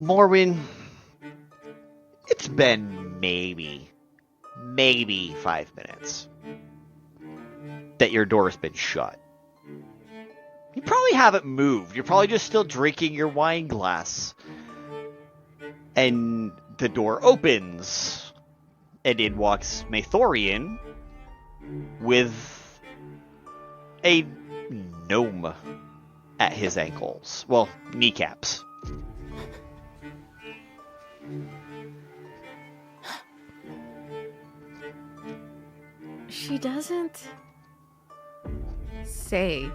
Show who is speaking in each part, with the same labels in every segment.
Speaker 1: Morwen, it's been maybe 5 minutes that your door's been shut. You probably haven't moved. You're probably just still drinking your wine glass. And the door opens, and in walks Maethorian with a gnome at his ankles. Well, kneecaps.
Speaker 2: She doesn't say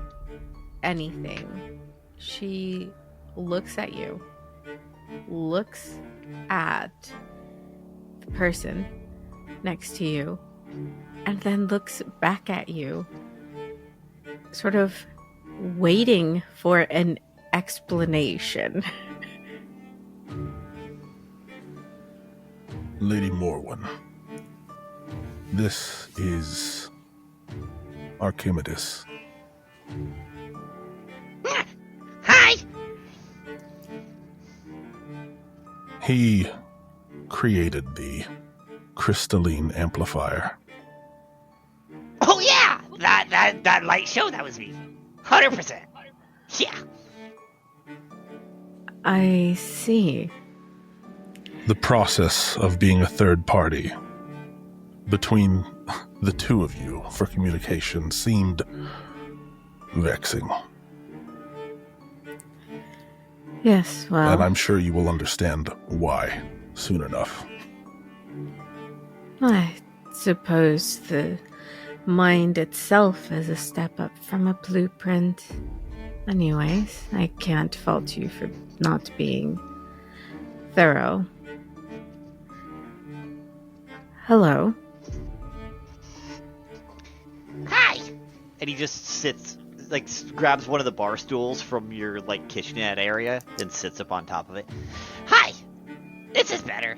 Speaker 2: anything. She looks at you, looks at the person next to you, and then looks back at you, sort of waiting for an explanation.
Speaker 3: Lady Morwen, this is Archimedes.
Speaker 4: Hi!
Speaker 3: He created the crystalline amplifier.
Speaker 4: Oh yeah! That light show, that was me. 100%. Yeah.
Speaker 2: I see.
Speaker 3: The process of being a third party between the two of you for communication seemed vexing.
Speaker 2: Yes, well...
Speaker 3: And I'm sure you will understand why soon enough.
Speaker 2: I suppose the mind itself is a step up from a blueprint. Anyways, I can't fault you for not being thorough. Hello.
Speaker 4: Hi!
Speaker 1: And he just sits, like, grabs one of the bar stools from your, like, kitchenette area and sits up on top of it.
Speaker 4: Hi! This is better.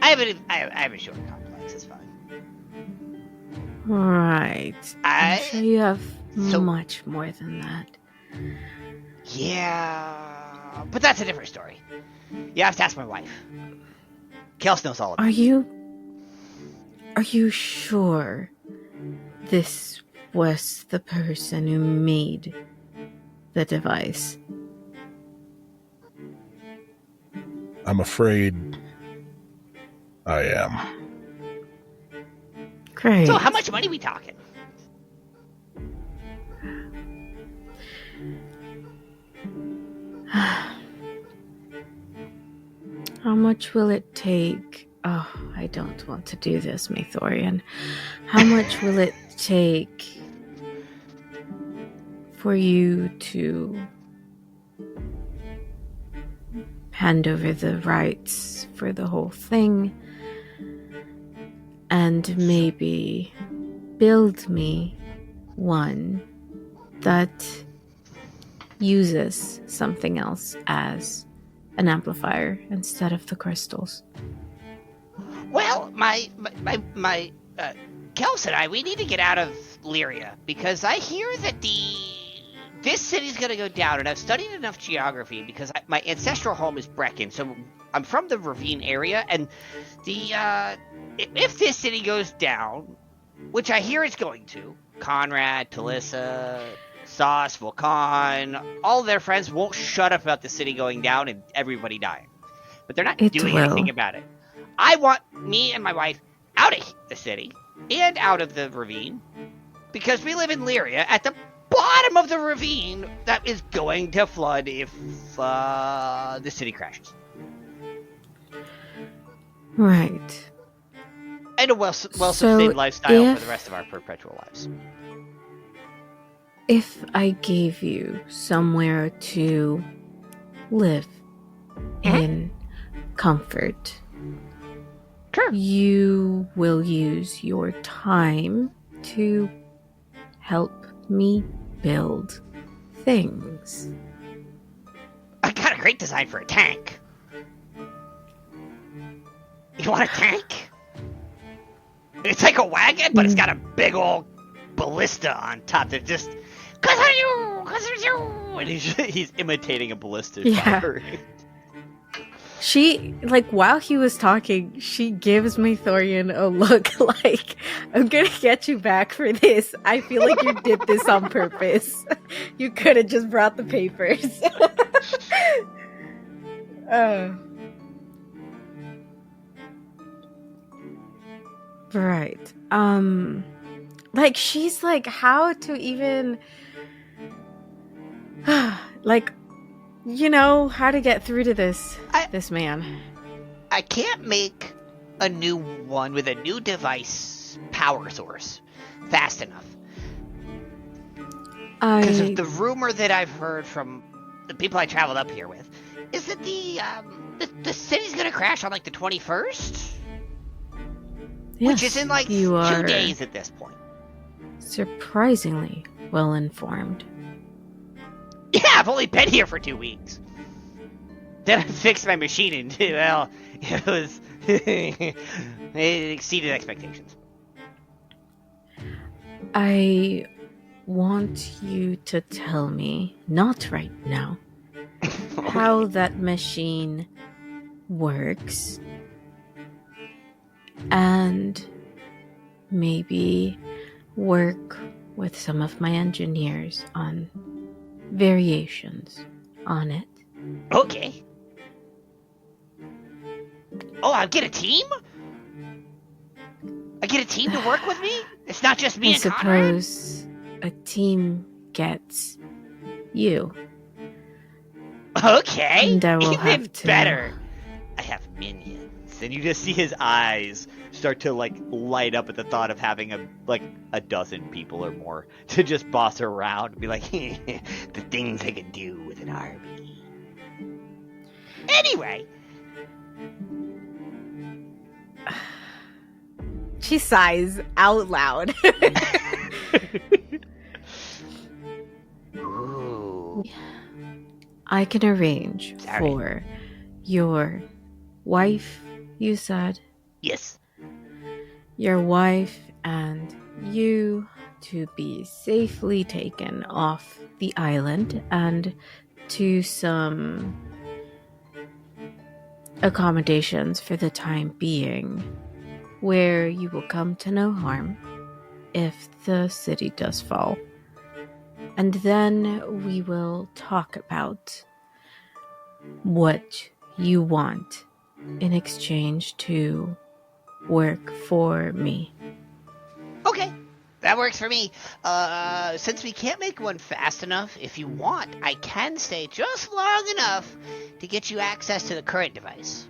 Speaker 4: I have a short complex, it's fine.
Speaker 2: Right. I'm sure you have much more than that.
Speaker 4: Yeah, but that's a different story. You have to ask my wife. Kels knows all about it.
Speaker 2: Are you sure this was the person who made the device?
Speaker 3: I'm afraid I am.
Speaker 2: Great.
Speaker 4: So how much money we talking?
Speaker 2: How much will it take? Oh, I don't want to do this, Maethorian. How much will it take for you to hand over the rights for the whole thing and maybe build me one that uses something else as an amplifier instead of the crystals?
Speaker 4: Well, my Kels and I, we need to get out of Lyria because I hear that this city's going to go down, and I've studied enough geography because my ancestral home is Brecken, so I'm from the Ravine area, and if this city goes down, which I hear it's going to, Conrad, Telissa, Sauce, Vulcan, all their friends won't shut up about the city going down and everybody dying. But they're not doing anything about it. I want me and my wife out of the city and out of the ravine because we live in Lyria at the bottom of the ravine that is going to flood if the city crashes.
Speaker 2: Right.
Speaker 4: And a well-sustained lifestyle for the rest of our perpetual lives.
Speaker 2: If I gave you somewhere to live in comfort,
Speaker 4: sure,
Speaker 2: you will use your time to help me build things.
Speaker 4: I got a great design for a tank. You want a tank? It's like a wagon, but it's got a big old ballista on top that just... Cause of you! And he's imitating a ballista.
Speaker 2: Yeah.
Speaker 4: firing.
Speaker 2: She, while he was talking, she gives Maethorian a look like, I'm gonna get you back for this. I feel like you did this on purpose. You could have just brought the papers. Right. She's like, how to even... how to get through to this man.
Speaker 4: I can't make a new one with a new device power source fast enough. Because of the rumor that I've heard from the people I traveled up here with, is that the city's gonna crash on the 21st?
Speaker 2: Yes,
Speaker 4: which is in 2 days at this point.
Speaker 2: Surprisingly well informed.
Speaker 4: Yeah, I've only been here for 2 weeks. Then I fixed my machine and, well, it exceeded expectations.
Speaker 2: I want you to tell me, not right now, how that machine works. And maybe work with some of my engineers on variations on it.
Speaker 4: Okay. Oh, I get a team? I get a team to work with me? It's not just me
Speaker 2: I
Speaker 4: and Conrad?
Speaker 2: suppose a team gets you.
Speaker 4: Okay.
Speaker 2: And I will
Speaker 4: Even
Speaker 2: have to...
Speaker 4: better. I have minions. And you just see his eyes start to light up at the thought of having a dozen people or more to just boss around and be like, the things I can do with an army. Anyway.
Speaker 2: She sighs out loud.
Speaker 4: Ooh.
Speaker 2: I can arrange for your wife, you said?
Speaker 4: Yes.
Speaker 2: Your wife and you to be safely taken off the island and to some accommodations for the time being, where you will come to no harm if the city does fall. And then we will talk about what you want in exchange to work for me.
Speaker 4: Okay, that works for me. Since we can't make one fast enough, if you want, I can stay just long enough to get you access to the current device.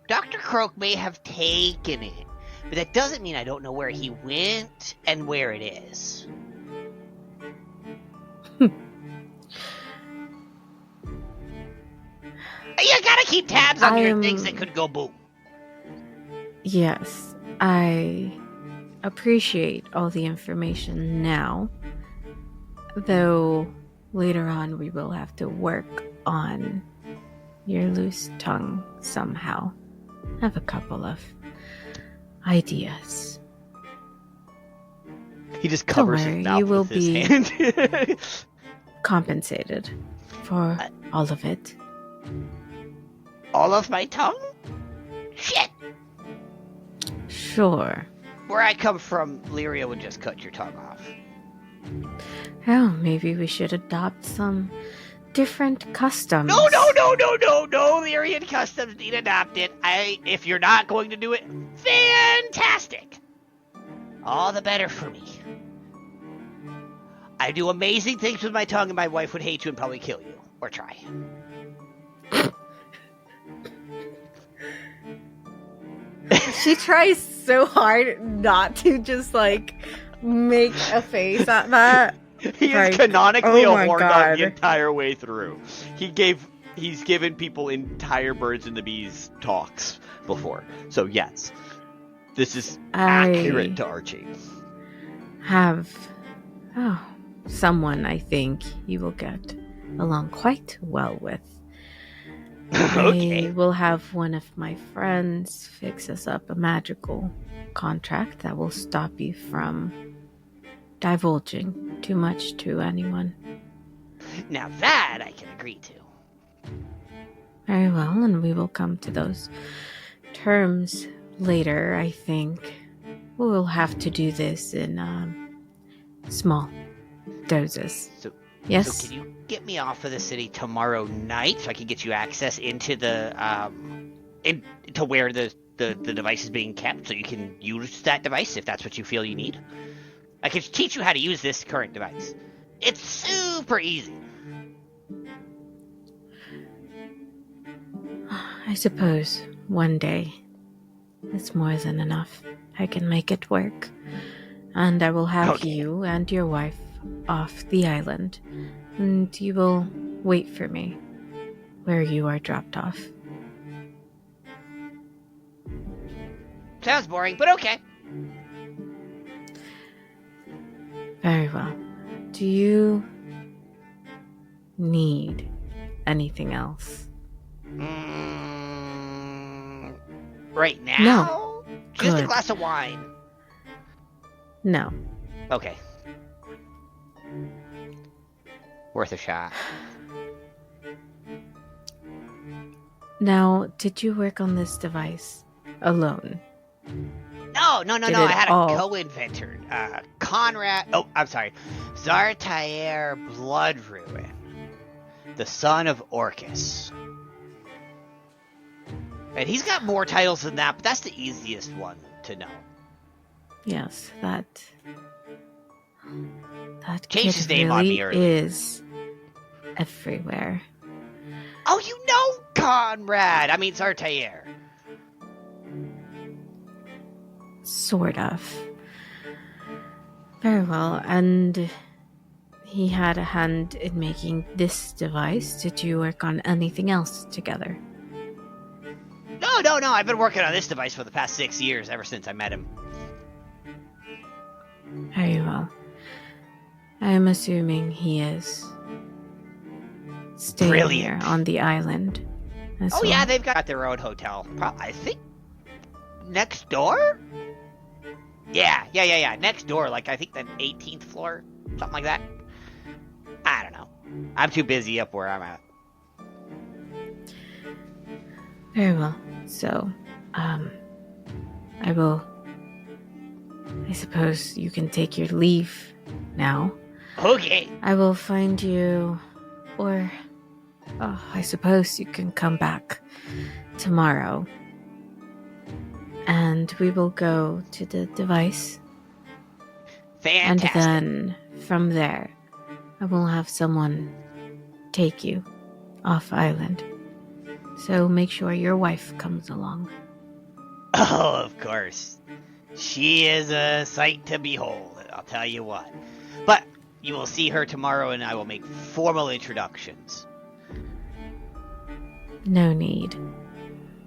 Speaker 4: Dr. Croak may have taken it, but that doesn't mean I don't know where he went and where it is. You gotta keep tabs on your things that could go boom.
Speaker 2: Yes, I appreciate all the information now, though later on we will have to work on your loose tongue somehow. I have a couple of ideas.
Speaker 4: He just covers his mouth with his hand.
Speaker 2: Compensated for all of it.
Speaker 4: All of my tongue? Shit!
Speaker 2: Sure.
Speaker 4: Where I come from, Lyria would just cut your tongue off.
Speaker 2: Oh, maybe we should adopt some different customs.
Speaker 4: No, Lyrian customs need adopted. If you're not going to do it, fantastic! All the better for me. I do amazing things with my tongue and my wife would hate you and probably kill you. Or try.
Speaker 2: She tries so hard not to just make a face at that.
Speaker 4: He is canonically a horn dog the
Speaker 2: God.
Speaker 4: entire way through. He's given people entire Birds and the Bees talks before. So yes, this is accurate to Archie.
Speaker 2: Have someone I think you will get along quite well with.
Speaker 4: Okay.
Speaker 2: I will have one of my friends fix us up a magical contract that will stop you from divulging too much to anyone.
Speaker 4: Now that I can agree to.
Speaker 2: Very well, and we will come to those terms later, I think. We will have to do this in small doses. Yes?
Speaker 4: So can you get me off of the city tomorrow night so I can get you access into the into where the device is being kept so you can use that device if that's what you feel you need? I can teach you how to use this current device. It's super easy.
Speaker 2: I suppose one day it's more than enough. I can make it work. And I will have you and your wife off the island. And you will wait for me where you are dropped off.
Speaker 4: Sounds boring, but okay.
Speaker 2: Very well. Do you need anything else?
Speaker 4: Right now?
Speaker 2: No.
Speaker 4: Just a
Speaker 2: Good.
Speaker 4: glass of wine.
Speaker 2: No.
Speaker 4: Okay. Worth a shot.
Speaker 2: Now, did you work on this device alone?
Speaker 4: No.
Speaker 2: Did
Speaker 4: I
Speaker 2: it
Speaker 4: had
Speaker 2: all-
Speaker 4: a co-inventor. Conrad. Oh, I'm sorry. Zartair Bloodruin. The son of Orcus. And he's got more titles than that, but that's the easiest one to know.
Speaker 2: Yes, that
Speaker 4: Changed his
Speaker 2: kid
Speaker 4: name on
Speaker 2: really
Speaker 4: me earlier.
Speaker 2: is everywhere.
Speaker 4: Oh, you know Conrad! I mean Zartair.
Speaker 2: Sort of. Very well, and he had a hand in making this device. Did you work on anything else together?
Speaker 4: No. I've been working on this device for the past 6 years, ever since I met him.
Speaker 2: Very well. I am assuming he is staying
Speaker 4: Brilliant.
Speaker 2: here on the island. as
Speaker 4: Oh
Speaker 2: well.
Speaker 4: yeah, they've got their own hotel. I think next door? Yeah. Next door, like I think the 18th floor, something like that. I don't know. I'm too busy up where I'm at.
Speaker 2: Very well. So, I suppose you can take your leave now.
Speaker 4: Okay.
Speaker 2: I will find you, or I suppose you can come back tomorrow. And we will go to the device.
Speaker 4: Fantastic.
Speaker 2: And then from there, I will have someone take you off island. So make sure your wife comes along.
Speaker 4: Oh, of course. She is a sight to behold, I'll tell you what. But you will see her tomorrow and I will make formal introductions.
Speaker 2: No need.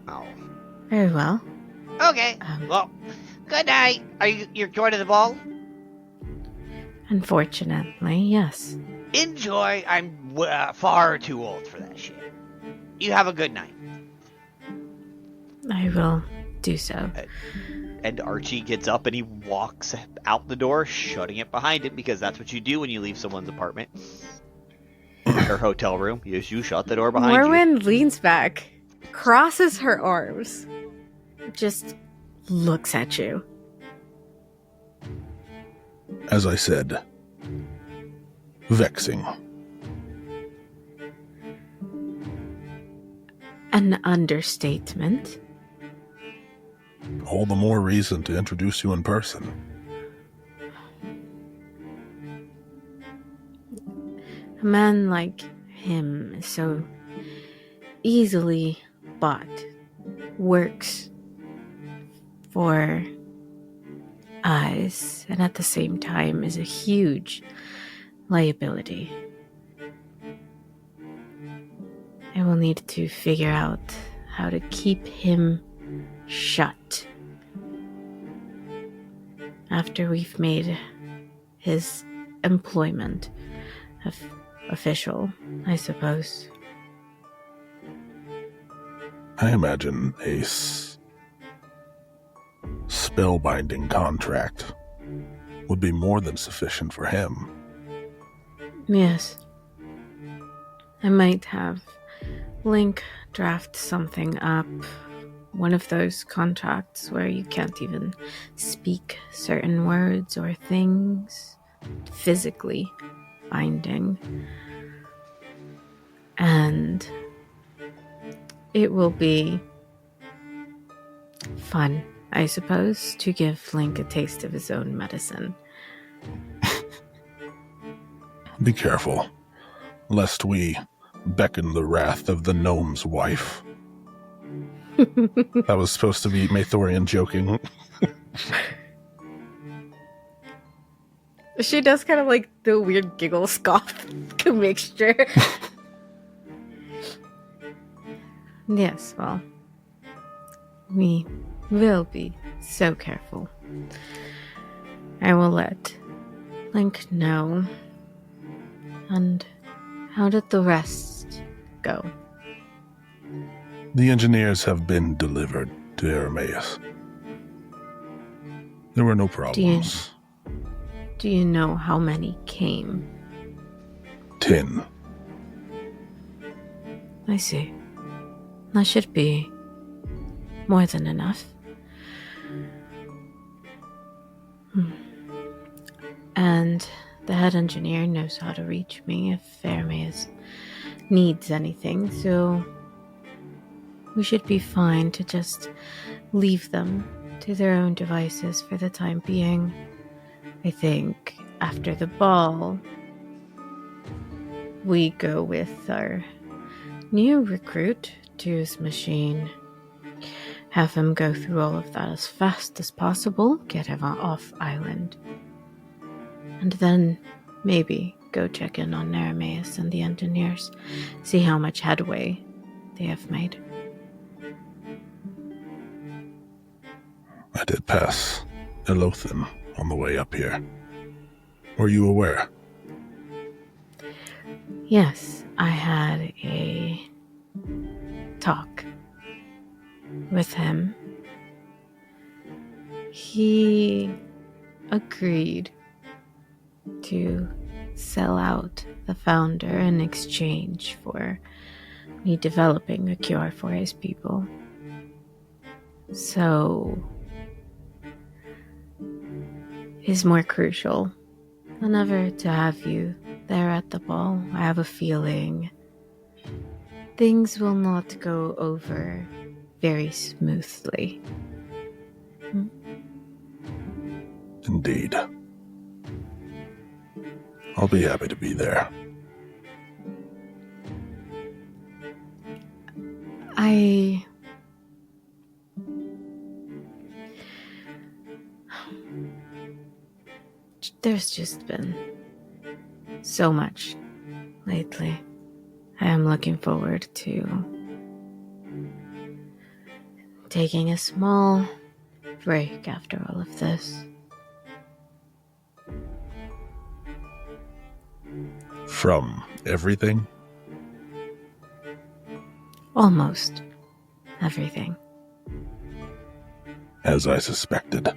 Speaker 4: Oh.
Speaker 2: Very well.
Speaker 4: Okay. Well, good night. You're going to the ball?
Speaker 2: Unfortunately, yes.
Speaker 4: Enjoy. I'm far too old for that shit. You have a good night.
Speaker 2: I will do so.
Speaker 1: And Archie gets up and he walks out the door, shutting it behind him, because that's what you do when you leave someone's apartment or hotel room. You shut the door behind you.
Speaker 2: Morwen leans back, crosses her arms, just looks at you.
Speaker 3: As I said, vexing.
Speaker 2: An understatement.
Speaker 3: All the more reason to introduce you in person.
Speaker 2: A man like him is so easily bought, works for us, and at the same time is a huge liability. I will need to figure out how to keep him shut after we've made his employment official, I suppose.
Speaker 3: I imagine a spellbinding contract would be more than sufficient for him.
Speaker 2: Yes. I might have Link draft something up. One of those contracts where you can't even speak certain words or things. Physically binding. And it will be fun, I suppose, to give Link a taste of his own medicine.
Speaker 3: Be careful, lest we beckon the wrath of the gnome's wife. That was supposed to be Maethorian joking.
Speaker 2: She does kind of like the weird giggle scoff mixture. Yes, well, we will be so careful. I will let Link know. And how did the rest go?
Speaker 3: The engineers have been delivered to Arameus. There were no problems.
Speaker 2: Do you know how many came?
Speaker 3: 10.
Speaker 2: I see. That should be more than enough. And the head engineer knows how to reach me if Arameus needs anything, so we should be fine to just leave them to their own devices for the time being. I think after the ball, we go with our new recruit to his machine. Have him go through all of that as fast as possible, get him off island. And then maybe go check in on Arameus and the engineers, see how much headway they have made.
Speaker 3: I did pass Aelothin on the way up here. Were you aware?
Speaker 2: Yes, I had a talk with him. He agreed to sell out the founder in exchange for me developing a cure for his people. So, it's more crucial than ever to have you there at the ball. I have a feeling things will not go over very smoothly.
Speaker 3: Indeed. I'll be happy to be there.
Speaker 2: There's just been so much lately. I am looking forward to taking a small break after all of this.
Speaker 3: From everything?
Speaker 2: Almost everything.
Speaker 3: As I suspected.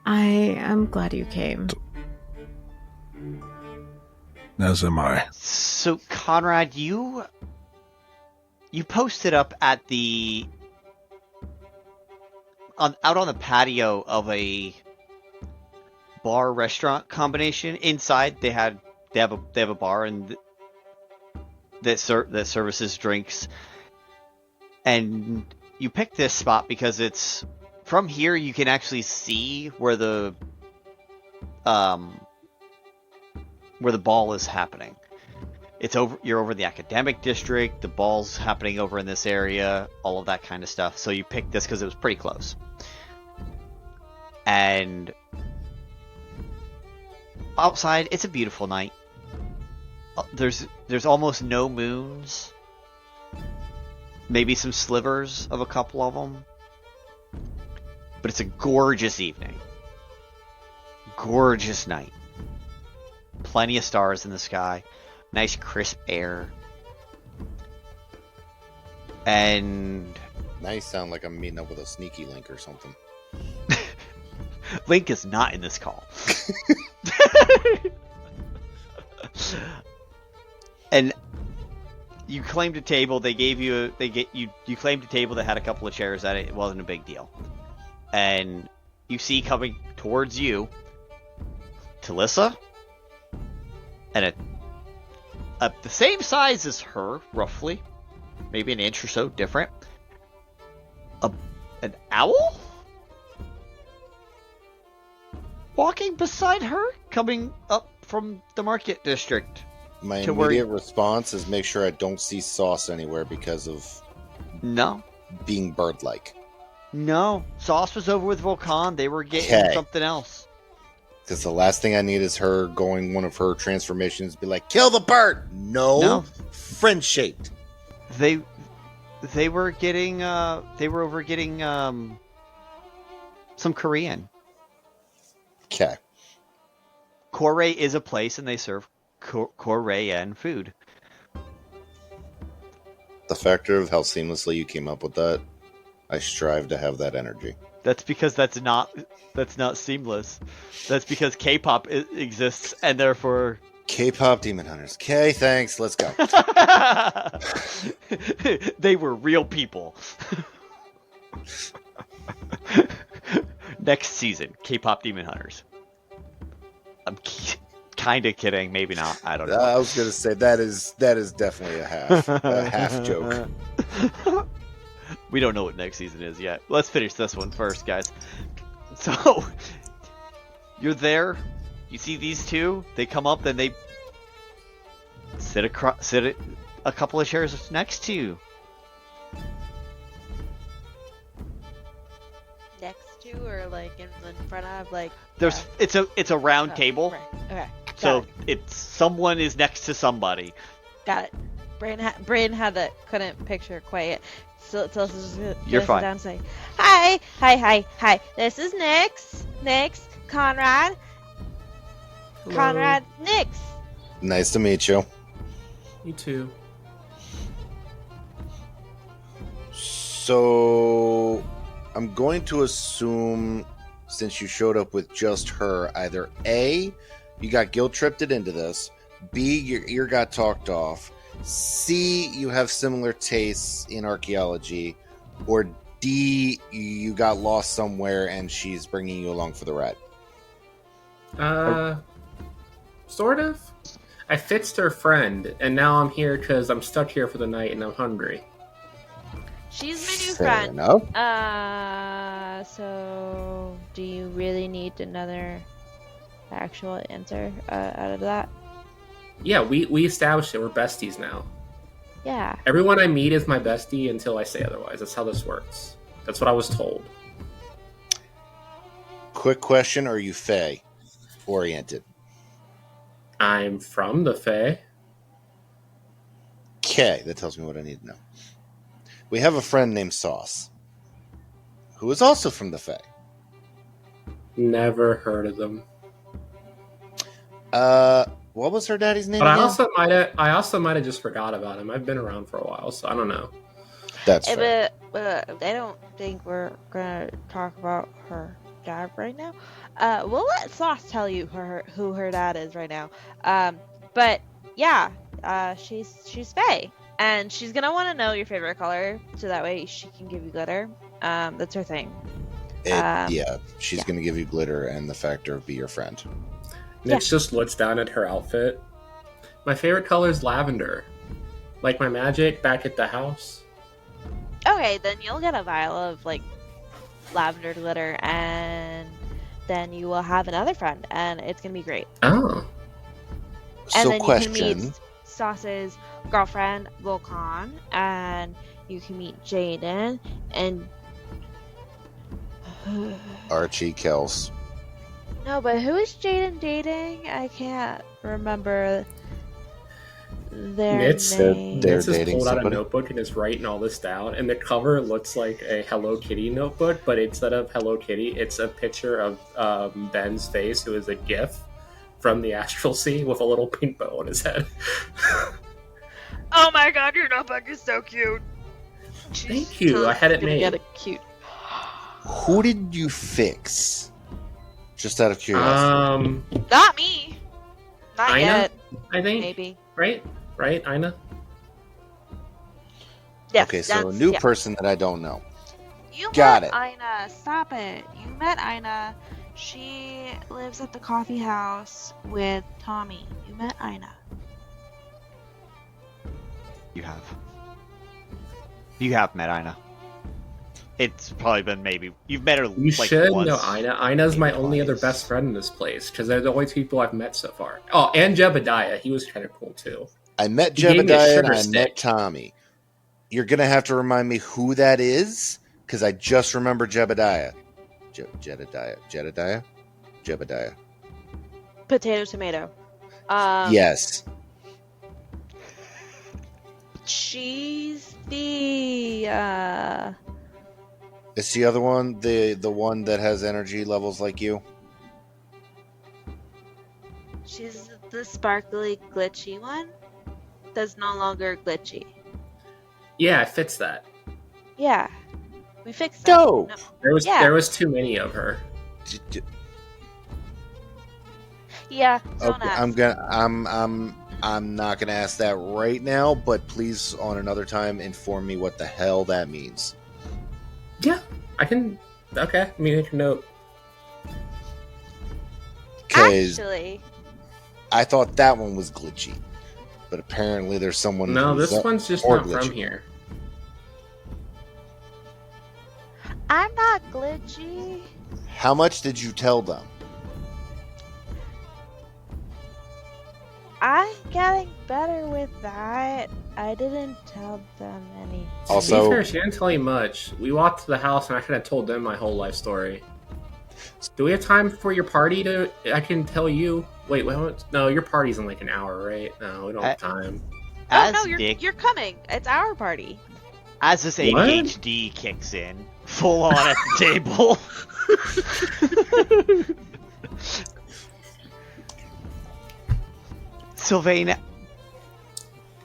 Speaker 2: I am glad you came.
Speaker 3: As am I.
Speaker 1: So, Conrad, you posted up at the out on the patio of a bar restaurant combination. Inside, they have a bar and that services drinks. And you picked this spot because it's from here you can actually see where the ball is happening. You're over the academic district, the ball's happening over in this area, all of that kind of stuff. So you picked this because it was pretty close. And outside, it's a beautiful night. There's almost no moons. Maybe some slivers of a couple of them. But it's a gorgeous evening. Gorgeous night. Plenty of stars in the sky. Nice crisp air. And
Speaker 5: Now you sound like I'm meeting up with a sneaky link or something.
Speaker 1: Link is not in this call. And you claimed a table. They gave you you claimed a table that had a couple of chairs at it. It wasn't a big deal. And you see coming towards you, Telissa, and the same size as her, roughly, maybe an inch or so different. An owl walking beside her, coming up from the market district.
Speaker 5: My
Speaker 1: To
Speaker 5: immediate response is make sure I don't see Sauce anywhere because of
Speaker 1: No,
Speaker 5: being bird-like.
Speaker 1: no. Sauce was over with Vulcan. They were getting
Speaker 5: Okay.
Speaker 1: something else.
Speaker 5: Because the last thing I need is her going one of her transformations, be like, kill the bird! No. Friend-shaped.
Speaker 1: They were getting they were over getting some Korean.
Speaker 5: Okay.
Speaker 1: Korea is a place, and they serve Korean food.
Speaker 5: The factor of how seamlessly you came up with that, I strive to have that energy.
Speaker 1: That's because that's not seamless. That's because K-pop exists, and therefore
Speaker 5: K-pop Demon Hunters. Okay, thanks. Let's go.
Speaker 1: they were real people. Next season, K-pop Demon Hunters. I'm kind of kidding, maybe not. I don't know.
Speaker 5: I was gonna say that is definitely a half joke.
Speaker 1: We don't know what next season is yet. Let's finish this one first, guys. So you're there. You see these two. They come up, then they sit a couple of chairs next to you.
Speaker 6: Next to or like in front of like.
Speaker 1: There's it's a round table.
Speaker 6: Right. Okay.
Speaker 1: So it's someone is next to somebody.
Speaker 6: Got it. Brain had that couldn't picture quite yet. So just
Speaker 1: You're fine.
Speaker 6: Down and say, hi. This is Nyx, Conrad,
Speaker 7: Hello.
Speaker 6: Conrad, Nyx.
Speaker 5: Nice to meet you.
Speaker 7: You too.
Speaker 5: So I'm going to assume, since you showed up with just her, either A, you got guilt-tripped into this, B, your ear got talked off, C, you have similar tastes in archaeology, or D, you got lost somewhere and she's bringing you along for the ride.
Speaker 7: Sort of. I fixed her friend, and now I'm here because I'm stuck here for the night and I'm hungry.
Speaker 6: She's my new
Speaker 5: Fair
Speaker 6: friend.
Speaker 5: enough.
Speaker 6: So do you really need another actual answer out of that?
Speaker 7: Yeah, we established it. We're besties now.
Speaker 6: Yeah.
Speaker 7: Everyone I meet is my bestie until I say otherwise. That's how this works. That's what I was told.
Speaker 5: Quick question, are you Fae oriented?
Speaker 7: I'm from the Fae.
Speaker 5: Okay, that tells me what I need to know. We have a friend named Sauce, who is also from the Fae.
Speaker 7: Never heard of them.
Speaker 5: What was her daddy's name
Speaker 7: But
Speaker 5: again?
Speaker 7: I also might have just forgot about him. I've been around for a while, so I don't know.
Speaker 5: That's fair.
Speaker 6: But I don't think we're gonna talk about her dad right now. We'll let Sauce tell you who her dad is right now. But yeah, she's Fae, and she's gonna want to know your favorite color, so that way she can give you glitter. That's her thing.
Speaker 5: Yeah, she's
Speaker 6: yeah.
Speaker 5: going to give you glitter and the factor of be your friend.
Speaker 7: Nyx just looks down at her outfit. My favorite color is lavender. Like my magic back at the house.
Speaker 6: Okay, then you'll get a vial of like lavender glitter, and then you will have another friend, and it's gonna be great.
Speaker 7: Oh.
Speaker 6: And
Speaker 5: So
Speaker 6: then you
Speaker 5: question,
Speaker 6: can meet Sauce's girlfriend, Vulcan, and you can meet Jaden, and
Speaker 5: Archie Kels.
Speaker 6: no, but who is Jaden dating? I can't remember their
Speaker 7: Nyx
Speaker 6: name.
Speaker 5: They're
Speaker 7: Nyx has
Speaker 5: dating
Speaker 7: pulled out a
Speaker 5: somebody?
Speaker 7: notebook and is writing all this down. And the cover looks like a Hello Kitty notebook, but instead of Hello Kitty, it's a picture of Ben's face, who is a GIF from the astral sea with a little pink bow on his head.
Speaker 6: Oh my god, your notebook is so cute.
Speaker 7: Thank you. I had it made.
Speaker 6: Get it cute.
Speaker 5: Who did you fix? Just out of curiosity.
Speaker 6: Not me. Not
Speaker 7: Ina,
Speaker 6: yet.
Speaker 7: I think.
Speaker 6: Maybe.
Speaker 7: Right, Ina.
Speaker 6: Yes.
Speaker 5: Okay, so a new
Speaker 6: yeah.
Speaker 5: person that I don't know.
Speaker 6: You
Speaker 5: Got
Speaker 6: met
Speaker 5: it.
Speaker 6: Ina. Stop it. You met Ina. She lives at the coffee house with Tommy. You met Ina.
Speaker 1: You have. You have met Ina. It's probably been maybe you've met her.
Speaker 7: You
Speaker 1: like
Speaker 7: should
Speaker 1: once,
Speaker 7: know Ina. Ina's my only other
Speaker 1: twice.
Speaker 7: best friend in this place because they're the only two people I've met so far. Oh, and Jebediah. He was kind of cool too.
Speaker 5: I met
Speaker 7: He gave me a
Speaker 5: Jebediah and
Speaker 7: sugar
Speaker 5: I
Speaker 7: stick.
Speaker 5: met Tommy. You're gonna have to remind me who that is, because I just remember Jebediah. Jebediah.
Speaker 6: Potato, tomato.
Speaker 5: Yes.
Speaker 6: She's the
Speaker 5: Is the other one the one that has energy levels like you?
Speaker 6: she's the sparkly, glitchy one. That's no longer glitchy.
Speaker 7: Yeah, it fits that.
Speaker 6: Yeah, we fixed that.
Speaker 5: Dope.
Speaker 6: No.
Speaker 7: There
Speaker 6: Yeah.
Speaker 7: was too many of her.
Speaker 6: Yeah, don't
Speaker 5: Okay,
Speaker 6: ask.
Speaker 5: I'm not gonna ask that right now, but please on another time inform me what the hell that means.
Speaker 7: Yeah, I can. Okay, let me make a note.
Speaker 5: Because
Speaker 6: Actually,
Speaker 5: I thought that one was glitchy, but apparently there's someone.
Speaker 7: No,
Speaker 5: who's
Speaker 7: this one's just
Speaker 5: more
Speaker 7: not from
Speaker 5: glitchy.
Speaker 7: here.
Speaker 6: I'm not glitchy.
Speaker 5: How much did you tell them?
Speaker 6: I'm getting better with that. I didn't tell them anything.
Speaker 7: To
Speaker 5: Also-
Speaker 7: be fair, she didn't tell you much. We walked to the house and I kind of told them my whole life story. Do we have time for your party to? I can tell you. Wait, no, your party's in like an hour, right? No, we don't have time.
Speaker 6: Oh
Speaker 1: As
Speaker 6: no,
Speaker 1: Nick,
Speaker 6: you're coming. It's our party.
Speaker 1: as this
Speaker 7: What?
Speaker 1: ADHD kicks in, full on at the table. Sylvain,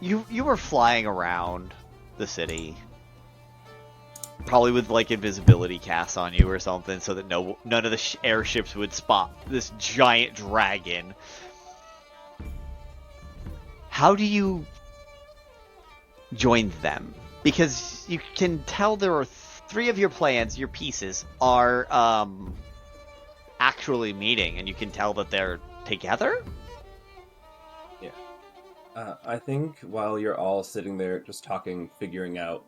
Speaker 1: you were flying around the city, probably with like invisibility cast on you or something, so that none of the airships would spot this giant dragon. How do you join them? Because you can tell there are three of your plans, your pieces, are actually meeting, and you can tell that they're together?
Speaker 8: I think while you're all sitting there just talking, figuring out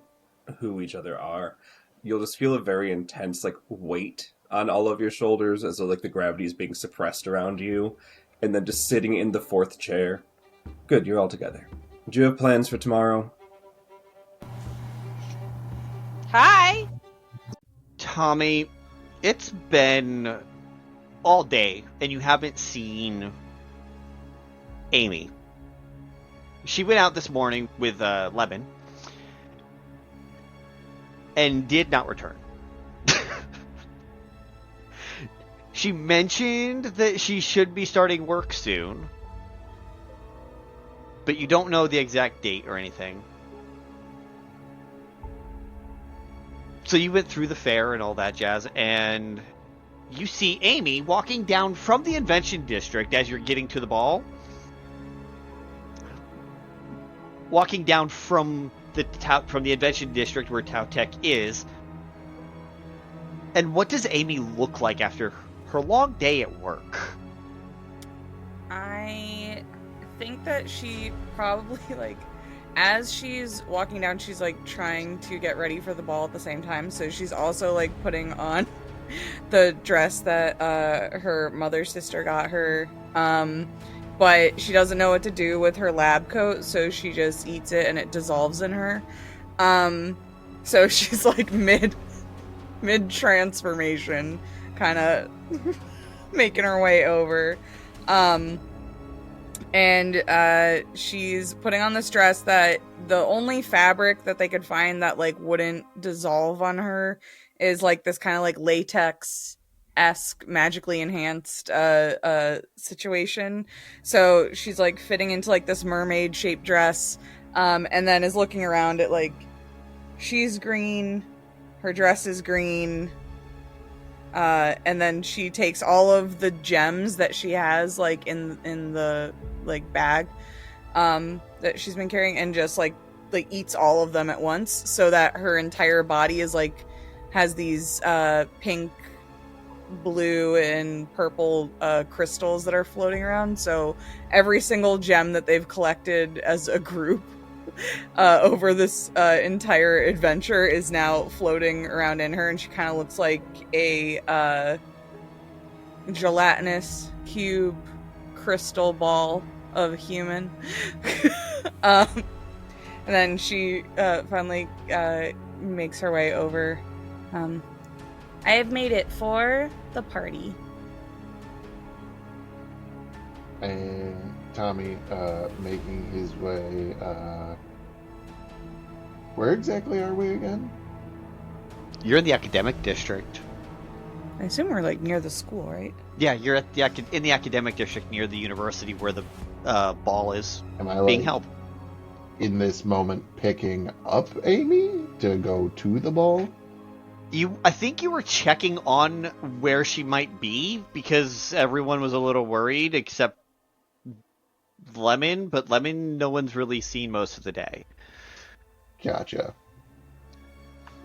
Speaker 8: who each other are, you'll just feel a very intense weight on all of your shoulders as though the gravity is being suppressed around you, and then just sitting in the fourth chair. Good, you're all together. Do you have plans for tomorrow?
Speaker 6: Hi.
Speaker 1: Tommy, it's been all day, and you haven't seen Amy. She went out this morning with Lemon and did not return. She mentioned that she should be starting work soon, but you don't know the exact date or anything. So you went through the fair and all that jazz, and you see Amy walking down from the Invention District as you're getting to the ball. Walking down from the Invention District where Tautech is. And what does Amy look like after her long day at work?
Speaker 9: I think that she probably, as she's walking down, she's, trying to get ready for the ball at the same time. So she's also, putting on the dress that her mother's sister got her. But she doesn't know what to do with her lab coat, so she just eats it and it dissolves in her. So she's mid transformation, kind of making her way over. And she's putting on this dress that the only fabric that they could find that wouldn't dissolve on her is this kind of latex esque magically enhanced situation. So she's like fitting into like this mermaid shaped dress, and then is looking around at like she's green, her dress is green, and then she takes all of the gems that she has like in the like bag that she's been carrying and just like eats all of them at once, so that her entire body is like has these pink, blue, and purple crystals that are floating around. So every single gem that they've collected as a group over this entire adventure is now floating around in her, and she kind of looks like a gelatinous cube crystal ball of a human. And then she finally makes her way over. I have made it for the party.
Speaker 10: And Tommy making his way. Where exactly are we again?
Speaker 1: You're in the academic district.
Speaker 9: I assume we're like near the school, right?
Speaker 1: Yeah, you're at in the academic district near the university where the ball is
Speaker 10: Am I
Speaker 1: being
Speaker 10: like,
Speaker 1: held.
Speaker 10: in this moment picking up Amy to go to the ball?
Speaker 1: I think you were checking on where she might be because everyone was a little worried except Lemon, but Lemon no one's really seen most of the day.
Speaker 10: Gotcha.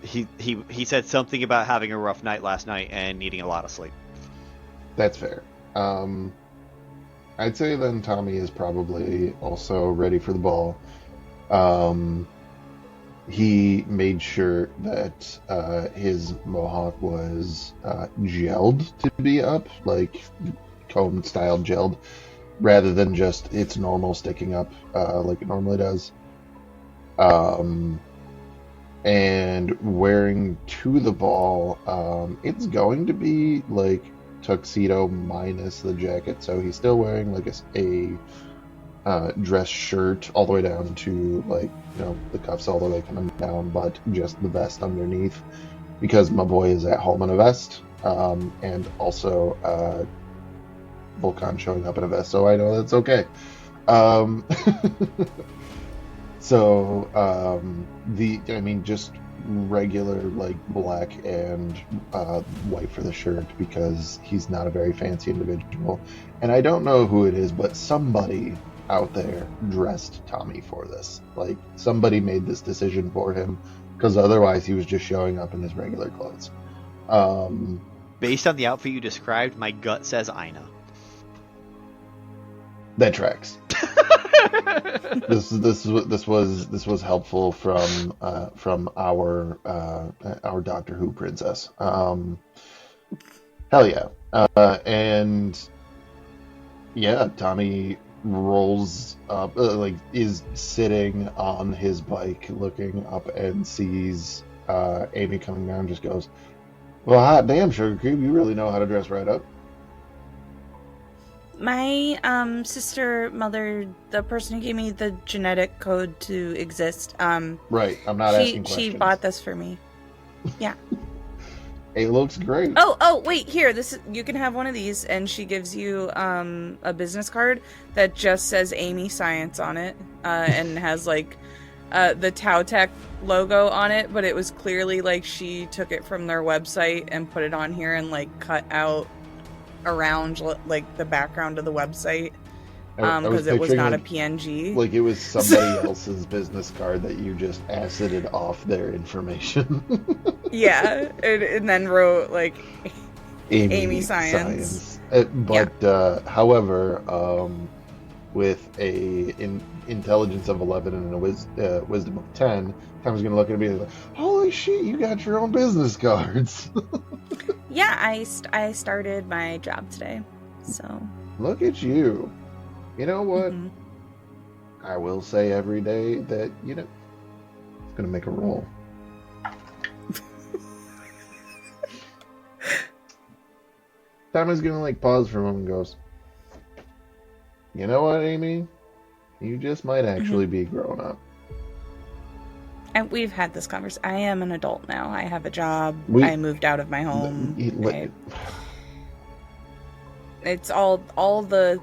Speaker 1: He said something about having a rough night last night and needing a lot of sleep.
Speaker 10: That's fair. I'd say then Tommy is probably also ready for the ball. He made sure that his mohawk was gelled to be up, like cone-style gelled, rather than just its normal sticking up like it normally does. And wearing to the ball, it's going to be like tuxedo minus the jacket, so he's still wearing like a dress shirt all the way down to like, you know, the cuffs all the way coming down, but just the vest underneath because my boy is at home in a vest, and also Vulcan showing up in a vest, so I know that's okay. So just regular like black and white for the shirt because he's not a very fancy individual, and I don't know who it is, but somebody out there dressed Tommy for this. Like somebody made this decision for him because otherwise he was just showing up in his regular clothes.
Speaker 1: Based on the outfit you described, my gut says Ina.
Speaker 10: That tracks. This was helpful from our Doctor Who princess. Hell yeah. And yeah, Tommy rolls up, is sitting on his bike looking up and sees Amy coming down, just goes, well, hot damn, Sugar Cube, you really know how to dress right up.
Speaker 9: My sister, mother, the person who gave me the genetic code to exist,
Speaker 10: right, I'm not asking questions.
Speaker 9: She bought this for me. Yeah.
Speaker 10: It looks great.
Speaker 9: Oh, wait, here, you can have one of these, and she gives you a business card that just says Amy Science on it, and has like the Tau Tech logo on it, but it was clearly like she took it from their website and put it on here and like cut out around like the background of the website because it was not a PNG.
Speaker 10: Like it was somebody else's business card that you just acided off their information.
Speaker 9: Yeah, and then wrote like Amy Science.
Speaker 10: However, with a intelligence of 11 and a wisdom of 10, Tom's gonna look at me and be like, holy shit, you got your own business cards.
Speaker 9: Yeah, I started my job today, so.
Speaker 10: Look at you. You know what?
Speaker 9: Mm-hmm.
Speaker 10: I will say every day that, it's gonna make a roll. Tommy's gonna pause for a moment and goes, you know what, Amy? You just might actually be grown up.
Speaker 9: And we've had this conversation. I am an adult now. I have a job. I moved out of my home. It's all the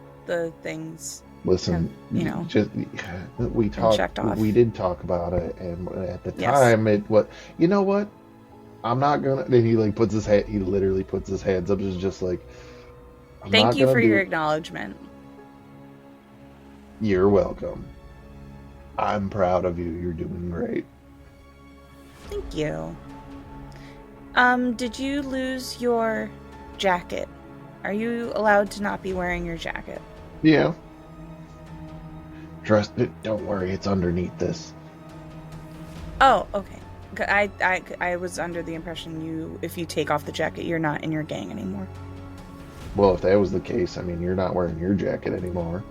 Speaker 9: things.
Speaker 10: Listen,
Speaker 9: You know,
Speaker 10: we
Speaker 9: checked off.
Speaker 10: we did talk about it, and at the
Speaker 9: Yes.
Speaker 10: time, you know what? I'm not gonna. Then he like puts his hand. He literally puts his hands up. It's just like,
Speaker 9: Thank you for your acknowledgement.
Speaker 10: You're welcome. I'm proud of you. You're doing great.
Speaker 9: Thank you. Did you lose your jacket? Are you allowed to not be wearing your jacket?
Speaker 10: Yeah. Trust it. Don't worry. It's underneath this.
Speaker 9: Oh, okay. I was under the impression if you take off the jacket, you're not in your gang anymore.
Speaker 10: Well, if that was the case, I mean, you're not wearing your jacket anymore.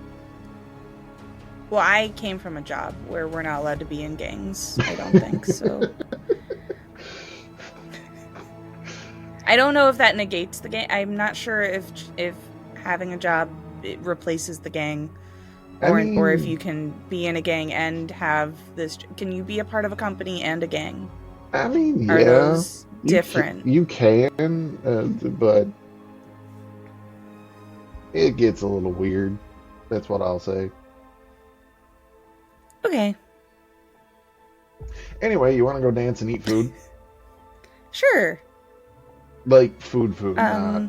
Speaker 9: Well, I came from a job where we're not allowed to be in gangs. I don't think so. I don't know if that negates the gang. I'm not sure if having a job it replaces the gang, or if you can be in a gang and have this. Can you be a part of a company and a gang?
Speaker 10: I mean,
Speaker 9: Are
Speaker 10: yeah,
Speaker 9: those different?
Speaker 10: You can, but it gets a little weird. That's what I'll say.
Speaker 9: Okay.
Speaker 10: Anyway, you want to go dance and eat food?
Speaker 9: Sure.
Speaker 10: Like food, not.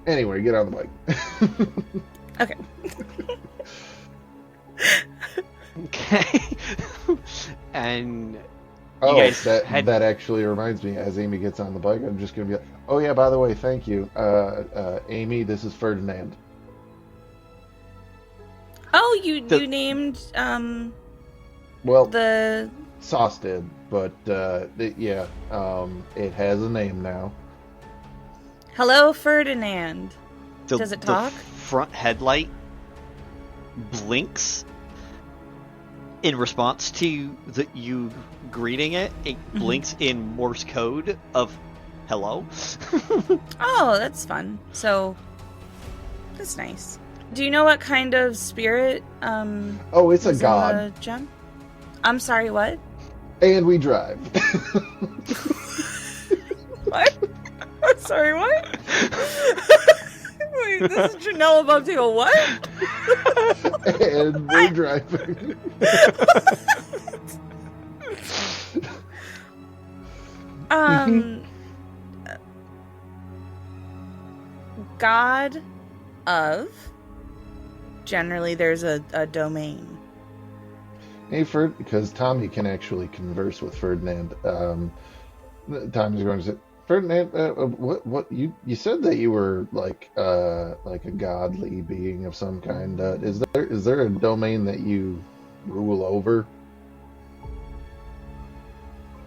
Speaker 10: Anyway, get on the bike.
Speaker 9: Okay.
Speaker 1: Okay. And
Speaker 10: Oh,
Speaker 1: guys
Speaker 10: that
Speaker 1: had-
Speaker 10: that actually reminds me. As Amy gets on the bike, I'm just gonna be like, "Oh yeah, by the way, thank you, Amy. This is Ferdinand."
Speaker 9: Oh, you named
Speaker 10: Well,
Speaker 9: the
Speaker 10: Sauce did, but yeah, it has a name now.
Speaker 9: Hello Ferdinand.
Speaker 1: the,
Speaker 9: Does it
Speaker 1: the
Speaker 9: talk?
Speaker 1: front headlight blinks in response to you greeting it. It blinks in Morse code of hello.
Speaker 9: Oh, that's fun. So that's nice. Do you know what kind of spirit
Speaker 10: Oh, it's a
Speaker 9: was in
Speaker 10: god,
Speaker 9: the gem? I'm sorry, what?
Speaker 10: and we drive.
Speaker 9: What? I'm sorry, what? Wait, this is Jenel about to go, what?
Speaker 10: And we're driving.
Speaker 9: God of. Generally, there's a domain.
Speaker 10: Hey, because Tommy can actually converse with Ferdinand. Tommy's going to say, Ferdinand, what you said that you were like a godly being of some kind. Is there a domain that you rule over?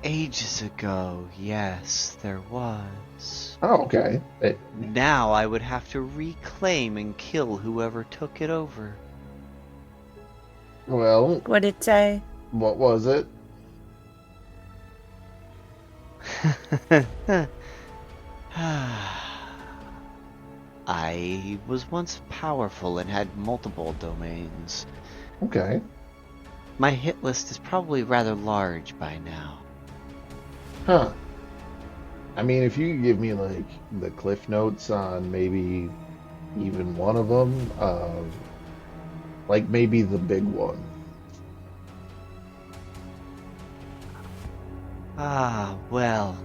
Speaker 1: Ages ago, yes, there was.
Speaker 10: Oh, okay.
Speaker 1: Now I would have to reclaim and kill whoever took it over.
Speaker 10: Well,
Speaker 9: What'd it say?
Speaker 10: what was it?
Speaker 1: I was once powerful and had multiple domains.
Speaker 10: Okay.
Speaker 1: My hit list is probably rather large by now.
Speaker 10: Huh. I mean, if you could give me like the cliff notes on maybe even one of them, like maybe the big one.
Speaker 1: Ah, well.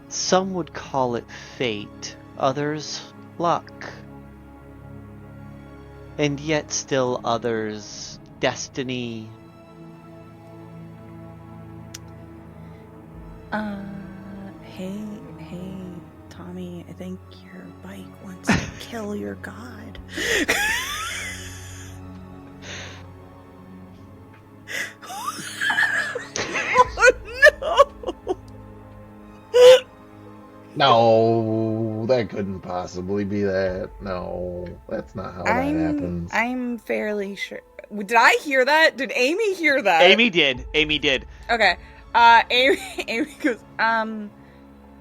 Speaker 1: Some would call it fate, others luck. And yet still others destiny.
Speaker 9: Hey, Tommy, I think your bike wants to kill your god. Oh, no!
Speaker 10: No, that couldn't possibly be that. No, that's not how that happens.
Speaker 9: I'm fairly sure. Did I hear that? Did Amy hear that?
Speaker 1: Amy did.
Speaker 9: Okay. Amy goes,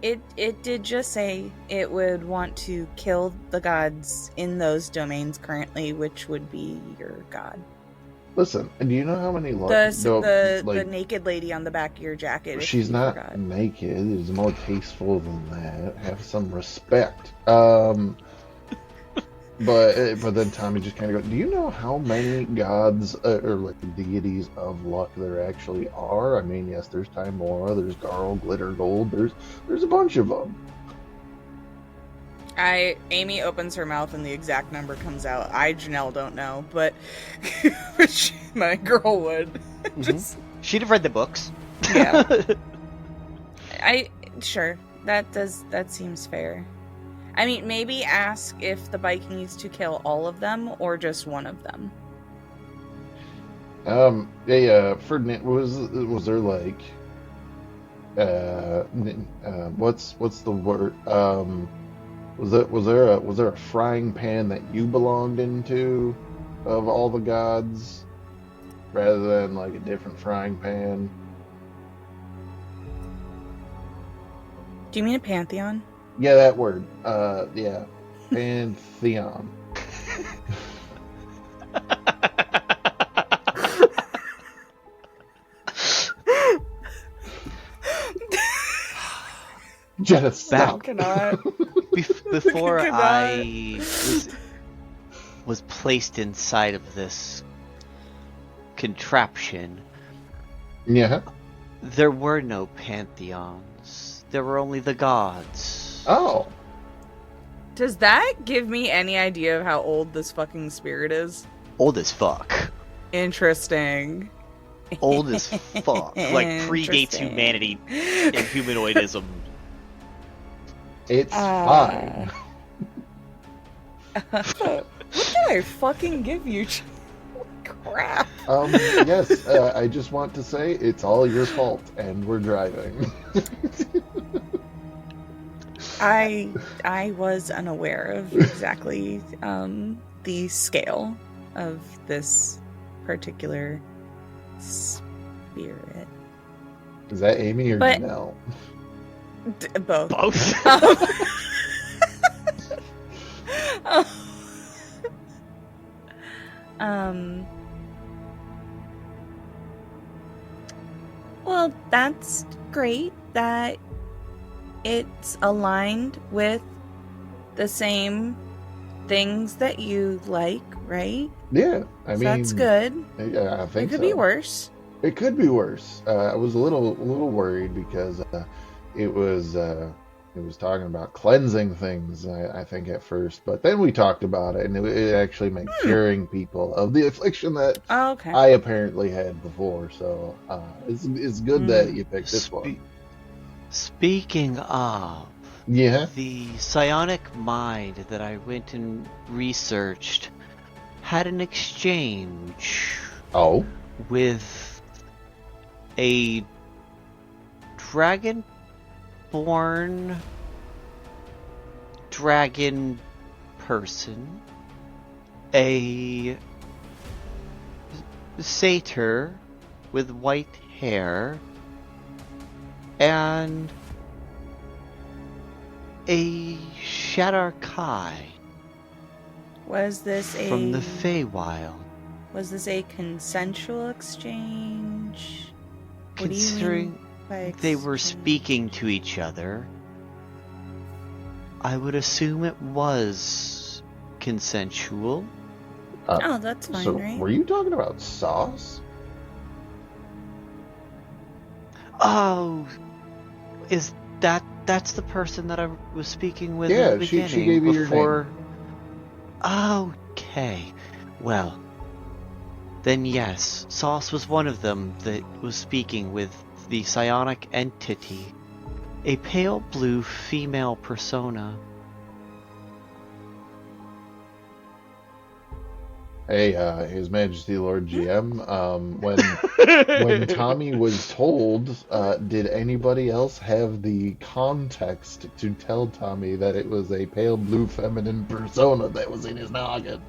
Speaker 9: it did just say it would want to kill the gods in those domains currently, which would be your god.
Speaker 10: Listen, do you know how many
Speaker 9: The naked lady on the back of your jacket.
Speaker 10: She's not
Speaker 9: forgot.
Speaker 10: naked. It's more tasteful than that. Have some respect. But then Tommy just kind of goes, do you know how many gods or like deities of luck there actually are? I mean, yes, there's Timora, there's Garl, Glitter Gold, there's a bunch of them.
Speaker 9: Amy opens her mouth and the exact number comes out. Jenel don't know, but my girl would. Just
Speaker 1: She'd have read the books.
Speaker 9: yeah. Sure. That seems fair. I mean, maybe ask if the bike needs to kill all of them or just one of them.
Speaker 10: Ferdinand, was there like what's the word? Was there a frying pan that you belonged into of all the gods, rather than like a different frying pan?
Speaker 9: Do you mean a pantheon?
Speaker 10: Yeah, that word. Yeah, pantheon. Jenna, stop.
Speaker 1: Before I was placed inside of this contraption,
Speaker 10: Yeah.
Speaker 1: there were no pantheons. There were only the gods.
Speaker 10: Oh.
Speaker 9: Does that give me any idea of how old this fucking spirit is?
Speaker 1: Old as fuck.
Speaker 9: Interesting.
Speaker 1: Old as fuck. Like predates
Speaker 9: Interesting.
Speaker 1: humanity and humanoidism.
Speaker 10: It's fine.
Speaker 9: What did I fucking give you? Crap.
Speaker 10: Yes, I just want to say it's all your fault, and we're driving.
Speaker 9: I was unaware of exactly the scale of this particular spirit.
Speaker 10: Is that Amy or
Speaker 9: But-
Speaker 10: Jenel?
Speaker 9: Both.
Speaker 1: Both?
Speaker 9: Well, that's great that it's aligned with the same things that you like, right?
Speaker 10: Yeah, I
Speaker 9: So
Speaker 10: mean
Speaker 9: that's good.
Speaker 10: Yeah, I think
Speaker 9: It could
Speaker 10: so.
Speaker 9: be worse.
Speaker 10: It could be worse. I was a little worried because it was talking about cleansing things. I think at first, but then we talked about it, and it actually meant curing people of the affliction that
Speaker 9: Oh, okay.
Speaker 10: I apparently had before. So it's good that you picked this one.
Speaker 1: Speaking of,
Speaker 10: Yeah.
Speaker 1: the psionic mind that I went and researched had an exchange
Speaker 10: Oh.
Speaker 1: with a dragon-born dragon person, a satyr with white hair, and a Shadarkai
Speaker 9: Was this
Speaker 1: from the Feywild.
Speaker 9: Was this a consensual exchange? What do you
Speaker 1: Considering
Speaker 9: mean by
Speaker 1: they were
Speaker 9: exchange?
Speaker 1: speaking to each other, I would assume it was consensual.
Speaker 9: Oh, that's fine,
Speaker 10: So
Speaker 9: right?
Speaker 10: were you talking about sauce?
Speaker 1: Oh, is that's the person that I was speaking with
Speaker 10: Yeah,
Speaker 1: in the
Speaker 10: she
Speaker 1: beginning
Speaker 10: gave you your
Speaker 1: before? Okay, well, then yes, Sauce was one of them that was speaking with the psionic entity, a pale blue female persona.
Speaker 10: Hey, His Majesty Lord GM. When Tommy was told, did anybody else have the context to tell Tommy that it was a pale blue feminine persona that was in his noggin?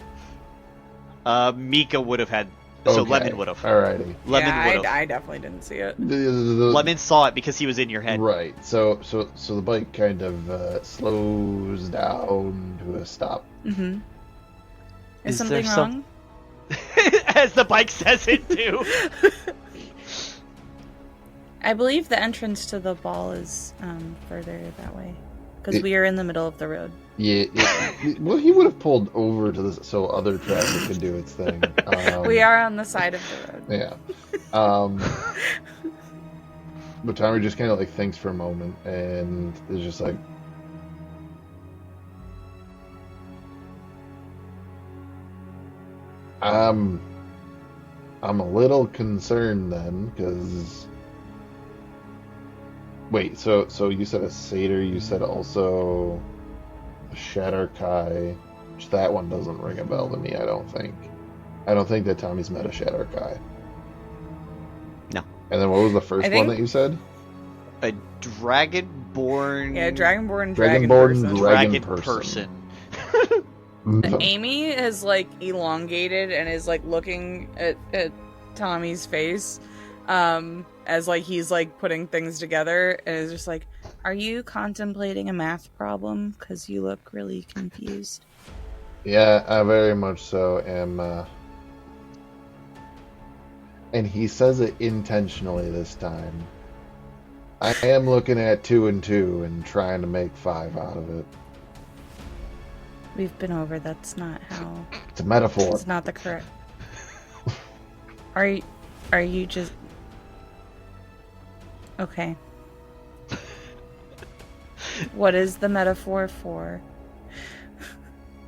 Speaker 1: Mika would have had, so
Speaker 10: Okay,
Speaker 1: Lemon would have.
Speaker 10: Alrighty.
Speaker 1: Lemon
Speaker 9: yeah,
Speaker 1: would have.
Speaker 9: I definitely didn't see it.
Speaker 1: Lemon saw it because he was in your head.
Speaker 10: Right. So the bike kind of slows down to a stop.
Speaker 9: Mm-hmm. Is
Speaker 1: Is there
Speaker 9: something wrong?
Speaker 4: as the bike says it too.
Speaker 9: I believe the entrance to the ball is further that way. Because we are in the middle of the road.
Speaker 10: Yeah, well, he would have pulled over to this so other traffic could do its thing.
Speaker 9: We are on the side of the road.
Speaker 10: Yeah. But Tommy just kind of like thinks for a moment and is just like, I'm a little concerned then, because wait, so you said a satyr, you said also a Shatterkai, which that one doesn't ring a bell to me, I don't think. I don't think that Tommy's met a Shatterkai.
Speaker 1: No.
Speaker 10: And then what was the first one that you said?
Speaker 1: A dragonborn.
Speaker 9: Yeah, dragon
Speaker 10: dragon
Speaker 1: person.
Speaker 9: Amy is like elongated and is like looking at Tommy's face as like he's like putting things together and is just like, are you contemplating a math problem? Because you look really confused.
Speaker 10: Yeah, I very much so am. And he says it intentionally this time. I am looking at 2 and 2 and trying to make 5 out of it.
Speaker 9: We've been over. That's not how.
Speaker 10: It's a metaphor.
Speaker 9: It's not the correct. Are you just okay? What is the metaphor for?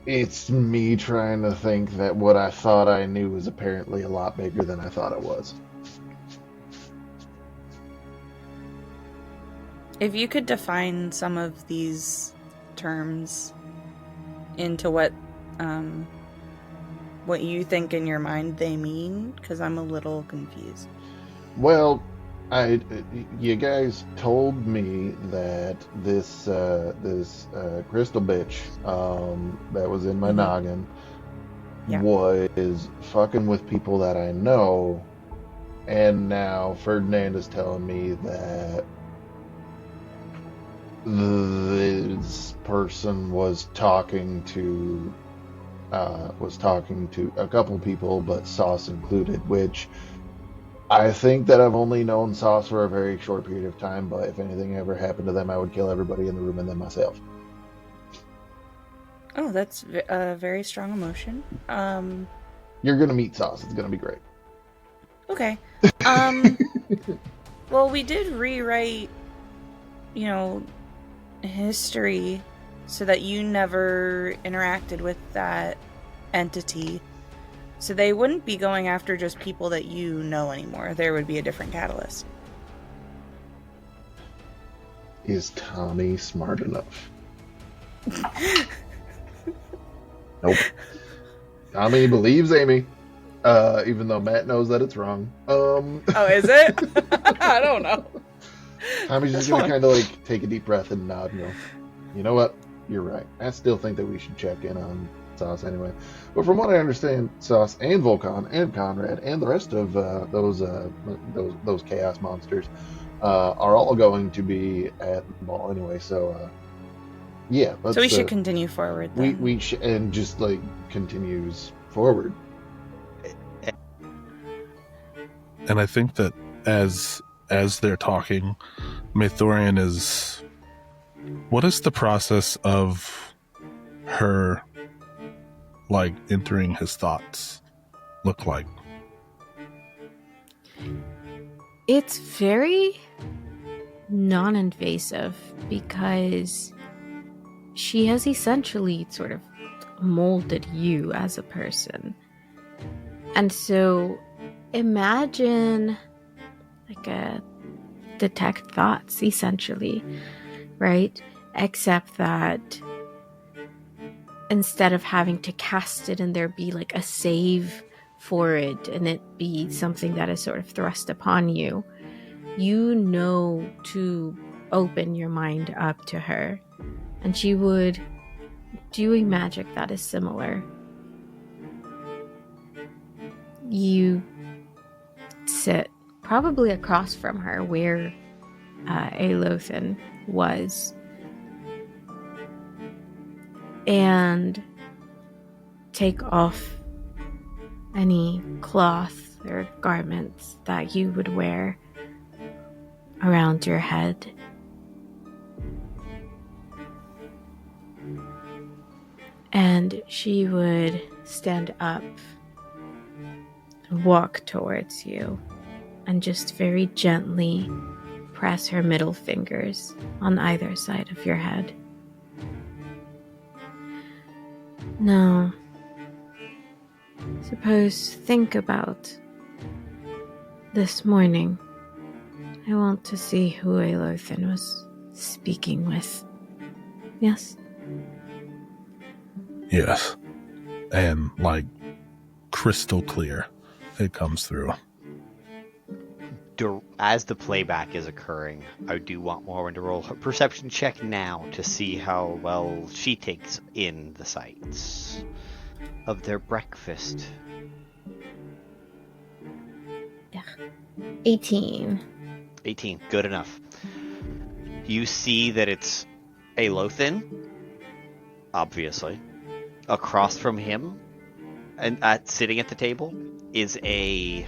Speaker 10: It's me trying to think that what I thought I knew was apparently a lot bigger than I thought it was.
Speaker 9: If you could define some of these terms into what you think in your mind they mean, because I'm a little confused.
Speaker 10: Well, you guys told me that this crystal bitch that was in my noggin was fucking with people that I know, and now Ferdinand is telling me that this person was talking to a couple people, but Sauce included, which I think that I've only known Sauce for a very short period of time, but if anything ever happened to them, I would kill everybody in the room and then myself.
Speaker 9: Oh, that's a very strong emotion.
Speaker 10: You're gonna meet Sauce. It's gonna be great.
Speaker 9: Okay. Well, we did rewrite, history so that you never interacted with that entity. So they wouldn't be going after just people that you know anymore. There would be a different catalyst.
Speaker 10: Is Tommy smart enough? Nope. Tommy believes Amy, even though Matt knows that it's wrong.
Speaker 9: Oh, is it? I don't know.
Speaker 10: Tommy's just gonna kind of like take a deep breath and nod and go, you know what? You're right. I still think that we should check in on Sauce anyway. But from what I understand, Sauce and Vulcan and Conrad and the rest of those chaos monsters are all going to be at the mall anyway. So yeah.
Speaker 9: So we should continue forward. Then.
Speaker 10: We should, and just like continues forward.
Speaker 3: And I think that as they're talking, Maethorian is... What is the process of her, like, entering his thoughts look like?
Speaker 2: It's very non-invasive because she has essentially sort of molded you as a person. And so imagine like a detect thoughts, essentially, right? Except that instead of having to cast it and there be like a save for it and it be something that is sort of thrust upon you, you know to open your mind up to her. And she would do a magic that is similar. You sit probably across from her where Aelothin was, and take off any cloth or garments that you would wear around your head. And she would stand up and walk towards you and just very gently press her middle fingers on either side of your head. Now, suppose think about this morning. I want to see who Aelothin was speaking with. Yes?
Speaker 3: Yes. And, like, crystal clear, it comes through.
Speaker 1: As the playback is occurring, I do want Morwen to roll a perception check now to see how well she takes in the sights of their breakfast.
Speaker 2: 18.
Speaker 1: 18, good enough. You see that it's Aelothin, obviously. Across from him, and sitting at the table, is a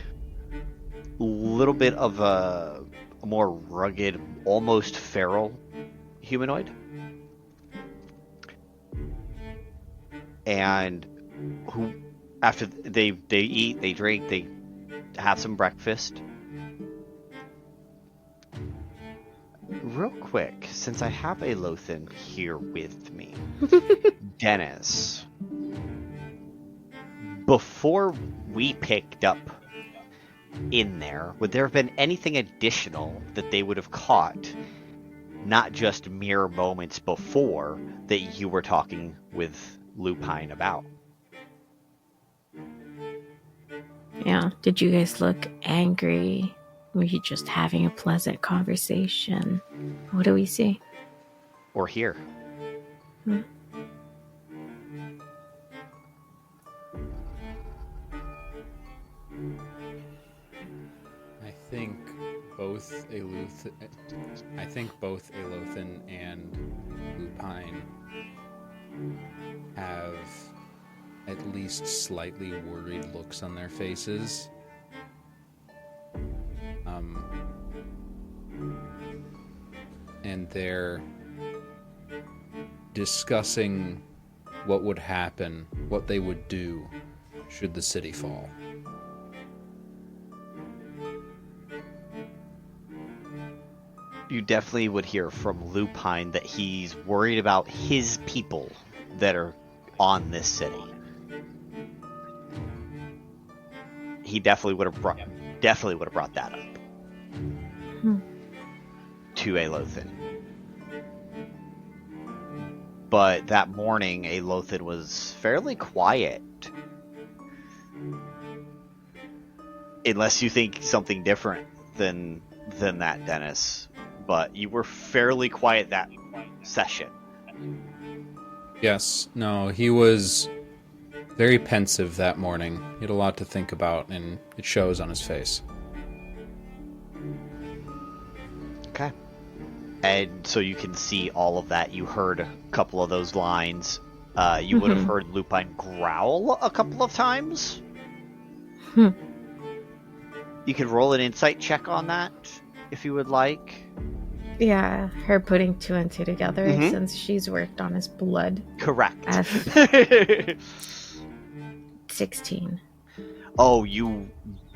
Speaker 1: little bit of a more rugged, almost feral humanoid. And who, after they eat, they drink, they have some breakfast. Real quick, since I have Aelothin here with me, Dennis, before we picked up in there, would there have been anything additional that they would have caught, not just mere moments before, that you were talking with Lupine about?
Speaker 2: Yeah, did you guys look angry? Were you just having a pleasant conversation? What do we see?
Speaker 1: Or hear?
Speaker 11: I think both Aelothin and Lupine have at least slightly worried looks on their faces. And they're discussing what would happen, what they would do should the city fall.
Speaker 1: You definitely would hear from Lupine that he's worried about his people that are on this city. He definitely would have brought that up to Aelothin. But that morning, Aelothin was fairly quiet. Unless you think something different than that, Dennis. But you were fairly quiet that session.
Speaker 11: Yes, no, he was very pensive that morning. He had a lot to think about, and it shows on his face.
Speaker 1: Okay. And so you can see all of that. You heard a couple of those lines. You would have heard Lupine growl a couple of times. You could roll an insight check on that, if you would like.
Speaker 2: Yeah, her putting 2 and 2 together since she's worked on his blood.
Speaker 1: Correct.
Speaker 2: 16.
Speaker 1: Oh, you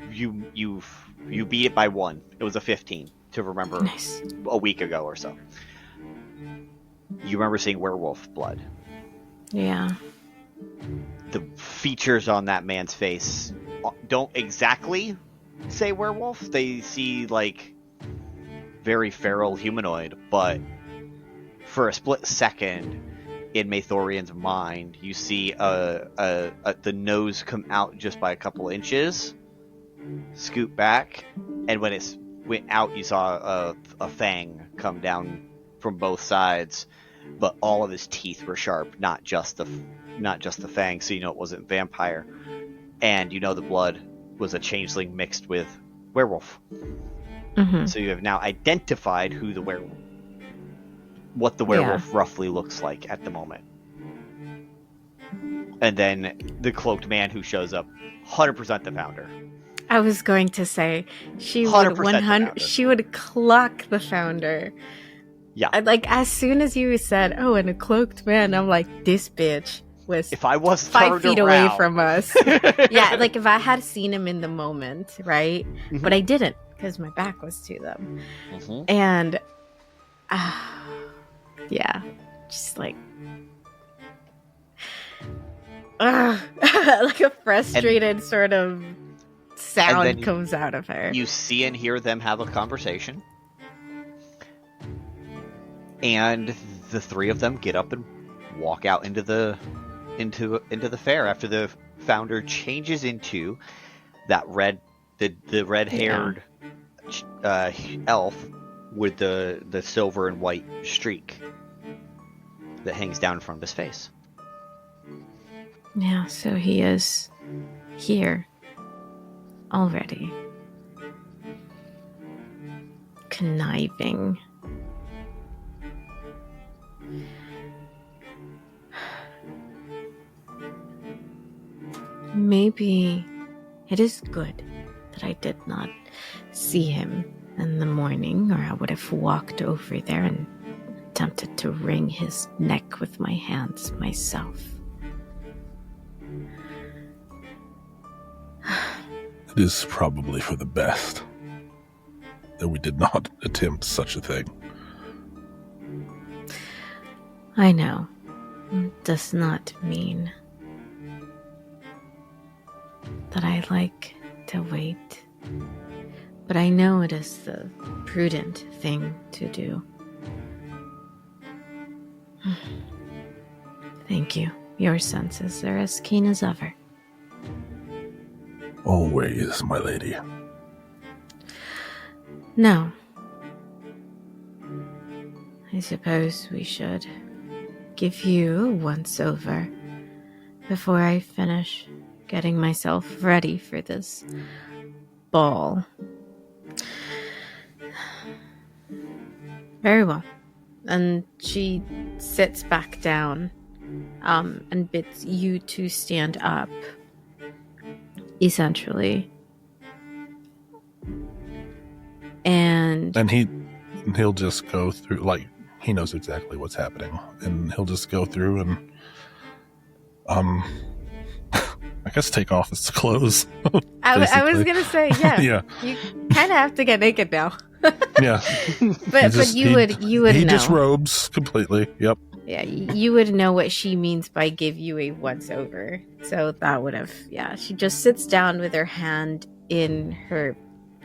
Speaker 1: beat it by 1. It was a 15 to remember.
Speaker 2: Nice.
Speaker 1: A week ago or so. You remember seeing werewolf blood.
Speaker 2: Yeah.
Speaker 1: The features on that man's face don't exactly say werewolf. They see like very feral humanoid, but for a split second in Maethorian's mind, you see the nose come out just by a couple inches, scoot back, and when it went out, you saw a fang come down from both sides, but all of his teeth were sharp, not just the fang, so you know it wasn't vampire, and you know the blood was a changeling mixed with werewolf. So you have now identified what the werewolf roughly looks like at the moment. And then the cloaked man who shows up, 100% the founder.
Speaker 2: I was going to say she
Speaker 1: 100%
Speaker 2: would
Speaker 1: the
Speaker 2: 100.
Speaker 1: founder.
Speaker 2: She would clock the founder.
Speaker 1: Yeah.
Speaker 2: Like as soon as you said, "Oh, and a cloaked man," I'm like, this bitch was
Speaker 1: If I was
Speaker 2: 5
Speaker 1: turned
Speaker 2: feet
Speaker 1: around,
Speaker 2: away from us. Yeah, like if I had seen him in the moment, right?
Speaker 1: Mhm.
Speaker 2: But I didn't because my back was to them,
Speaker 1: Mhm.
Speaker 2: and yeah, just like. Like a frustrated sort of sound
Speaker 1: then
Speaker 2: comes out of her.
Speaker 1: You see and hear them have a conversation. And the three of them get up and walk out into the fair after the founder changes into that the red-haired elf with the silver and white streak that hangs down in front of his face.
Speaker 2: Yeah, so he is here already. Conniving. Maybe it is good that I did not see him in the morning, or I would have walked over there and attempted to wring his neck with my hands myself.
Speaker 3: It is probably for the best that we did not attempt such a thing.
Speaker 2: I know. It does not mean that I like to wait. But I know it is the prudent thing to do. Thank you. Your senses are as keen as ever.
Speaker 3: Always, my lady.
Speaker 2: Now, I suppose we should give you a once-over before I finish getting myself ready for this ball. Very well. And she sits back down and bids you to stand up, essentially. And
Speaker 3: he'll just go through, like, he knows exactly what's happening, and he'll just go through and I guess take off his clothes.
Speaker 2: I was gonna say, yeah,
Speaker 3: yeah.
Speaker 2: You kind of have to get naked now.
Speaker 3: Yeah,
Speaker 2: but you would
Speaker 3: he
Speaker 2: know.
Speaker 3: disrobes completely. Yep.
Speaker 2: Yeah, you would know what she means by give you a once over. So that would have, yeah. She just sits down with her hand in her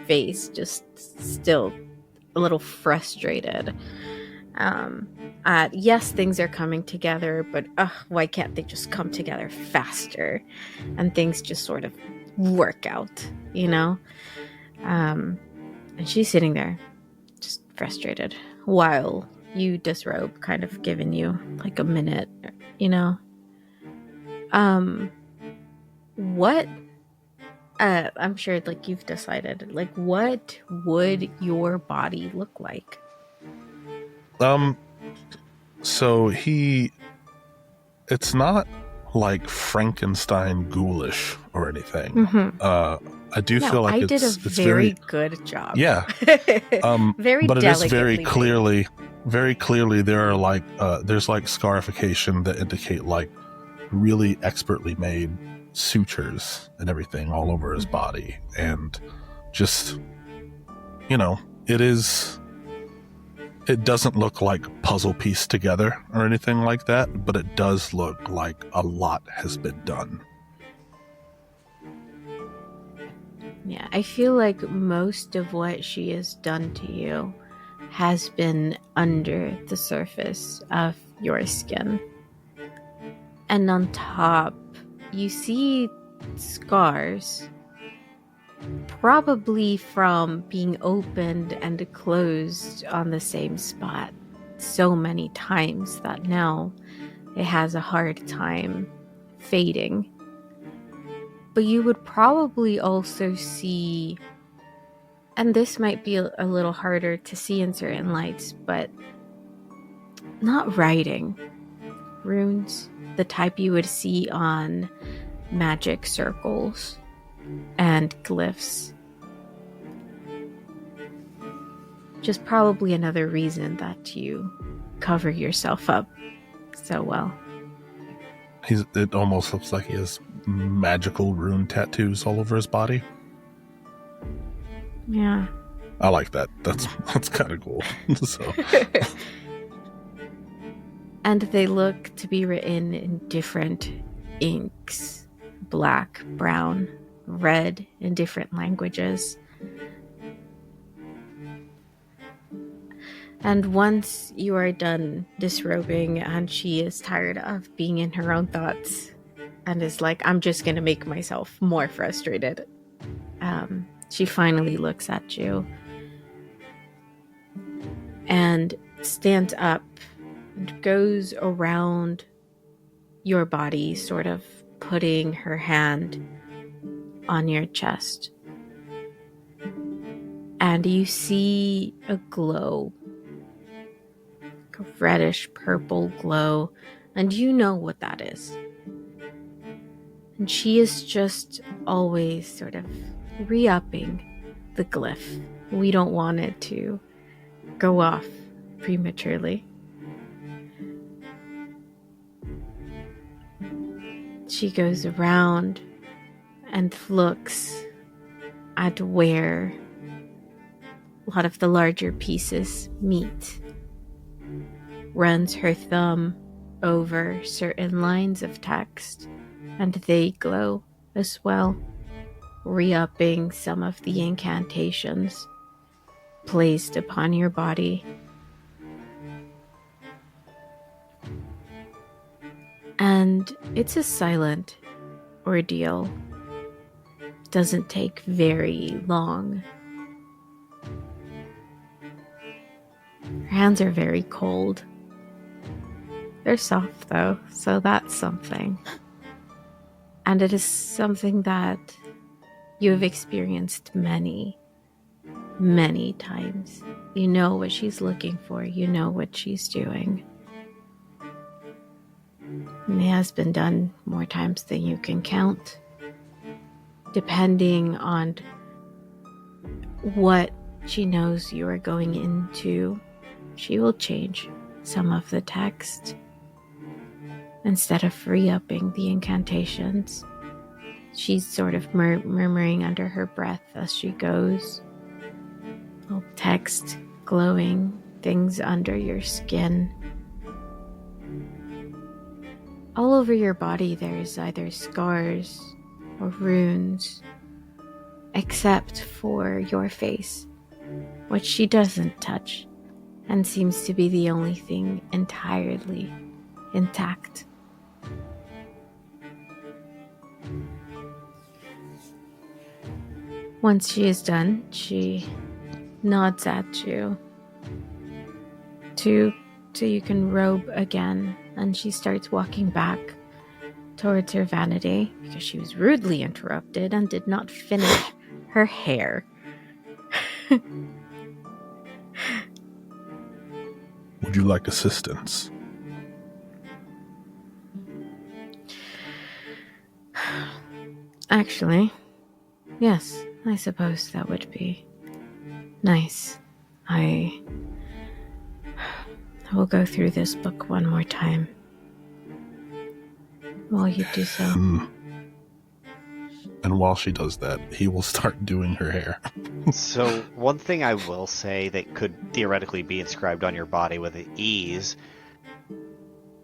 Speaker 2: face, just still a little frustrated. Yes, things are coming together, but why can't they just come together faster? And things just sort of work out, you know? And she's sitting there, just frustrated, while you disrobe, kind of giving you like a minute, you know? What? I'm sure like you've decided, like what would your body look like?
Speaker 3: So it's not like Frankenstein ghoulish or anything.
Speaker 2: Mm-hmm.
Speaker 3: I do feel like
Speaker 2: I did a
Speaker 3: it's
Speaker 2: very good job.
Speaker 3: Yeah.
Speaker 2: Very
Speaker 3: but it is very
Speaker 2: delicately
Speaker 3: clearly there are like there's like scarification that indicate like really expertly made sutures and everything all over his body, and just, you know, it doesn't look like puzzle pieced together or anything like that, but it does look like a lot has been done.
Speaker 2: Yeah, I feel like most of what she has done to you has been under the surface of your skin. And on top, you see scars, probably from being opened and closed on the same spot so many times that now it has a hard time fading. But you would probably also see, and this might be a little harder to see in certain lights, but not writing, runes the type you would see on magic circles and glyphs. Just probably another reason that you cover yourself up so well.
Speaker 3: It almost looks like he has magical rune tattoos all over his body.
Speaker 2: Yeah.
Speaker 3: I like that. That's kind of cool. So.
Speaker 2: And they look to be written in different inks. Black, brown, red, in different languages. And once you are done disrobing and she is tired of being in her own thoughts and is like, I'm just going to make myself more frustrated, she finally looks at you and stands up and goes around your body, sort of putting her hand on your chest. And you see a glow, a reddish purple glow, and you know what that is. And she is just always sort of re-upping the glyph. We don't want it to go off prematurely. She goes around and looks at where a lot of the larger pieces meet. Runs her thumb over certain lines of text, and they glow as well, re-upping some of the incantations placed upon your body. And it's a silent ordeal. It doesn't take very long. Her hands are very cold. They're soft though, so that's something. And it is something that you have experienced many, many times. You know what she's looking for. You know what she's doing. And it has been done more times than you can count. Depending on what she knows you are going into, she will change some of the text. Instead of re-upping the incantations, she's sort of murmuring under her breath as she goes. Little text glowing, things under your skin. All over your body there's either scars or runes, except for your face, which she doesn't touch, and seems to be the only thing entirely intact. Once she is done, she nods at you so you can robe again, and she starts walking back towards her vanity because she was rudely interrupted and did not finish her hair.
Speaker 3: Would you like assistance?
Speaker 2: Actually, yes, I suppose that would be nice. I will go through this book one more time while you do so.
Speaker 3: And while she does that, he will start doing her hair.
Speaker 1: So, one thing I will say that could theoretically be inscribed on your body with ease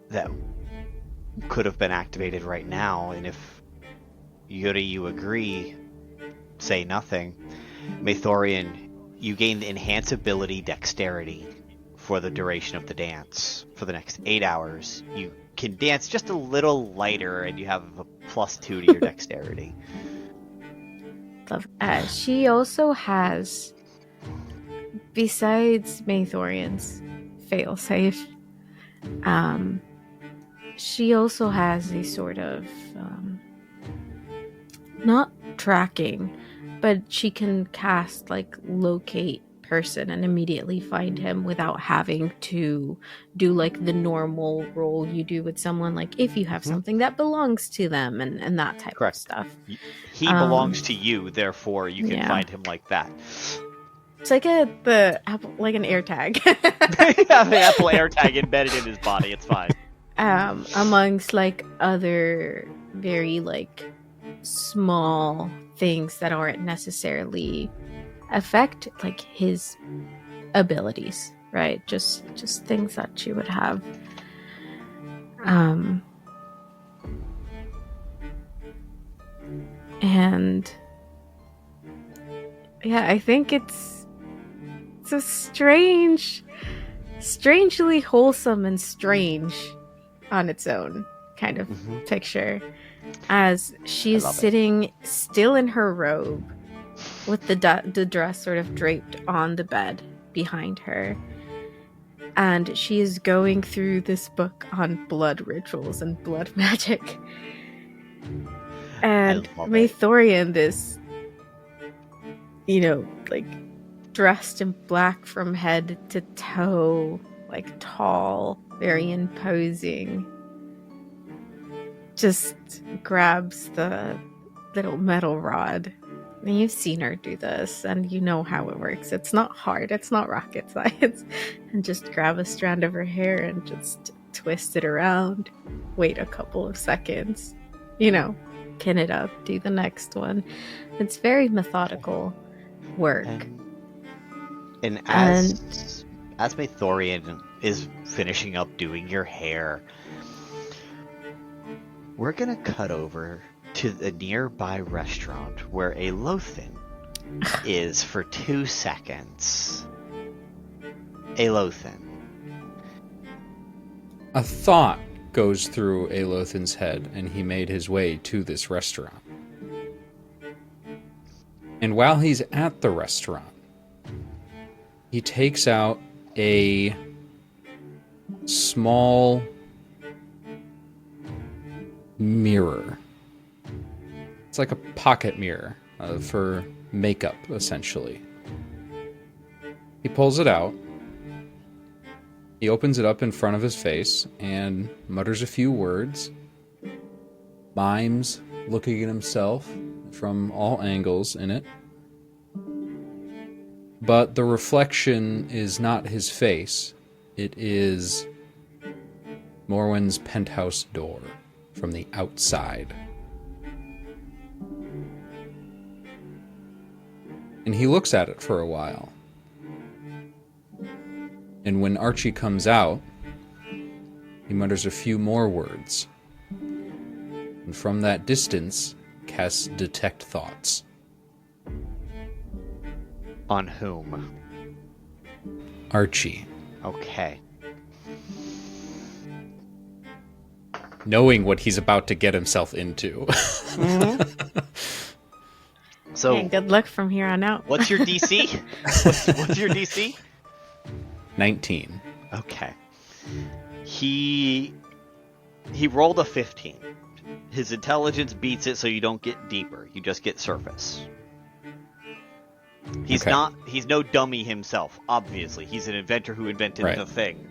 Speaker 1: that could have been activated right now, and if Yuri, you agree, say nothing. Maethorian, you gain the enhanceability dexterity for the duration of the dance. For the next 8 hours, you can dance just a little lighter, and you have a +2 to your dexterity.
Speaker 2: She also has, besides Maethorian's failsafe, she also has a sort of not tracking, but she can cast like locate person and immediately find him without having to do like the normal role you do with someone, like if you have something that belongs to them and that type
Speaker 1: Correct.
Speaker 2: of stuff.
Speaker 1: He belongs to you, therefore you can find him like that.
Speaker 2: It's like the Apple, like an AirTag.
Speaker 1: Yeah, the Apple AirTag embedded in his body. It's fine.
Speaker 2: Amongst like other very like small things that aren't necessarily affect like his abilities, right? Just things that you would have. And yeah, I think it's a strangely wholesome and strange on its own kind of picture, as she's sitting still in her robe with the dress sort of draped on the bed behind her, and she is going through this book on blood rituals and blood magic. And Maethorian, this, like dressed in black from head to toe, like tall, very imposing, just grabs the little metal rod. And you've seen her do this, and you know how it works. It's not hard. It's not rocket science. And just grab a strand of her hair and just twist it around. Wait a couple of seconds. Pin it up. Do the next one. It's very methodical work.
Speaker 1: And as Maethorian is finishing up doing your hair, we're gonna cut over to the nearby restaurant where Aelothin is for 2 seconds. Aelothin.
Speaker 11: A thought goes through Aelothin's head, and he made his way to this restaurant. And while he's at the restaurant, he takes out a small mirror. It's like a pocket mirror for makeup, essentially. He pulls it out. He opens it up in front of his face and mutters a few words. Mimes looking at himself from all angles in it. But the reflection is not his face. It is Morwen's penthouse door from the outside. And he looks at it for a while. And when Archie comes out, he mutters a few more words. And from that distance, casts Detect Thoughts.
Speaker 1: On whom?
Speaker 11: Archie.
Speaker 1: Okay.
Speaker 11: Knowing what he's about to get himself into.
Speaker 1: So,
Speaker 2: hey, good luck from here on out.
Speaker 1: What's your DC? what's your DC?
Speaker 11: 19.
Speaker 1: Okay. He rolled a 15. His intelligence beats it, so you don't get deeper. You just get surface. He's no dummy himself, obviously. He's an inventor who invented the thing.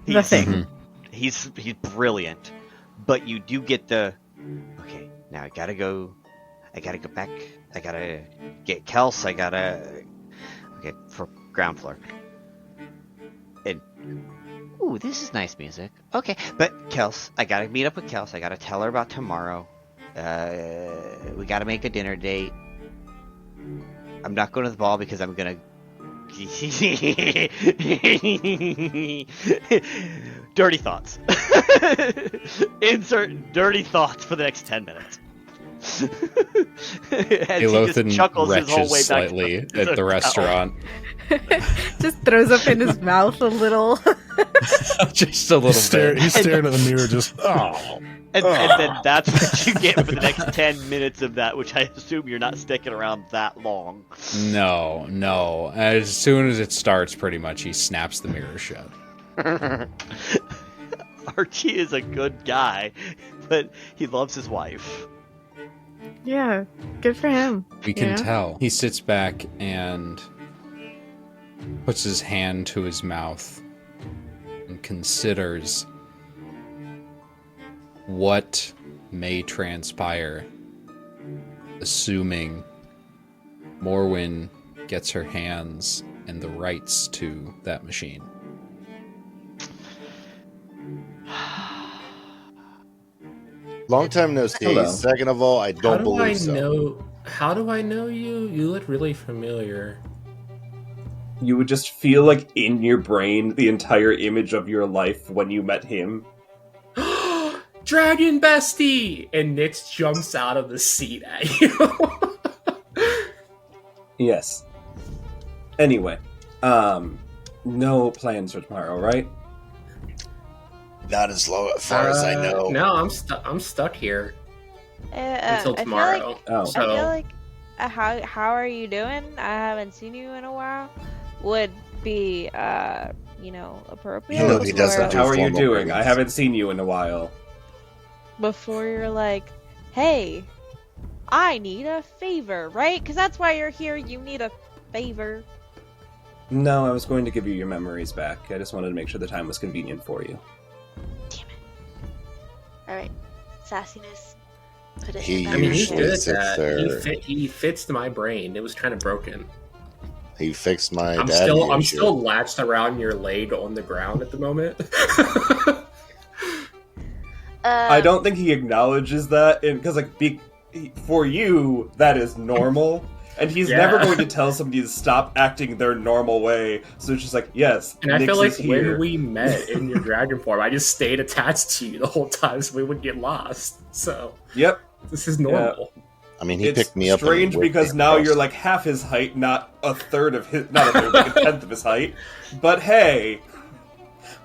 Speaker 2: The thing.
Speaker 1: He's brilliant. But you do get the, okay, now I gotta go back. I gotta get Kels. Okay, for ground floor. And, ooh, this is nice music. Okay, but Kels, I gotta meet up with Kels. I gotta tell her about tomorrow. We gotta make a dinner date. I'm not going to the ball because I'm gonna... Dirty thoughts. Insert dirty thoughts for the next 10 minutes.
Speaker 11: Aelothin
Speaker 1: chuckles his whole
Speaker 11: retches
Speaker 1: way back
Speaker 11: slightly at the restaurant.
Speaker 2: Just throws up in his mouth a little.
Speaker 11: Just a little bit.
Speaker 3: He's staring at the mirror just, oh.
Speaker 1: And then that's what you get for the next 10 minutes of that, which I assume you're not sticking around that long.
Speaker 11: No. As soon as it starts, pretty much, he snaps the mirror shut.
Speaker 1: Archie is a good guy, but he loves his wife.
Speaker 2: Yeah, good for him.
Speaker 11: We can tell. He sits back and puts his hand to his mouth and considers what may transpire, assuming Morwen gets her hands and the rights to that machine.
Speaker 5: Long time no see.
Speaker 8: Hello.
Speaker 5: Second of all, I don't believe so.
Speaker 7: How do I know you? You look really familiar.
Speaker 8: You would just feel like in your brain the entire image of your life when you met him.
Speaker 7: Dragon bestie! And Nix jumps out of the seat at you.
Speaker 8: Yes. Anyway, no plans for tomorrow, right?
Speaker 5: Not as far as I know.
Speaker 7: No, I'm stuck here until tomorrow.
Speaker 8: Oh.
Speaker 6: I feel like how are you doing? I haven't seen you in a while. Would be appropriate.
Speaker 5: You know he doesn't do
Speaker 8: How are you
Speaker 5: formal
Speaker 8: doing?
Speaker 5: greetings.
Speaker 8: I haven't seen you in a while.
Speaker 6: Before you're like, hey, I need a favor, right? Because that's why you're here. You need a favor.
Speaker 8: No, I was going to give you your memories back. I just wanted to make sure the time was convenient for you.
Speaker 12: Damn it. Alright. Sassiness. Put it
Speaker 5: He
Speaker 12: in
Speaker 7: I mean, he's
Speaker 5: usually
Speaker 7: good at
Speaker 5: sits
Speaker 7: that.
Speaker 5: there.
Speaker 7: He fits my brain. It was kind of broken.
Speaker 5: He fixed my
Speaker 7: I'm
Speaker 5: daddy
Speaker 7: still
Speaker 5: issue.
Speaker 7: latched around your leg on the ground at the moment.
Speaker 8: I don't think he acknowledges that, because for you that is normal, and he's never going to tell somebody to stop acting their normal way. So it's just like, yes,
Speaker 7: And I
Speaker 8: Nix
Speaker 7: feel like
Speaker 8: is here.
Speaker 7: when we met in your dragon form, I just stayed attached to you the whole time so we wouldn't get lost. So
Speaker 8: Yep.
Speaker 7: this is normal.
Speaker 5: I mean, he
Speaker 8: It's
Speaker 5: picked me up.
Speaker 8: strange
Speaker 5: and whipped
Speaker 8: because
Speaker 5: me
Speaker 8: now
Speaker 5: across.
Speaker 8: you're like half his height, not a third of his, not a third, like a tenth of his height. But hey,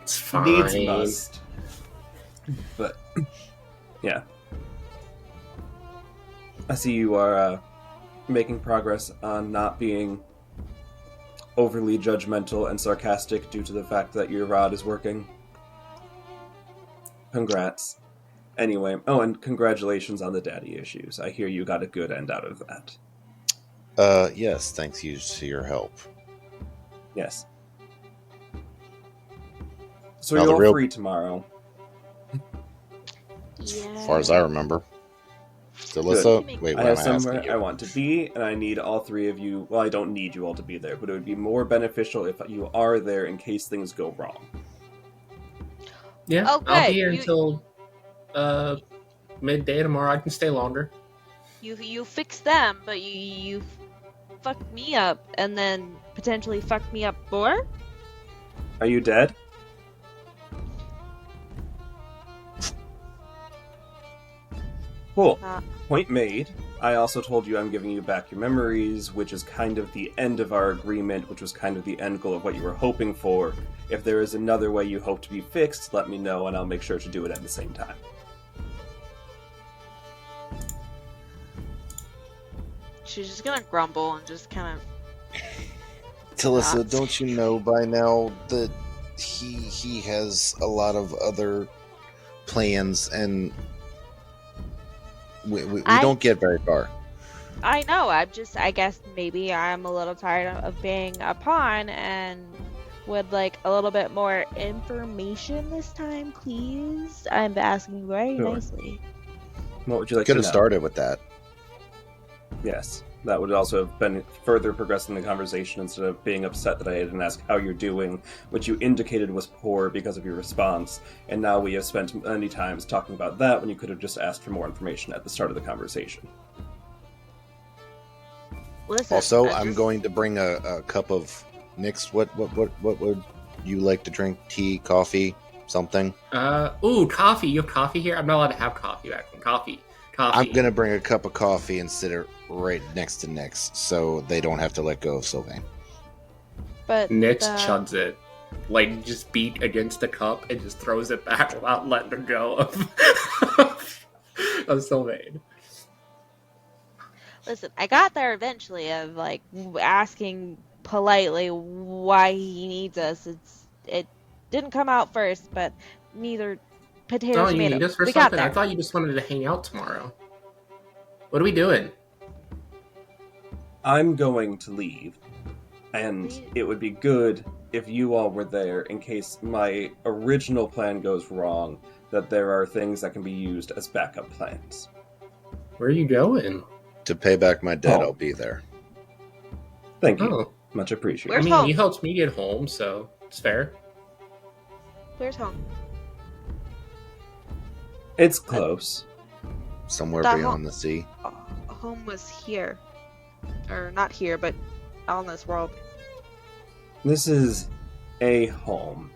Speaker 7: It's fine.
Speaker 8: needs must. But yeah, I see you are making progress on not being overly judgmental and sarcastic due to the fact that your rod is working. Congrats. Anyway, and congratulations on the daddy issues. I hear you got a good end out of that.
Speaker 5: Yes, thanks you to your help.
Speaker 8: Yes. So
Speaker 5: Now
Speaker 8: you're
Speaker 5: the
Speaker 8: all
Speaker 5: real-
Speaker 8: free tomorrow.
Speaker 5: As far as I remember. Telissa? Wait,
Speaker 8: I
Speaker 5: what am
Speaker 8: have
Speaker 5: I
Speaker 8: somewhere
Speaker 5: asking
Speaker 8: I
Speaker 5: you?
Speaker 8: want to be, and I need all three of you. Well, I don't need you all to be there, but it would be more beneficial if you are there in case things go wrong.
Speaker 7: Yeah,
Speaker 6: Oh,
Speaker 7: I'll
Speaker 6: good.
Speaker 7: be here until midday tomorrow. I can stay longer.
Speaker 6: You fix them, but you fucked me up, and then potentially fucked me up more.
Speaker 8: Are you dead? Cool. Point made. I also told you I'm giving you back your memories, which is kind of the end of our agreement, which was kind of the end goal of what you were hoping for. If there is another way you hope to be fixed, let me know and I'll make sure to do it at the same time.
Speaker 12: She's just gonna grumble and just kind of.
Speaker 5: Telissa, don't you know by now that he has a lot of other plans and we don't get very far.
Speaker 6: I know. I guess maybe I'm a little tired of being a pawn and would like a little bit more information this time, please. I'm asking very
Speaker 8: Sure.
Speaker 6: nicely.
Speaker 8: What would you like
Speaker 5: Could
Speaker 8: to
Speaker 5: have
Speaker 8: know?
Speaker 5: started with that.
Speaker 8: Yes, that would also have been further progressing the conversation instead of being upset that I didn't ask how you're doing, which you indicated was poor because of your response, and now we have spent many times talking about that when you could have just asked for more information at the start of the conversation.
Speaker 6: Listen,
Speaker 5: Also, I'm going to bring a cup of Nix. What would you like to drink? Tea, coffee, something?
Speaker 7: Coffee. You have coffee here? I'm not allowed to have coffee back home. Coffee.
Speaker 5: I'm gonna bring a cup of coffee and sit it right next to Nix, so they don't have to let go of Sylvain.
Speaker 6: But
Speaker 7: Nix chugs it. Like, just beat against the cup and just throws it back without letting her go of Sylvain.
Speaker 6: Listen, I got there eventually of like asking politely why he needs us. It didn't come out first, but neither potatoes
Speaker 7: Oh, you
Speaker 6: tomato.
Speaker 7: need us for
Speaker 6: We got
Speaker 7: something?
Speaker 6: there.
Speaker 7: I thought you just wanted to hang out tomorrow. What are we doing?
Speaker 8: I'm going to leave, And it would be good if you all were there in case my original plan goes wrong, that there are things that can be used as backup plans.
Speaker 7: Where are you going?
Speaker 5: To pay back my debt,
Speaker 8: Oh.
Speaker 5: I'll be there.
Speaker 8: Thank you.
Speaker 7: Oh.
Speaker 8: Much appreciated.
Speaker 9: Where's
Speaker 7: I mean,
Speaker 9: home?
Speaker 7: you helped me get home, so it's fair.
Speaker 6: Where's home?
Speaker 8: It's close.
Speaker 5: Somewhere
Speaker 6: That
Speaker 5: beyond
Speaker 6: home-
Speaker 5: the sea.
Speaker 6: Home was here. Or not here, but on this world.
Speaker 8: This is a home.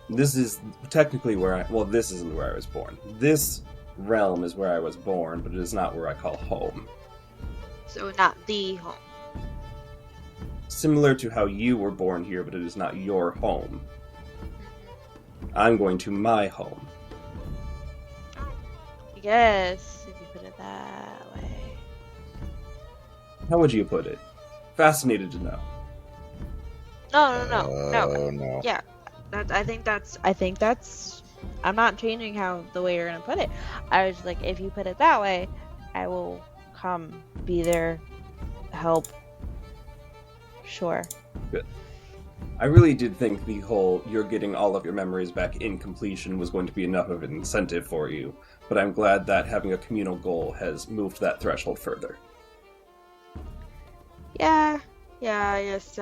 Speaker 8: This is technically where this isn't where I was born. This realm is where I was born, but it is not where I call home.
Speaker 6: So not the home.
Speaker 8: Similar to how you were born here, but it is not your home. I'm going to my home.
Speaker 6: Yes, if you put it that way.
Speaker 8: How would you put it? Fascinated to know.
Speaker 6: No.
Speaker 5: Oh, no.
Speaker 6: Yeah, I think that's. I'm not changing the way you're gonna put it. I was like, if you put it that way, I will come, be there, help. Sure.
Speaker 8: Good. I really did think the whole you're getting all of your memories back in completion was going to be enough of an incentive for you, but I'm glad that having a communal goal has moved that threshold further.
Speaker 6: Yeah, I guess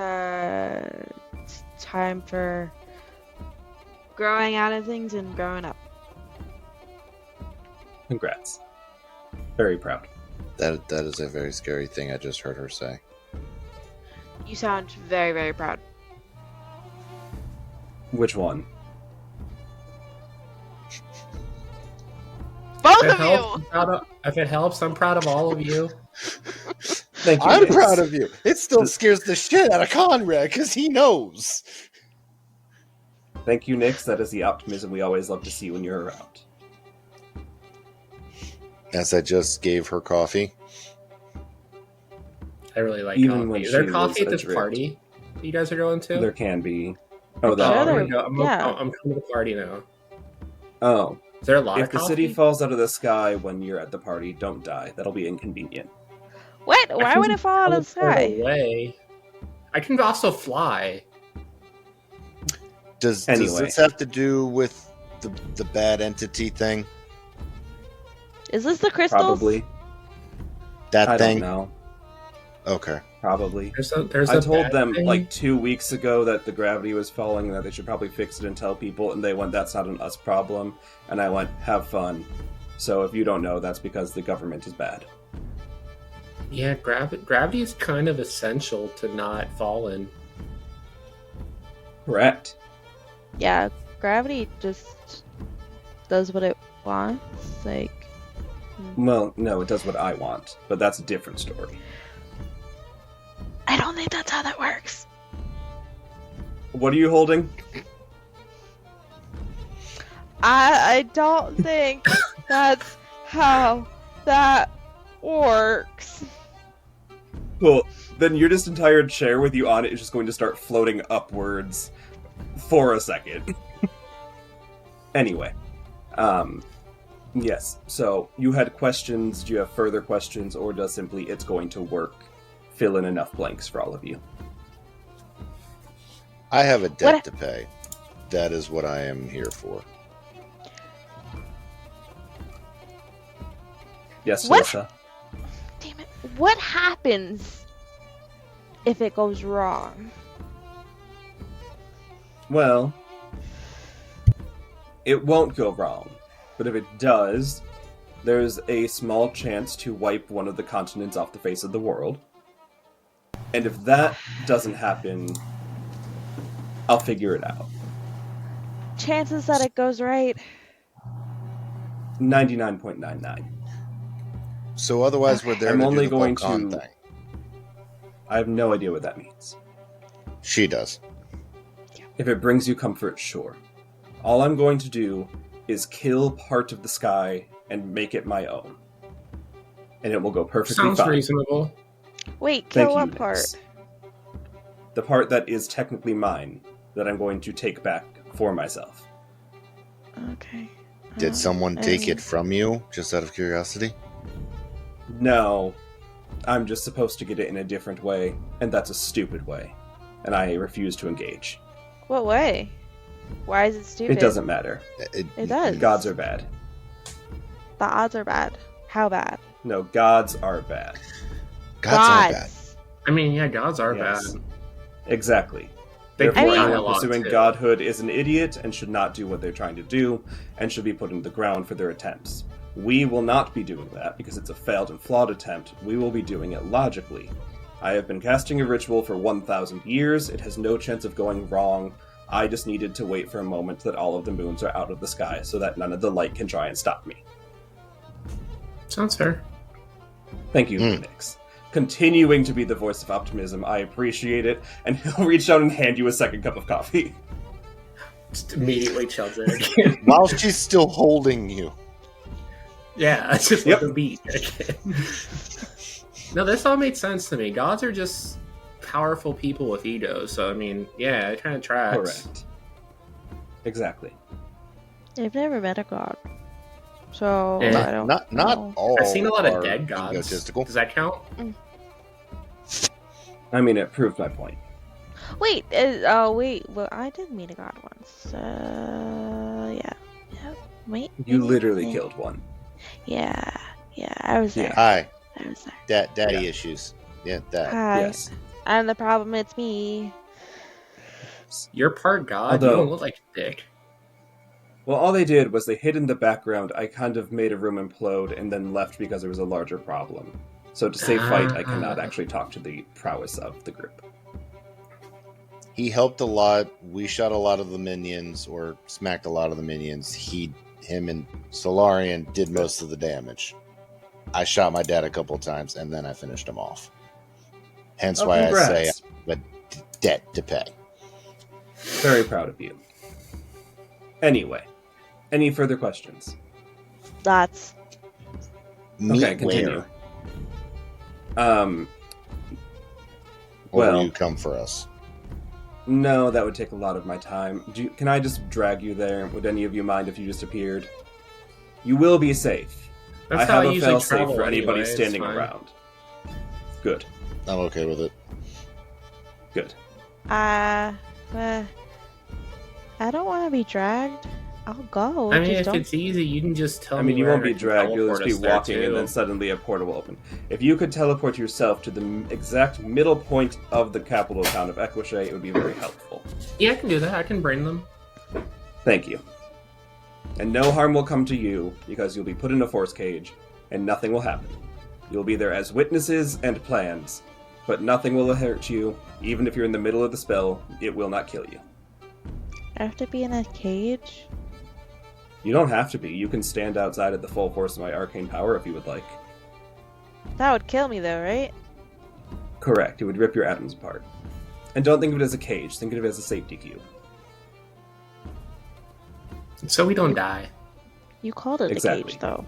Speaker 6: it's time for growing out of things and growing up.
Speaker 8: Congrats. Very proud.
Speaker 5: That is a very scary thing I just heard her say.
Speaker 6: You sound very, very proud.
Speaker 8: Which one?
Speaker 6: Both
Speaker 7: If
Speaker 6: of
Speaker 7: it
Speaker 6: you!
Speaker 7: helps, if it helps, I'm proud of all of you.
Speaker 8: Thank you.
Speaker 5: I'm
Speaker 8: Nix.
Speaker 5: proud of you. It still scares the shit out of Conrad because he knows.
Speaker 8: Thank you, Nix. That is the optimism we always love to see when you're around.
Speaker 5: As I just gave her coffee.
Speaker 7: I really like
Speaker 8: Even
Speaker 7: coffee.
Speaker 8: when
Speaker 7: Is there
Speaker 8: she
Speaker 7: coffee at
Speaker 8: was
Speaker 7: this
Speaker 8: adrift.
Speaker 7: party that you guys are going to?
Speaker 8: There can be. Oh,
Speaker 6: Sure
Speaker 8: that.
Speaker 7: I'm,
Speaker 6: there-
Speaker 7: gonna go.
Speaker 6: yeah.
Speaker 7: I'm coming to the party now.
Speaker 8: Oh,
Speaker 7: Is there a lot
Speaker 8: if
Speaker 7: of
Speaker 8: the
Speaker 7: coffee?
Speaker 8: city falls out of the sky when you're at the party, don't die. That'll be inconvenient.
Speaker 6: What?
Speaker 7: I
Speaker 6: Why
Speaker 7: can
Speaker 6: would it fall out of the
Speaker 7: teleport
Speaker 6: sky?
Speaker 7: away. I can also fly.
Speaker 5: Does
Speaker 8: Anyway.
Speaker 5: this have to do with the bad entity thing?
Speaker 6: Is this the crystals?
Speaker 8: Probably.
Speaker 5: That
Speaker 8: I
Speaker 5: thing?
Speaker 8: don't know.
Speaker 5: Okay.
Speaker 8: Probably.
Speaker 7: There's
Speaker 8: I
Speaker 7: a
Speaker 8: told
Speaker 7: bad
Speaker 8: them
Speaker 7: thing.
Speaker 8: like 2 weeks ago that the gravity was falling and that they should probably fix it and tell people, and they went, "That's not an us problem." And I went, "Have fun." So if you don't know, that's because the government is bad.
Speaker 7: Yeah, gravity is kind of essential to not falling.
Speaker 8: Correct.
Speaker 6: Yeah, gravity just does what it wants. Like,
Speaker 8: Well, no, it does what I want, but that's a different story.
Speaker 6: I don't think that's how that works.
Speaker 8: What are you holding?
Speaker 6: I don't think that's how that works.
Speaker 8: Well, then your just entire chair with you on it is just going to start floating upwards for a second. Anyway, yes, so you had questions. Do you have further questions, or does simply "it's going to work" fill in enough blanks for all of you?
Speaker 5: I have a debt
Speaker 6: What-
Speaker 5: to pay. That is what I am here for.
Speaker 8: Yes,
Speaker 6: What?
Speaker 8: Telissa?
Speaker 6: Damn it. What happens if it goes wrong?
Speaker 8: Well, it won't go wrong, but if it does, there's a small chance to wipe one of the continents off the face of the world. And if that doesn't happen, I'll figure it out.
Speaker 6: Chances that it goes right.
Speaker 8: 99.99.
Speaker 5: So otherwise, we're there
Speaker 8: I'm
Speaker 5: to
Speaker 8: only
Speaker 5: do the
Speaker 8: going
Speaker 5: Vulcan
Speaker 8: to-
Speaker 5: thing.
Speaker 8: I have no idea what that means.
Speaker 5: She does.
Speaker 8: If it brings you comfort, sure. All I'm going to do is kill part of the sky and make it my own. And it will go perfectly
Speaker 7: Sounds
Speaker 8: fine.
Speaker 7: reasonable.
Speaker 6: Wait,
Speaker 8: Thank
Speaker 6: kill
Speaker 8: you,
Speaker 6: what
Speaker 8: Nix.
Speaker 6: part?
Speaker 8: The part that is technically mine, that I'm going to take back for myself.
Speaker 6: Okay.
Speaker 5: Did someone take
Speaker 6: I-
Speaker 5: it from you, just out of curiosity?
Speaker 8: No. I'm just supposed to get it in a different way, and that's a stupid way. And I refuse to engage.
Speaker 6: What way? Why is it stupid?
Speaker 8: It doesn't matter.
Speaker 6: It does.
Speaker 8: Gods are bad.
Speaker 6: The odds are bad. How bad?
Speaker 8: No, gods are bad.
Speaker 5: Gods are bad.
Speaker 7: I mean, yeah, gods are
Speaker 8: Yes.
Speaker 7: bad.
Speaker 8: Exactly.
Speaker 7: They
Speaker 8: Therefore,
Speaker 6: I mean-
Speaker 8: anyone
Speaker 7: a lot,
Speaker 8: pursuing
Speaker 7: too.
Speaker 8: godhood is an idiot and should not do what they're trying to do, and should be put into the ground for their attempts. We will not be doing that because it's a failed and flawed attempt. We will be doing it logically. I have been casting a ritual for 1,000 years. It has no chance of going wrong. I just needed to wait for a moment that all of the moons are out of the sky so that none of the light can try and stop me.
Speaker 7: Sounds fair.
Speaker 8: Thank you, Phoenix. Continuing to be the voice of optimism, I appreciate it, and he'll reach out and hand you a second cup of coffee.
Speaker 7: Just immediately chugs it again.
Speaker 5: While she's still holding you.
Speaker 7: Yeah, it's just
Speaker 8: Yep.
Speaker 7: like a beat. No, this all made sense to me. Gods are just powerful people with egos, so I mean, yeah, it kind of tracks.
Speaker 8: Correct. Exactly.
Speaker 6: I've never met a god, so
Speaker 7: Yeah.
Speaker 6: I don't.
Speaker 5: Not
Speaker 6: know.
Speaker 5: all.
Speaker 7: I've seen a lot of
Speaker 5: are
Speaker 7: dead gods.
Speaker 5: egotistical.
Speaker 7: Does that count?
Speaker 8: I mean, it proved my point.
Speaker 6: Wait. Wait. Well, I did meet a god once. Yeah. Wait.
Speaker 8: You
Speaker 6: maybe?
Speaker 8: literally
Speaker 6: Yeah.
Speaker 8: killed one.
Speaker 6: Yeah. I was there.
Speaker 8: Yeah.
Speaker 5: Hi,
Speaker 6: I was there.
Speaker 5: daddy
Speaker 8: Yeah.
Speaker 5: issues. Yeah, that.
Speaker 6: Hi.
Speaker 8: Yes.
Speaker 6: And the problem, it's me.
Speaker 7: You're part god.
Speaker 8: Although-
Speaker 7: You don't look like a dick.
Speaker 8: Well, all they did was they hid in the background. I kind of made a room implode and then left because there was a larger problem. So to save fight, I cannot actually talk to the prowess of the group.
Speaker 5: He helped a lot. We shot a lot of the minions, or smacked a lot of the minions. Him and Solarian did most of the damage. I shot my dad a couple times, and then I finished him off. Hence
Speaker 8: Oh,
Speaker 5: why I
Speaker 8: congrats.
Speaker 5: say I have a debt to pay.
Speaker 8: Very proud of you. Anyway, any further questions?
Speaker 6: That's
Speaker 5: Meet
Speaker 8: Okay, continue.
Speaker 5: where?
Speaker 8: Um,
Speaker 5: Or
Speaker 8: Well-
Speaker 5: will you come for us?
Speaker 8: no, that would take a lot of my time. Can I just drag you there? Would any of you mind if you just appeared? You will be safe.
Speaker 7: That's
Speaker 8: I
Speaker 7: how
Speaker 8: have
Speaker 7: I
Speaker 8: a
Speaker 7: usually
Speaker 8: fail-safe
Speaker 7: travel
Speaker 8: for anybody
Speaker 7: anyway, it's
Speaker 8: standing
Speaker 7: fine.
Speaker 8: around. Good,
Speaker 5: I'm okay with it.
Speaker 8: good.
Speaker 6: I don't want to be dragged. I'll go.
Speaker 7: I mean,
Speaker 6: just
Speaker 7: if
Speaker 6: don't.
Speaker 7: it's easy, you can just tell
Speaker 8: I
Speaker 7: me.
Speaker 8: mean, you won't
Speaker 7: where
Speaker 8: be
Speaker 7: to
Speaker 8: dragged, you'll just
Speaker 7: teleport
Speaker 8: be
Speaker 7: us there,
Speaker 8: walking and
Speaker 7: too.
Speaker 8: then suddenly a portal will open. If you could teleport yourself to the exact middle point of the capital town of Equishay, it would be very helpful.
Speaker 7: Yeah, I can do that. I can bring them.
Speaker 8: Thank you. And no harm will come to you, because you'll be put in a force cage, and nothing will happen. You'll be there as witnesses and plans, but nothing will hurt you. Even if you're in the middle of the spell, it will not kill you.
Speaker 6: I have to be in a cage.
Speaker 8: You don't have to be. You can stand outside at the full force of my arcane power if you would like.
Speaker 6: That would kill me, though, right?
Speaker 8: Correct. It would rip your atoms apart. And don't think of it as a cage. Think of it as a safety cube.
Speaker 7: So we don't die.
Speaker 6: You called it a
Speaker 8: Exactly.
Speaker 6: cage, though.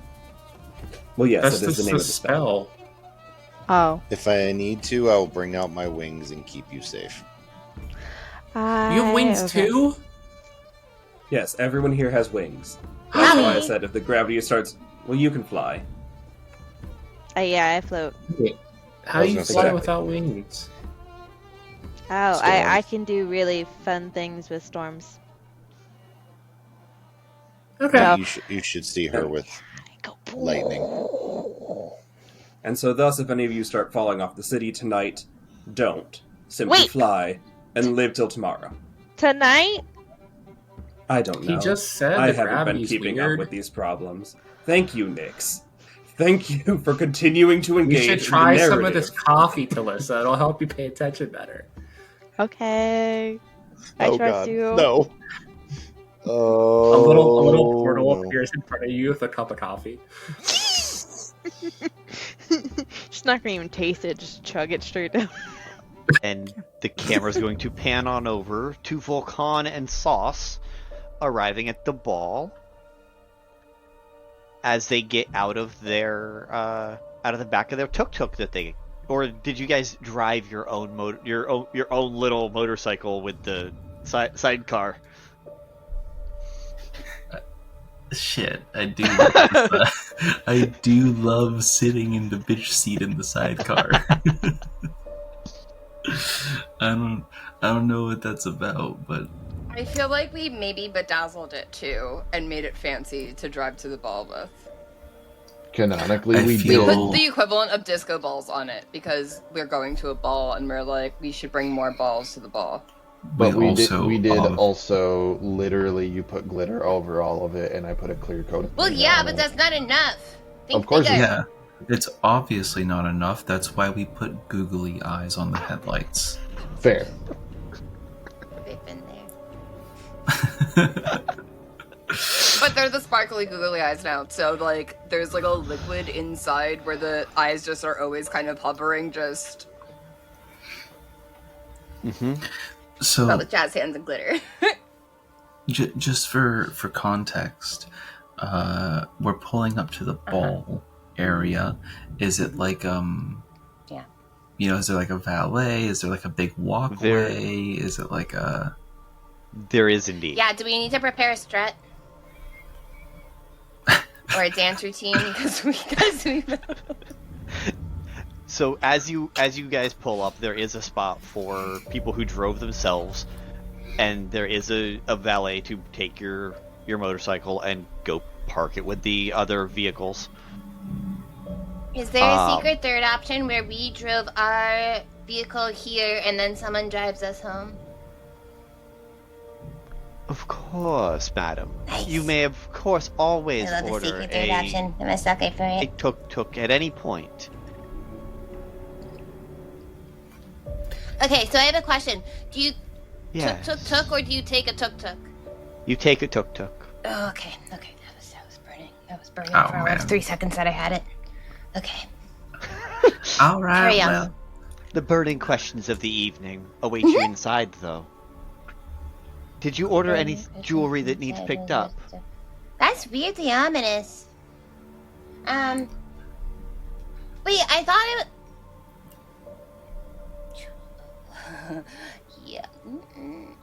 Speaker 8: Well, yes,
Speaker 7: That's
Speaker 8: that is the
Speaker 7: just
Speaker 8: name
Speaker 7: a
Speaker 8: of the spell.
Speaker 6: Oh.
Speaker 5: If I need to, I'll bring out my wings and keep you safe.
Speaker 7: You have wings
Speaker 6: okay.
Speaker 7: too?
Speaker 8: Yes, everyone here has wings. That's why I said if the gravity starts... Well, you can fly.
Speaker 6: Yeah, I float.
Speaker 7: How
Speaker 5: I
Speaker 7: do
Speaker 5: was
Speaker 7: you
Speaker 5: gonna say
Speaker 7: fly
Speaker 8: that.
Speaker 7: without wings?
Speaker 6: Oh,
Speaker 5: Storm.
Speaker 6: I can do really fun things with storms.
Speaker 7: Okay.
Speaker 6: No.
Speaker 5: You should see her with lightning.
Speaker 8: And so thus, if any of you start falling off the city tonight, don't. Simply
Speaker 6: Wait.
Speaker 8: fly and live till tomorrow.
Speaker 6: Tonight?
Speaker 8: I don't know.
Speaker 7: He just said
Speaker 8: I
Speaker 7: the
Speaker 8: haven't been
Speaker 7: gravity's
Speaker 8: keeping
Speaker 7: weird.
Speaker 8: up with these problems. Thank you, Nyx. Thank you for continuing to engage
Speaker 7: You should
Speaker 8: in
Speaker 7: try
Speaker 8: the
Speaker 7: some of
Speaker 8: narrative.
Speaker 7: this coffee, Telissa. It'll help you pay attention better.
Speaker 6: Okay. I
Speaker 5: Oh
Speaker 6: trust
Speaker 5: God,
Speaker 6: you.
Speaker 5: no.
Speaker 7: A
Speaker 5: Oh,
Speaker 7: little portal
Speaker 5: no.
Speaker 7: appears in front of you with a cup of coffee.
Speaker 6: She's not gonna even taste it, just chug it straight down.
Speaker 1: And the camera's going to pan on over to Vulcan and Sauce arriving at the ball as they get out of their out of the back of their tuk-tuk that they, or did you guys drive your own your own little motorcycle with the sidecar?
Speaker 13: Shit, I do. I do love sitting in the bitch seat in the sidecar. I don't know what that's about, but
Speaker 14: I feel like we maybe bedazzled it too and made it fancy to drive to the ball with.
Speaker 10: Canonically,
Speaker 14: We put the equivalent of disco balls on it because we're going to a ball and we're like, we should bring more balls to the ball.
Speaker 10: But we did also literally, you put glitter over all of it, and I put a clear coat.
Speaker 14: Well, yeah, but that's not enough.
Speaker 10: Of course,
Speaker 13: yeah, it's obviously not enough. That's why we put googly eyes on the headlights.
Speaker 10: Fair.
Speaker 14: They've been there. But they're the sparkly googly eyes now, so like there's like a liquid inside where the eyes just are always kind of hovering, just.
Speaker 13: So,
Speaker 14: but with jazz hands and glitter.
Speaker 13: just for context, we're pulling up to the ball area. Is it like
Speaker 14: Yeah.
Speaker 13: You know, is there like a valet? Is there like a big walkway? Is it like a?
Speaker 1: There is indeed.
Speaker 14: Yeah. Do we need to prepare a strut or a dance routine because we.
Speaker 1: So as you guys pull up, there is a spot for people who drove themselves, and there is a valet to take your motorcycle and go park it with the other vehicles.
Speaker 14: Is there a secret third option where we drove our vehicle here and then someone drives us home?
Speaker 1: Of course, madam. Nice. You may, of course, always
Speaker 14: I love
Speaker 1: order
Speaker 14: the secret third option. I'm a sucker for it.
Speaker 1: a tuk-tuk at any point.
Speaker 14: Okay, so I have a question. Do you
Speaker 1: Yes.
Speaker 14: tuk or do you take a tuk-tuk?
Speaker 1: You take a tuk-tuk.
Speaker 14: Oh, okay. That was burning. That was burning
Speaker 13: Oh,
Speaker 14: for
Speaker 13: man.
Speaker 14: 3 seconds that I had it. Okay.
Speaker 13: All right.
Speaker 14: Carry on.
Speaker 13: Well,
Speaker 1: The burning questions of the evening await you inside, though. Did you order any jewelry that needs picked up?
Speaker 14: That's weirdly ominous. Wait, I thought it. Yeah.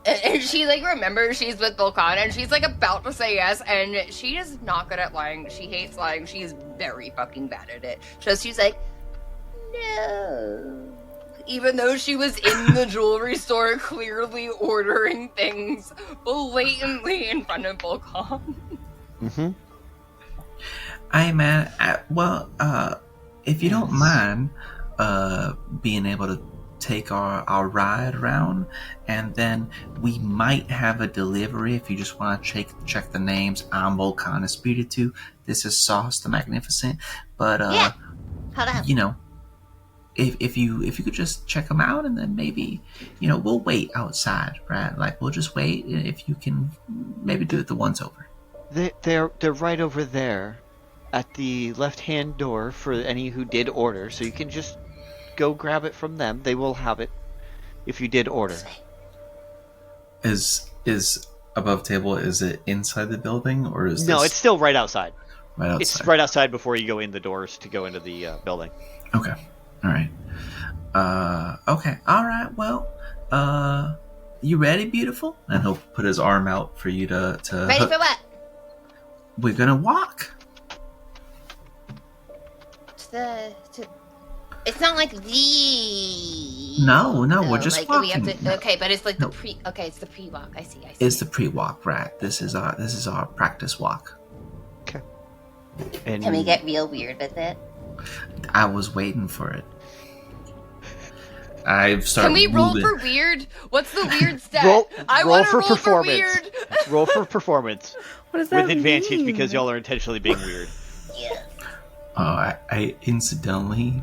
Speaker 14: And she like remembers she's with Vulcan and she's like about to say yes, and she is not good at lying. She hates lying. She is very fucking bad at it. So she's like, no. Even though she was in the jewelry store clearly ordering things blatantly in front of Vulcan.
Speaker 1: Mm-hmm.
Speaker 13: hey man. If you don't mind, being able to take our ride around, and then we might have a delivery if you just want to check the names. I'm Vulcan Espiritu. This is Sauce the Magnificent. But
Speaker 14: Yeah. Hold on.
Speaker 13: you know, if you could just check them out, and then maybe, you know, we'll wait outside, right? Like we'll just wait. If you can maybe do it the once over.
Speaker 1: They're right over there, at the left-hand door for any who did order. So you can just go grab it from them. They will have it if you did order.
Speaker 13: Is above table? Is it inside the building, or is
Speaker 1: No,
Speaker 13: this
Speaker 1: it's still right outside.
Speaker 13: right outside?
Speaker 1: It's right outside before you go in the doors to go into the building.
Speaker 13: Okay. All right. Okay. All right. Well, you ready, beautiful? And he'll put his arm out for you to.
Speaker 14: Ready for what?
Speaker 13: We're gonna walk.
Speaker 14: It's not like the.
Speaker 13: No, we're just
Speaker 14: like,
Speaker 13: walking.
Speaker 14: We have to, okay, but it's like the pre. Okay, it's the pre-walk. I see.
Speaker 13: It's the pre-walk, right? This is our practice walk.
Speaker 1: Okay. And
Speaker 14: Can we get real weird with it?
Speaker 13: I was waiting for it. I've started.
Speaker 14: Can we roll
Speaker 13: moving.
Speaker 14: for weird? What's the weird stat?
Speaker 1: roll
Speaker 14: I want to
Speaker 1: for
Speaker 14: roll
Speaker 1: performance.
Speaker 14: for weird.
Speaker 1: Roll for performance.
Speaker 2: What does that
Speaker 1: With advantage
Speaker 2: mean?
Speaker 1: because y'all are intentionally being weird.
Speaker 14: Yeah.
Speaker 13: I incidentally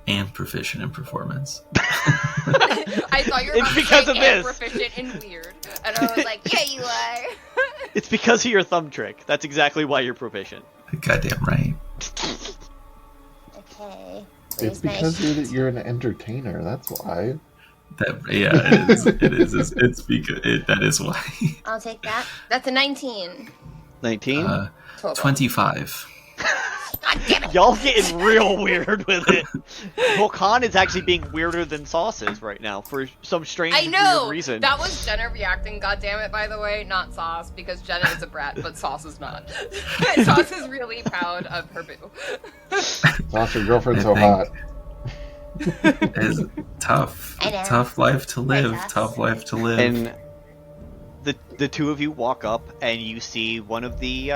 Speaker 13: am proficient in performance.
Speaker 14: I thought you were
Speaker 1: It's
Speaker 14: about
Speaker 1: because
Speaker 14: to
Speaker 1: of
Speaker 14: say
Speaker 1: this.
Speaker 14: proficient in weird, and I was like, yeah, you are.
Speaker 1: It's because of your thumb trick. That's exactly why you're proficient.
Speaker 13: Goddamn right.
Speaker 14: Okay.
Speaker 10: It's because you're an entertainer. That's why.
Speaker 13: It is. It's because that is why.
Speaker 14: I'll take that. That's a 19.
Speaker 1: 19?
Speaker 14: Total.
Speaker 13: 25.
Speaker 14: God damn it!
Speaker 1: Y'all getting real weird with it. Vulcan is actually being weirder than Sauce is right now for some strange
Speaker 14: I know!
Speaker 1: weird reason.
Speaker 14: That was Jenna reacting, goddammit, by the way, not Sauce, because Jenna is a brat, but Sauce is not. Sauce is really proud of her boo.
Speaker 10: Sauce, your girlfriend's so hot.
Speaker 13: It's tough.
Speaker 14: I know.
Speaker 13: Tough life to live.
Speaker 14: Sauce.
Speaker 13: Tough life to live.
Speaker 1: And the two of you walk up and you see one of the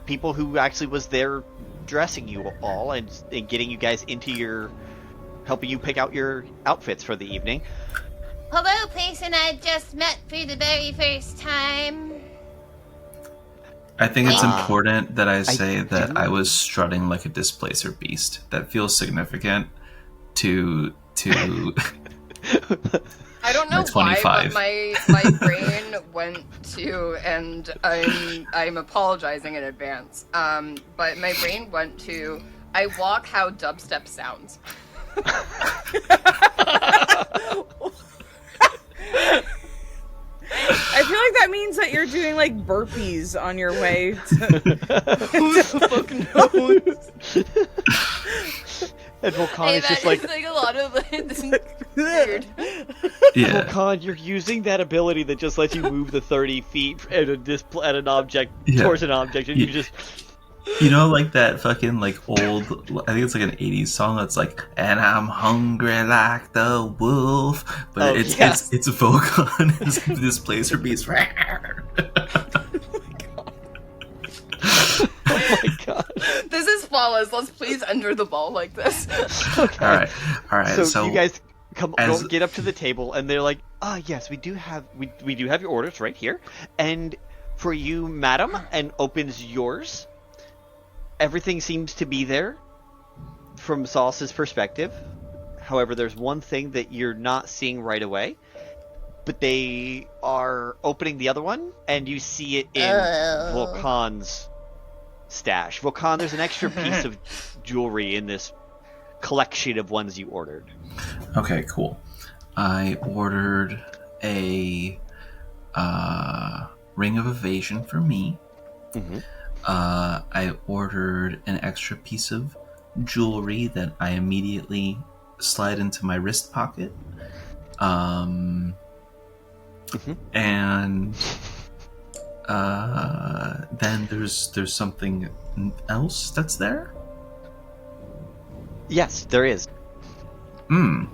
Speaker 1: people who actually was there dressing you all and getting you guys into helping you pick out your outfits for the evening.
Speaker 14: Hello, person I just met for the very first time.
Speaker 13: I think it's important that I say that I was strutting like a displacer beast. That feels significant to
Speaker 14: I don't know why, but my brain went to, and I'm apologizing in advance. But my brain went to, I walk how dubstep sounds.
Speaker 9: I feel like that means that you're doing like burpees on your way to.
Speaker 1: Who the fuck knows? And Vulcan is just like
Speaker 14: a lot of weird.
Speaker 13: Yeah.
Speaker 1: Vulcan, you're using that ability that just lets you move the 30 feet at an object towards an object, and you just.
Speaker 13: You know, like that fucking like old, I think it's like an 80s song that's like, and I'm hungry like the wolf, but it's Vulcan, it's displacer beast.
Speaker 1: Oh my god.
Speaker 14: This is flawless. Let's please enter the ball like this.
Speaker 1: Okay.
Speaker 13: All right.
Speaker 1: So you guys get up to the table, and they're like, yes, we do have your orders right here, and for you, madam, and opens yours. Everything seems to be there from Sauce's perspective. However, there's one thing that you're not seeing right away. But they are opening the other one, and you see it in Vulcan's stash. Vulcan, there's an extra piece of jewelry in this collection of ones you ordered.
Speaker 13: Okay, cool. I ordered a ring of evasion for me.
Speaker 1: Mm-hmm.
Speaker 13: I ordered an extra piece of jewelry that I immediately slide into my wrist pocket.
Speaker 1: Mm-hmm.
Speaker 13: And then there's something else that's there?
Speaker 1: Yes, there is.
Speaker 14: You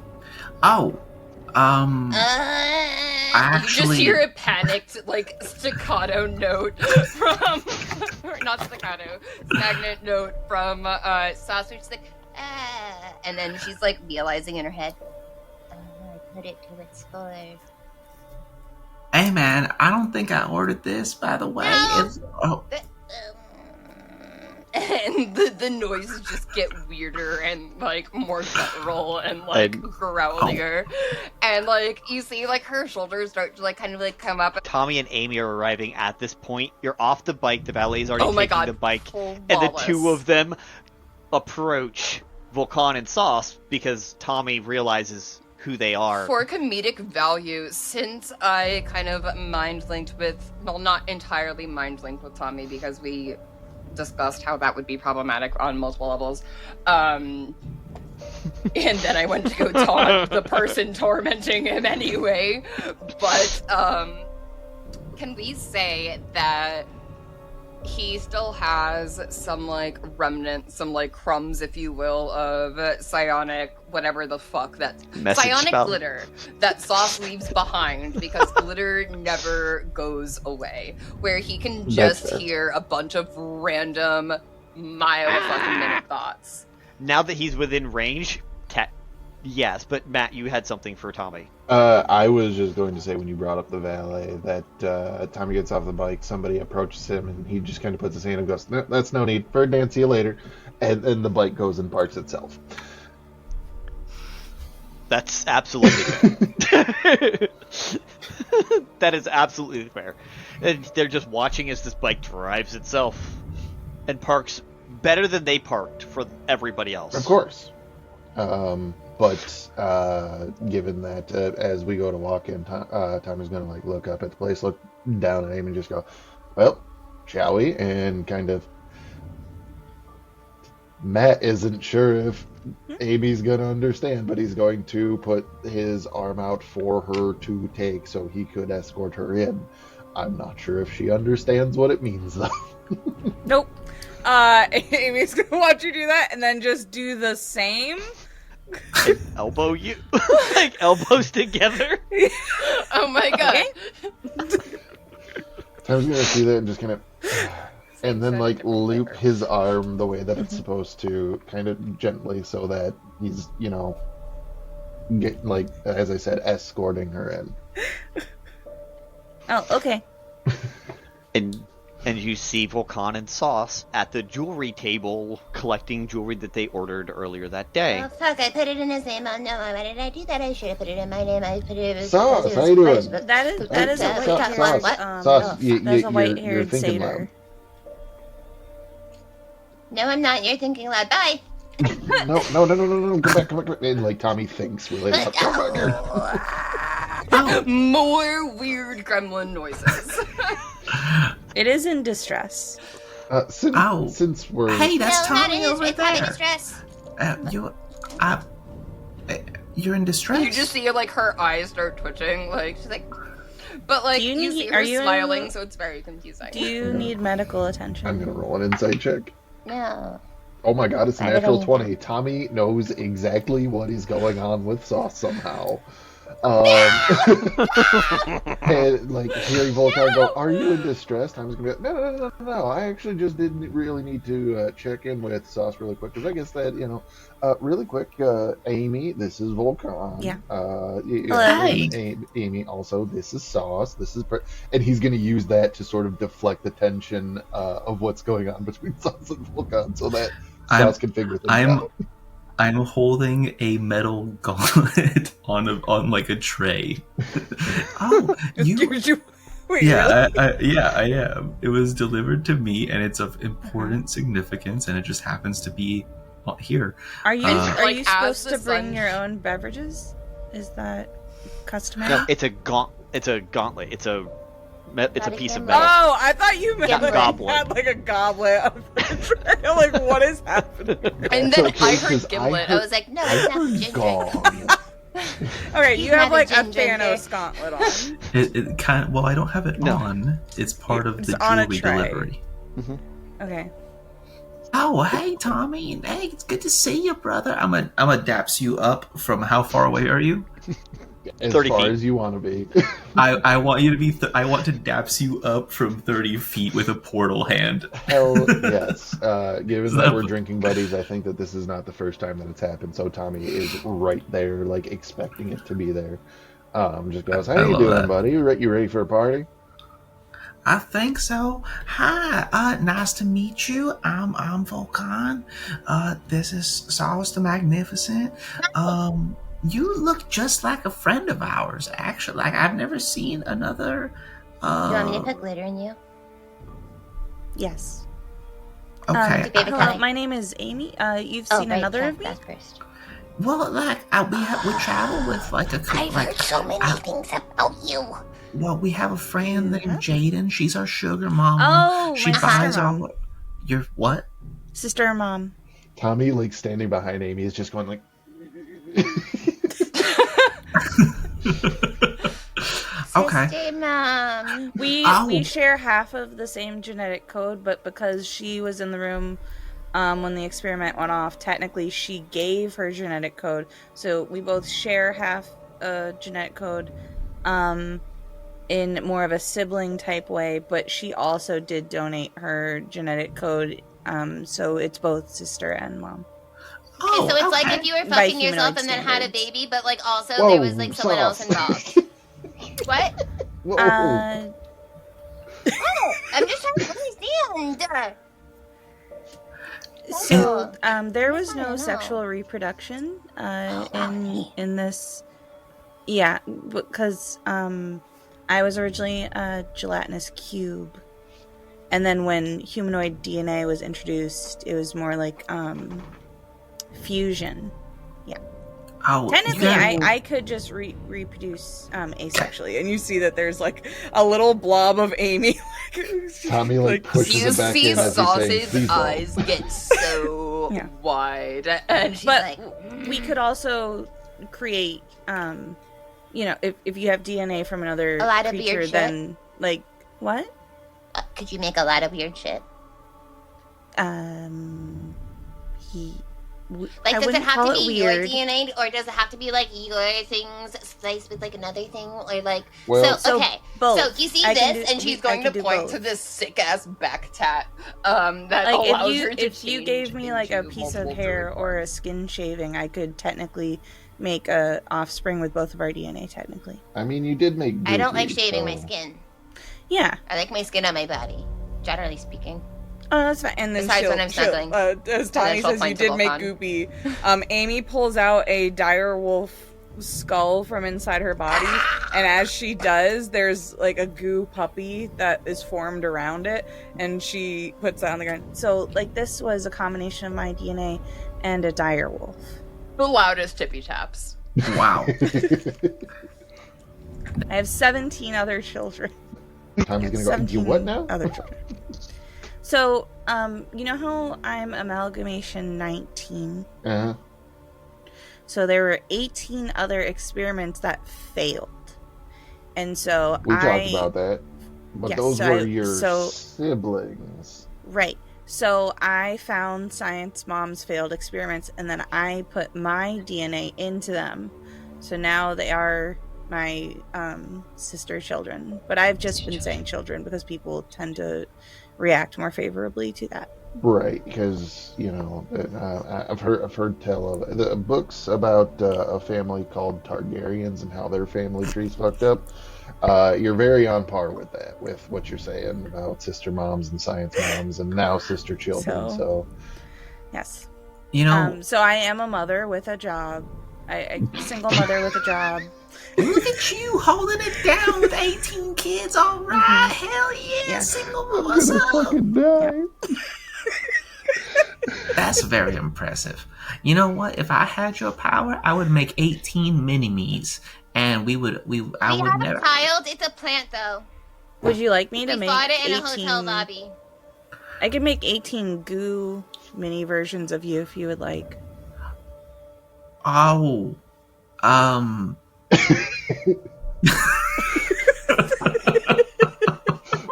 Speaker 14: just hear a panicked, like, staccato note from, or not staccato, stagnant note from Sauce, which is like, and then she's like realizing in her head, I put it to its fullest.
Speaker 13: Hey man, I don't think I ordered this, by the way.
Speaker 14: And the noises just get weirder and like more guttural and like growlier. And like you see like her shoulders start to like kind of like come up.
Speaker 1: Tommy and Amy are arriving at this point. You're off the bike, the valet's already taking the bike,
Speaker 14: Flawless.
Speaker 1: and the two of them approach Vulcan and Sauce because Tommy realizes who they are.
Speaker 14: For comedic value, since I kind of mind-linked with, well, not entirely mind-linked with Tommy because we discussed how that would be problematic on multiple levels. And then I went to go taunt the person tormenting him anyway. But can we say that he still has some like remnants, some like crumbs, if you will, of psionic, whatever the fuck that psionic
Speaker 1: spell.
Speaker 14: glitter that Sauce leaves behind because glitter never goes away. Where he can just hear a bunch of random mile-fucking-minute thoughts.
Speaker 1: Now that he's within range, yes, but Matt, you had something for Tommy.
Speaker 10: I was just going to say when you brought up the valet that Tommy gets off the bike, somebody approaches him and he just kind of puts his hand and goes, no, "That's no need. Ferdinand, see you later," and then the bike goes and parks itself.
Speaker 1: That's absolutely fair. That is absolutely fair. And they're just watching as this bike drives itself and parks better than they parked for everybody else.
Speaker 10: Of course. But given that as we go to walk in, Tommy's going to like look up at the place, look down at him, and just go, "Well, shall we?" And kind of Matt isn't sure if Amy's gonna understand, but he's going to put his arm out for her to take so he could escort her in. I'm not sure if she understands what it means, though.
Speaker 9: Nope. Amy's gonna watch you do that and then just do the same.
Speaker 1: And elbow you, like elbows together.
Speaker 14: Oh my god.
Speaker 10: I was gonna see that and just kind of, and then like loop his arm the way that it's supposed to, kind of gently, so that he's, get like, as I said, escorting her in.
Speaker 9: Oh, okay.
Speaker 1: And you see Vulcan and Sauce at the jewelry table collecting jewelry that they ordered earlier that day.
Speaker 15: Oh, fuck, I put it in his name. Oh, no, why did I do that? I should have put it in my name. I put it in
Speaker 10: Sauce, how you doing?
Speaker 9: That is a white-haired,
Speaker 10: Sauce,
Speaker 9: that's a white-haired
Speaker 10: you're thinking
Speaker 9: satyr.
Speaker 10: loud.
Speaker 15: No, I'm not. You're thinking loud. Bye.
Speaker 10: No, come back. And like Tommy thinks really loud.
Speaker 14: More weird gremlin noises.
Speaker 9: It is in distress.
Speaker 10: Since we're...
Speaker 13: Hey, that's
Speaker 15: no,
Speaker 13: Tommy
Speaker 15: not
Speaker 13: over
Speaker 15: it's
Speaker 13: there.
Speaker 15: having distress.
Speaker 13: You're in distress?
Speaker 14: You just see like her eyes start twitching, like she's like, but like you see her
Speaker 9: are you
Speaker 14: smiling, so it's very confusing.
Speaker 9: Do you need medical attention?
Speaker 10: I'm gonna roll an insight check.
Speaker 15: No.
Speaker 10: Oh my god, it's a
Speaker 15: I
Speaker 10: natural
Speaker 15: don't-
Speaker 10: 20. Tommy knows exactly what is going on with Sauce somehow. And like hearing Vulcan go, "Are you in distress?" Tommy's gonna be like, No. I actually just didn't really need to check in with Sauce really quick, because I guess that, really quick, Amy, this is Vulcan.
Speaker 9: Yeah.
Speaker 13: Hi.
Speaker 10: Amy, also, this is Sauce. And he's gonna use that to sort of deflect the tension of what's going on between Sauce and Vulcan, so that Sauce can figure things out.
Speaker 13: I'm holding a metal gauntlet on like a tray. Oh,
Speaker 9: Wait,
Speaker 13: yeah,
Speaker 9: really?
Speaker 13: I am. It was delivered to me, and it's of important significance, and it just happens to be here.
Speaker 9: Are you
Speaker 14: Like, as
Speaker 9: supposed
Speaker 14: the
Speaker 9: to bring
Speaker 14: sun-
Speaker 9: your own beverages? Is that customary?
Speaker 1: No, it's a gauntlet. It's a piece of
Speaker 15: gimlet.
Speaker 1: metal.
Speaker 9: Oh, I thought you meant
Speaker 1: Gimlet.
Speaker 9: like
Speaker 1: Goblet.
Speaker 9: you had like a goblet of I'm like, what is happening?
Speaker 14: And then
Speaker 10: Okay,
Speaker 14: I
Speaker 10: 'cause
Speaker 14: heard gimlet. I was like,
Speaker 15: No, it's not ginger.
Speaker 10: Gone.
Speaker 9: Okay,
Speaker 15: He's
Speaker 9: you have
Speaker 15: not a
Speaker 9: like a
Speaker 15: ginger.
Speaker 9: Thanos gauntlet on.
Speaker 13: It kind of, well, I don't have it
Speaker 1: No.
Speaker 13: on. It's part of
Speaker 9: It's
Speaker 13: the
Speaker 9: on a
Speaker 13: jewelry
Speaker 9: tray.
Speaker 13: delivery.
Speaker 9: Okay.
Speaker 13: Oh, hey, Tommy. Hey, it's good to see you, brother. I'm a daps you up from how far away are you?
Speaker 10: As
Speaker 1: 30
Speaker 10: far
Speaker 1: feet.
Speaker 10: as you want to be.
Speaker 13: I want you to be. I want to daps you up from 30 feet with a portal hand.
Speaker 10: Hell yes. Given that we're drinking buddies, I think that this is not the first time that it's happened. So Tommy is right there, like expecting it to be there. Just goes, "How
Speaker 13: I
Speaker 10: you
Speaker 13: love
Speaker 10: doing,
Speaker 13: that.
Speaker 10: buddy? You ready for a party?"
Speaker 13: I think so. Hi, nice to meet you. I'm Vulcan. This is Sauce the Magnificent. You look just like a friend of ours, actually. Like, I've never seen another.
Speaker 15: You want me to put glitter in you?
Speaker 9: Yes.
Speaker 13: Okay.
Speaker 15: Baby
Speaker 9: Hello,
Speaker 15: Connie.
Speaker 9: my name is Amy. You've
Speaker 15: Oh,
Speaker 9: seen
Speaker 15: right,
Speaker 9: another
Speaker 15: yeah,
Speaker 9: of me?
Speaker 15: that's first.
Speaker 13: Well, like, we travel with like a.
Speaker 15: I've
Speaker 13: like,
Speaker 15: heard so many things about you.
Speaker 13: Well, we have a friend named Jaden. She's our sugar mama.
Speaker 9: Oh,
Speaker 13: she
Speaker 9: my
Speaker 13: buys
Speaker 9: sister
Speaker 13: our.
Speaker 9: mom.
Speaker 13: Your what?
Speaker 9: Sister or mom?
Speaker 10: Tommy, like standing behind Amy, is just going like,
Speaker 13: Okay.
Speaker 15: Sister Mom.
Speaker 9: We share half of the same genetic code, but because she was in the room when the experiment went off, technically she gave her genetic code. So we both share half genetic code in more of a sibling type way, but she also did donate her genetic code. So it's both sister and mom.
Speaker 15: Okay, so it's like if you were
Speaker 9: By
Speaker 15: fucking yourself
Speaker 9: humanoid
Speaker 15: and then had a
Speaker 9: standards.
Speaker 15: baby, but like also
Speaker 10: Whoa,
Speaker 15: there was like someone else
Speaker 10: Sauce.
Speaker 15: involved. What?
Speaker 10: "Whoa."
Speaker 15: Oh, I'm just trying to understand.
Speaker 9: So there was
Speaker 15: I
Speaker 9: no
Speaker 15: don't know.
Speaker 9: sexual reproduction in this. Yeah, because I was originally a gelatinous cube, and then when humanoid DNA was introduced, it was more like fusion. Yeah.
Speaker 13: Oh,
Speaker 9: Technically, I could just reproduce asexually, and you see that there's like a little blob of Amy.
Speaker 10: Tommy like pushes
Speaker 14: You
Speaker 10: it back
Speaker 14: see
Speaker 10: in as he's saying,
Speaker 14: Sauce's
Speaker 10: "Please don't."
Speaker 14: eyes get so wide. And she's
Speaker 9: But
Speaker 14: like,
Speaker 9: we could also create, if you have DNA from another
Speaker 15: A lot of
Speaker 9: creature,
Speaker 15: weird shit?
Speaker 9: then, like, what?
Speaker 15: Could you make a lot of weird shit? Like, does it have to be your DNA, or does it have to be like your things spliced with like another thing, or like?
Speaker 10: Well,
Speaker 15: so okay,
Speaker 9: both.
Speaker 15: so you see
Speaker 14: I can
Speaker 15: this,
Speaker 14: do-
Speaker 15: and
Speaker 14: she's
Speaker 15: she's
Speaker 14: going to point to this sick ass back tat that allows her to
Speaker 9: if you gave me like a piece of hair or a skin shaving, I could technically make a offspring with both of our DNA. Technically,
Speaker 10: I mean, you did make.
Speaker 15: I don't like
Speaker 10: Goofy,
Speaker 15: shaving
Speaker 10: so-
Speaker 15: my skin.
Speaker 9: Yeah,
Speaker 15: I like my skin on my body, generally speaking.
Speaker 9: oh, that's fine. And then
Speaker 15: Besides when I'm snuggling.
Speaker 9: as Tommy
Speaker 15: she'll
Speaker 9: says, you
Speaker 15: point to
Speaker 9: did make
Speaker 15: Vulcan.
Speaker 9: goopy. Amy pulls out a dire wolf skull from inside her body, and as she does, there's like a goo puppy that is formed around it, and she puts that on the ground. So, like, this was a combination of my DNA and a dire wolf.
Speaker 14: The loudest tippy taps.
Speaker 13: Wow.
Speaker 9: I have 17 other children.
Speaker 10: Tommy's gonna go. You what now?
Speaker 9: Other children. So, you know how I'm amalgamation 19?
Speaker 10: Uh-huh.
Speaker 9: So there were 18 other experiments that failed. And so
Speaker 10: We talked about that, but
Speaker 9: Yes,
Speaker 10: those
Speaker 9: so
Speaker 10: were
Speaker 9: I-
Speaker 10: your
Speaker 9: so-
Speaker 10: siblings.
Speaker 9: Right. So I found Science Mom's failed experiments, and then I put my DNA into them. So now they are my sister children. But I've just been saying children because people tend to react more favorably to that.
Speaker 10: Right, because I've heard tell of the books about a family called Targaryens and how their family tree's fucked up. You're very on par with that, with what you're saying about sister moms and science moms, and now sister children. So
Speaker 9: Yes.
Speaker 13: You know,
Speaker 9: So I am a mother with a job. A single mother with a job.
Speaker 13: look at you holding it down with 18 kids. All right, hell yeah, single what's up?
Speaker 10: fucking die.
Speaker 13: That's very impressive. You know what? If I had your power, I would make 18 mini-me's, and I would
Speaker 15: have
Speaker 13: never.
Speaker 15: a child. It's a plant, though.
Speaker 9: Would you like me to
Speaker 15: We
Speaker 9: make
Speaker 15: bought it in
Speaker 9: 18...
Speaker 15: a hotel lobby.
Speaker 9: I could make 18 goo mini versions of you if you would like.
Speaker 13: Oh,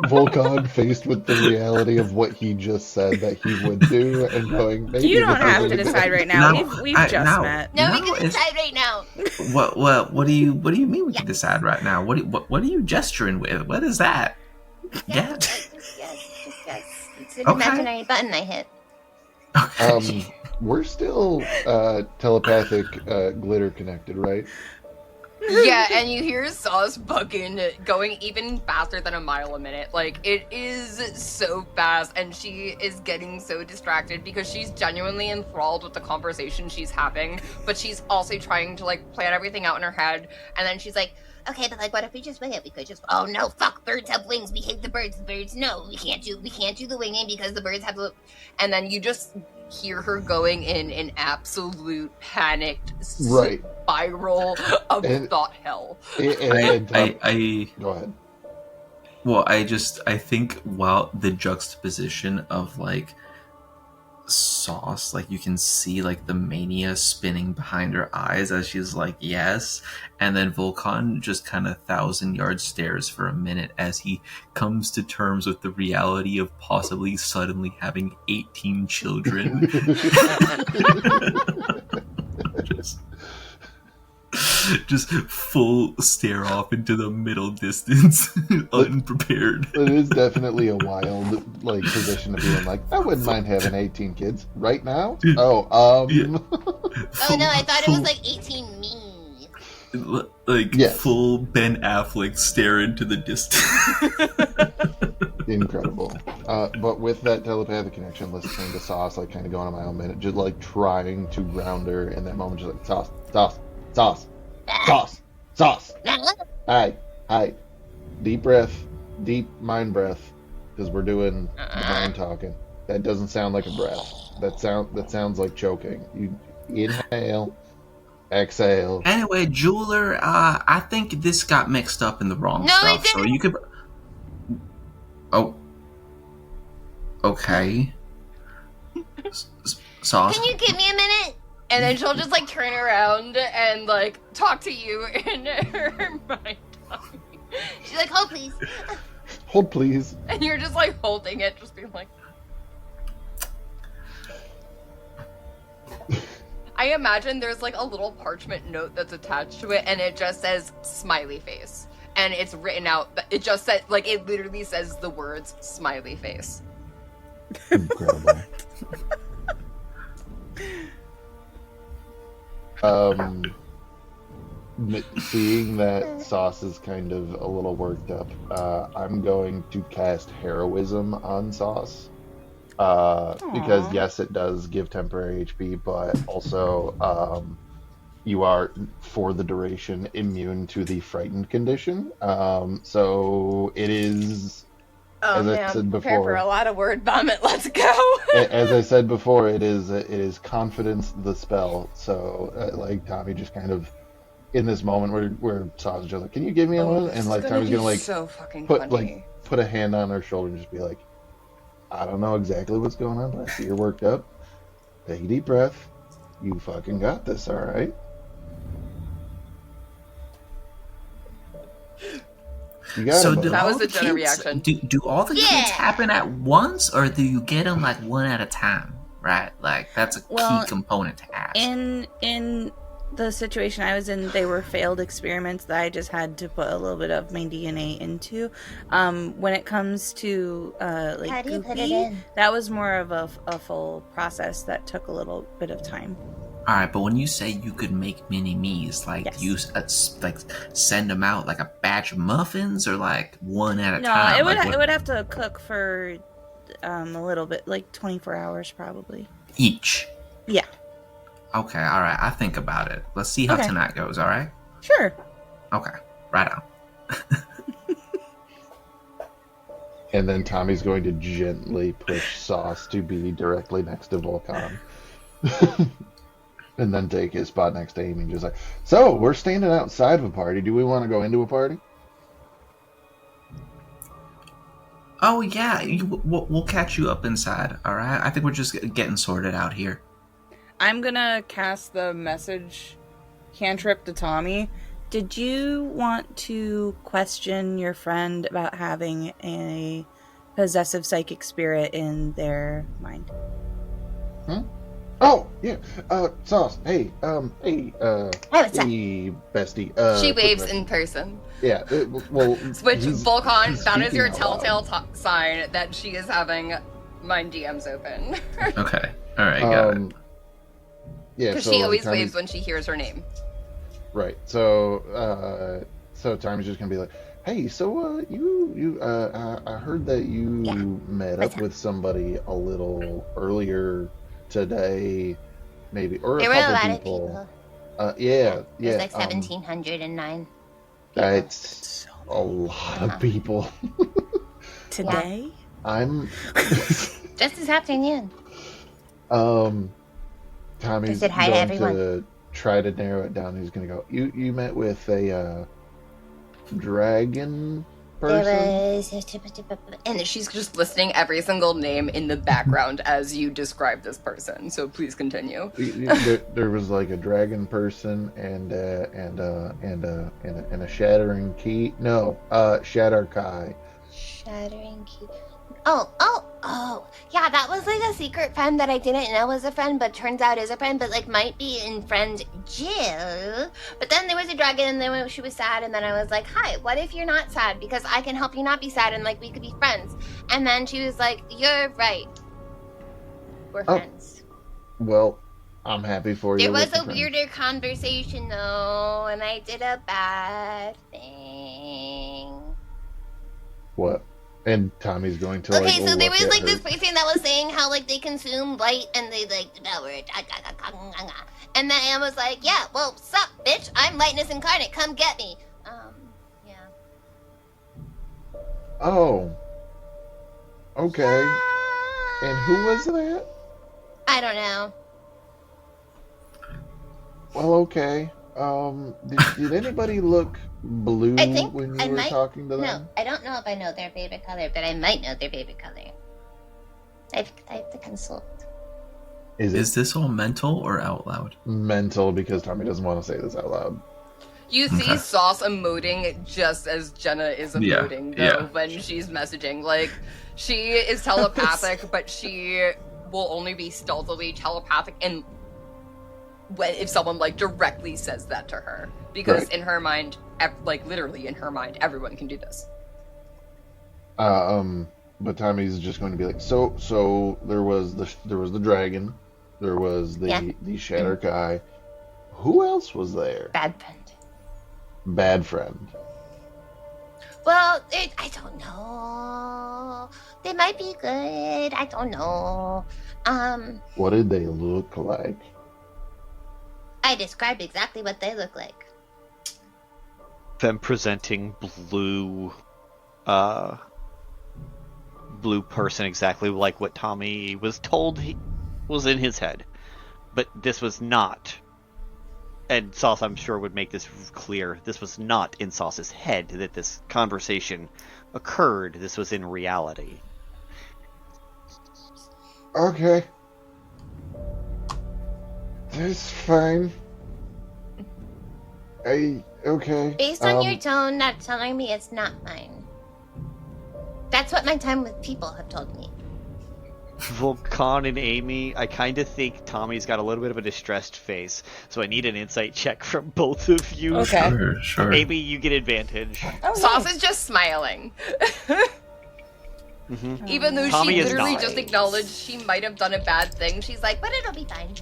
Speaker 10: Vulcan, faced with the reality of what he just said that he would do, and going, maybe
Speaker 9: You don't
Speaker 10: this
Speaker 9: have
Speaker 10: is
Speaker 9: to
Speaker 10: a good
Speaker 9: decide
Speaker 10: idea."
Speaker 9: right now.
Speaker 13: No,
Speaker 9: We've
Speaker 13: I-
Speaker 9: just
Speaker 13: no.
Speaker 9: met.
Speaker 15: No, we
Speaker 13: No,
Speaker 15: can
Speaker 13: it's-
Speaker 15: decide right now.
Speaker 13: what do you mean we can decide right now? What are you gesturing with? What is that? Yeah.
Speaker 15: Yes. It's an
Speaker 13: Okay.
Speaker 15: imaginary button I hit.
Speaker 10: We're still telepathic glitter connected, right?
Speaker 14: Yeah, and you hear Sauce bucking going even faster than a mile a minute. Like, it is so fast, and she is getting so distracted because she's genuinely enthralled with the conversation she's having, but she's also trying to, like, plan everything out in her head, and then she's like,
Speaker 15: Okay, but like, what if we just wing it? We could just. Oh no! Fuck! Birds have wings. We hate the birds. The birds. No, we can't do the winging because the birds have the.
Speaker 14: and then you just hear her going in an absolute panicked
Speaker 10: Right.
Speaker 14: spiral of
Speaker 10: And-
Speaker 14: thought hell.
Speaker 13: I
Speaker 10: Go ahead.
Speaker 13: Well, I think while the juxtaposition of like Sauce, like you can see like the mania spinning behind her eyes as she's like yes, and then Vulcan just kind of 1,000-yard stares for a minute as he comes to terms with the reality of possibly suddenly having 18 children. just full stare off into the middle distance, unprepared.
Speaker 10: It is definitely a wild position to be in. Like, I wouldn't mind having 18 kids right now. Oh,
Speaker 15: Oh no! I thought it was like 18 me.
Speaker 13: Full Ben Affleck stare into the distance.
Speaker 10: Incredible. But with that telepathic connection, listening to Sauce, like kind of going on my own minute, just like trying to ground her in that moment, just like Sauce. Hi. Deep breath, deep mind breath, because we're doing the mind talking. That doesn't sound like a breath. That sounds like choking. You inhale, exhale.
Speaker 13: Anyway, Jeweler, I think this got mixed up in the wrong
Speaker 15: No, it
Speaker 13: stuff. So
Speaker 15: didn't.
Speaker 13: you could. Oh. Okay. Sauce.
Speaker 14: Can you give me a minute? And then she'll just like turn around and like talk to you in her mind. She's like, hold please.
Speaker 10: Hold please.
Speaker 14: And you're just like holding it, just being like. I imagine there's like a little parchment note that's attached to it, and it just says smiley face. And it's written out, it just said, like, it literally says the words smiley face.
Speaker 10: Incredible. Seeing that Sauce is kind of a little worked up, I'm going to cast Heroism on Sauce. Because yes, it does give temporary HP, but also you are, for the duration, immune to the frightened condition. So it is,
Speaker 14: Oh
Speaker 10: as
Speaker 14: man,
Speaker 10: I said
Speaker 14: prepare for
Speaker 10: before,
Speaker 14: a lot of word vomit. Let's go.
Speaker 10: as I said before, it is confidence the spell. So like Tommy just kind of in this moment where Sauce is just like, can you give me one? And like Tommy's gonna like
Speaker 14: so fucking
Speaker 10: put
Speaker 14: funny.
Speaker 10: put a hand on her shoulder and just be like, I don't know exactly what's going on, but I see you're worked up. Take a deep breath. You fucking got this, all right? You got
Speaker 13: So
Speaker 10: it,
Speaker 13: do
Speaker 10: buddy.
Speaker 14: That was
Speaker 13: all
Speaker 14: the
Speaker 13: the
Speaker 14: Jenna
Speaker 13: kids,
Speaker 14: reaction.
Speaker 13: Do all the kids happen at once, or do you get them like one at a time? Right, like that's a
Speaker 9: Well,
Speaker 13: key component to ask.
Speaker 9: In the situation I was in, they were failed experiments that I just had to put a little bit of my DNA into. When it comes to like
Speaker 15: How do you put it
Speaker 9: Goopy,
Speaker 15: in?
Speaker 9: that was more of a full process that took a little bit of time.
Speaker 13: All right, but when you say you could make mini me's, like
Speaker 9: Yes.
Speaker 13: you like send them out like a batch of muffins, or like one at a
Speaker 9: No,
Speaker 13: time.
Speaker 9: it would
Speaker 13: Like, what-
Speaker 9: it would have to cook for a little bit, like 24 hours probably.
Speaker 13: each.
Speaker 9: Yeah.
Speaker 13: Okay, all right. I think about it. Let's see how
Speaker 9: Okay.
Speaker 13: tonight goes. All right.
Speaker 9: Sure.
Speaker 13: Okay. Right on.
Speaker 10: And then Tommy's going to gently push Sauce to be directly next to Vulcan. And then take his spot next to Amy. Just like, so, we're standing outside of a party. Do we want to go into a party?
Speaker 13: Oh yeah, we'll catch you up inside. All right. I think we're just getting sorted out here.
Speaker 9: I'm gonna cast the message cantrip to Tommy. Did you want to question your friend about having a possessive psychic spirit in their mind?
Speaker 10: Oh, yeah. Sauce, hey,
Speaker 14: Hey, what's up?
Speaker 10: hey, bestie.
Speaker 14: She
Speaker 10: quick
Speaker 14: waves
Speaker 10: question.
Speaker 14: in person.
Speaker 10: Yeah, well...
Speaker 14: Which,
Speaker 10: he's-
Speaker 14: Vulcan,
Speaker 10: he's
Speaker 14: that is your
Speaker 10: speaking out loud.
Speaker 14: telltale sign that she is having mind DMs open.
Speaker 13: Okay. All right. Got it.
Speaker 10: Yeah,
Speaker 14: Because
Speaker 10: so
Speaker 14: she always
Speaker 10: Tommy's-
Speaker 14: waves when she hears her name.
Speaker 10: Right. So Tommy's just gonna be like, "Hey, so I heard that you met up with somebody a little earlier today, maybe, or
Speaker 15: There
Speaker 10: a
Speaker 15: were a
Speaker 10: couple
Speaker 15: lot of
Speaker 10: people."
Speaker 15: people.
Speaker 10: Yeah.
Speaker 15: It was like 1,709.
Speaker 10: That's a lot of people.
Speaker 9: Today?
Speaker 10: I'm.
Speaker 15: Just this afternoon.
Speaker 10: Tommy's
Speaker 15: I said hi to
Speaker 10: going
Speaker 15: everyone.
Speaker 10: to try to narrow it down. He's gonna go. You met with a dragon person.
Speaker 15: There was...
Speaker 14: And she's just listing every single name in the background as you describe this person. So please continue.
Speaker 10: There was like a dragon person and a shattering key. No, Shatter Kai.
Speaker 15: Shattering key. Oh. Yeah, that was like a secret friend that I didn't know was a friend, but turns out is a friend, but like might be in friend Jill. But then there was a dragon, and then she was sad, and then I was like, hi, what if you're not sad? Because I can help you not be sad, and like we could be friends. And then she was like, you're right. We're friends.
Speaker 10: Well, I'm happy for you.
Speaker 15: There was
Speaker 10: with the
Speaker 15: a
Speaker 10: friend.
Speaker 15: weirder conversation though, and I did a bad thing.
Speaker 10: What? And Tommy's going to
Speaker 15: Okay, so there
Speaker 10: look
Speaker 15: was
Speaker 10: at
Speaker 15: like
Speaker 10: her.
Speaker 15: this person that was saying how like they consume light and they like devour it. And then I was like, yeah, well, sup, bitch? I'm lightness incarnate. Come get me. Yeah.
Speaker 10: Oh. Okay. And who was that?
Speaker 15: I don't know.
Speaker 10: Well, okay. Did anybody look blue
Speaker 15: I think
Speaker 10: when you
Speaker 15: I
Speaker 10: were
Speaker 15: might
Speaker 10: talking to them?
Speaker 15: No, I don't know if I know their favorite color, but I might know their favorite color. I have to consult.
Speaker 13: Is this all mental or out loud?
Speaker 10: Mental, because Tommy doesn't want to say this out loud.
Speaker 14: You see Sauce emoting just as Jenna is emoting, though, when she's messaging. Like, she is telepathic, but she will only be stealthily telepathic and if someone, like, directly says that to her. Because in her mind, like, literally in her mind, everyone can do this.
Speaker 10: But Tommy's just going to be like, so there was the dragon, there was the shatter guy. Who else was there?
Speaker 15: Bad friend.
Speaker 10: Bad friend.
Speaker 15: Well, I don't know. They might be good. I don't know.
Speaker 10: What did they look like?
Speaker 15: I described exactly what they look like.
Speaker 1: Them presenting blue person exactly like what Tommy was told was in his head. But this was not. And Sauce, I'm sure, would make this clear. This was not in Sauce's head that this conversation occurred. This was in reality.
Speaker 10: Okay. That's fine. Okay.
Speaker 15: Based on your tone, that's telling me it's not mine. That's what my time with people have told me.
Speaker 1: Vulcan and Amy, I kind of think Tommy's got a little bit of a distressed face, so I need an insight check from both of you.
Speaker 13: Okay. Sure.
Speaker 1: Amy, you get advantage.
Speaker 14: Sauce is just smiling. Even though
Speaker 1: Tommy
Speaker 14: she
Speaker 1: is
Speaker 14: literally
Speaker 1: not.
Speaker 14: just acknowledged she might have done a bad thing, she's like,
Speaker 15: But it'll be fine.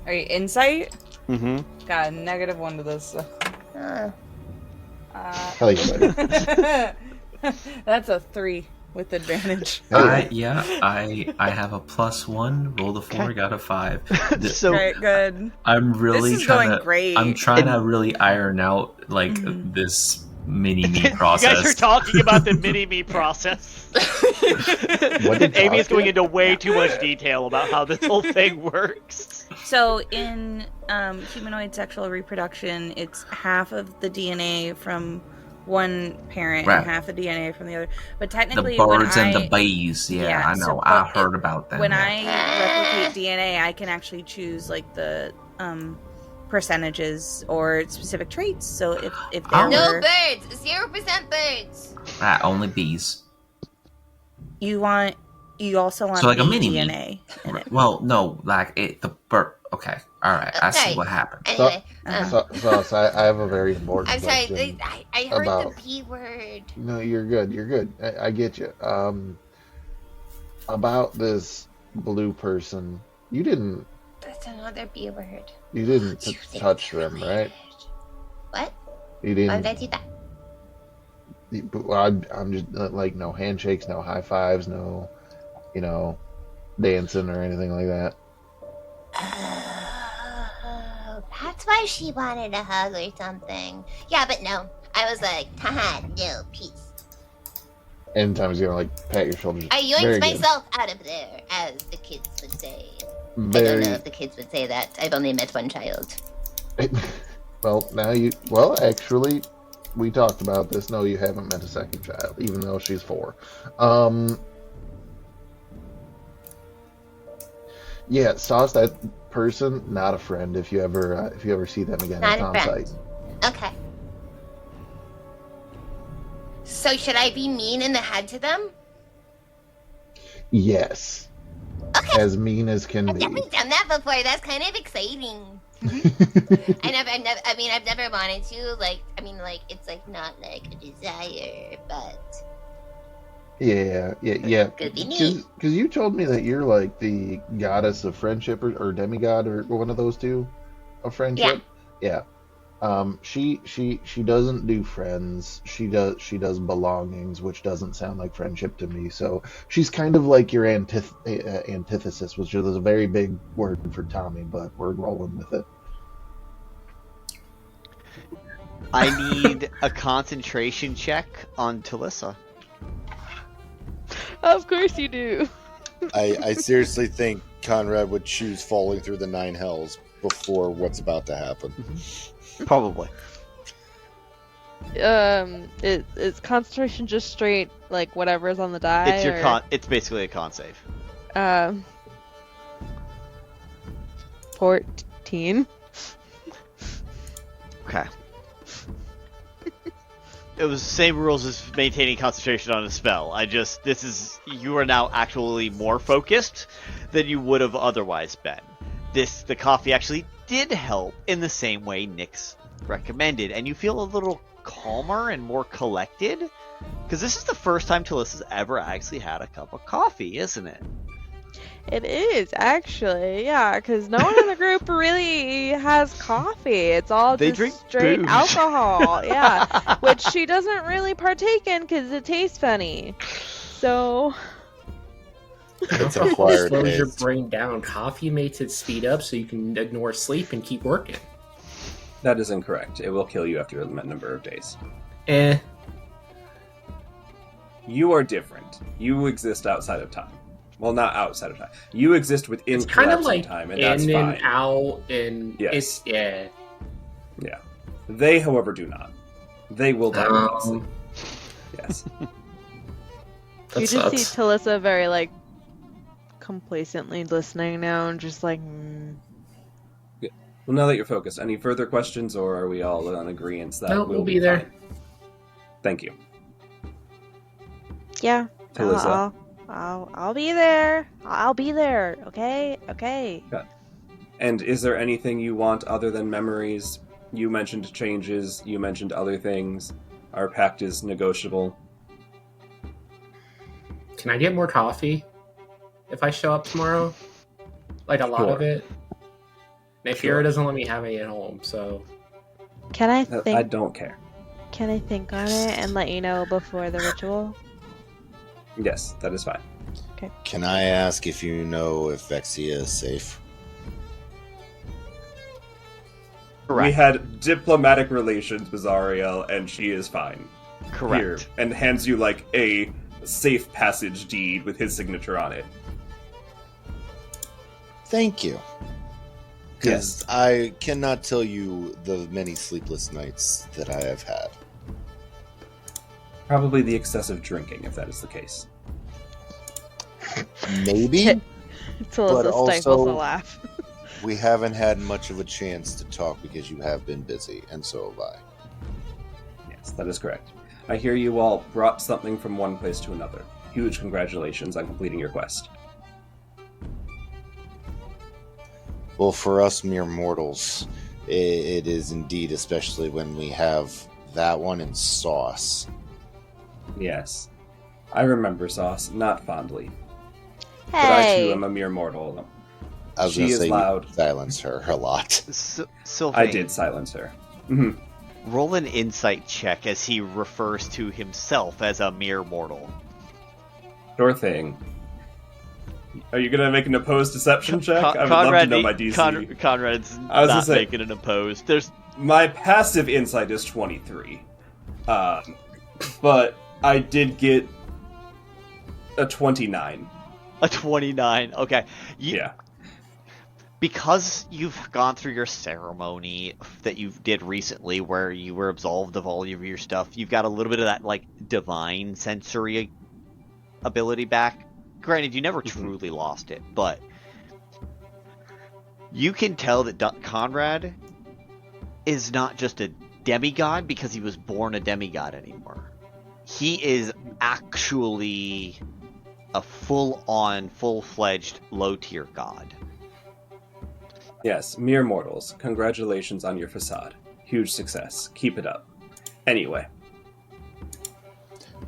Speaker 9: Alright, insight?
Speaker 1: Mm-hmm.
Speaker 9: Got a -1 to this.
Speaker 10: Hell yeah.
Speaker 9: That's a 3 with advantage.
Speaker 13: I have a +1, rolled a 4, got a 5.
Speaker 1: So
Speaker 9: Great, good.
Speaker 13: I'm really
Speaker 9: This is
Speaker 13: trying
Speaker 9: going
Speaker 13: to.
Speaker 9: great.
Speaker 13: I'm trying to really iron out like this mini-me process.
Speaker 1: You guys are talking about the mini-me process. Amy's going into way too much detail about how this whole thing works.
Speaker 9: So in humanoid sexual reproduction, it's half of the DNA from one parent and half the DNA from the other. But technically,
Speaker 13: the birds and the bees. Yeah, I know.
Speaker 9: So,
Speaker 13: I heard about them.
Speaker 9: When I replicate DNA, I can actually choose like the percentages or specific traits. So if there
Speaker 15: No
Speaker 9: were,
Speaker 15: birds. 0% birds.
Speaker 13: Only bees.
Speaker 9: you also want
Speaker 13: So like a
Speaker 9: bee
Speaker 13: mini
Speaker 9: DNA in it.
Speaker 13: Well, no, like the bird. Okay, all right. I see what happened.
Speaker 15: Anyway,
Speaker 10: So I have a very important
Speaker 15: I'm sorry.
Speaker 10: question
Speaker 15: I heard
Speaker 10: about-
Speaker 15: the B word.
Speaker 10: No, you're good. I get you. About this blue person, you didn't
Speaker 15: That's another B word.
Speaker 10: touch them, right?
Speaker 15: What?
Speaker 10: You
Speaker 15: Why would I
Speaker 10: didn't.
Speaker 15: do that?
Speaker 10: Well, I'm just like no handshakes, no high fives, no, dancing or anything like that.
Speaker 15: Oh, that's why she wanted a hug or something. Yeah, but no. I was like, haha, no, peace.
Speaker 10: Anytime he's gonna like pat your shoulders.
Speaker 15: I
Speaker 10: Very
Speaker 15: yoinked
Speaker 10: good.
Speaker 15: myself out of there, as the kids would say. I don't
Speaker 10: Very
Speaker 15: know if the kids would say that. I've only met one child.
Speaker 10: well. Actually, we talked about this. No, you haven't met a second child, even though she's 4. Yeah, Sauce, that person, not a friend. If you ever see them again,
Speaker 15: Not
Speaker 10: it's
Speaker 15: a
Speaker 10: on
Speaker 15: friend.
Speaker 10: site.
Speaker 15: Okay. So should I be mean in the head to them?
Speaker 10: Yes.
Speaker 15: Okay.
Speaker 10: As mean as can
Speaker 15: I've
Speaker 10: be.
Speaker 15: definitely done that before. That's kind of exciting. I've never wanted to. It's like not like a desire, but
Speaker 10: Yeah.
Speaker 15: Could be neat.
Speaker 10: Because you told me that you're like the goddess of friendship or demigod or one of those two of friendship. Yeah. She doesn't do friends. She does belongings, which doesn't sound like friendship to me. So she's kind of like your antithesis, which is a very big word for Tommy, but we're rolling with it.
Speaker 1: I need a concentration check on Telissa.
Speaker 6: Of course you do.
Speaker 5: I seriously think Conrad would choose falling through the 9 hells before what's about to happen.
Speaker 1: Probably.
Speaker 6: Is concentration just straight like whatever's on the die?
Speaker 1: It's your con. It's basically a con save.
Speaker 6: 14.
Speaker 1: Okay. It was the same rules as maintaining concentration on a spell. You are now actually more focused than you would have otherwise been. The coffee actually did help in the same way Nyx recommended, and you feel a little calmer and more collected. Because this is the first time Telissa's ever actually had a cup of coffee, isn't it?
Speaker 6: It is, actually, yeah, because no one in the group really has coffee. It's all
Speaker 1: They
Speaker 6: just
Speaker 1: drink
Speaker 6: straight
Speaker 1: booze.
Speaker 6: alcohol, yeah, which she doesn't really partake in because it tastes funny. So,
Speaker 5: It's
Speaker 7: Coffee
Speaker 5: acquired
Speaker 7: slows your
Speaker 5: taste.
Speaker 7: brain down. Coffee makes it speed up so you can ignore sleep and keep working.
Speaker 8: That is incorrect. It will kill you after a number of days.
Speaker 7: Eh.
Speaker 8: You are different. You exist outside of time. Well, not outside of time. You exist within
Speaker 7: It's kind of
Speaker 8: collapsing
Speaker 7: like
Speaker 8: time, and that's
Speaker 7: in
Speaker 8: fine.
Speaker 7: and out, and
Speaker 8: Yes.
Speaker 7: yeah.
Speaker 8: Yeah. They, however, do not. They will die without sleep. Yes.
Speaker 6: you just see Telissa very, like, complacently listening now and just like,
Speaker 8: Good. Well, now that you're focused, any further questions, or are we all on agreement that
Speaker 7: No, we'll be there.
Speaker 8: fine? Thank you.
Speaker 6: Yeah,
Speaker 8: Telissa.
Speaker 6: I'll be there. I'll be there. Okay.
Speaker 8: Okay. And is there anything you want other than memories? You mentioned changes. You mentioned other things. Our pact is negotiable.
Speaker 7: Can I get more coffee if I show up tomorrow? Like a lot of
Speaker 8: Sure.
Speaker 7: it. If Yuri doesn't let me have any at home, so
Speaker 6: Can I think?
Speaker 8: I don't care.
Speaker 6: Can I think on it and let you know before the ritual?
Speaker 8: Yes, that is fine.
Speaker 6: Okay.
Speaker 5: Can I ask if you know if Vexia is safe?
Speaker 8: We had diplomatic relations with Zariel, and she is fine.
Speaker 1: Correct.
Speaker 8: Here, and hands you like a safe passage deed with his signature on it.
Speaker 5: Thank you. Because I cannot tell you the many sleepless nights that I have had.
Speaker 8: Probably the excessive drinking, if that is the case.
Speaker 5: Maybe.
Speaker 6: Telissa stifles a laugh.
Speaker 5: We haven't had much of a chance to talk because you have been busy, and so have I.
Speaker 8: Yes, that is correct. I hear you all brought something from one place to another. Huge congratulations on completing your quest.
Speaker 5: Well, for us mere mortals, it is indeed, especially when we have that one in sauce.
Speaker 8: Yes. I remember Sauce, not fondly. But I too
Speaker 6: Hey,
Speaker 8: am a mere mortal.
Speaker 5: I was
Speaker 8: She
Speaker 5: going to
Speaker 8: is
Speaker 5: say
Speaker 8: loud.
Speaker 5: you silence her a lot.
Speaker 1: Sylvain,
Speaker 8: I did silence her. Mhm.
Speaker 1: roll an insight check as he refers to himself as a mere mortal.
Speaker 8: Sure thing. Are you going to make an opposed deception check? I would
Speaker 1: Conrad,
Speaker 8: love to know my DC.
Speaker 1: Conrad's
Speaker 8: I was gonna
Speaker 1: not
Speaker 8: say-
Speaker 1: making an opposed.
Speaker 8: My passive insight is 23. But I did get a 29.
Speaker 1: A 29. Okay.
Speaker 8: Yeah.
Speaker 1: Because you've gone through your ceremony that you did recently where you were absolved of all of your stuff, you've got a little bit of that, like, divine sensory ability back. Granted, you never truly lost it, but you can tell that Conrad is not just a demigod because he was born a demigod anymore. He is actually a full-on, full-fledged, low-tier god.
Speaker 8: Yes, mere mortals. Congratulations on your facade. Huge success. Keep it up. Anyway,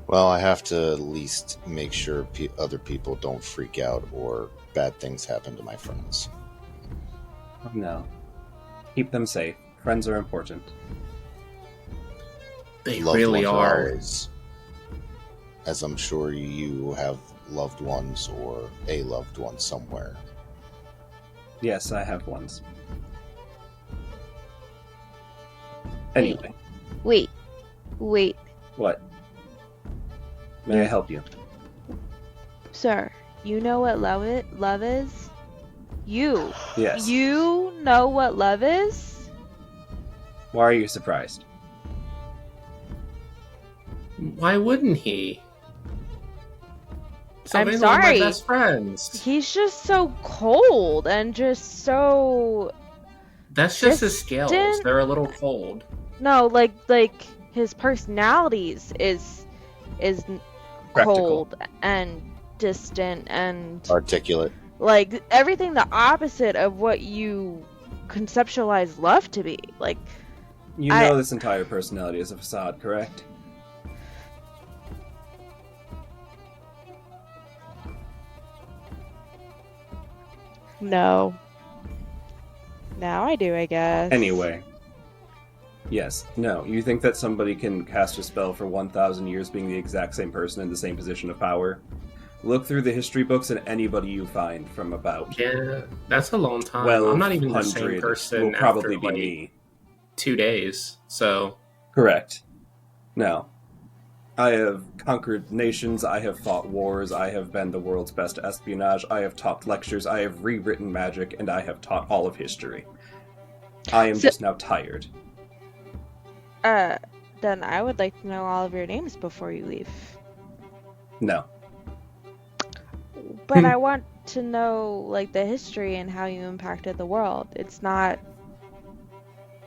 Speaker 5: Well, I have to at least make sure other people don't freak out or bad things happen to my friends.
Speaker 8: no. Keep them safe. Friends are important.
Speaker 7: they
Speaker 5: Loved
Speaker 7: really
Speaker 5: ones
Speaker 7: are.
Speaker 5: always, as I'm sure you have loved ones or a loved one somewhere.
Speaker 8: Yes, I have ones. Anyway,
Speaker 6: wait.
Speaker 8: what? May I help you?
Speaker 6: Sir, you know what love is? You.
Speaker 8: Yes.
Speaker 6: You know what love is?
Speaker 8: Why are you surprised?
Speaker 7: Why wouldn't he? Sylvain's
Speaker 6: I'm
Speaker 7: one of my
Speaker 6: sorry.
Speaker 7: best friends.
Speaker 6: He's just so cold and just so.
Speaker 7: That's just his scales.
Speaker 6: distant.
Speaker 7: They're a little cold.
Speaker 6: No, like his personalities is
Speaker 8: Practical.
Speaker 6: cold and distant and
Speaker 5: Articulate.
Speaker 6: like everything the opposite of what you conceptualize love to be. Like,
Speaker 8: You know this entire personality is a facade, correct?
Speaker 6: no. Now I do, I guess.
Speaker 8: Anyway. Yes. No. You think that somebody can cast a spell for 1,000 years being the exact same person in the same position of power? Look through the history books and anybody you find from about.
Speaker 7: Yeah, that's a long time.
Speaker 8: Well,
Speaker 7: I'm not even the same
Speaker 8: 100
Speaker 7: person
Speaker 8: will probably
Speaker 7: after,
Speaker 8: be
Speaker 7: like,
Speaker 8: me.
Speaker 7: 2 days, so...
Speaker 8: Correct. No. I have conquered nations, I have fought wars, I have been the world's best espionage, I have taught lectures, I have rewritten magic, and I have taught all of history. I am just now tired.
Speaker 6: Then I would like to know all of your names before you leave.
Speaker 8: No.
Speaker 6: But I want to know, like, the history and how you impacted the world. It's not...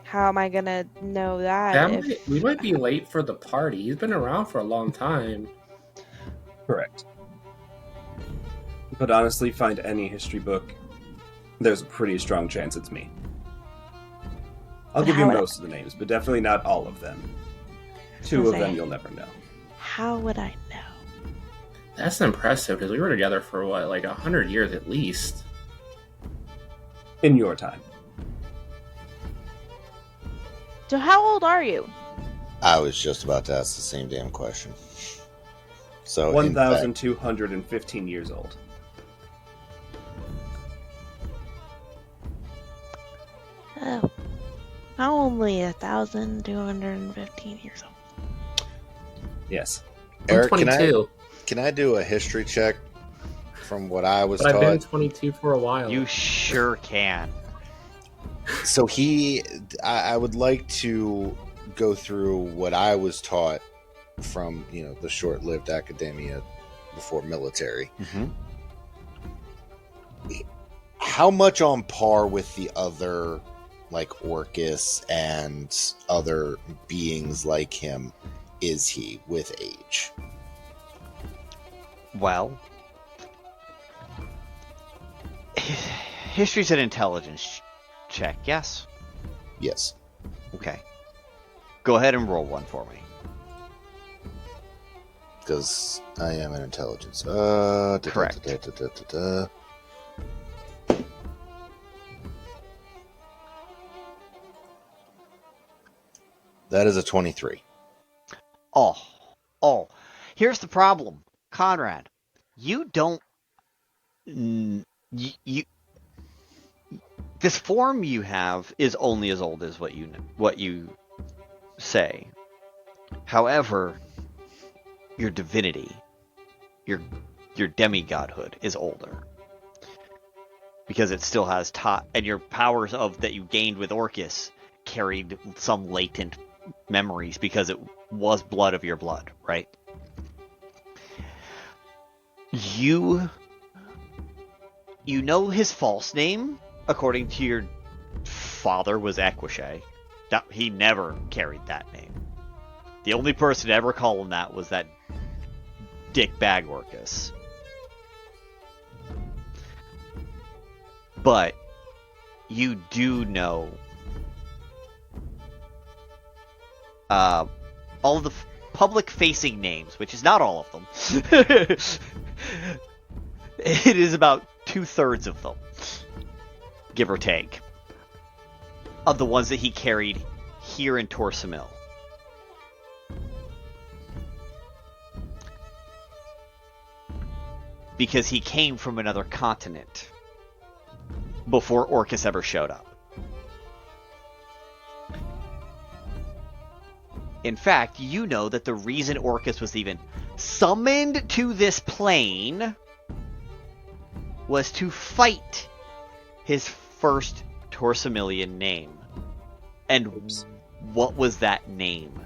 Speaker 6: How am I gonna know that?
Speaker 7: We might be late for the party. He's been around for a long time.
Speaker 8: Correct. But honestly, find any history book, there's a pretty strong chance it's me. I'll give you most of the names, but definitely not all of them. 2 of them you'll never know.
Speaker 6: How would I know?
Speaker 7: That's impressive, because we were together for, what, like 100 years at least?
Speaker 8: In your time.
Speaker 6: So how old are you?
Speaker 5: I was just about to ask the same damn question. So
Speaker 8: 1,215 years old.
Speaker 6: Oh, I'm only 1,215 years old.
Speaker 8: Yes.
Speaker 5: Eric,
Speaker 7: I'm 22.
Speaker 5: can I do a history check from what I was
Speaker 7: But
Speaker 5: taught?
Speaker 7: I've been 22 for a while.
Speaker 1: You sure can.
Speaker 5: So I would like to go through what I was taught from, the short-lived academia before military.
Speaker 1: Mm-hmm.
Speaker 5: How much on par with the other, like Orcus and other beings like him, is he with age?
Speaker 1: Well, history's an intelligence check, yes?
Speaker 5: Yes.
Speaker 1: Okay. Go ahead and roll one for me.
Speaker 5: Because I am an intelligence.
Speaker 1: Correct.
Speaker 5: That is a 23.
Speaker 1: Oh. Here's the problem, Conrad. You don't... This form you have is only as old as what you say. However, your divinity, your demigodhood is older. Because it still has and your powers that you gained with Orcus carried some latent memories because it was blood of your blood, right? You know his false name, according to your father, was Equishay. He never carried that name. The only person to ever call him that was that dickbag Orcus. But you do know all of the public-facing names, which is not all of them. It is about 2/3 of them, give or take, of the ones that he carried here in Torsamil. Because he came from another continent before Orcus ever showed up. In fact, you know that the reason Orcus was even summoned to this plane was to fight his first Torsamilian name. And what was that name?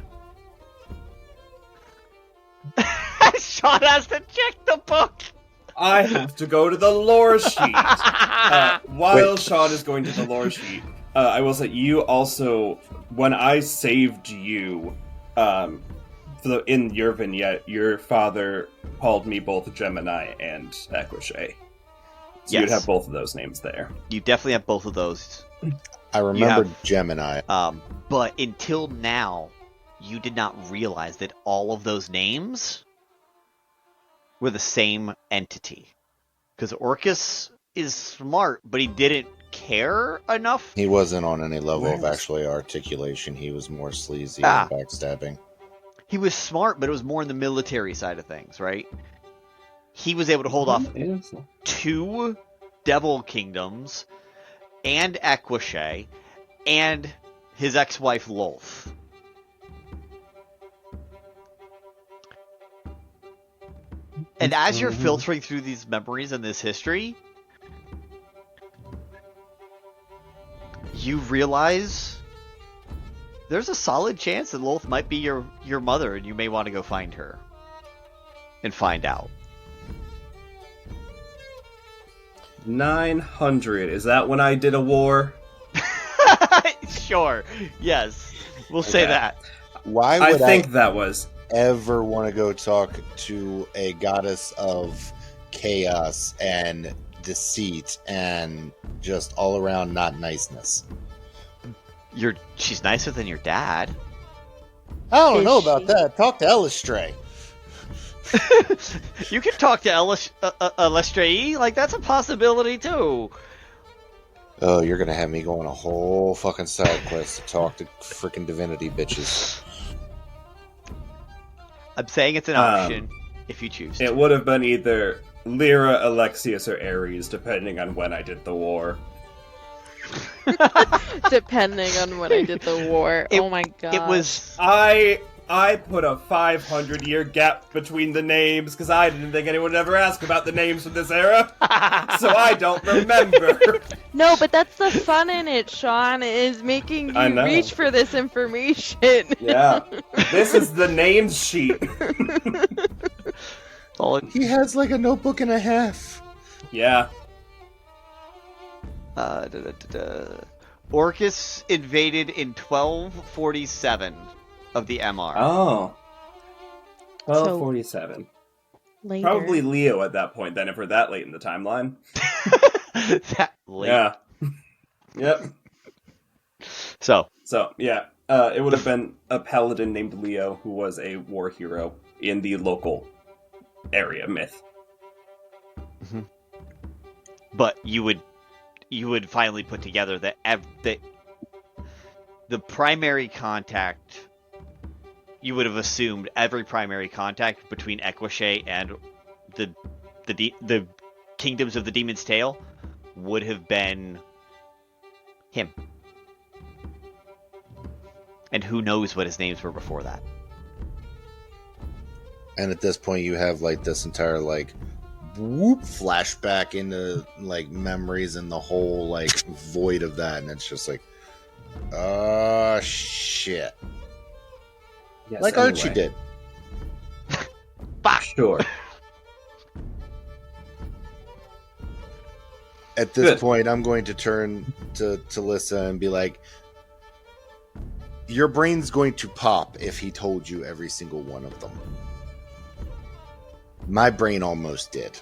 Speaker 1: Sean has to check the book!
Speaker 8: I have to go to the lore sheet. While Sean is going to the lore sheet, I will say you also, when I saved you, in your vignette, your father called me both Gemini and Equishay. So you'd have both of those names there.
Speaker 1: You definitely have both of those.
Speaker 5: I remembered Gemini.
Speaker 1: But until now, you did not realize that all of those names were the same entity. Because Orcus is smart, but he didn't care enough.
Speaker 5: He wasn't on any level of actually articulation. He was more sleazy and backstabbing.
Speaker 1: He was smart, but it was more in the military side of things, right? He was able to hold off 2 Devil Kingdoms and Equishay and his ex-wife Lolth. And as you're filtering through these memories and this history, you realize there's a solid chance that Lolth might be your mother, and you may want to go find her and find out.
Speaker 8: 900. Is that when I did a war?
Speaker 1: Sure. Yes. We'll say that.
Speaker 5: Why would
Speaker 8: I think that was
Speaker 5: ever want to go talk to a goddess of chaos and deceit and just all around not niceness?
Speaker 1: She's nicer than your dad.
Speaker 5: I don't know about that. Talk to Elistray.
Speaker 1: You can talk to Elistray. Like, that's a possibility too.
Speaker 5: Oh, you're gonna have me go on a whole fucking side quest to talk to freaking divinity bitches.
Speaker 1: I'm saying it's an option if you choose to.
Speaker 8: It would have been either Lyra, Alexius, or Ares, depending on when I did the war.
Speaker 6: Depending on when I did the war. Oh my god.
Speaker 1: It was...
Speaker 8: I put a 500-year gap between the names because I didn't think anyone would ever ask about the names from this era. So I don't remember.
Speaker 6: No, but that's the fun in it, Sean, is making you reach for this information.
Speaker 8: Yeah. This is the names sheet.
Speaker 5: He has like a notebook and a half.
Speaker 8: Yeah.
Speaker 1: Orcus invaded in 1247 of the MR.
Speaker 8: Oh. 1247.
Speaker 6: Later.
Speaker 8: Probably Leo at that point then, if we're that late in the timeline.
Speaker 1: That late.
Speaker 8: Yeah. Yep.
Speaker 1: So,
Speaker 8: yeah. It would have been a paladin named Leo who was a war hero in the local area myth.
Speaker 1: Mm-hmm. But you would finally put together that the primary contact, you would have assumed every primary contact between Equishay and the kingdoms of the Demon's Tail would have been him. And who knows what his names were before that.
Speaker 5: And at this point you have like this entire like whoop flashback into like memories and the whole like void of that, and it's just like shit.
Speaker 8: Yes,
Speaker 5: like Archie did.
Speaker 8: Sure.
Speaker 5: At this point I'm going to turn to Telissa and be like, your brain's going to pop if he told you every single one of them. My brain almost did.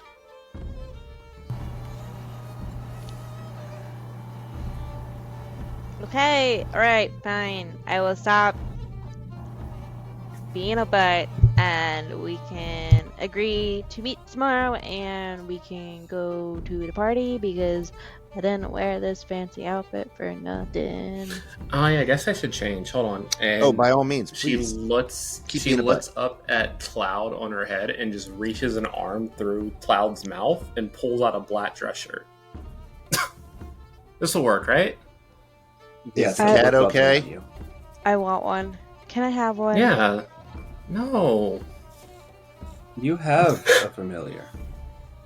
Speaker 6: Okay, alright, fine. I will stop being a butt, and we can agree to meet tomorrow, and we can go to the party, because I didn't wear this fancy outfit for nothing.
Speaker 7: Oh yeah, I guess I should change. Hold on. And
Speaker 5: by all means,
Speaker 7: she
Speaker 5: please.
Speaker 7: looks up at Cloud on her head and just reaches an arm through Cloud's mouth and pulls out a black dress shirt. This will work, right?
Speaker 5: Is the cat okay?
Speaker 6: I want one. Can I have one?
Speaker 7: Yeah. No.
Speaker 8: You have a familiar.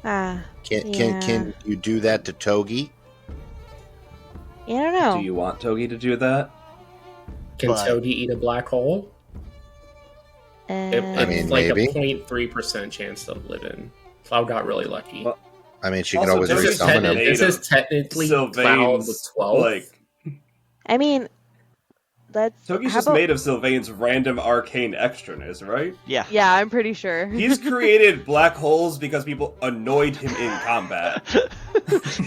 Speaker 5: Can you do that to Togi?
Speaker 6: I don't know.
Speaker 8: Do you want Togi to do that?
Speaker 7: Can Togi eat a black hole? It's like
Speaker 5: maybe.
Speaker 7: a 0.3% chance to live in. Cloud got really lucky.
Speaker 8: Well,
Speaker 5: I mean, she can
Speaker 8: Also,
Speaker 5: always
Speaker 8: this is
Speaker 5: resummon him.
Speaker 7: This is technically Cloud the
Speaker 8: Sylvain's
Speaker 7: 12th.
Speaker 8: like
Speaker 6: I mean, let's.
Speaker 8: Togi's
Speaker 6: how
Speaker 8: just
Speaker 6: about-
Speaker 8: made of Sylvain's random arcane extraness, right?
Speaker 1: Yeah.
Speaker 6: Yeah, I'm pretty sure.
Speaker 8: He's created black holes because people annoyed him in combat.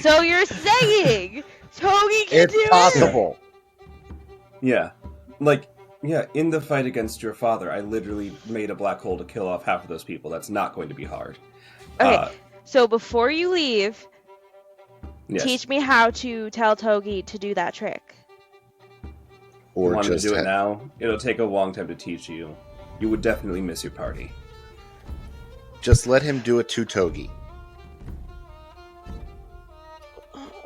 Speaker 6: So you're saying Togi can do
Speaker 5: It's possible.
Speaker 8: Yeah. Like, yeah, in the fight against your father, I literally made a black hole to kill off half of those people. That's not going to be hard.
Speaker 6: it? Okay, so before you leave,
Speaker 8: Yes.
Speaker 6: teach me how to tell Togi to do that trick.
Speaker 5: Or
Speaker 8: you want
Speaker 5: just
Speaker 8: to do it now? It'll take a long time to teach you. You would definitely miss your party.
Speaker 5: Just let him do it to Togi.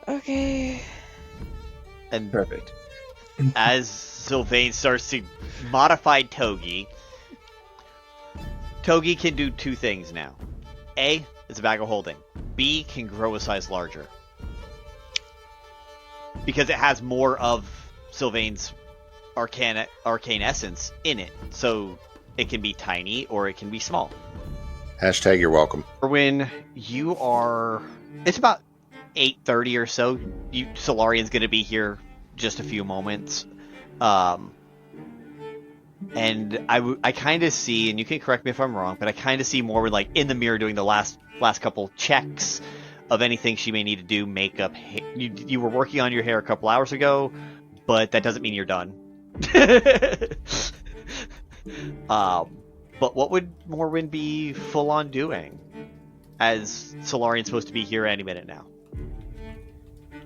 Speaker 6: Okay.
Speaker 1: And
Speaker 8: Perfect.
Speaker 1: as Sylvain starts to modify Togi, Togi can do two things now. A, it's a bag of holding. B, can grow a size larger. Because it has more of Sylvain's arcane essence in it. So it can be tiny or it can be small.
Speaker 5: Hashtag you're welcome.
Speaker 1: When you are... It's about 8:30 or so. Solarian's going to be here just a few moments. And I kind of see, and you can correct me if I'm wrong, but I kind of see Morwen like in the mirror doing the last couple checks of anything she may need to do, makeup. You were working on your hair a couple hours ago, but that doesn't mean you're done. But what would Morwen be full on doing, as Solarian's supposed to be here any minute now?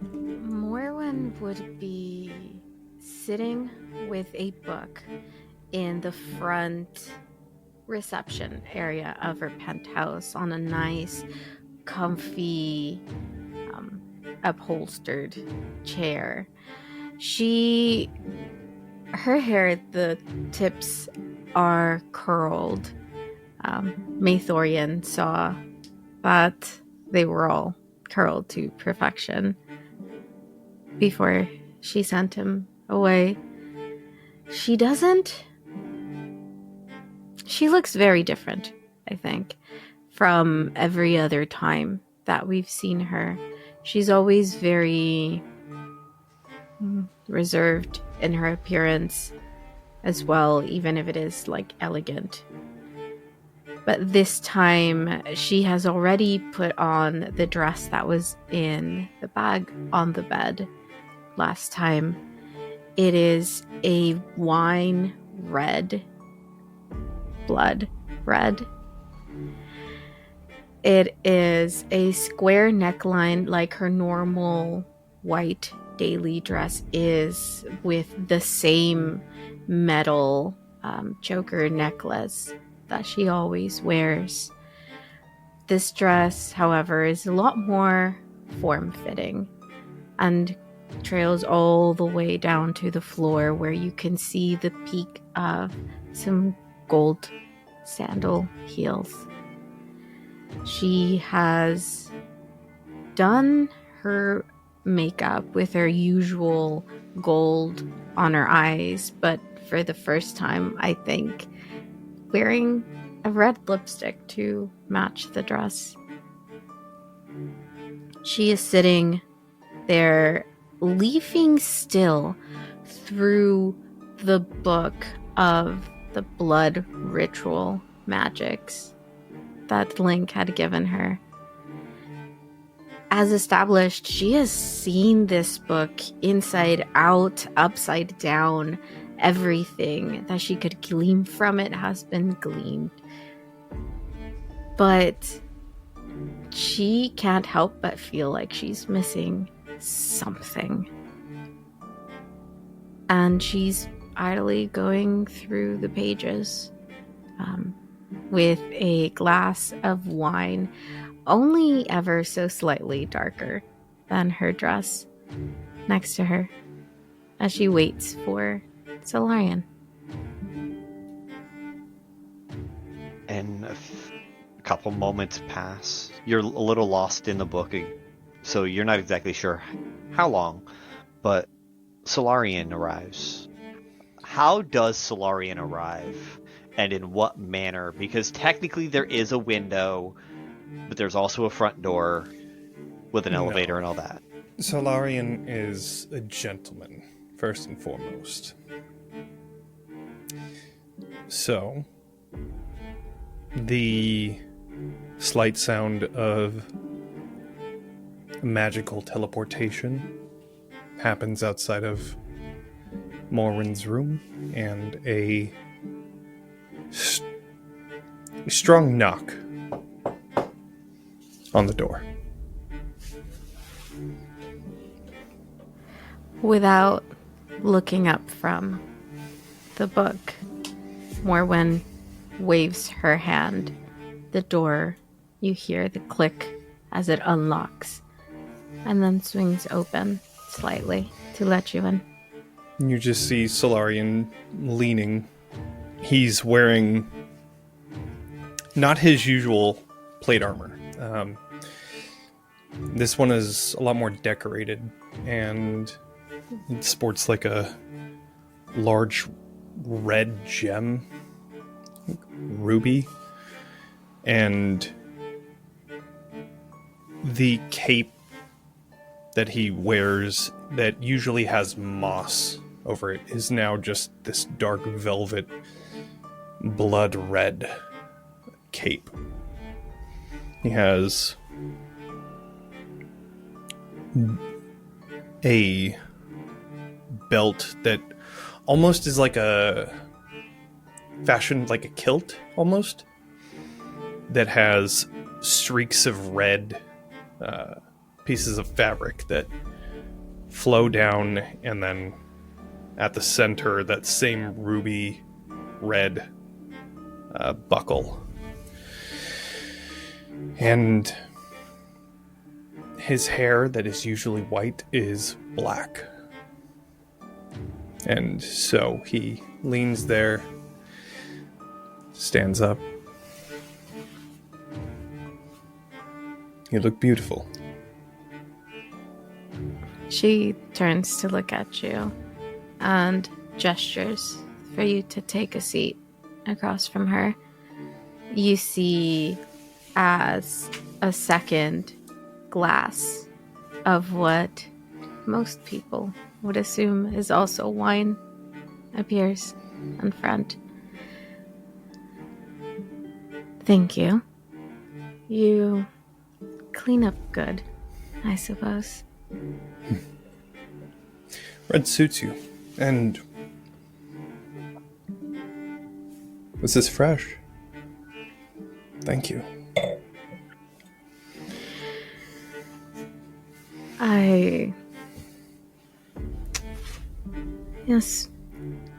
Speaker 2: Morwen would be sitting with a book in the front reception area of her penthouse on a nice, comfy, upholstered chair. Her hair, the tips are curled. Maethorian saw that they were all curled to perfection before she sent him away. She looks very different, I think, from every other time that we've seen her. She's always very reserved in her appearance as well, even if it is like elegant. But this time she has already put on the dress that was in the bag on the bed last time. It is a wine red, blood red. It is a square neckline like her normal white daily dress is, with the same metal choker necklace that she always wears. This dress, however, is a lot more form-fitting and trails all the way down to the floor, where you can see the peak of some gold sandal heels. She has done her makeup with her usual gold on her eyes, but for the first time, I think, wearing a red lipstick to match the dress. She is sitting there, leafing still through the book of the blood ritual magics that Link had given her. As established, she has seen this book inside out, upside down. Everything that she could glean from it has been gleaned. But she can't help but feel like she's missing something. And she's idly going through the pages with a glass of wine, only ever so slightly darker than her dress, next to her as she waits for Solarian.
Speaker 1: And a couple moments pass. You're a little lost in the book, so you're not exactly sure how long, but Solarian arrives. How does Solarian arrive, and in what manner? Because technically there is a window but there's also a front door with an
Speaker 16: No.
Speaker 1: elevator and all that.
Speaker 16: Solarian is a gentleman, first and foremost. So, the slight sound of magical teleportation happens outside of Morwen's room, and a strong knock on the door.
Speaker 2: Without looking up from the book, Morwen waves her hand. The door, you hear the click as it unlocks, and then swings open slightly to let you in.
Speaker 16: You just see Solarian leaning. He's wearing not his usual plate armor. This one is a lot more decorated, and it sports like a large red gem, ruby, and the cape that he wears that usually has moss over it is now just this dark velvet blood red cape. He has a belt that almost is like a fashioned like a kilt almost, that has streaks of red pieces of fabric that flow down, and then at the center that same ruby red buckle. And his hair that is usually white is black. And so he leans there, stands up. You look beautiful.
Speaker 2: She turns to look at you and gestures for you to take a seat across from her. You see as a second glass of what most people would assume is also wine appears in front. Thank you. You clean up good, I suppose.
Speaker 16: Red suits you, and this is fresh. Thank you.
Speaker 2: Yes,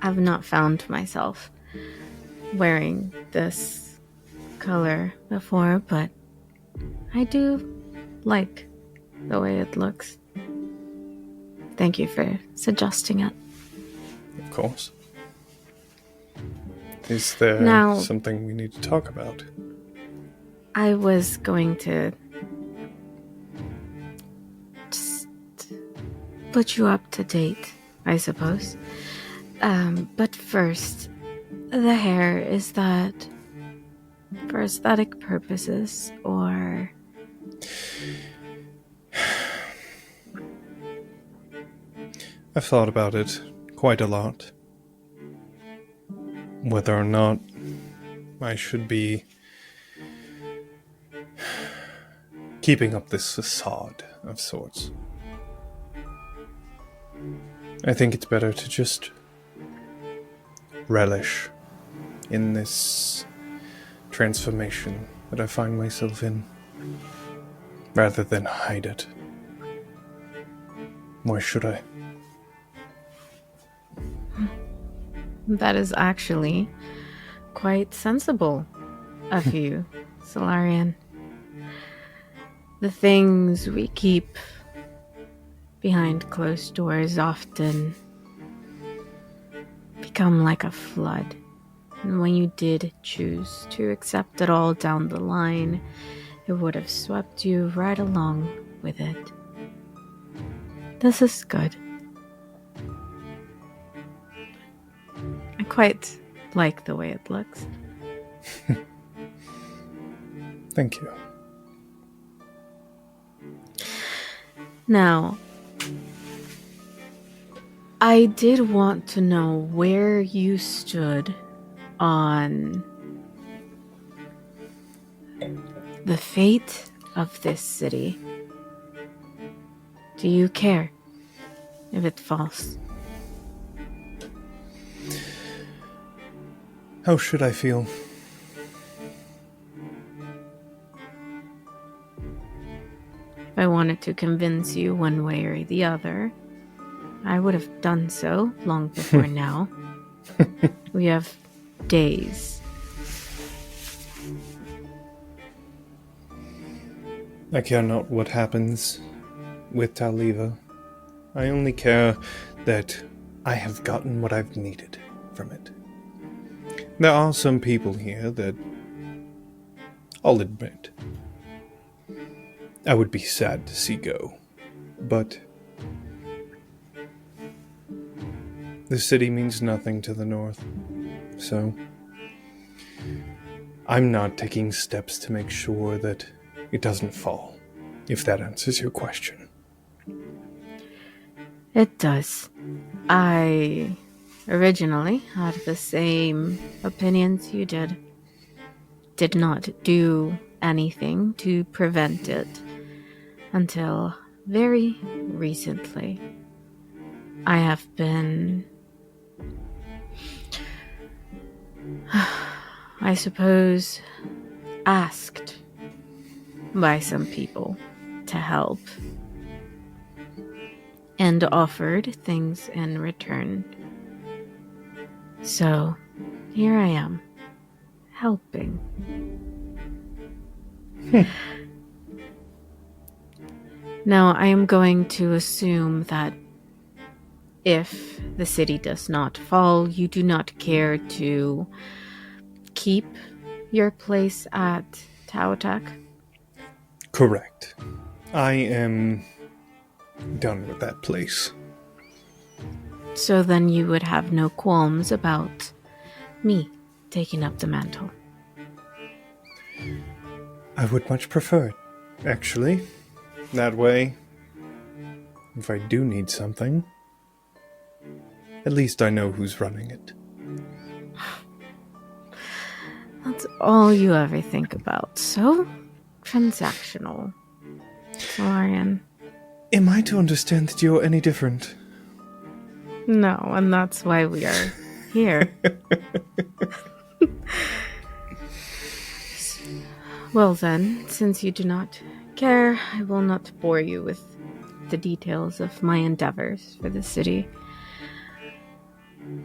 Speaker 2: I've not found myself wearing this color before, but I do like the way it looks. Thank you for suggesting it.
Speaker 16: Of course. Is there
Speaker 2: Now-
Speaker 16: something we need to talk about?
Speaker 2: I was going to just put you up to date, I suppose. But first, the hair, is that for aesthetic purposes, or...
Speaker 16: I've thought about it quite a lot. Whether or not I should be keeping up this facade of sorts. I think it's better to just relish in this transformation that I find myself in, rather than hide it. Why should I?
Speaker 2: That is actually quite sensible of you, Solarian. The things we keep behind closed doors often become like a flood. And when you did choose to accept it all down the line, it would have swept you right along with it. This is good. I quite like the way it looks.
Speaker 16: Thank you.
Speaker 2: Now, I did want to know where you stood on the fate of this city. Do you care if it falls?
Speaker 16: How should I feel?
Speaker 2: If I wanted to convince you one way or the other, I would have done so long before now. We have days.
Speaker 16: I care not what happens with Taliva. I only care that I have gotten what I've needed from it. There are some people here that, I'll admit, I would be sad to see go, but the city means nothing to the north, so I'm not taking steps to make sure that it doesn't fall, if that answers your question.
Speaker 2: It does. I originally had the same opinions you did. Did not do anything to prevent it until very recently. I have been, I suppose, asked by some people to help and offered things in return. So, here I am, helping. Now, I am going to assume that if the city does not fall, you do not care to keep your place at Tautak?
Speaker 16: Correct. I am done with that place.
Speaker 2: So then you would have no qualms about me taking up the mantle.
Speaker 16: I would much prefer it, actually. That way, if I do need something, at least I know who's running it.
Speaker 2: That's all you ever think about. So transactional. Solarian.
Speaker 16: Am I to understand that you're any different?
Speaker 2: No, and that's why we are here. Well then, since you do not care, I will not bore you with the details of my endeavors for the city.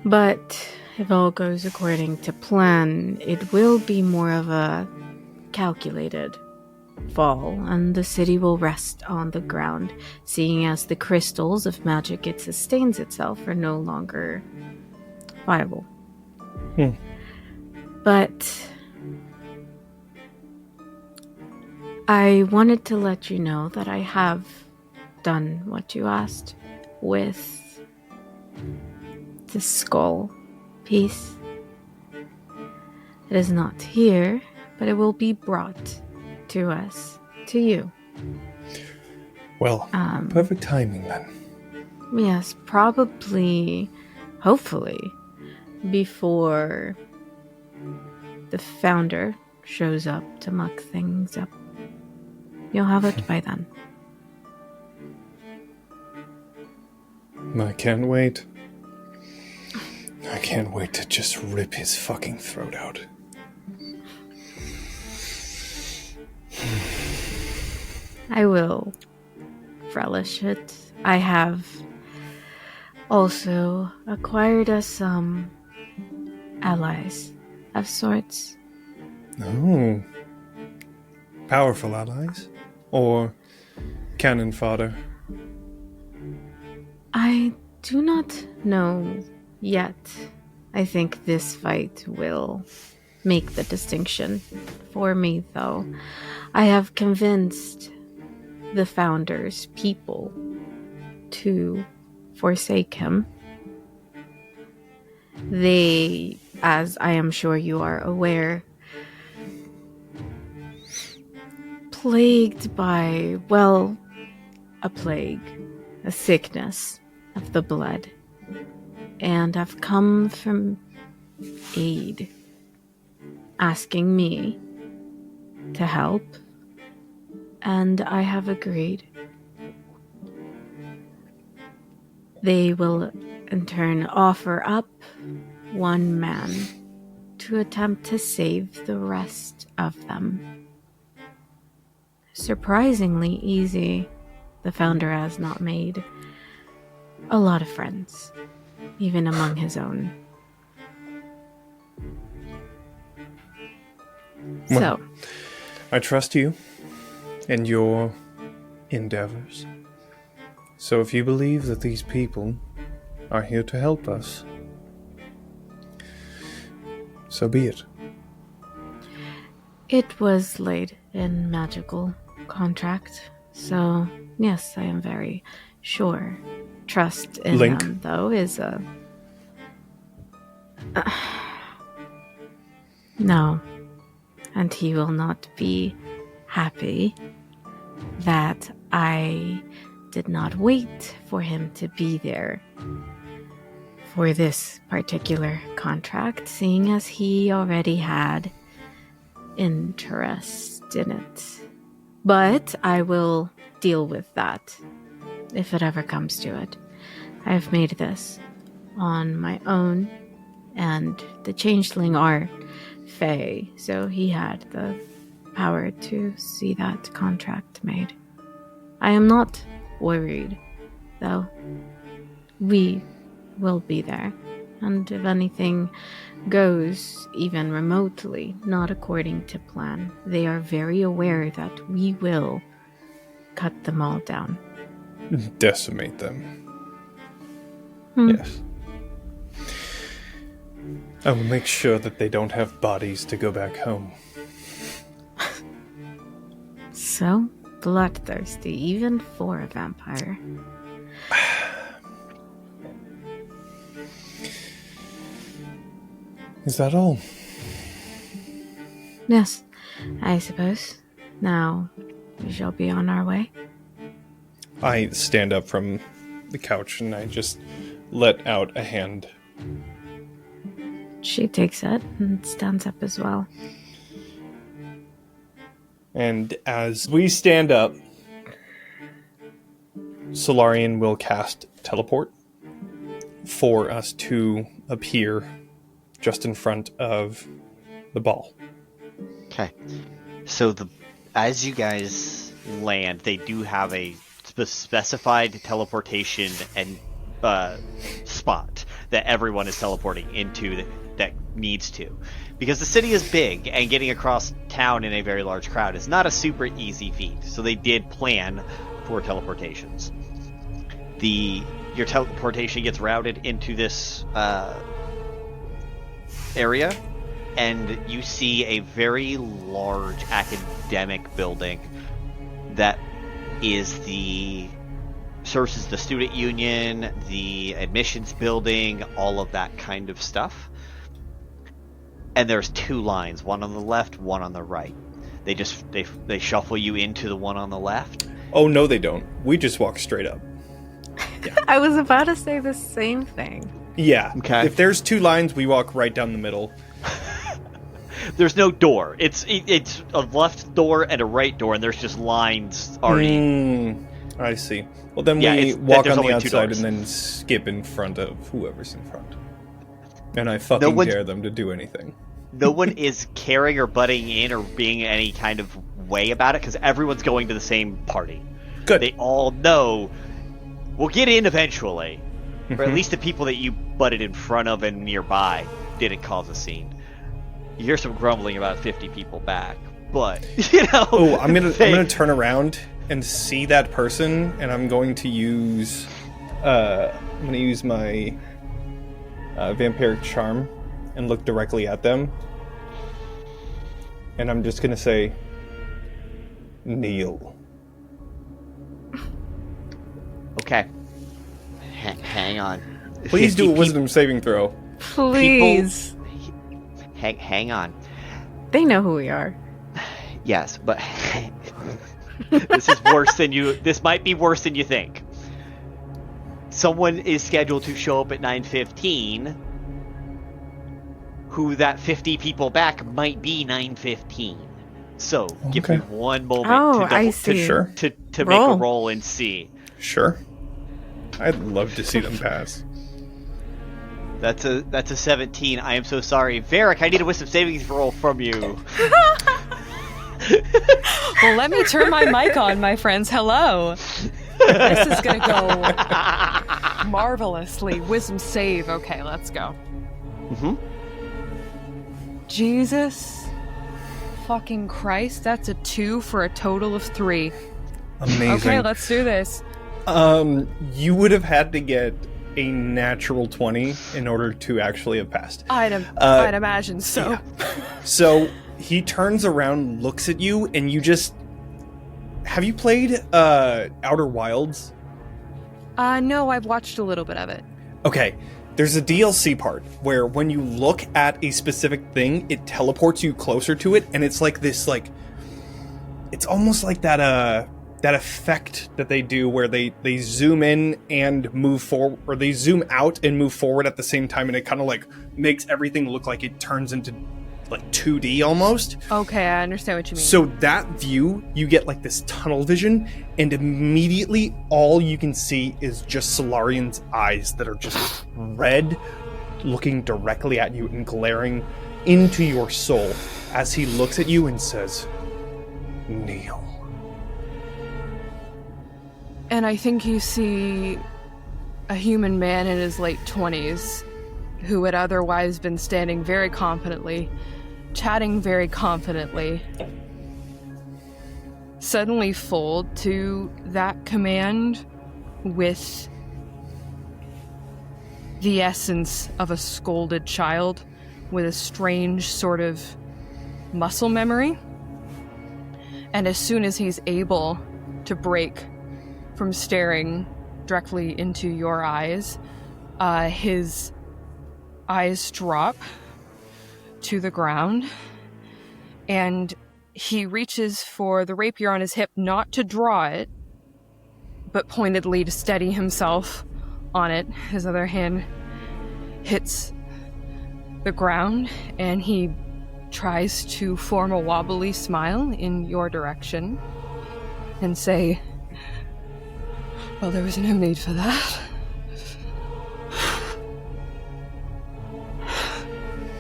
Speaker 2: But if all goes according to plan, it will be more of a calculated fall, and the city will rest on the ground, seeing as the crystals of magic it sustains itself are no longer viable. But I wanted to let you know that I have done what you asked with the skull piece. It is not here, but it will be brought to us, to you.
Speaker 16: Well, perfect timing then.
Speaker 2: Yes, probably, hopefully, before the founder shows up to muck things up. You'll have it by then.
Speaker 16: I can't wait. I can't wait to just rip his fucking throat out.
Speaker 2: I will relish it. I have also acquired us some allies of sorts.
Speaker 16: Oh. Powerful allies? Or cannon fodder?
Speaker 2: I do not know yet. I think this fight will make the distinction for me, though. I have convinced the founder's people to forsake him. They, as I am sure you are aware, plagued by, well, a plague, a sickness of the blood, and have come from aid, asking me to help, and I have agreed. They will in turn offer up one man to attempt to save the rest of them. Surprisingly easy. The founder has not made a lot of friends, even among his own.
Speaker 16: Well, I trust you and your endeavors. So if you believe that these people are here to help us, so be it.
Speaker 2: It was laid in magical contract, so yes, I am very sure. Trust in
Speaker 16: Link.
Speaker 2: them, though, is a... No. And he will not be happy that I did not wait for him to be there for this particular contract, seeing as he already had interest in it. But I will deal with that if it ever comes to it. I have made this on my own, and the changeling are Fae, so he had the power to see that contract made. I am not worried, though. We will be there, and if anything goes even remotely not according to plan, they are very aware that we will cut them all down.
Speaker 16: Decimate them. Yes. I will make sure that they don't have bodies to go back home.
Speaker 2: So bloodthirsty, even for a vampire.
Speaker 16: Is that all?
Speaker 2: Yes, I suppose. Now, we shall be on our way.
Speaker 16: I stand up from the couch and I just let out a hand.
Speaker 2: She takes it and stands up as well.
Speaker 16: And as we stand up, Solarian will cast teleport for us to appear just in front of the ball.
Speaker 1: Okay. So as you guys land, they do have a specified teleportation and spot that everyone is teleporting into that needs to. Because the city is big, and getting across town in a very large crowd is not a super easy feat. So they did plan for teleportations. Your teleportation gets routed into this area, and you see a very large academic building that serves as the student union, the admissions building, all of that kind of stuff. And there's two lines, one on the left, one on the right. They shuffle you into the one on the left.
Speaker 16: Oh, no, they don't. We just walk straight up.
Speaker 2: Yeah. I was about to say the same thing.
Speaker 16: Yeah.
Speaker 1: Okay.
Speaker 16: If there's two lines, we walk right down the middle.
Speaker 1: There's no door. It's a left door and a right door, and there's just lines already.
Speaker 16: I see. Well, then we walk on the outside and then skip in front of whoever's in front. And I fucking dare them to do anything.
Speaker 1: No one is caring or butting in or being any kind of way about it, because everyone's going to the same party.
Speaker 16: Good.
Speaker 1: They all know we'll get in eventually. Or at least the people that you butted in front of and nearby didn't cause a scene. You hear some grumbling about 50 people back, but, you know...
Speaker 16: Oh, I'm gonna turn around and see that person, and I'm going to use... my... vampiric charm and look directly at them, and I'm just gonna say, kneel.
Speaker 1: Okay. Hang on.
Speaker 16: Please do a wisdom saving throw.
Speaker 2: Please.
Speaker 1: Hang on.
Speaker 2: They know who we are.
Speaker 1: Yes, but This is worse than you. This might be worse than you think. Someone is scheduled to show up at 9:15. Who that 50 people back might be 9:15. So give me one moment to make a roll and see.
Speaker 16: Sure. I'd love to see them pass.
Speaker 1: That's a 17. I am so sorry, Varrick. I need a wisdom savings roll from you.
Speaker 17: Well, let me turn my mic on, my friends. Hello. This is gonna go marvelously. Wisdom save. Okay, let's go.
Speaker 1: Mm-hmm.
Speaker 17: Jesus fucking Christ, that's a 2 for a total of 3.
Speaker 16: Amazing.
Speaker 17: Okay, let's do this.
Speaker 16: You would have had to get a natural 20 in order to actually have passed.
Speaker 17: I'd imagine so.
Speaker 16: Yeah. So he turns around, looks at you, and you just... Have you played Outer Wilds?
Speaker 17: No, I've watched a little bit of it.
Speaker 16: Okay. There's a DLC part where when you look at a specific thing, it teleports you closer to it, and it's like this, like... It's almost like that effect that they do where they zoom in and move forward, or they zoom out and move forward at the same time, and it kind of like makes everything look like it turns into like 2D almost.
Speaker 17: Okay, I understand what you mean.
Speaker 16: So that view, you get like this tunnel vision, and immediately all you can see is just Solarian's eyes that are just red, looking directly at you and glaring into your soul as he looks at you and says, "Kneel."
Speaker 17: And I think you see a human man in his late 20s who had otherwise been standing very confidently, chatting very confidently, suddenly fold to that command with the essence of a scolded child with a strange sort of muscle memory. And as soon as he's able to break from staring directly into your eyes, his eyes drop to the ground, and he reaches for the rapier on his hip, not to draw it, but pointedly to steady himself on it. His other hand hits the ground, and he tries to form a wobbly smile in your direction and say, "Well, there was no need for that.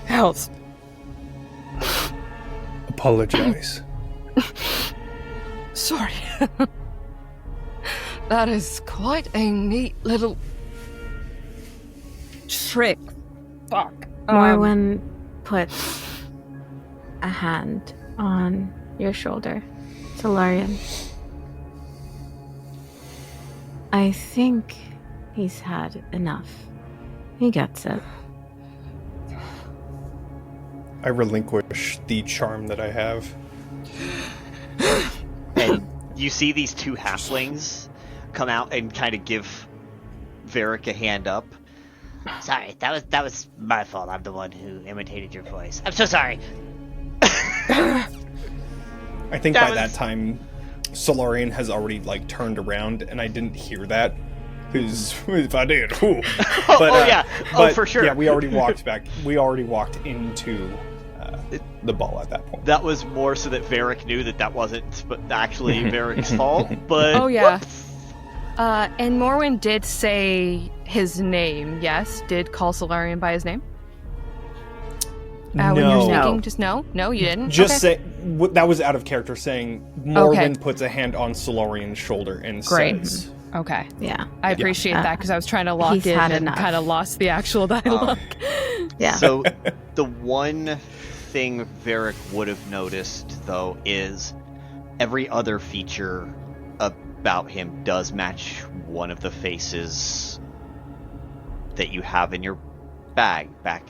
Speaker 17: Hells."
Speaker 16: Apologize.
Speaker 17: Sorry. That is quite a neat little trick. Fuck.
Speaker 2: Morwen puts a hand on your shoulder. Solarian. I think he's had enough. He gets it.
Speaker 16: I relinquish the charm that I have.
Speaker 1: And you see these two halflings come out and kind of give Varrick a hand up.
Speaker 4: Sorry, that was my fault. I'm the one who imitated your voice. I'm so sorry.
Speaker 16: I think by that time, Solarian has already like turned around, and I didn't hear that. Because if I did, but,
Speaker 1: for sure.
Speaker 16: Yeah, we already walked back. We already walked into the ball at that point.
Speaker 1: That was more so that Varrick knew that wasn't actually Varrick's fault. But
Speaker 17: oh yeah. And Morwen did say his name. Yes, did call Solarian by his name. When you were speaking, just no, you didn't.
Speaker 16: Just say that was out of character. Saying Morwen puts a hand on Solarian's shoulder and says,
Speaker 17: "Okay,
Speaker 2: yeah,
Speaker 17: I appreciate that because I was trying to lock in and kind of lost the actual dialogue."
Speaker 2: Yeah.
Speaker 1: So the one thing Varrick would have noticed though is every other feature about him does match one of the faces that you have in your bag back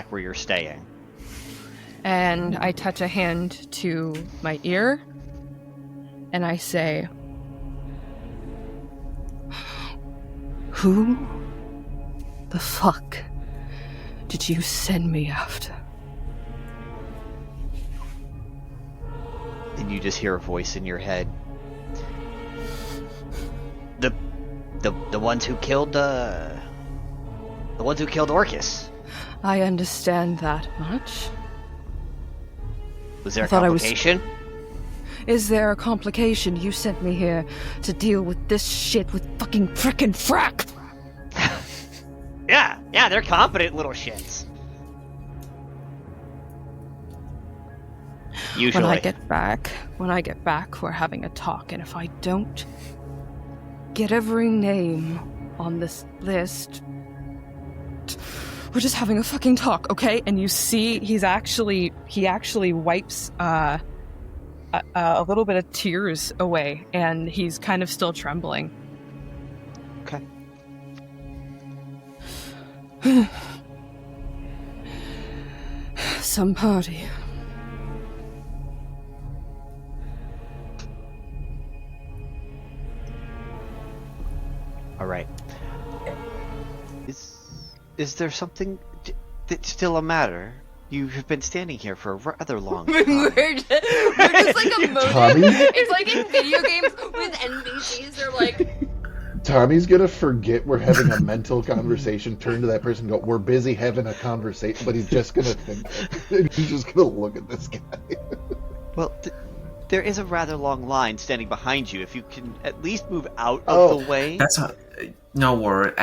Speaker 1: where you're staying.
Speaker 17: And I touch a hand to my ear, and I say, "Who the fuck did you send me after?"
Speaker 1: And you just hear a voice in your head.
Speaker 4: The ones who killed Orcus.
Speaker 17: I understand that much.
Speaker 4: Was there a
Speaker 17: thought I was-
Speaker 4: complication?
Speaker 17: Is there a complication? You sent me here to deal with this shit with fucking frickin' frack!
Speaker 4: Yeah, they're competent little shits. Usually.
Speaker 17: When I get back, we're having a talk, and if I don't get every name on this list, we're just having a fucking talk, okay? And you see, he actually wipes a little bit of tears away, and he's kind of still trembling.
Speaker 1: Okay.
Speaker 17: Some party.
Speaker 1: All right. Is there something that's still a matter? You have been standing here for a rather long time.
Speaker 14: we're just like a moment.
Speaker 10: Tommy?
Speaker 14: It's like in video games with NPCs. They're like,
Speaker 10: Tommy's gonna forget we're having a mental conversation, turn to that person and go, we're busy having a conversation, but he's just gonna think it. He's just gonna look at this guy.
Speaker 1: Well, there is a rather long line standing behind you. If you can at least move out of the way.
Speaker 13: That's a no worry.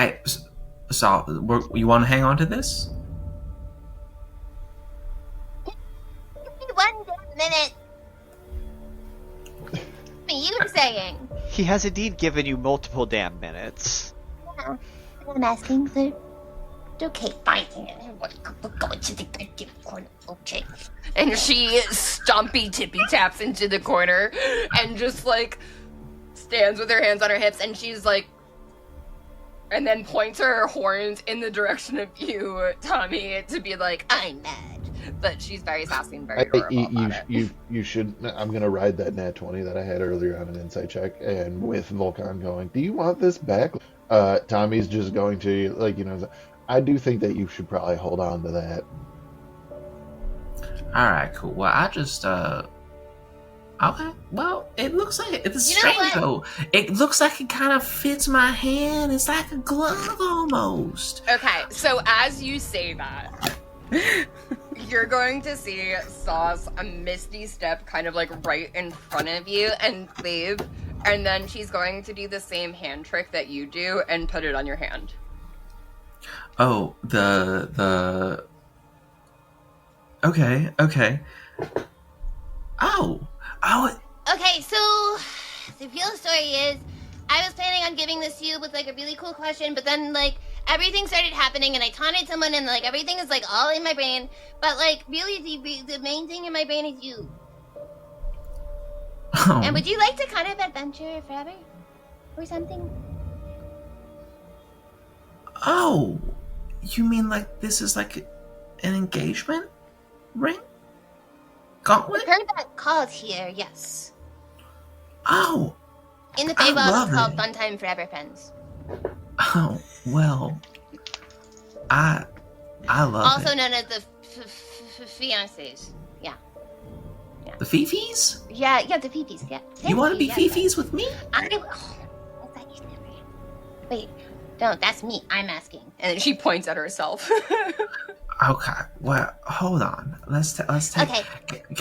Speaker 13: You want to hang on to this?
Speaker 15: One minute. What are you saying?
Speaker 1: He has indeed given you multiple damn minutes.
Speaker 15: Yeah, I'm asking for. Okay, fine. We're going to the goddamn corner. Okay.
Speaker 14: and she stompy tippy taps into the corner and just like stands with her hands on her hips, and she's like, and then points her horns in the direction of you, Tommy, to be like, I'm mad. But she's very sassy and very adorable about it.
Speaker 10: You should. I'm gonna ride that nat 20 that I had earlier on an insight check, and with Vulcan going, do you want this back? Tommy's just going to, I do think that you should probably hold on to that.
Speaker 13: All right, cool. Well, I just okay. Well, it looks like it's strange though. It looks like it kind of fits my hand. It's like a glove almost.
Speaker 14: Okay, so as you say that, you're going to see Sauce a misty step kind of like right in front of you and leave, and then she's going to do the same hand trick that you do and put it on your hand.
Speaker 13: Oh, the okay. Oh.
Speaker 15: Okay, so the real story is, I was planning on giving this to you with like a really cool question, but then like everything started happening and I taunted someone and like everything is like all in my brain, but like really the main thing in my brain is you.
Speaker 13: Oh.
Speaker 15: And would you like to kind of adventure forever? Or something?
Speaker 13: Oh, you mean like this is like an engagement ring? Gauntlet?
Speaker 15: I've heard that called here, yes.
Speaker 13: Oh.
Speaker 15: In the
Speaker 13: I
Speaker 15: Feywild,
Speaker 13: love
Speaker 15: it's called
Speaker 13: it.
Speaker 15: Fun Time Forever Friends.
Speaker 13: Oh, well, I love
Speaker 15: Also
Speaker 13: it.
Speaker 15: known as the fiancés. Yeah.
Speaker 13: The Fifis?
Speaker 15: Yeah, the Fifis, yeah.
Speaker 13: You want to be
Speaker 15: Yeah.
Speaker 13: Fifis with me?
Speaker 15: I thought you said Wait, don't, that's me. I'm asking.
Speaker 14: And then she points at herself.
Speaker 13: Okay. Well, hold on. Let's take.
Speaker 15: Okay.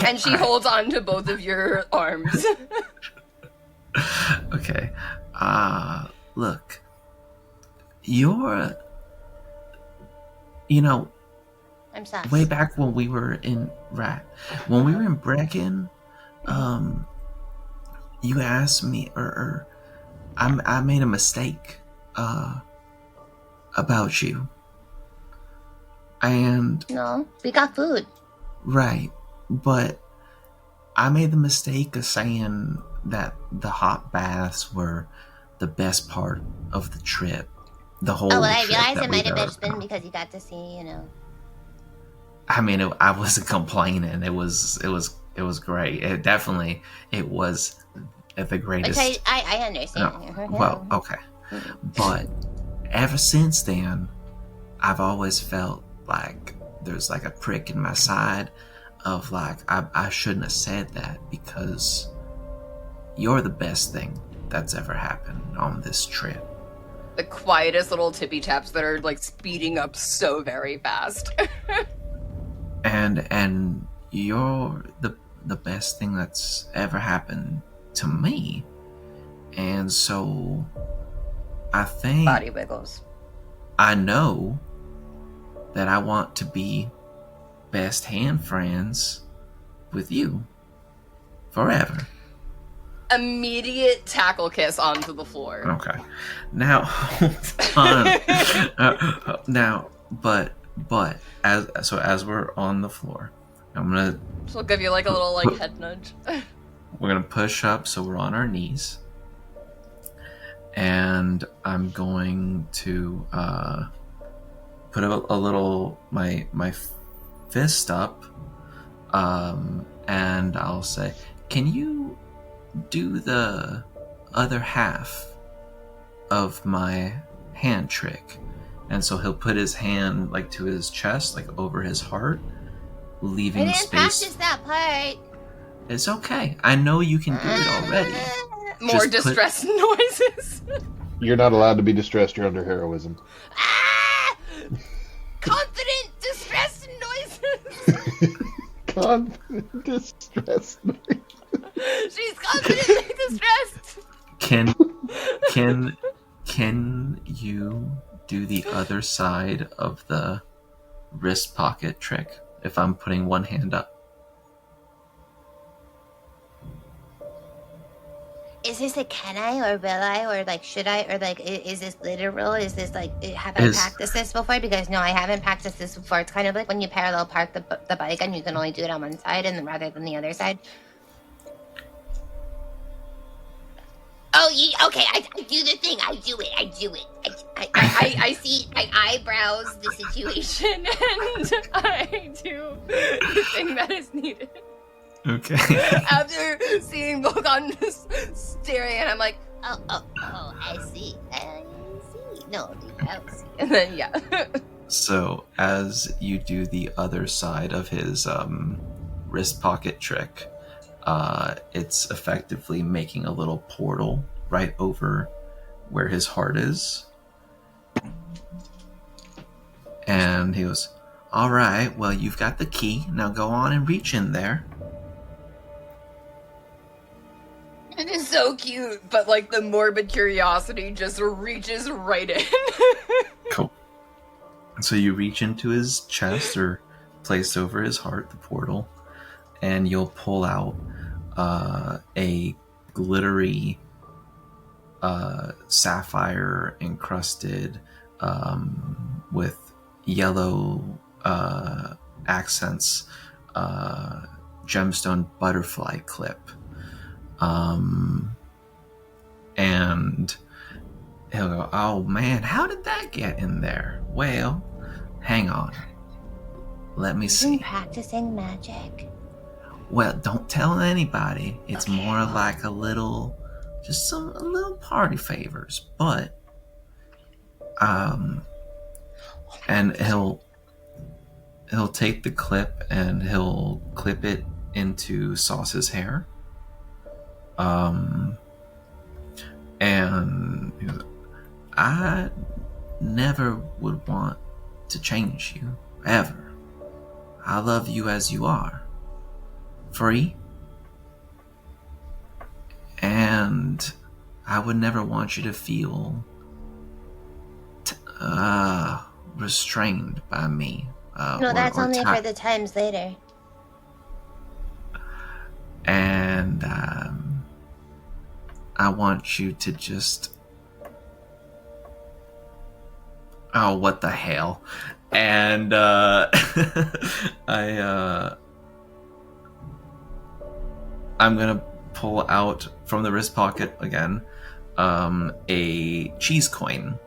Speaker 14: And she holds on to both of your arms.
Speaker 13: Okay. Look. You're.
Speaker 15: I'm sorry.
Speaker 13: Way back when we were in when we were in Brecken, you asked me, or I made a mistake about you. And
Speaker 15: No, we got food.
Speaker 13: right, but I made the mistake of saying that the hot baths were the best part of the trip. The whole.
Speaker 15: Oh, well, I
Speaker 13: trip
Speaker 15: realized
Speaker 13: that
Speaker 15: it
Speaker 13: we
Speaker 15: might have
Speaker 13: were-
Speaker 15: just been because you got to see,
Speaker 13: I mean, I wasn't complaining. It was great. It was the greatest.
Speaker 15: Which I understand.
Speaker 13: No, well, okay, but ever since then, I've always felt like there's like a prick in my side. of like, I shouldn't have said that because you're the best thing that's ever happened on this trip.
Speaker 14: The quietest little tippy taps that are like speeding up so very fast.
Speaker 13: and you're the best thing that's ever happened to me. And so I think
Speaker 14: Body wiggles.
Speaker 13: I know that I want to be best hand friends with you forever.
Speaker 14: Immediate tackle kiss onto the floor.
Speaker 13: Okay. Now, but as we're on the floor, I'm gonna.
Speaker 14: She'll give you like a little like head nudge.
Speaker 13: We're gonna push up so we're on our knees, and I'm going to put a little my fist up, and I'll say, "Can you do the other half of my hand trick?" And so he'll put his hand like to his chest, like over his heart, leaving
Speaker 15: I didn't
Speaker 13: space.
Speaker 15: practice that part.
Speaker 13: It's okay. I know you can do it already.
Speaker 14: More distressed noises.
Speaker 10: You're not allowed to be distressed. You're under heroism.
Speaker 15: Confident, distressed noises.
Speaker 10: Confident, distressed noises.
Speaker 15: She's confidently distressed.
Speaker 13: Can you do the other side of the wrist pocket trick if I'm putting one hand up?
Speaker 15: Is this a can I or will I or like should I or like is this literal? Is this like have I practiced this before? Because no, I haven't practiced this before. It's kind of like when you parallel park the bike and you can only do it on one side and then rather than the other side. Oh, okay. I do the thing. I do it. I see. I eyebrows the situation and I do the thing that is needed.
Speaker 13: Okay.
Speaker 14: After seeing Vulcan just staring, and I'm like,
Speaker 15: oh, I see. No, I don't see.
Speaker 14: And then yeah.
Speaker 13: So as you do the other side of his wrist pocket trick, it's effectively making a little portal right over where his heart is. And he goes, "All right, well, you've got the key. Now go on and reach in there."
Speaker 14: It is so cute, but like the morbid curiosity just reaches right in.
Speaker 13: Cool. So you reach into his chest or place over his heart, the portal, and you'll pull out a glittery sapphire encrusted with yellow accents gemstone butterfly clip. And he'll go, "Oh man, how did that get in there?" "Well, hang on. Let me see."
Speaker 15: Been practicing magic.
Speaker 13: "Well, don't tell anybody. It's more like a little party favors, but and he'll take the clip and he'll clip it into Sauce's hair. And he goes, "I never would want to change you, ever. I love you as you are. Free. And I would never want you to feel restrained by me.
Speaker 15: No, that's only for the times later.
Speaker 13: And I want you to just... Oh, what the hell?" And I'm gonna pull out from the wrist pocket again a cheese coin.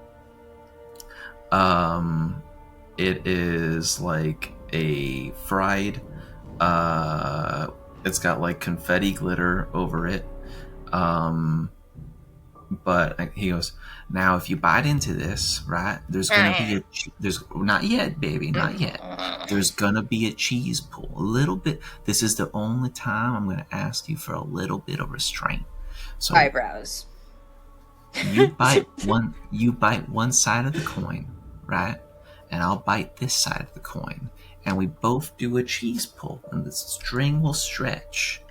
Speaker 13: It is like a fried, it's got like confetti glitter over it, But he goes, now if you bite into this, right, there's going to be there's not yet, baby, not yet. There's going to be a cheese pull, a little bit. This is the only time I'm going to ask you for a little bit of restraint. So
Speaker 14: eyebrows.
Speaker 13: You bite one side of the coin, right? And I'll bite this side of the coin. And we both do a cheese pull, and the string will stretch.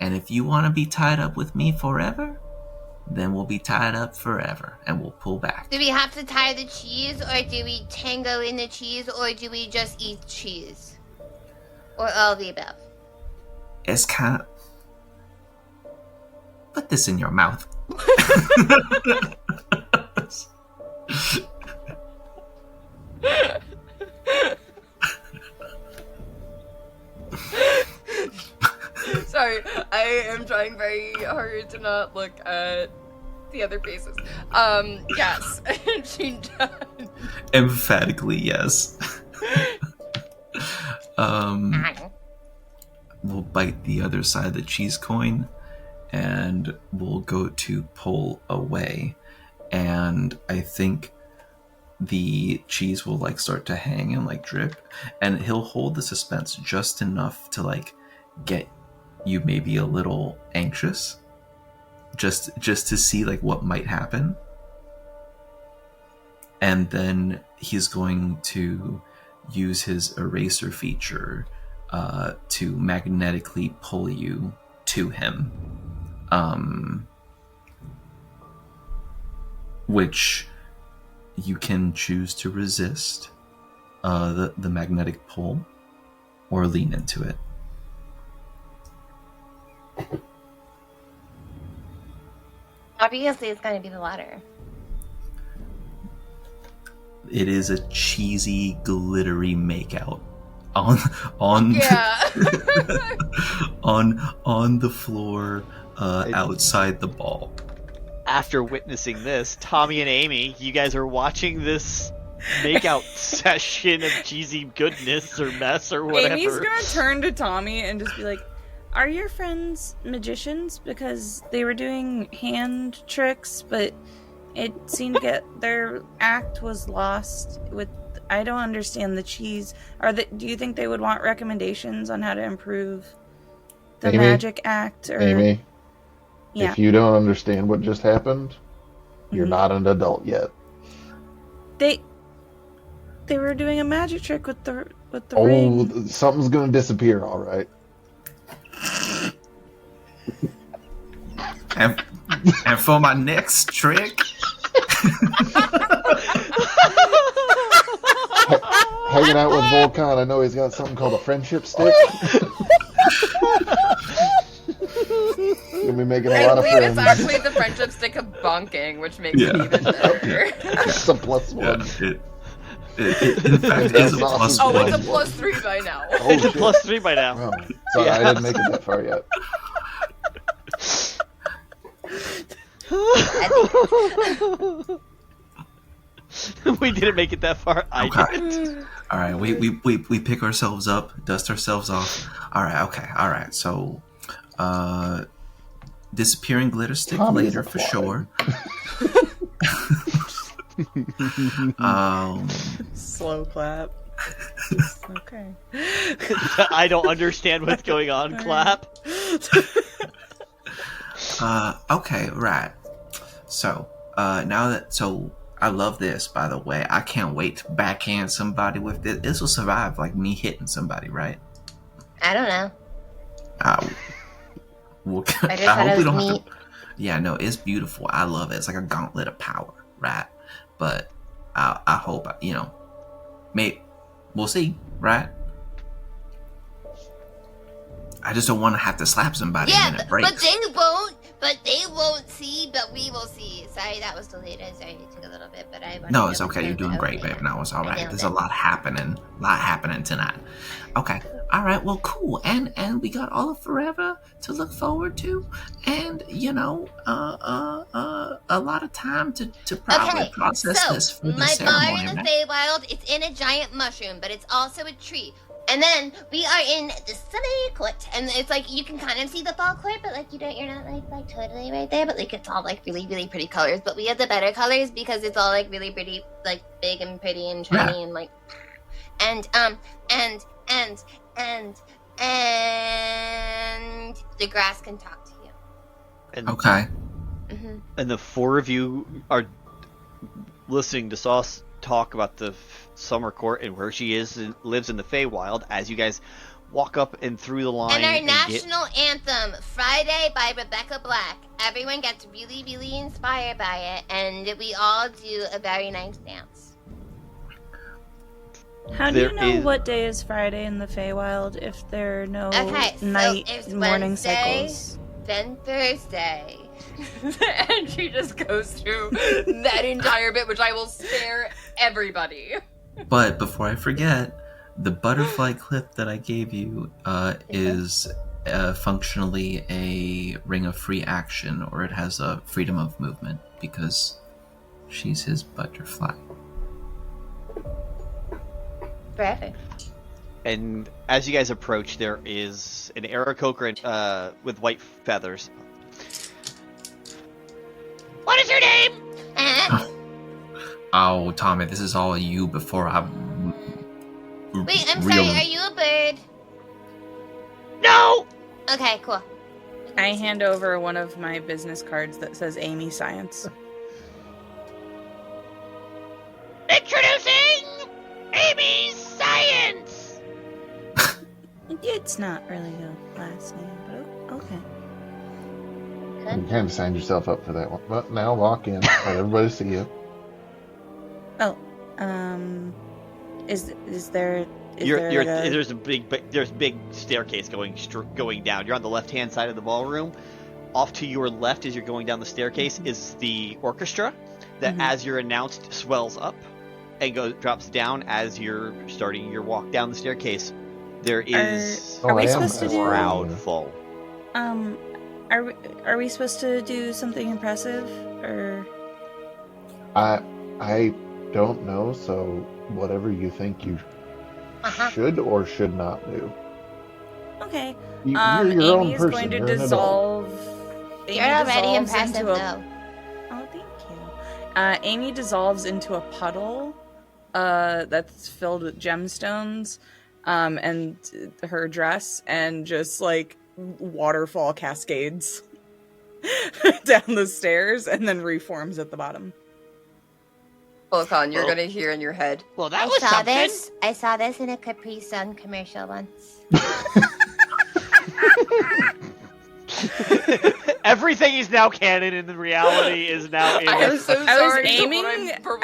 Speaker 13: And if you want to be tied up with me forever, then we'll be tied up forever, and we'll pull back.
Speaker 15: Do we have to tie the cheese, or do we tango in the cheese, or do we just eat cheese? Or all of the above?
Speaker 13: It's kind of... Put this in your mouth.
Speaker 14: Sorry, I am trying very hard to not look at the other faces. Yes, she does.
Speaker 13: Emphatically, yes. We'll bite the other side of the cheese coin, and we'll go to pull away. And I think the cheese will like start to hang and like drip, and he'll hold the suspense just enough to like get you maybe a little anxious, just to see like what might happen. And then he's going to use his eraser feature to magnetically pull you to him, which you can choose to resist the magnetic pull or lean into it.
Speaker 15: Obviously, it's going to be the latter.
Speaker 13: It is a cheesy, glittery makeout on on the floor outside the ball.
Speaker 1: After witnessing this, Tommy and Amy, you guys are watching this makeout session of cheesy goodness or mess or whatever.
Speaker 9: Amy's gonna turn to Tommy and just be like, "Are your friends magicians? Because they were doing hand tricks, but it seemed to get their act was lost with. I don't understand the cheese. Do you think they would want recommendations on how to improve the magic act?" Or
Speaker 10: Amy,
Speaker 9: yeah.
Speaker 10: If you don't understand what just happened, you're not an adult yet.
Speaker 9: They were doing a magic trick with the ring.
Speaker 10: Something's gonna disappear, all right.
Speaker 13: And for my next trick,
Speaker 10: hanging out with Vulcan, I know he's got something called a friendship stick. You'll be making a lot of friends.
Speaker 14: It's actually the friendship stick of bonking, which makes it even better.
Speaker 10: It's a +1.
Speaker 13: In fact, it's a +1.
Speaker 14: Oh, it's a +3 by now.
Speaker 1: Oh, it's a +3 by now.
Speaker 10: Oh, sorry, I didn't make it that far yet.
Speaker 1: We didn't make it that far. I didn't.
Speaker 13: All right, we pick ourselves up, dust ourselves off. All right, okay, all right. So, disappearing glitter stick later for sure.
Speaker 9: Slow clap. Okay.
Speaker 1: I don't understand what's going on. Clap.
Speaker 13: Okay, right. So, I love this, by the way. I can't wait to backhand somebody with this. This will survive, like, me hitting somebody, right?
Speaker 15: I don't know.
Speaker 13: Well,
Speaker 15: I just thought it was neat.
Speaker 13: Yeah, no, it's beautiful. I love it. It's like a gauntlet of power, right? But I hope, we'll see, right? I just don't want to have to slap somebody and then it breaks.
Speaker 15: But they won't see, but we will see. Sorry, that was delayed. Sorry, it took a little bit, but I...
Speaker 13: No, it's okay. You're doing great, babe. No, it's all right. There's a lot happening tonight. Okay. All right. Well, cool. And we got all of Forever to look forward to, and a lot of time to probably process this for the ceremony.
Speaker 15: My bar in the Feywild, it's in a giant mushroom, but it's also a tree. And then we are in the sunny court, and it's like you can kind of see the fall court, but like you're not like totally right there, but like it's all like really really pretty colors. But we have the better colors because it's all like really pretty, like big and pretty and shiny and like, and the grass can talk to you.
Speaker 1: And,
Speaker 13: Okay.
Speaker 1: And the four of you are listening to Sauce talk about the summer court and where she lives in the Feywild as you guys walk up and through the line.
Speaker 15: And our national anthem, Friday by Rebecca Black. Everyone gets really, really inspired by it, and we all do a very nice dance.
Speaker 18: How do you know what day is Friday in the Feywild if there are no night and morning cycles?
Speaker 15: Then Thursday.
Speaker 14: And she just goes through that entire bit, which I will spare everybody.
Speaker 13: But before I forget, the butterfly clip that I gave you is functionally a ring of free action, or it has a freedom of movement because she's his butterfly.
Speaker 15: Forever.
Speaker 1: And as you guys approach, there is an Aarakocra with white feathers.
Speaker 4: What is your name?
Speaker 13: Oh, Tommy, this is all you before I...
Speaker 15: Wait, I'm sorry, are you a bird?
Speaker 4: No!
Speaker 15: Okay, cool.
Speaker 9: I hand over one of my business cards that says Amy Science.
Speaker 4: Introducing Amy Science!
Speaker 18: It's not really a last name, but okay.
Speaker 10: You kind of signed yourself up for that one. But now walk in, let everybody see you.
Speaker 18: Oh, is there?
Speaker 1: There's a big staircase going down. You're on the left hand side of the ballroom. Off to your left, as you're going down the staircase, is the orchestra that, as you're announced, swells up and drops down as you're starting your walk down the staircase. There is
Speaker 18: are we supposed to do
Speaker 1: crowd full.
Speaker 18: Are we supposed to do something impressive or?
Speaker 10: I don't know. So whatever you think you should or should not do.
Speaker 18: Okay.
Speaker 10: You're your own
Speaker 18: Amy is
Speaker 10: person.
Speaker 18: going to
Speaker 10: You're an
Speaker 18: dissolve.
Speaker 15: You're already impressive, though.
Speaker 18: Oh, thank you. Amy dissolves into a puddle that's filled with gemstones, and her dress, and just like waterfall cascades down the stairs, and then reforms at the bottom.
Speaker 14: Vulcan, you're gonna hear in your head.
Speaker 4: Well, that was something.
Speaker 15: I saw this in a Capri Sun commercial once.
Speaker 1: Everything is now canon, and the reality is now.
Speaker 9: I was aiming for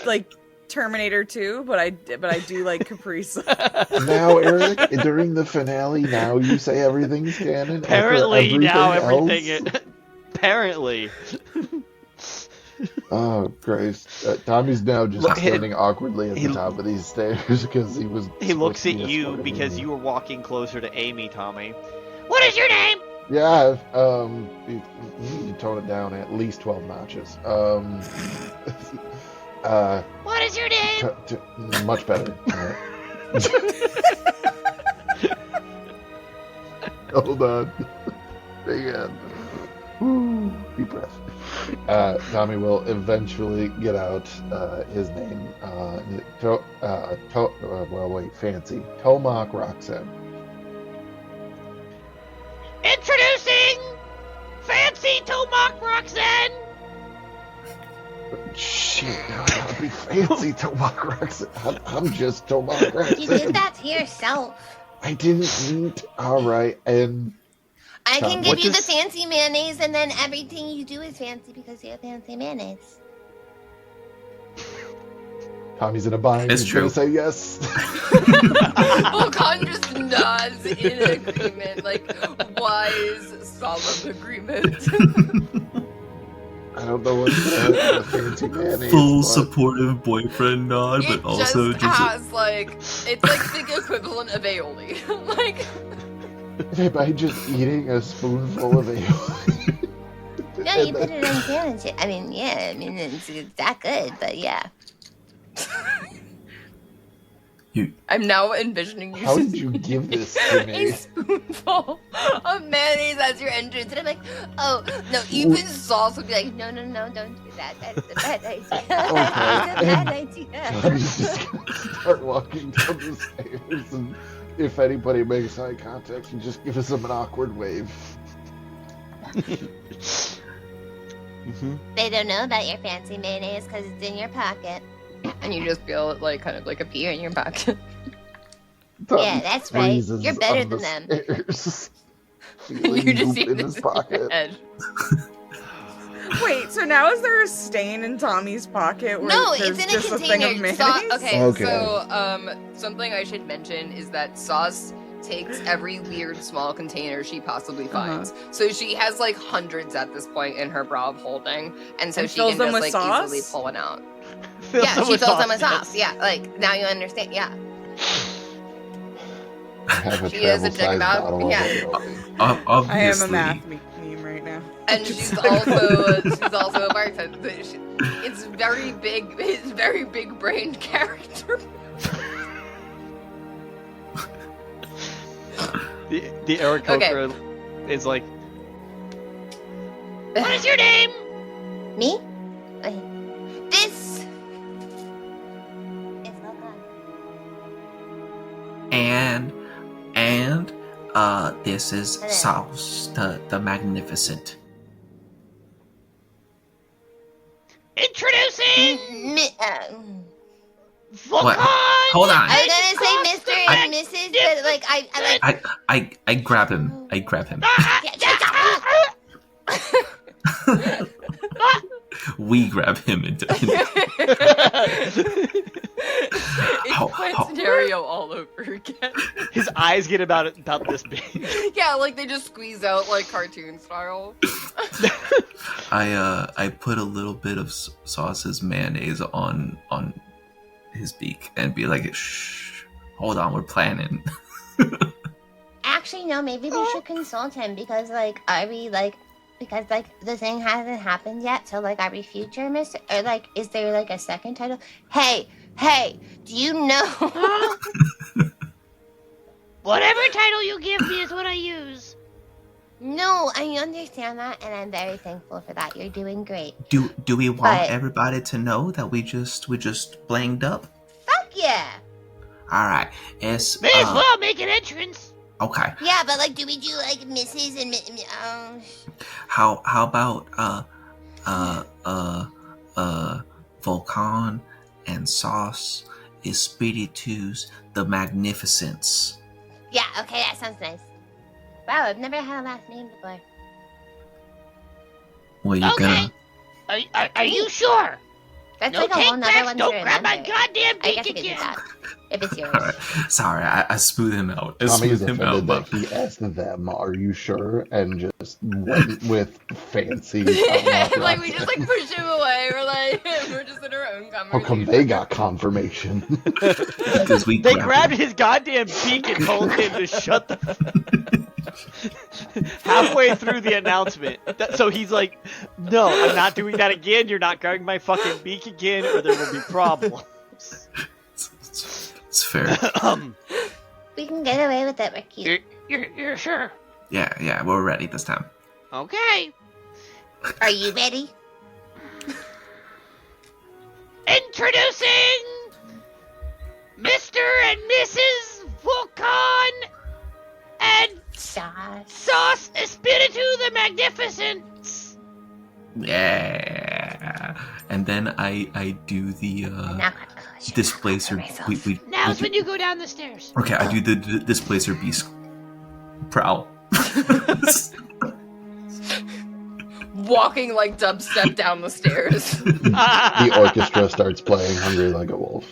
Speaker 9: like Terminator 2, but I do like Capri Sun.
Speaker 10: Now, Eric, during the finale, now you say everything's canon.
Speaker 1: Apparently, now everything.
Speaker 10: Else?
Speaker 1: Apparently.
Speaker 10: Oh, Christ. Tommy's now just standing awkwardly at the top of these stairs because he was...
Speaker 1: He looks at you because you were walking closer to Amy, Tommy.
Speaker 4: What is your name?
Speaker 10: Yeah, you need to tone it down at least 12 notches.
Speaker 4: What is your name?
Speaker 10: Much better. Hold on. Hang on. Deep breath. Tommy will eventually get out his name. Fancy. Tomac Roxanne.
Speaker 4: Introducing Fancy Tomac Roxanne!
Speaker 10: Shit, now I gotta be fancy Tomac Roxanne. I'm just Tomac Roxanne.
Speaker 15: You did that to yourself.
Speaker 10: I didn't mean to. Alright, and...
Speaker 15: I can give you the fancy mayonnaise, and then everything you do is fancy because you have fancy mayonnaise.
Speaker 10: Tommy's in a bind.
Speaker 13: It's
Speaker 10: He's
Speaker 13: true.
Speaker 10: gonna say yes.
Speaker 14: Vulcan just nods in agreement, like wise, solemn agreement.
Speaker 10: I don't know what's the fancy mayonnaise.
Speaker 13: Full
Speaker 10: but...
Speaker 13: supportive boyfriend nod,
Speaker 14: It
Speaker 13: but also
Speaker 14: just
Speaker 13: just
Speaker 14: has like it's like the equivalent of aioli. Like
Speaker 10: by just eating a spoonful of ale.
Speaker 15: No, you put it on sandwich. I mean, yeah, it's that good, but yeah.
Speaker 14: I'm now envisioning you.
Speaker 10: How did you give this to
Speaker 14: a
Speaker 10: me?
Speaker 14: spoonful of mayonnaise as your entrance, and I'm like, oh no, even Sauce would be like, no, don't do that. That's a bad idea. That's a bad idea.
Speaker 10: Johnny's just gonna start walking down the stairs, and if anybody makes eye contact, you just give us an awkward wave.
Speaker 15: They don't know about your fancy mayonnaise because it's in your pocket.
Speaker 14: And you just feel it like kind of like appear in your pocket.
Speaker 15: Yeah, that's right. You're better than them.
Speaker 14: You just see
Speaker 10: in his pocket.
Speaker 18: Wait, so now is there a stain in Tommy's pocket? Where
Speaker 14: No,
Speaker 18: there's
Speaker 14: it's in a
Speaker 18: just thing of
Speaker 14: container.
Speaker 18: mayonnaise?
Speaker 14: So something I should mention is that Sauce takes every weird small container she possibly finds. So she has like hundreds at this point in her bra of holding, and so
Speaker 18: And
Speaker 14: she
Speaker 18: fills
Speaker 14: can
Speaker 18: them
Speaker 14: just
Speaker 18: with
Speaker 14: like
Speaker 18: sauce?
Speaker 14: easily pull one out.
Speaker 1: Fills
Speaker 14: Yeah,
Speaker 1: them
Speaker 14: she
Speaker 1: with
Speaker 14: fills them
Speaker 1: sauce,
Speaker 14: with sauce. Yeah, like now you understand. Yeah.
Speaker 10: Have a
Speaker 14: She is a
Speaker 10: travel-sized
Speaker 14: bottle of
Speaker 18: I am a
Speaker 13: Obviously.
Speaker 18: math meme right now.
Speaker 14: And she's also a bartender. It's very big. It's very big brained character.
Speaker 1: The Aarakocra is like,
Speaker 15: What is your name? Me? This is Vulcan.
Speaker 13: And this is Sauce, the Magnificent.
Speaker 15: Introducing Vulcan.
Speaker 13: What? Hold on.
Speaker 15: I was gonna say Mr. and Mrs., but like
Speaker 13: I grab him. I grab him. We grab him into
Speaker 14: It's scenario all over again.
Speaker 1: his eyes get about this big.
Speaker 14: Yeah, like they just squeeze out like cartoon style.
Speaker 13: I put a little bit of Sauce's mayonnaise on his beak and be like, shh, hold on, we're planning.
Speaker 15: Actually, no, maybe we should consult him because, like, because the thing hasn't happened yet. So, like, are we future Mr. Or, like, is there, like, a second title? Hey, do you know?
Speaker 6: Whatever title you give me is what I use.
Speaker 15: No, I understand that, and I'm very thankful for that. You're doing great.
Speaker 13: Do we want
Speaker 15: But-
Speaker 13: everybody to know that we just blanged up?
Speaker 15: Fuck yeah.
Speaker 13: All right, it's
Speaker 6: May as well make an entrance.
Speaker 13: okay.
Speaker 15: Yeah, but, like, do we do, like, Mrs. and
Speaker 13: How about Vulcan and Sauce, Espiritus, the Magnificence.
Speaker 15: Yeah, okay, that sounds nice. Wow, I've never had a last name before.
Speaker 13: Well, you're gonna.
Speaker 6: Are you sure?
Speaker 15: That's
Speaker 6: No
Speaker 15: like a whole nother
Speaker 6: takebacks,
Speaker 15: one.
Speaker 6: don't
Speaker 15: to
Speaker 6: grab my
Speaker 15: remember.
Speaker 6: goddamn
Speaker 15: I
Speaker 6: beak
Speaker 15: guess I could do
Speaker 6: again.
Speaker 15: that. If it's yours.
Speaker 13: All right. Sorry, I smooth him out. I
Speaker 10: Tommy's
Speaker 13: smooth him
Speaker 10: offended
Speaker 13: out, but
Speaker 10: that he asked them, "Are you sure?" and just went with fancy.
Speaker 14: Like we just like push him away. We're like we're just in our own
Speaker 10: How
Speaker 14: conversation.
Speaker 10: come they got confirmation?
Speaker 13: because we
Speaker 1: They grabbed his goddamn beak and told him to shut the halfway through the announcement. So he's like, "No, I'm not doing that again. You're not grabbing my fucking beak again, or there will be problems."
Speaker 13: It's fair.
Speaker 15: We can get away with it. We're cute.
Speaker 6: You're sure?
Speaker 13: Yeah, we're ready this time.
Speaker 6: Okay.
Speaker 15: Are you ready?
Speaker 6: Introducing Mr. and Mrs. Vulcan and Sauce Espiritu the Magnificent.
Speaker 13: Yeah. And then I do the displacer.
Speaker 6: Now's when you go down the stairs.
Speaker 13: Okay, I do the displacer beast prowl.
Speaker 14: Walking like dubstep down the stairs.
Speaker 10: The orchestra starts playing "Hungry Like a Wolf."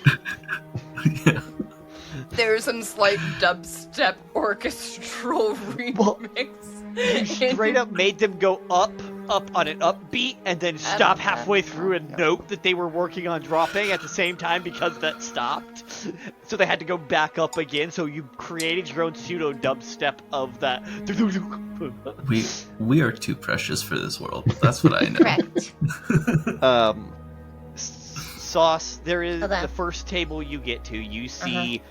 Speaker 14: There's some slight dubstep orchestral remix.
Speaker 1: You straight up made them go up on an upbeat, and then stop halfway through and note that they were working on dropping at the same time because that stopped. So they had to go back up again. So you created your own pseudo dubstep of that.
Speaker 13: We are too precious for this world. That's what I know.
Speaker 15: Correct.
Speaker 1: Sauce, there is
Speaker 15: Okay.
Speaker 1: the first table you get to, you see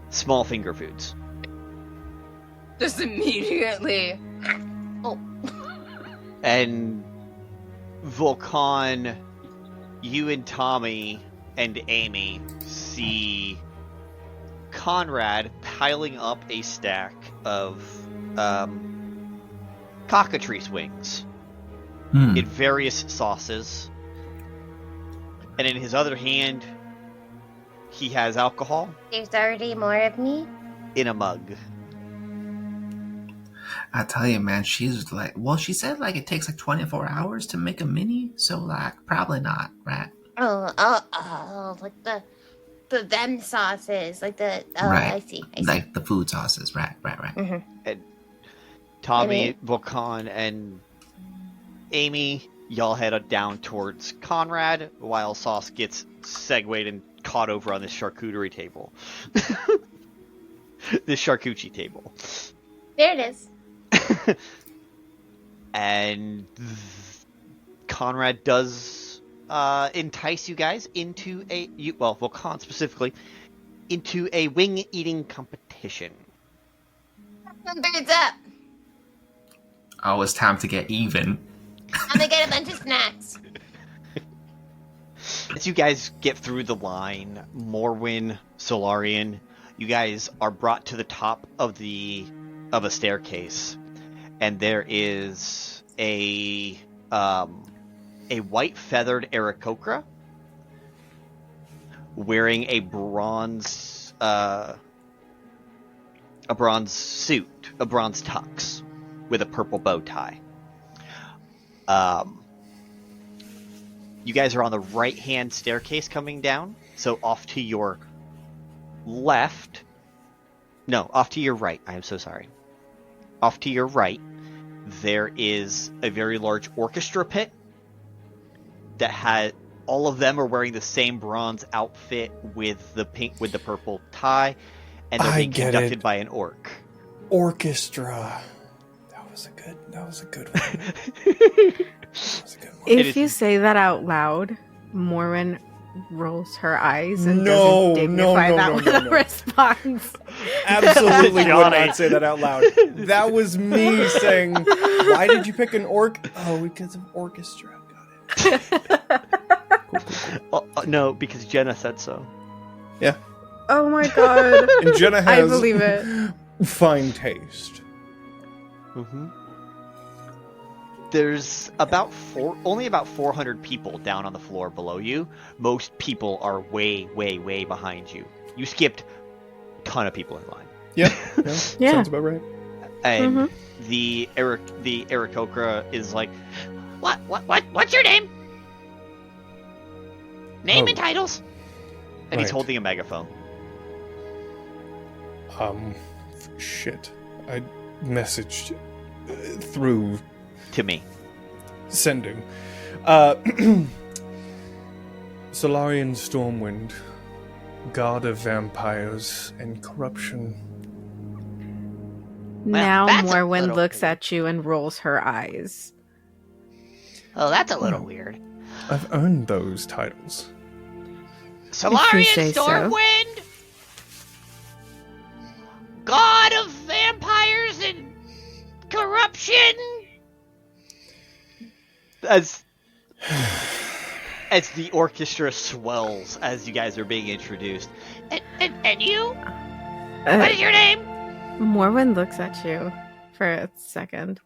Speaker 1: small finger foods.
Speaker 14: Just immediately. Oh.
Speaker 1: And Vulcan, you and Tommy and Amy see Conrad piling up a stack of cockatrice wings in various sauces. And in his other hand, he has alcohol
Speaker 15: There's already more of me.
Speaker 1: in a mug.
Speaker 13: I tell you, man, she's like, well, she said like it takes like 24 hours to make a mini, so like probably not, right?
Speaker 15: Like the them sauces, like the
Speaker 13: right.
Speaker 15: I see.
Speaker 13: Like the food sauces, right.
Speaker 1: And Tommy, Vulcan, and Amy, y'all head down towards Conrad, while Sauce gets segued and caught over on this charcuterie table. This charcuterie table.
Speaker 15: There it is.
Speaker 1: And Conrad does entice you guys into Vulcan specifically, into a wing eating competition.
Speaker 15: Birds up.
Speaker 13: Oh, it's time to get even.
Speaker 15: I'm gonna get a bunch of snacks.
Speaker 1: As you guys get through the line, Morwen, Solarian, you guys are brought to the top of a staircase, and there is a white feathered Aarakocra wearing a bronze suit, a bronze tux with a purple bow tie. You guys are on the right-hand staircase coming down, so off to your left. No, off to your right. I am so sorry. Off to your right, there is a very large orchestra pit that had all of them are wearing the same bronze outfit with the purple tie, and they're being conducted by an orc.
Speaker 16: Orchestra. That was a good one.
Speaker 2: If you say that out loud, Morwen rolls her eyes and doesn't dignify that with a response.
Speaker 16: Absolutely would not say that out loud. That was me saying, why did you pick an orc? Oh, because of orchestra. Got it.
Speaker 1: No, because Jenna said so.
Speaker 16: Yeah.
Speaker 2: Oh my god.
Speaker 16: And Jenna has
Speaker 2: I believe it.
Speaker 16: Fine taste.
Speaker 1: Mm-hmm. There's only about 400 people down on the floor below you. Most people are way, way, way behind you. You skipped a ton of people in line.
Speaker 16: Yeah. Sounds about right.
Speaker 1: And the Aarakocra is like,
Speaker 4: What's your name? Name and titles.
Speaker 1: And he's holding a megaphone.
Speaker 16: Shit. I messaged through
Speaker 1: to me.
Speaker 16: Sending. Solarian Stormwind, god of vampires and corruption.
Speaker 2: Now
Speaker 4: that's a
Speaker 2: Morwen
Speaker 4: little
Speaker 2: looks at you and rolls her eyes.
Speaker 4: Oh, that's a little weird.
Speaker 16: I've earned those titles.
Speaker 4: Solarian
Speaker 2: say so.
Speaker 4: Stormwind, god of vampires and corruption.
Speaker 1: As the orchestra swells as you guys are being introduced.
Speaker 4: And you? What is your name?
Speaker 2: Morwen looks at you for a second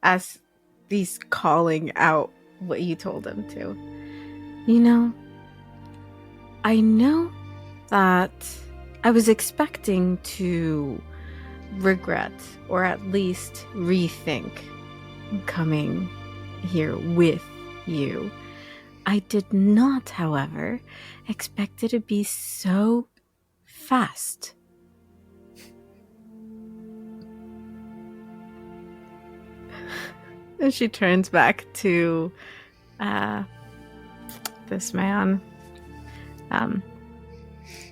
Speaker 2: as he's calling out what you told him to. You know, I know that I was expecting to regret or at least rethink coming here with you. I did not, however, expect it to be so fast. And she turns back to this man.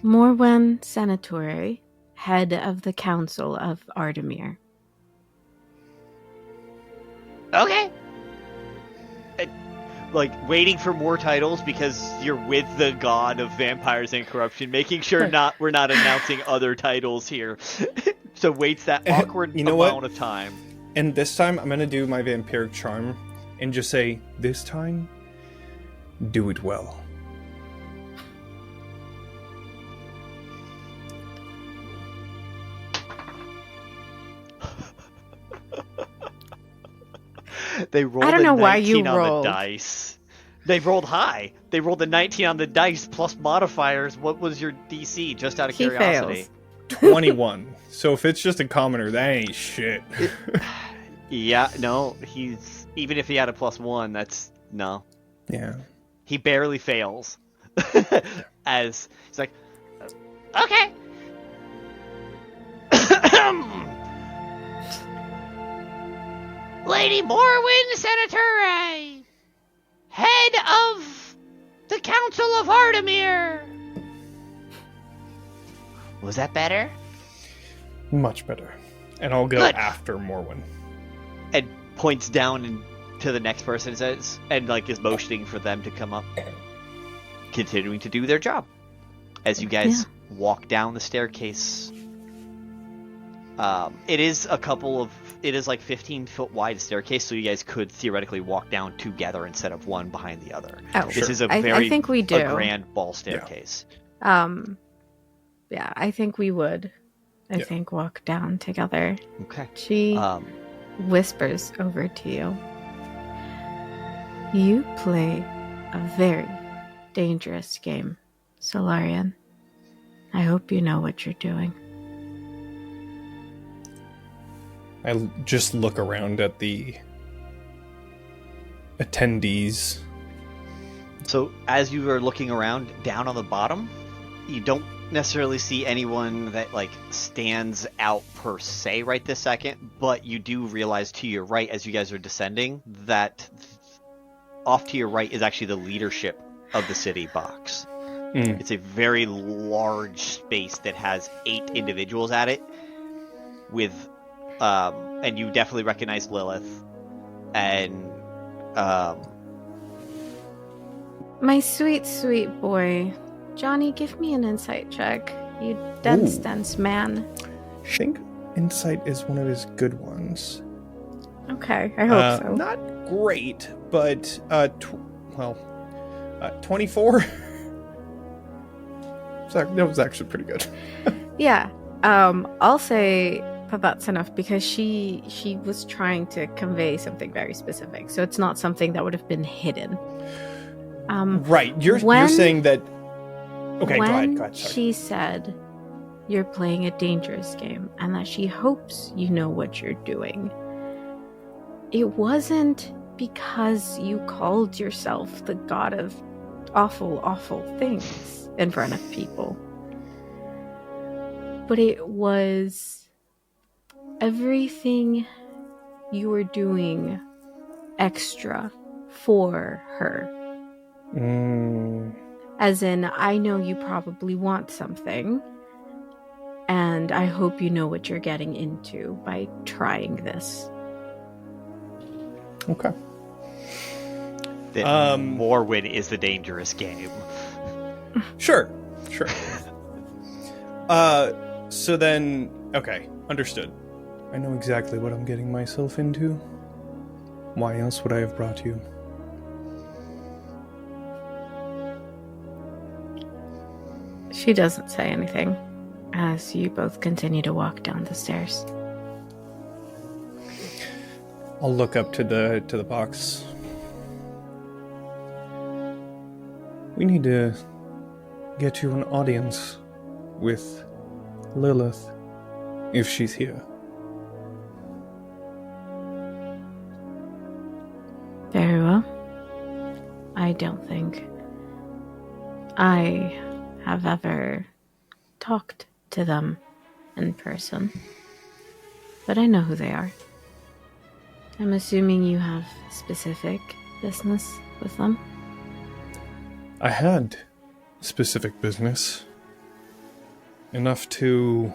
Speaker 2: Morwen Senatori, head of the Council of Ardamir.
Speaker 4: Okay.
Speaker 1: like waiting for more titles because you're with the god of vampires and corruption, making sure we're not announcing other titles here. So waits that awkward amount of time.
Speaker 16: And this time, I'm gonna do my vampiric charm and just say, this time, do it well.
Speaker 1: They rolled
Speaker 2: I don't know
Speaker 1: a 19
Speaker 2: why you
Speaker 1: on
Speaker 2: rolled.
Speaker 1: the dice. They rolled high. They rolled a 19 on the dice plus modifiers. What was your DC? Just out of
Speaker 2: He
Speaker 1: curiosity.
Speaker 2: fails.
Speaker 16: 21. So if it's just a commoner, that ain't shit.
Speaker 1: Yeah, no, he's even if he had a +1, that's no.
Speaker 16: Yeah.
Speaker 1: He barely fails. As he's like, okay. Lady Morwen, Senator, head of the Council of Ardamir. Was that better?
Speaker 16: Much better. And I'll go
Speaker 1: Good.
Speaker 16: after Morwen.
Speaker 1: And points down and to the next person says, and like is motioning for them to come up, continuing to do their job. As you guys walk down the staircase, it is like 15-foot wide staircase, so you guys could theoretically walk down together instead of one behind the other.
Speaker 2: Oh,
Speaker 1: this is a
Speaker 2: I
Speaker 1: very
Speaker 2: think we do.
Speaker 1: a grand ball staircase.
Speaker 2: Yeah, I think we would. I think walk down together.
Speaker 1: Okay.
Speaker 2: She whispers over to you. You play a very dangerous game, Solarian. I hope you know what you're doing.
Speaker 16: I just look around at the attendees.
Speaker 1: So as you are looking around, down on the bottom, you don't necessarily see anyone that like stands out per se right this second, but you do realize to your right as you guys are descending that off to your right is actually the leadership of the city box. It's a very large space that has 8 individuals at it with and you definitely recognize Lilith and
Speaker 2: My sweet, sweet boy. Jonny, give me an insight check. You dense man.
Speaker 16: I think insight is one of his good ones.
Speaker 2: Okay, I hope so.
Speaker 16: Not great, but 24. That was actually pretty good.
Speaker 2: Yeah. I'll say that's enough because she was trying to convey something very specific. So it's not something that would have been hidden.
Speaker 16: Right. You're saying that. Okay, go ahead. Sorry.
Speaker 2: She said you're playing a dangerous game and that she hopes you know what you're doing. It wasn't because you called yourself the god of awful, awful things in front of people. But it was everything you were doing extra for her. As in, I know you probably want something, and I hope you know what you're getting into by trying this.
Speaker 16: Okay.
Speaker 1: That Morwen is the dangerous game.
Speaker 16: Sure. So then, okay, understood. I know exactly what I'm getting myself into. Why else would I have brought you?
Speaker 2: She doesn't say anything as you both continue to walk down the stairs.
Speaker 16: I'll look up to the box. We need to get you an audience with Lilith, if she's here.
Speaker 2: Very well. I don't think I have ever talked to them in person, but I know who they are. I'm assuming you have specific business with them?
Speaker 16: I had specific business. Enough to...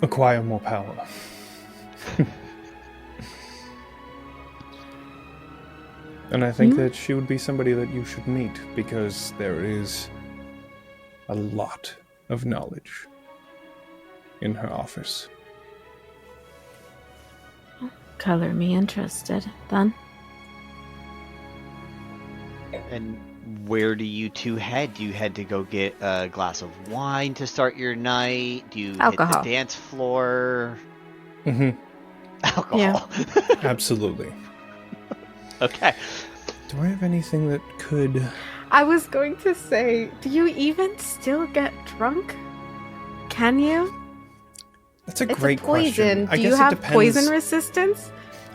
Speaker 16: acquire more power. And I think that she would be somebody that you should meet, because there is a lot of knowledge in her office.
Speaker 2: Color me interested, then.
Speaker 1: And where do you two head? Do you head to go get a glass of wine to start your night? Do you
Speaker 2: Alcohol.
Speaker 1: hit the dance floor?
Speaker 16: Mm-hmm.
Speaker 1: Alcohol.
Speaker 2: Yeah.
Speaker 16: Absolutely.
Speaker 1: Okay.
Speaker 16: Do I have anything that could...
Speaker 2: I was going to say, do you even still get drunk? Can you?
Speaker 16: That's a
Speaker 2: It's
Speaker 16: great
Speaker 2: a poison.
Speaker 16: question. I
Speaker 2: Do
Speaker 16: guess
Speaker 2: you
Speaker 16: it
Speaker 2: have
Speaker 16: depends.
Speaker 2: poison resistance?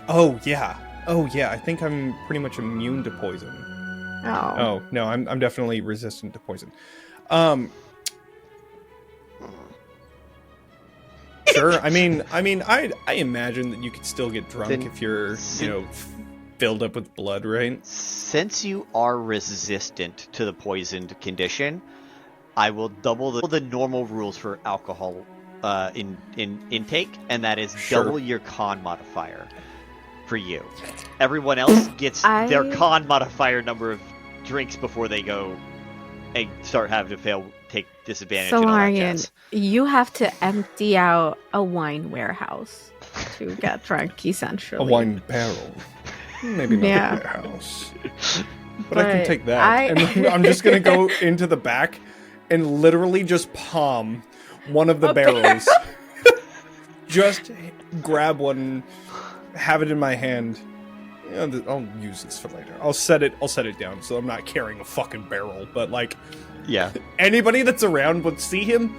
Speaker 16: Oh, yeah. I think I'm pretty much immune to poison.
Speaker 2: Oh.
Speaker 16: No, I'm definitely resistant to poison. Sure. I mean, I imagine that you could still get drunk
Speaker 1: Then
Speaker 16: if you're, filled up with blood, right?
Speaker 1: Since you are resistant to the poisoned condition, I will double the normal rules for alcohol in intake, and that is double your con modifier for you. Everyone else gets their con modifier number of drinks before they go and start having to take disadvantage.
Speaker 2: Solarian, you have to empty out a wine warehouse to get drunk, essentially.
Speaker 16: A wine barrel. Maybe not a warehouse. But I can take that. And then I'm just going to go into the back and literally just palm one of the barrels. Just grab one, have it in my hand. I'll use this for later. I'll set it down so I'm not carrying a fucking barrel. But anybody that's around would see him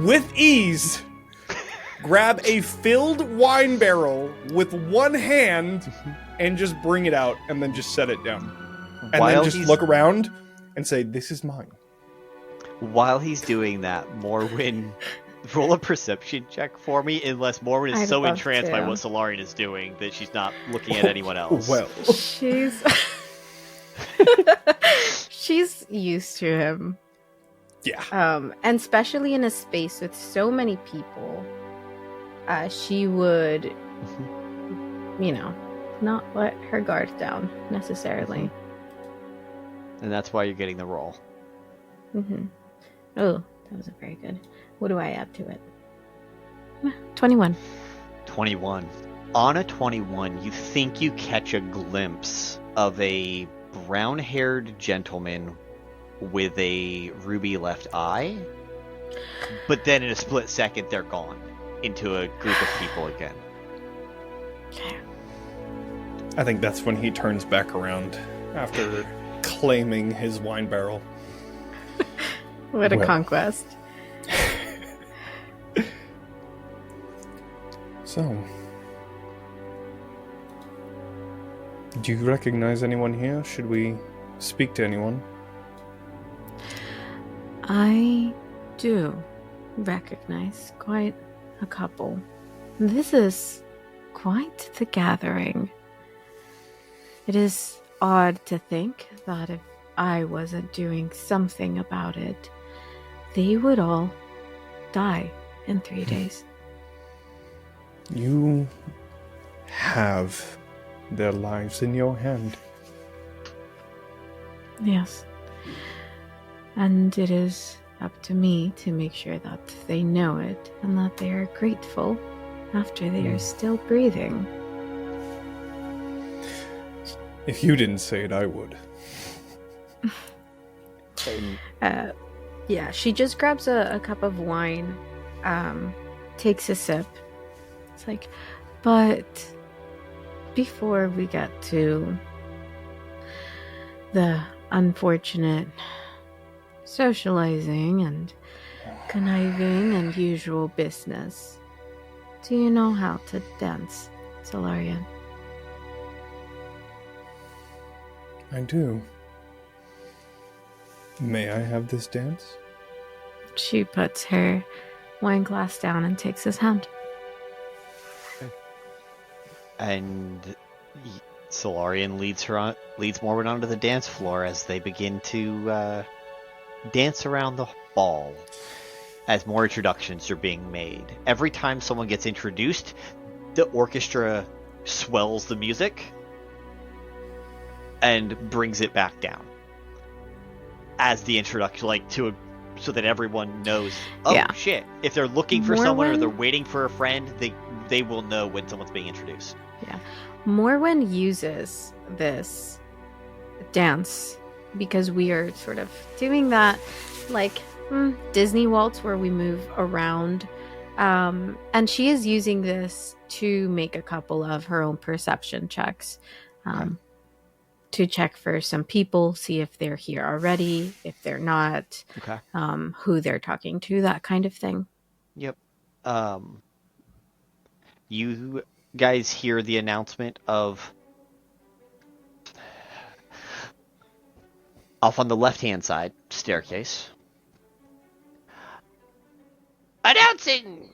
Speaker 16: with ease grab a filled wine barrel with one hand and just bring it out and then just set it down. And then just look around and say, "This is mine."
Speaker 1: While he's doing that, Morwen, roll a perception check for me, unless Morwen is so entranced by what Solarian is doing that she's not looking at anyone else.
Speaker 16: Well,
Speaker 2: she's used to him.
Speaker 16: Yeah.
Speaker 2: And especially in a space with so many people, she would, not let her guard down necessarily.
Speaker 1: And that's why you're getting the roll.
Speaker 2: Mm-hmm. Oh, that was a very good. What do I add to it? 21.
Speaker 1: 21. On a 21, you think you catch a glimpse of a brown-haired gentleman with a ruby left eye, but then in a split second, they're gone into a group of people again.
Speaker 16: I think that's when he turns back around after claiming his wine barrel.
Speaker 2: What a conquest.
Speaker 16: So, do you recognize anyone here? Should we speak to anyone?
Speaker 2: I do recognize quite a couple. This is quite the gathering. It is odd to think that if I wasn't doing something about it, they would all die in 3 days.
Speaker 16: You have their lives in your hand.
Speaker 2: Yes. And it is up to me to make sure that they know it and that they are grateful after they are still breathing.
Speaker 16: If you didn't say it, I would.
Speaker 2: Yeah, she just grabs a cup of wine, takes a sip. It's like, but before we get to the unfortunate socializing and conniving and usual business, do you know how to dance, Solarian?
Speaker 16: I do. May I have this dance?
Speaker 2: She puts her wine glass down and takes his hand.
Speaker 1: And Solarian leads Morwen onto the dance floor as they begin to dance around the ball as more introductions are being made. Every time someone gets introduced, the orchestra swells the music and brings it back down as the introduction, like so that everyone knows. Oh
Speaker 2: Yeah.
Speaker 1: shit! If they're looking for someone or
Speaker 2: Morwen-
Speaker 1: they're waiting for a friend, they will know when someone's being introduced.
Speaker 2: Yeah. Morwen uses this dance because we are sort of doing that like Disney waltz where we move around. And she is using this to make a couple of her own perception checks. To check for some people, see if they're here already, if they're not,
Speaker 1: Okay.
Speaker 2: who they're talking to, that kind of thing.
Speaker 1: Yep. You guys hear the announcement of off on the left-hand side staircase.
Speaker 4: Announcing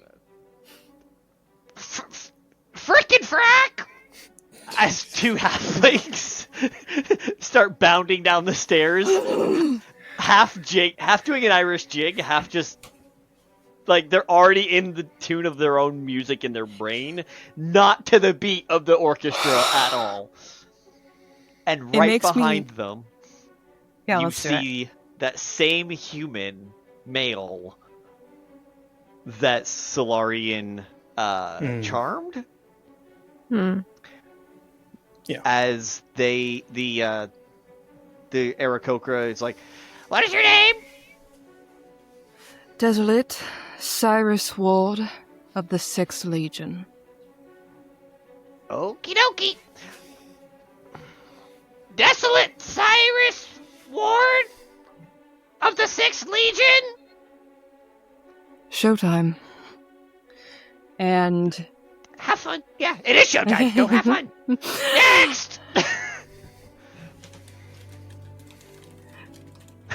Speaker 4: frickin' frack!
Speaker 1: As two halflings start bounding down the stairs, half doing an Irish jig, half just like they're already in the tune of their own music in their brain, not to the beat of the orchestra at all. And right behind them, you see that same human male that Solarian charmed.
Speaker 16: Yeah.
Speaker 1: As the Aarakocra is like, "What is your name?"
Speaker 17: Desolate Cyrus Ward of the 6th Legion.
Speaker 4: Okie dokie. Desolate Cyrus Ward of the 6th Legion?
Speaker 17: Showtime. And
Speaker 4: have fun. Yeah, it is showtime. Go have fun. Next!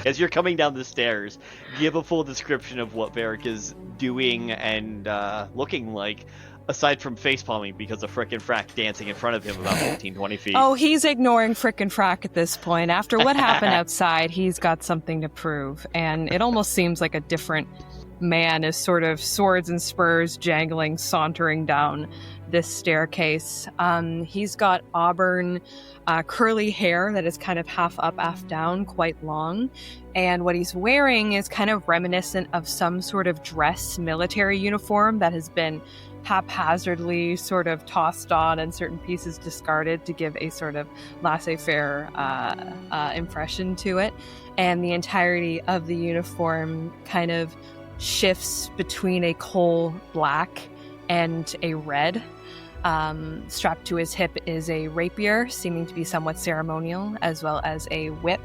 Speaker 1: As you're coming down the stairs, give a full description of what Varrick is doing and looking like, aside from facepalming because of frickin' Frack dancing in front of him about 15-20 feet.
Speaker 17: Oh, he's ignoring frickin' Frack at this point. After what happened outside, he's got something to prove. And it almost seems like a different man is sort of swords and spurs jangling, sauntering down this staircase. He's got auburn curly hair that is kind of half up, half down, quite long. And what he's wearing is kind of reminiscent of some sort of dress military uniform that has been haphazardly sort of tossed on and certain pieces discarded to give a sort of laissez-faire impression to it. And the entirety of the uniform kind of shifts between a coal black and a red. Strapped to his hip is a rapier, seeming to be somewhat ceremonial, as well as a whip,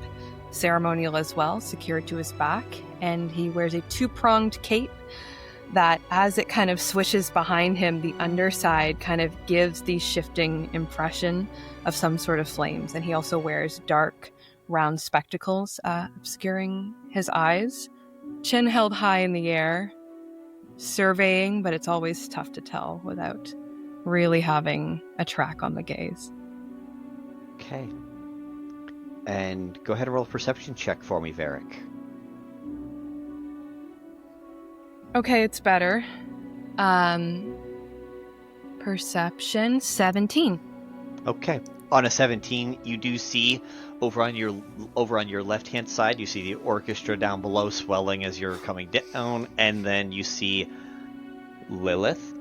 Speaker 17: ceremonial as well, secured to his back. And he wears a two-pronged cape that, as it kind of swishes behind him, the underside kind of gives the shifting impression of some sort of flames. And he also wears dark, round spectacles, obscuring his eyes. Chin held high in the air, surveying, but it's always tough to tell without really having a track on the gaze.
Speaker 1: Okay. And go ahead and roll a perception check for me, Varrick.
Speaker 17: Okay, it's better. Perception 17.
Speaker 1: Okay. On a 17, you do see over on your left-hand side, you see the orchestra down below swelling as you're coming down, and then you see Lilith,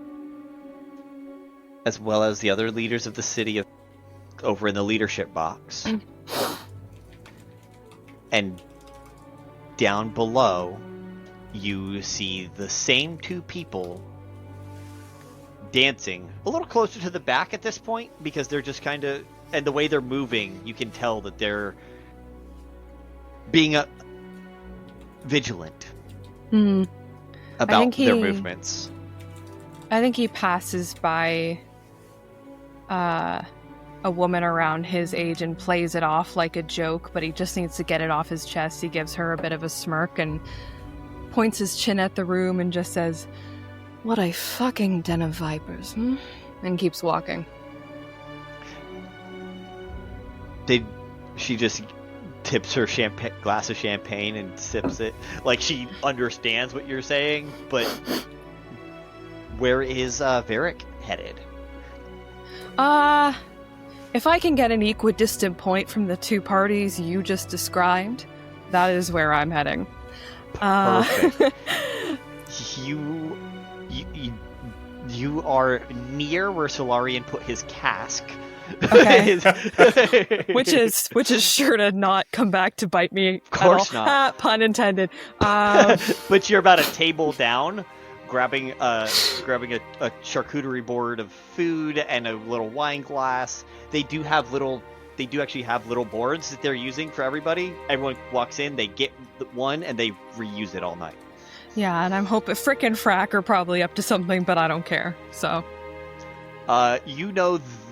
Speaker 1: as well as the other leaders of the city over in the leadership box. And down below, you see the same two people dancing a little closer to the back at this point, because they're just kind of, and the way they're moving, you can tell that they're being vigilant about their movements.
Speaker 17: I think he passes by a woman around his age and plays it off like a joke, but he just needs to get it off his chest. He gives her a bit of a smirk and points his chin at the room and just says, "What a fucking den of vipers," and keeps walking.
Speaker 1: She just tips her glass of champagne and sips it. Like she understands what you're saying, but where is Varrick headed?
Speaker 17: If I can get an equidistant point from the two parties you just described, that is where I'm heading.
Speaker 1: Perfect. You are near where Solarian put his cask.
Speaker 17: Okay. which is sure to not come back to bite me.
Speaker 1: Of course not.
Speaker 17: Pun intended.
Speaker 1: But you're about a table down, grabbing a charcuterie board of food and a little wine glass. They do actually have little boards that they're using for everybody. Everyone walks in, they get one, and they reuse it all night.
Speaker 17: Yeah, and I'm hoping Frick and Frack are probably up to something, but I don't care. So,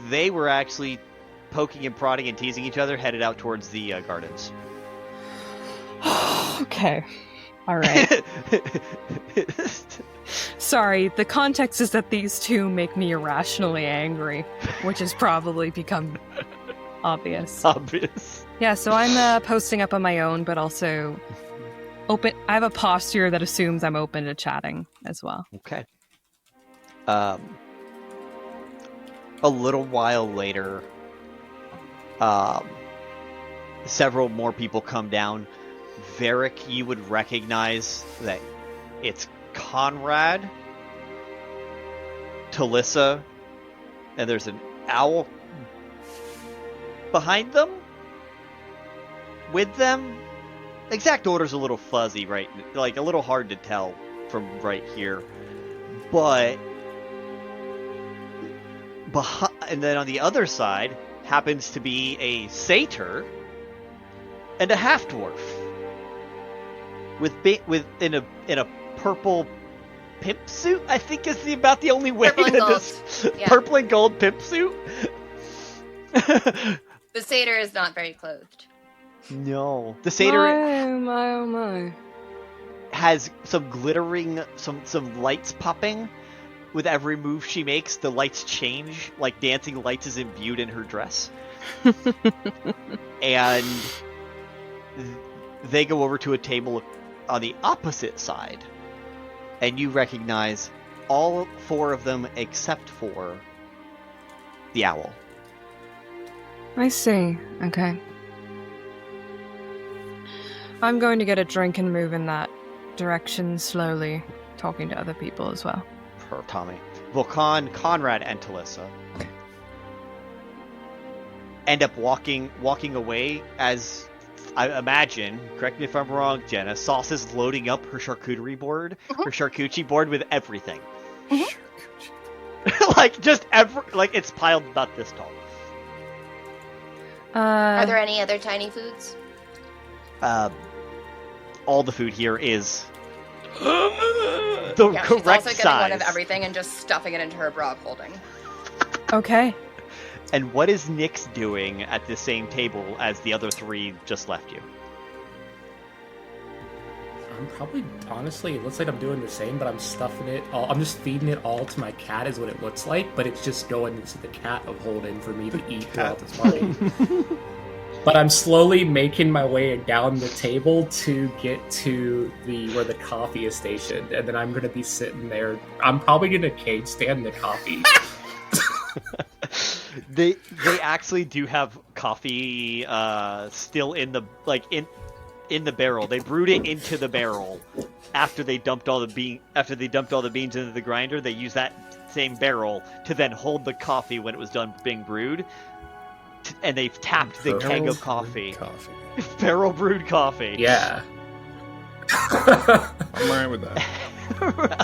Speaker 1: they were actually poking and prodding and teasing each other, headed out towards the gardens.
Speaker 17: Okay. All right. Sorry, the context is that these two make me irrationally angry, which has probably become obvious. Yeah, so I'm posting up on my own, but also open. I have a posture that assumes I'm open to chatting as well.
Speaker 1: Okay. A little while later, several more people come down. Varrick, you would recognize that it's Conrad, Telissa, and there's an owl behind them, with them. Exact order's a little fuzzy, right? Like, a little hard to tell from right here. But and then on the other side happens to be a satyr and a half dwarf in a purple pimp suit. I think is about the only way
Speaker 14: Purple and gold. Yeah.
Speaker 1: Purple and gold pimp suit.
Speaker 14: The satyr is not very clothed.
Speaker 1: No, the satyr.
Speaker 17: Oh my.
Speaker 1: Has some glittering, some lights popping. With every move she makes, the lights change, like dancing lights is imbued in her dress. And they go over to a table on the opposite side, and you recognize all four of them except for the owl.
Speaker 17: I see. Okay. I'm going to get a drink and move in that direction slowly, talking to other people as well.
Speaker 1: Her Tommy, Vulcan, Conrad, and Telissa end up walking away as I imagine. Correct me if I'm wrong, Jenna. Sauce is loading up her charcuterie board, her charcuterie board with everything. Like it's piled about this tall.
Speaker 14: Are there any other tiny foods?
Speaker 1: All the food here is the correct
Speaker 14: she's also
Speaker 1: size.
Speaker 14: getting one of everything and just stuffing it into her bra holding.
Speaker 17: Okay.
Speaker 1: And what is Nyx doing at the same table as the other three just left you?
Speaker 7: I'm probably, honestly, it looks like I'm doing the same, but I'm stuffing it all. I'm just feeding it all to my cat is what it looks like, but it's just going into the cat of holding for me to eat throughout this party. But I'm slowly making my way down the table to get to where the coffee is stationed, and then I'm going to be sitting there. I'm probably going to cage stand the coffee.
Speaker 1: They actually do have coffee still in the in the barrel. They brewed it into the barrel after they dumped all the beans into the grinder. They used that same barrel to then hold the coffee when it was done being brewed. And they've tapped the keg of coffee. Barrel brewed coffee.
Speaker 7: Yeah.
Speaker 3: I'm right with that.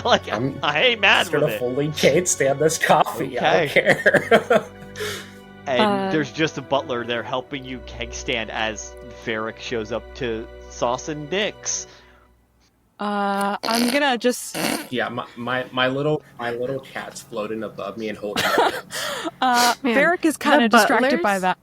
Speaker 1: I ain't mad with it.
Speaker 7: I'm gonna fully cage stand this coffee.
Speaker 1: Okay.
Speaker 7: I don't care.
Speaker 1: And there's just a butler there helping you keg stand as Varrick shows up to Sauce and Nyx.
Speaker 17: I'm gonna just...
Speaker 7: Yeah, my little cat's floating above me and holding
Speaker 2: Varrick
Speaker 17: is kind of distracted by that.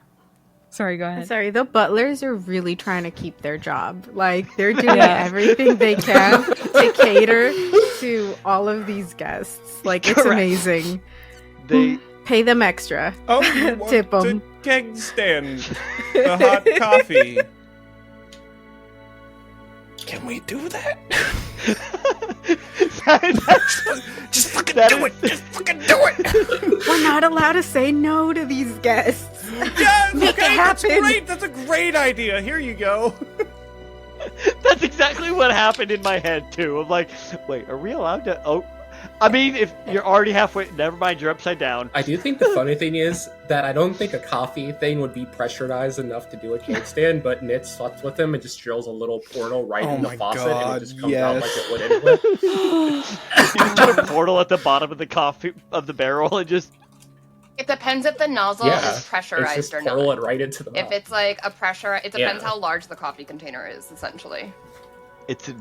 Speaker 17: Sorry, go ahead.
Speaker 2: Sorry, the butlers are really trying to keep their job. Like, they're doing everything they can to cater to all of these guests. Like, it's amazing.
Speaker 1: They
Speaker 2: pay them extra.
Speaker 16: Oh, you want
Speaker 2: tip them.
Speaker 16: to keg stand the hot coffee. Can we do that?
Speaker 2: Just fucking do it! Just fucking do it! We're not allowed to say no to these guests.
Speaker 16: Yes,
Speaker 17: Make it
Speaker 16: okay, that's
Speaker 17: happen.
Speaker 16: great. That's a great idea. Here you go.
Speaker 1: That's exactly what happened in my head too. I'm like, wait, are we allowed to? Oh, I mean, if you're already halfway, never mind, you're upside down.
Speaker 7: I do think the funny thing is that I don't think a coffee thing would be pressurized enough to do a cake stand, but Nit swaps with him and just drills a little portal right in the faucet, and it just comes out like it would anyway.
Speaker 1: You just put a portal at the bottom of the coffee of the barrel and just.
Speaker 14: It depends if the nozzle is pressurized
Speaker 7: it's just
Speaker 14: or
Speaker 7: portal
Speaker 14: not.
Speaker 7: it right into the mouth.
Speaker 14: If it's like a pressure, it depends
Speaker 7: Yeah.
Speaker 14: how large the coffee container is, essentially.
Speaker 1: It's a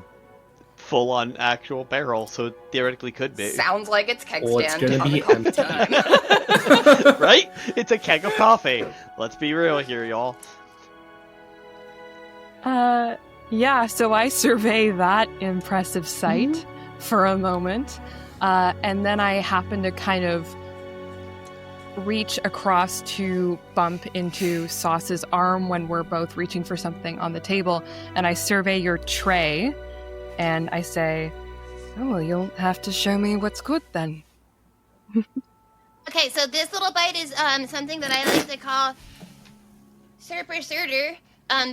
Speaker 1: full-on actual barrel, so it theoretically could be.
Speaker 14: Sounds like it's keg
Speaker 7: Well, it's
Speaker 14: stand
Speaker 7: gonna
Speaker 14: on
Speaker 7: be
Speaker 14: the coffee time.
Speaker 1: Right? It's a keg of coffee. Let's be real here, y'all.
Speaker 17: Yeah, so I survey that impressive sight for a moment, and then I happen to kind of reach across to bump into Sauce's arm when we're both reaching for something on the table, and I survey your tray, and I say, oh, well, you'll have to show me what's good then.
Speaker 15: Okay, so this little bite is something that I like to call Serper Surter,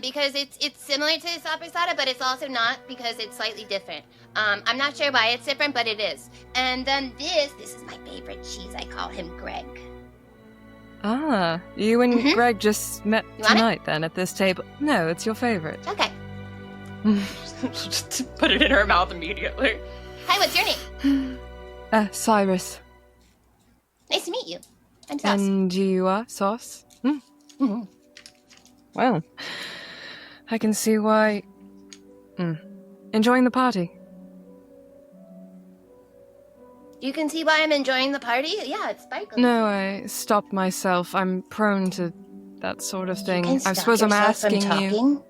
Speaker 15: because it's similar to Saprasada, but it's also not because it's slightly different. I'm not sure why it's different, but it is. And then this is my favorite cheese. I call him Greg.
Speaker 17: Ah, you and Greg just met
Speaker 15: You want it?
Speaker 17: tonight then at this table. No, it's your favorite.
Speaker 15: Okay.
Speaker 14: Just put it in her mouth immediately.
Speaker 15: Hi, what's your name?
Speaker 17: Cyrus.
Speaker 15: Nice to meet you. I'm Sauce.
Speaker 17: And you are Sauce? Well, I can see why. Enjoying the party?
Speaker 15: You can see why I'm enjoying the party? Yeah, it's sparkling.
Speaker 17: No, I stopped myself. I'm prone to that sort of thing.
Speaker 15: can
Speaker 17: I
Speaker 15: stop
Speaker 17: suppose I'm
Speaker 15: yourself from
Speaker 17: asking you.
Speaker 15: talking?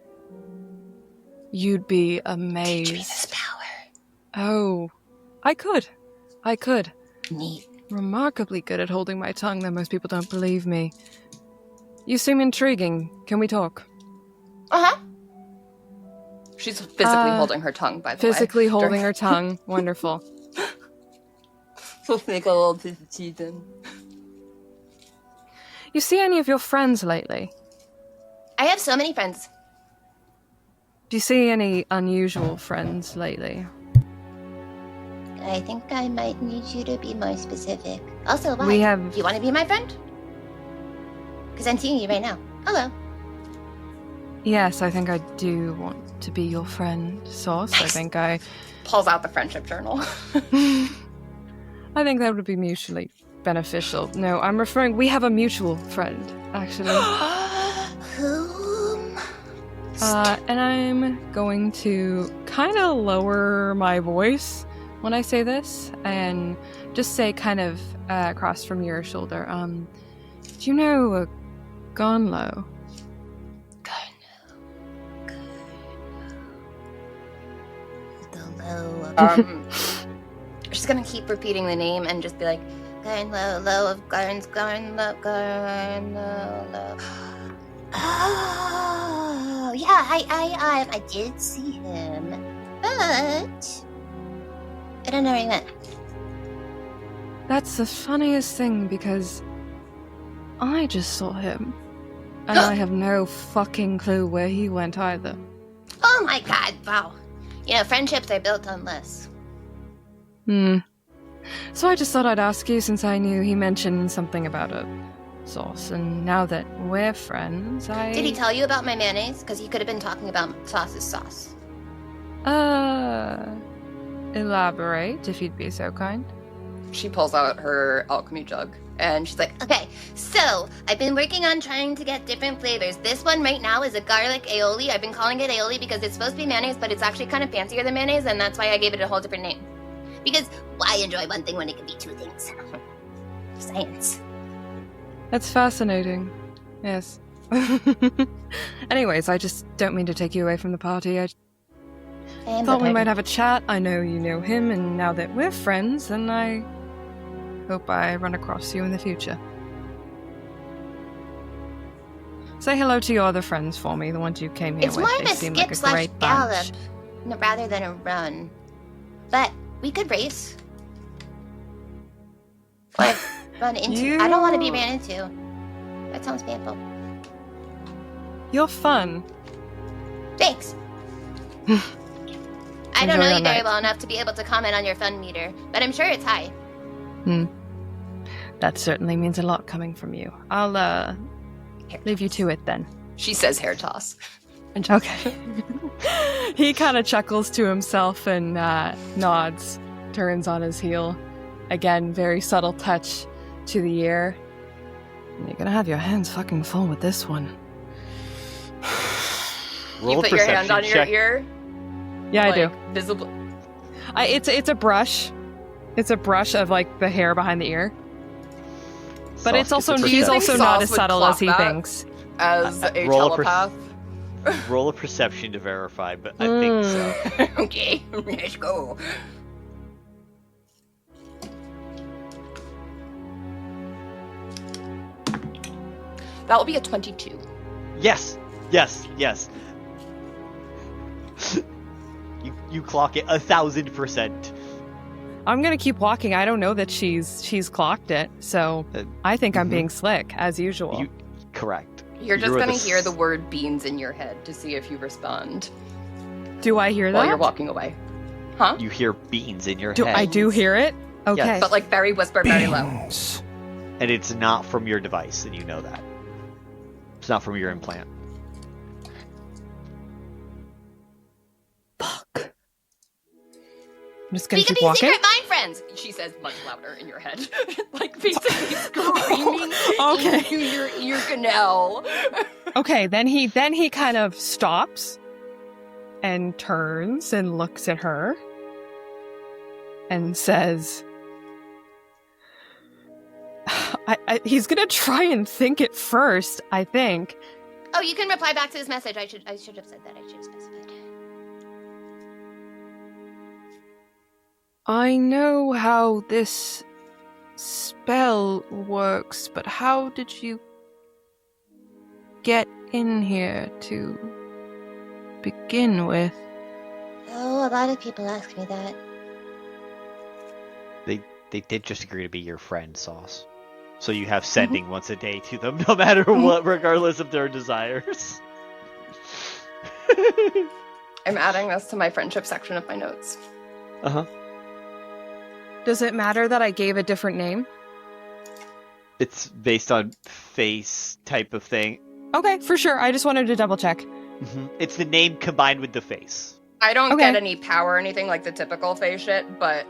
Speaker 17: You'd be amazed.
Speaker 15: This power.
Speaker 17: Oh, I could.
Speaker 15: Neat.
Speaker 17: Remarkably good at holding my tongue, though most people don't believe me. You seem intriguing. Can we talk?
Speaker 14: Uh-huh. She's physically holding her tongue, by the way.
Speaker 17: Physically holding her tongue. Wonderful.
Speaker 14: We'll make a little piece of cheese in.
Speaker 17: You see any of your friends lately?
Speaker 15: I have so many friends.
Speaker 17: Do you see any unusual friends lately?
Speaker 15: I think I might need you to be more specific. Also, why?
Speaker 17: We have-
Speaker 15: Do you want to be my friend? Because I'm seeing you right now. Hello.
Speaker 17: Yes, I think I do want to be your friend, Sauce. I think I...
Speaker 14: Pulls out the friendship journal.
Speaker 17: I think that would be mutually beneficial. No, I'm referring... We have a mutual friend, actually.
Speaker 15: Whom?
Speaker 17: And I'm going to kind of lower my voice when I say this, and just say kind of across from your shoulder, do you know Gonlo?
Speaker 15: She's gonna keep repeating the name and just be like, Garnlo, low of Garns, Garnlo, Garnlo, low. Oh, yeah, I did see him, but I don't know where he went.
Speaker 17: That's the funniest thing, because I just saw him, and I have no fucking clue where he went either.
Speaker 15: Oh my god, wow. You know, friendships are built on less.
Speaker 17: So I just thought I'd ask you, since I knew he mentioned something about a sauce, and now that we're friends,
Speaker 15: Did he tell you about my mayonnaise? Because he could have been talking about Sauce's sauce.
Speaker 17: Elaborate, if you'd be so kind.
Speaker 14: She pulls out her alchemy jug.
Speaker 15: And she's like, okay, so I've been working on trying to get different flavors. This one right now is a garlic aioli. I've been calling it aioli because it's supposed to be mayonnaise, but it's actually kind of fancier than mayonnaise, and that's why I gave it a whole different name. Because why enjoy one thing when it can be two things? Science.
Speaker 17: That's fascinating. Yes. Anyways, I just don't mean to take you away from the party. I thought we might have a chat. I know you know him, and now that we're friends, then I hope I run across you in the future. Say hello to your other friends for me, the ones you came here
Speaker 15: It's
Speaker 17: with.
Speaker 15: more of
Speaker 17: They
Speaker 15: a
Speaker 17: seem
Speaker 15: skip
Speaker 17: like a
Speaker 15: slash
Speaker 17: great
Speaker 15: gallop,
Speaker 17: bunch.
Speaker 15: rather than a run. But we could race. Or run into. I don't want to be ran into. That sounds painful.
Speaker 17: You're fun.
Speaker 15: Thanks. I don't know you very well enough to be able to comment on your fun meter, but I'm sure it's high.
Speaker 17: That certainly means a lot coming from you. I'll leave you to it then.
Speaker 14: She says hair toss.
Speaker 17: Okay. He kind of chuckles to himself and nods, turns on his heel. Again, very subtle touch to the ear. And you're gonna have your hands fucking full with this one.
Speaker 14: You put your hand on your ear?
Speaker 17: Yeah, I do.
Speaker 14: Visible.
Speaker 17: It's a brush. It's a brush of like the hair behind the ear. But it's also he's also not as subtle as he thinks.
Speaker 14: As a telepath.
Speaker 1: Roll a perception to verify, but I think so.
Speaker 14: Okay, let's go. That will be a 22.
Speaker 1: Yes. You clock it 1,000%.
Speaker 17: I'm gonna keep walking. I don't know that she's clocked it, so I think I'm being slick as usual.
Speaker 1: Correct.
Speaker 14: You're just gonna hear the word beans in your head to see if you respond.
Speaker 17: Do I hear that?
Speaker 14: While you're walking away. Huh?
Speaker 1: You hear beans in your
Speaker 17: head. I do hear it? Okay.
Speaker 1: Yes.
Speaker 14: But like very whisper, very low.
Speaker 1: And it's not from your device, and you know that. It's not from your implant.
Speaker 17: I'm just gonna
Speaker 15: We could
Speaker 17: keep
Speaker 15: be
Speaker 17: walking.
Speaker 15: secret mind friends.
Speaker 14: She says much louder in your head. Like basically screaming
Speaker 17: Okay.
Speaker 14: into your ear canal.
Speaker 17: Okay, then he kind of stops and turns and looks at her and says, he's gonna try and think it first, I think.
Speaker 15: Oh, you can reply back to this message. I should have said that. I should have specified.
Speaker 17: I know how this spell works, but how did you get in here to begin with?
Speaker 15: Oh, a lot of people ask me that.
Speaker 1: They did just agree to be your friend, Sauce. So you have sending once a day to them, no matter what, regardless of their desires.
Speaker 14: I'm adding this to my friendship section of my notes.
Speaker 1: Uh-huh.
Speaker 17: Does it matter that I gave a different name?
Speaker 1: It's based on face type of thing.
Speaker 17: Okay, for sure. I just wanted to double check.
Speaker 1: Mm-hmm. It's the name combined with the face.
Speaker 14: I don't get any power or anything like the typical face shit, but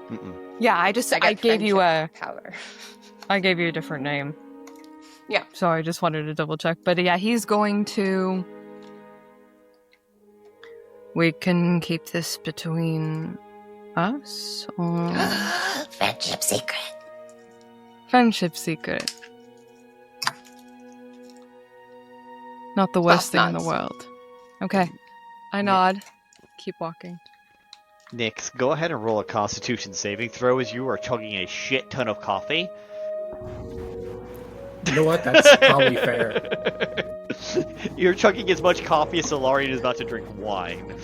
Speaker 17: Yeah, I gave you a
Speaker 14: power.
Speaker 17: I gave you a different name.
Speaker 14: Yeah.
Speaker 17: So I just wanted to double check. But yeah, he's going to... We can keep this between us, or...
Speaker 15: Friendship secret.
Speaker 17: Friendship secret. Not the worst thing in the world. Okay. I nod. Keep walking.
Speaker 1: Nix, go ahead and roll a Constitution saving throw as you are chugging a shit ton of coffee.
Speaker 7: You know what? That's probably fair.
Speaker 1: You're chugging as much coffee as Solarian is about to drink wine.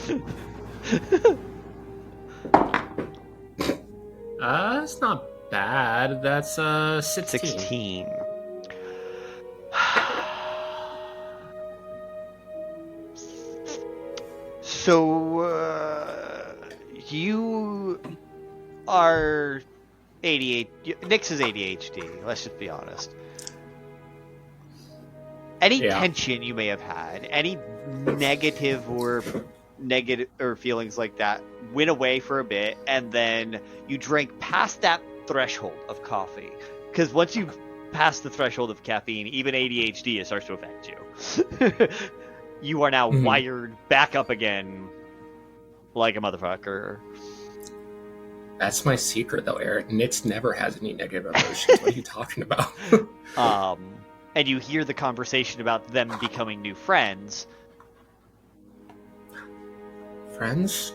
Speaker 7: That's not bad. That's 16.
Speaker 1: 16. So, you are ADHD. Nix is ADHD, let's just be honest. Any tension you may have had, any negative or feelings like that went away for a bit, and then you drank past that threshold of coffee. Because once you pass the threshold of caffeine, even ADHD, it starts to affect you. You are now wired back up again like a motherfucker.
Speaker 7: That's my secret, though, Eric. Nix never has any negative emotions. What are you talking about?
Speaker 1: And you hear the conversation about them becoming new friends.
Speaker 7: Friends?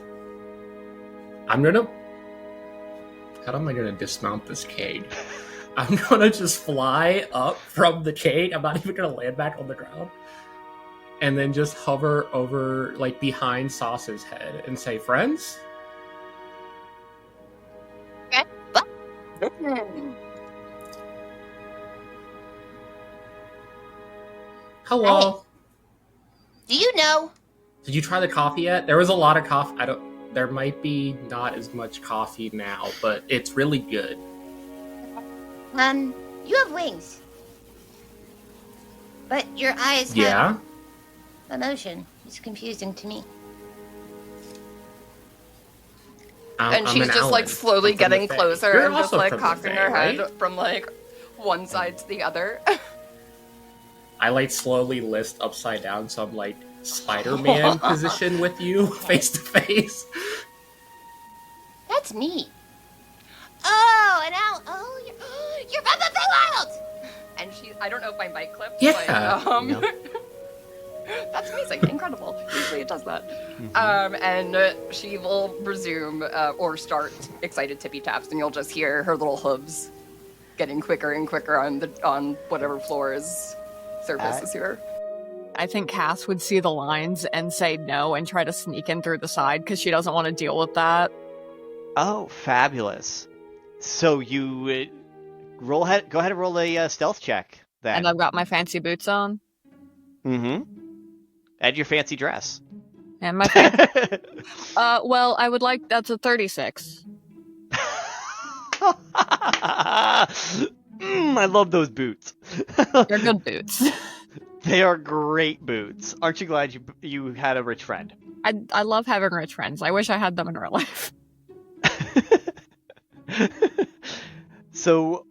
Speaker 7: How am I gonna dismount this cage? I'm gonna just fly up from the cage. I'm not even gonna land back on the ground. And then just hover over, like, behind Sauce's head and say, friends? Hello.
Speaker 15: Do you know?
Speaker 7: Did you try the coffee yet? There was a lot of coffee. There might be not as much coffee now, but it's really good.
Speaker 15: You have wings. But your eyes
Speaker 7: Yeah?
Speaker 15: have emotion. It's confusing to me.
Speaker 14: And she's just like slowly getting closer and just like cocking her head from like one side to the other.
Speaker 7: I like slowly list upside down, so I'm like Spider-Man position with you face to face.
Speaker 15: That's neat. Oh, and now, you're from the Feywild!
Speaker 14: And I don't know if my mic clipped,
Speaker 7: Yeah.
Speaker 14: but that's amazing, incredible. Usually it does that. And she will resume or start excited tippy taps, and you'll just hear her little hooves getting quicker and quicker on whatever floor's surface is here.
Speaker 17: I think Cass would see the lines and say no and try to sneak in through the side because she doesn't want to deal with that.
Speaker 1: Oh, fabulous. So you go ahead and roll a stealth check then.
Speaker 17: And I've got my fancy boots on.
Speaker 1: Mm-hmm. And your fancy dress.
Speaker 17: And my well, I would like... That's a 36.
Speaker 1: I love those boots.
Speaker 17: They're good boots.
Speaker 1: They are great boots. Aren't you glad you had a rich friend?
Speaker 17: I love having rich friends. I wish I had them in real life.
Speaker 1: So,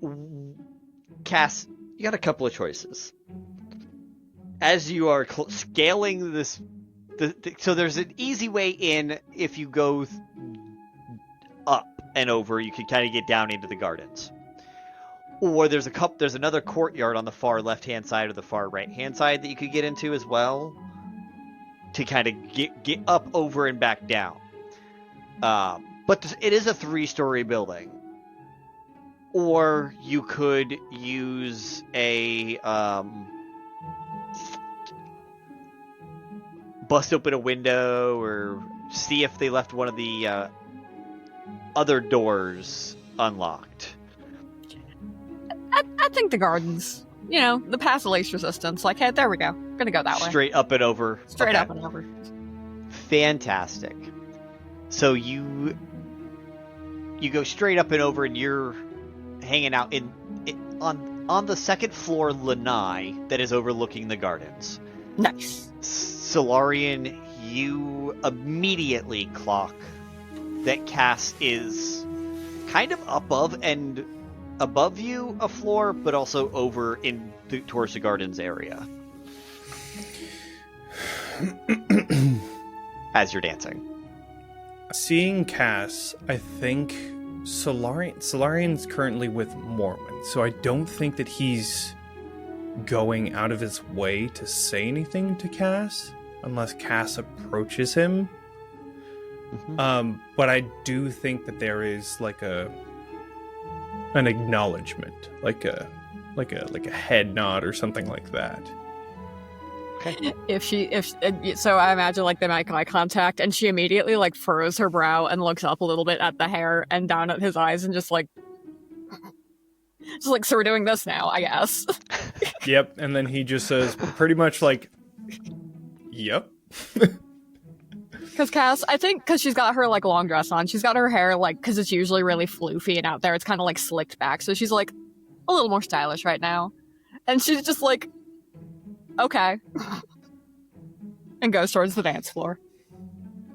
Speaker 1: Cass, you got a couple of choices. As you are scaling this... so there's an easy way in if you go up and over. You can kind of get down into the gardens. Or there's another courtyard on the far left-hand side or the far right-hand side that you could get into as well. To kind of get up, over, and back down. But it is a 3-story building. Or you could use a... bust open a window or see if they left one of the other doors unlocked.
Speaker 17: I think the gardens. You know, the pass least resistance. Like, hey, there we go. Gonna go that way.
Speaker 1: Straight up and over.
Speaker 17: Straight
Speaker 1: Okay.
Speaker 17: up and over.
Speaker 1: Fantastic. So you go straight up and over, and you're hanging out on the second floor lanai that is overlooking the gardens.
Speaker 17: Nice.
Speaker 1: Solarian, you immediately clock that Cass is kind of above you a floor, but also over towards the gardens area. As you're dancing.
Speaker 16: Seeing Cass, I think Solarian's currently with Morwen, so I don't think that he's going out of his way to say anything to Cass, unless Cass approaches him. Mm-hmm. But I do think that there is like an acknowledgement, like a head nod or something like that.
Speaker 1: Okay.
Speaker 17: So I imagine like they make eye contact, and she immediately like furrows her brow and looks up a little bit at the hair and down at his eyes and just like, so we're doing this now, I guess.
Speaker 16: Yep, and then he just says pretty much like, yep.
Speaker 17: Because Cass, I think, because she's got her like long dress on, she's got her hair like, because it's usually really floofy and out there, it's kind of like slicked back, so she's like a little more stylish right now, and she's just like, okay, and goes towards the dance floor.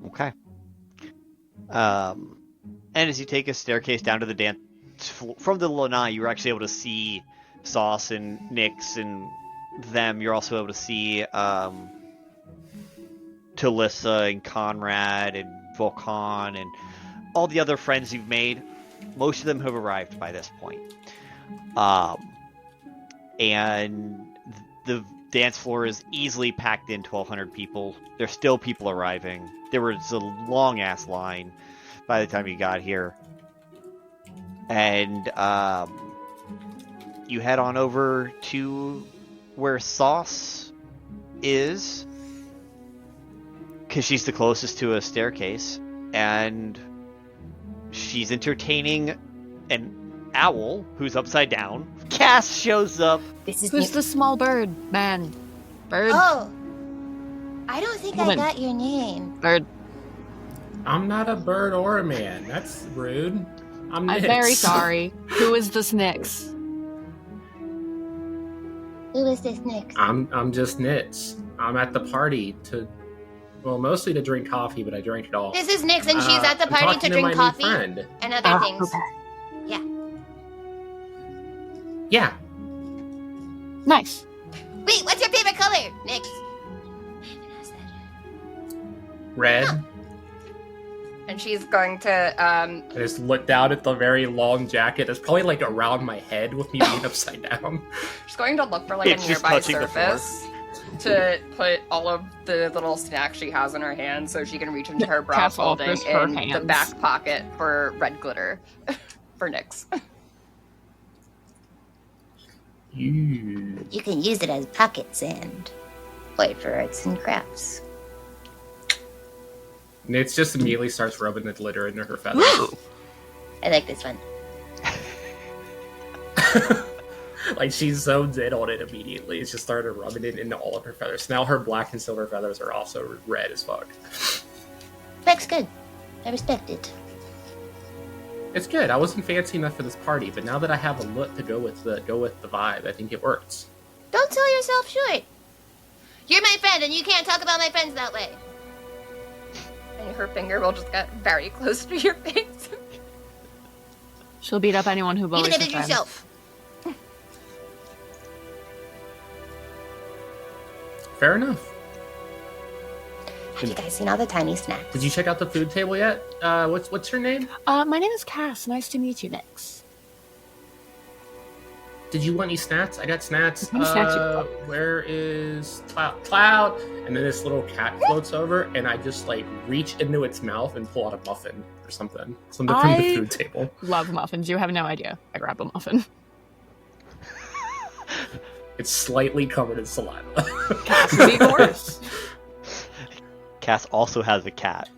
Speaker 1: Okay. And as you take a staircase down to the dance floor, from the lanai, you're actually able to see Sauce and Nyx and them. You're also able to see Telissa and Conrad and Vulcan and all the other friends you've made. Most of them have arrived by this point. And the dance floor is easily packed in 1,200 people. There's still people arriving. There was a long-ass line by the time you got here. And you head on over to where Sauce is, because she's the closest to a staircase, and she's entertaining an owl who's upside down. Cass shows up.
Speaker 17: Who's the small bird, man?
Speaker 2: Bird.
Speaker 15: Oh, I don't think I
Speaker 2: Woman.
Speaker 15: got your name.
Speaker 2: Bird.
Speaker 7: I'm not a bird or a man. That's rude. I'm
Speaker 2: I'm
Speaker 7: Nix.
Speaker 2: very sorry. Who is this Nix?
Speaker 15: Who is this Nix?
Speaker 7: I'm just Nitz. I'm at the party mostly to drink coffee, but I drank it all.
Speaker 15: This is Nix, and she's at the
Speaker 7: I'm
Speaker 15: party
Speaker 7: talking
Speaker 15: to drink
Speaker 7: my new
Speaker 15: coffee
Speaker 7: friend.
Speaker 15: and other things.
Speaker 2: Okay.
Speaker 15: Yeah.
Speaker 7: Yeah.
Speaker 2: Nice.
Speaker 15: Wait, what's your favorite color, Nix?
Speaker 7: Red.
Speaker 14: And she's going to
Speaker 7: I just looked down at the very long jacket. It's probably like around my head with me being upside down.
Speaker 14: she's going to look for like
Speaker 7: It's
Speaker 14: a
Speaker 7: just
Speaker 14: nearby
Speaker 7: touching the floor.
Speaker 14: surface to put all of the little snacks she has in her hand so she can reach into her bra
Speaker 2: Cass
Speaker 14: folding
Speaker 2: offers her
Speaker 14: in the
Speaker 2: hands.
Speaker 14: back pocket for red glitter for Nyx.
Speaker 15: You can use it as pocket sand. Play for arts and crafts.
Speaker 7: Nitz just immediately starts rubbing the glitter into her feathers.
Speaker 15: I like this one.
Speaker 7: Like she zones in on it immediately. It's just started rubbing it into all of her feathers. Now her black and silver feathers are also red as fuck.
Speaker 15: Looks good. I respect it.
Speaker 7: It's good. I wasn't fancy enough for this party, but now that I have a look to go with the vibe, I think it works.
Speaker 15: Don't sell yourself short. You're my friend, and you can't talk about my friends that way.
Speaker 14: And her finger will just get very close to your face.
Speaker 2: She'll beat up anyone who bullies
Speaker 15: Even if
Speaker 2: her
Speaker 15: it's
Speaker 2: friends.
Speaker 15: yourself.
Speaker 7: Fair enough.
Speaker 15: Have you guys seen all the tiny snacks?
Speaker 7: Did you check out the food table yet? What's your name?
Speaker 2: My name is Cass. Nice to meet you, Nix.
Speaker 7: Did you want any snacks? I got snacks.
Speaker 2: What snacks you
Speaker 7: Where is Cloud? And then this little cat floats over, and I just like reach into its mouth and pull out a muffin or something from the food table.
Speaker 2: Love muffins. You have no idea. I grab a muffin.
Speaker 7: It's slightly covered in saliva.
Speaker 2: Cass would be worse.
Speaker 1: Cass also has a cat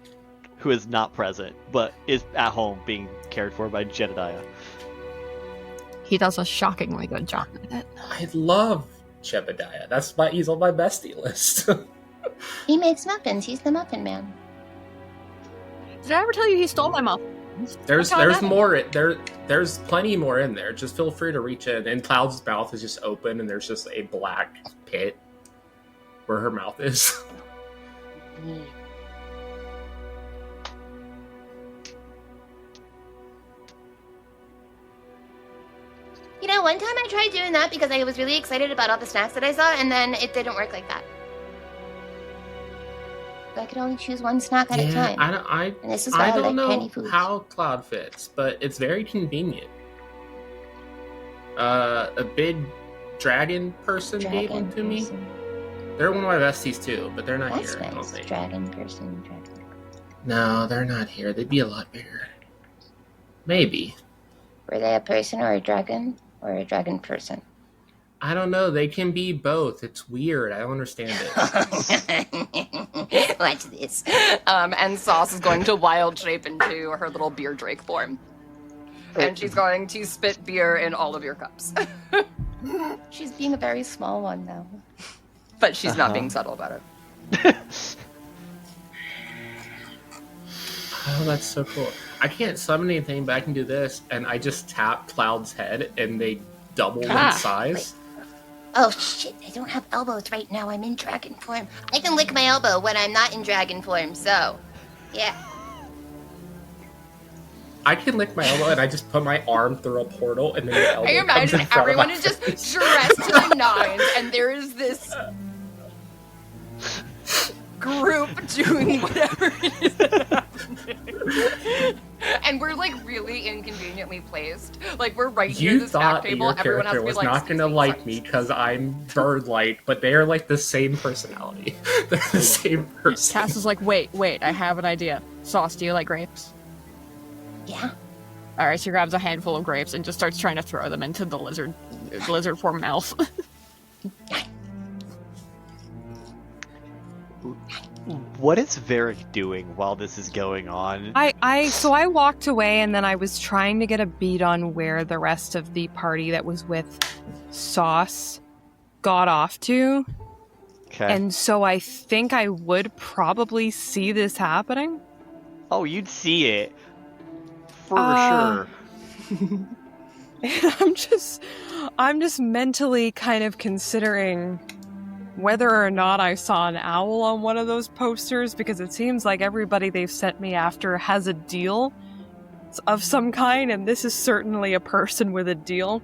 Speaker 1: who is not present, but is at home being cared for by Jedediah.
Speaker 2: He does a shockingly good job at it.
Speaker 7: I love Jebediah. He's on my bestie list.
Speaker 15: He makes muffins. He's the muffin man.
Speaker 2: Did I ever tell you he stole my muffin?
Speaker 7: There's more. There's plenty more in there. Just feel free to reach in. And Cloud's mouth is just open, and there's just a black pit where her mouth is.
Speaker 15: You know, one time I tried doing that because I was really excited about all the snacks that I saw, and then it didn't work like that. I could only choose one snack at a time. And this is why
Speaker 7: I don't
Speaker 15: like
Speaker 7: know
Speaker 15: candy foods.
Speaker 7: how Cloud fits, but it's very convenient. A big dragon person gave one to me. They're one of my besties too, but they're not
Speaker 15: That's
Speaker 7: here. I don't
Speaker 15: nice.
Speaker 7: think.
Speaker 15: Dragon person.
Speaker 7: No, they're not here. They'd be a lot bigger. Maybe.
Speaker 15: Were they a person or a dragon? Or a dragon person?
Speaker 7: I don't know. They can be both. It's weird. I don't understand it.
Speaker 15: Watch this.
Speaker 14: And Sauce is going to wild shape into her little beer drake form. And she's going to spit beer in all of your cups.
Speaker 15: She's being a very small one, though.
Speaker 14: But she's not being subtle about it.
Speaker 7: Oh, that's so cool. I can't summon anything, but I can do this, and I just tap Cloud's head, and they double in size.
Speaker 15: Oh shit, I don't have elbows right now. I'm in dragon form. I can lick my elbow when I'm not in dragon form, so yeah.
Speaker 7: I can lick my elbow, and I just put my arm through a portal, and then the elbow
Speaker 14: I
Speaker 7: comes in
Speaker 14: imagine
Speaker 7: front of
Speaker 14: everyone
Speaker 7: my
Speaker 14: is just
Speaker 7: face.
Speaker 14: dressed to the nines, and there is this group doing whatever it is that happening. And we're like really inconveniently placed. Like we're right near
Speaker 7: You
Speaker 14: the snack
Speaker 7: thought that
Speaker 14: table.
Speaker 7: your
Speaker 14: Everyone has
Speaker 7: character
Speaker 14: to be
Speaker 7: was
Speaker 14: like,
Speaker 7: not going to like me because I'm bird-like, but they are like the same personality. They're the same person.
Speaker 2: Cass is like, wait, I have an idea. Sauce, do you like grapes?
Speaker 15: Yeah.
Speaker 2: Alright, she grabs a handful of grapes and just starts trying to throw them into the lizard form mouth.
Speaker 1: What is Varrick doing while this is going on?
Speaker 17: So I walked away and then I was trying to get a beat on where the rest of the party that was with Sauce got off to.
Speaker 1: Okay.
Speaker 17: And so I think I would probably see this happening.
Speaker 1: Oh, you'd see it. For sure.
Speaker 17: And I'm just mentally kind of considering whether or not I saw an owl on one of those posters, because it seems like everybody they've sent me after has a deal of some kind, and this is certainly a person with a deal.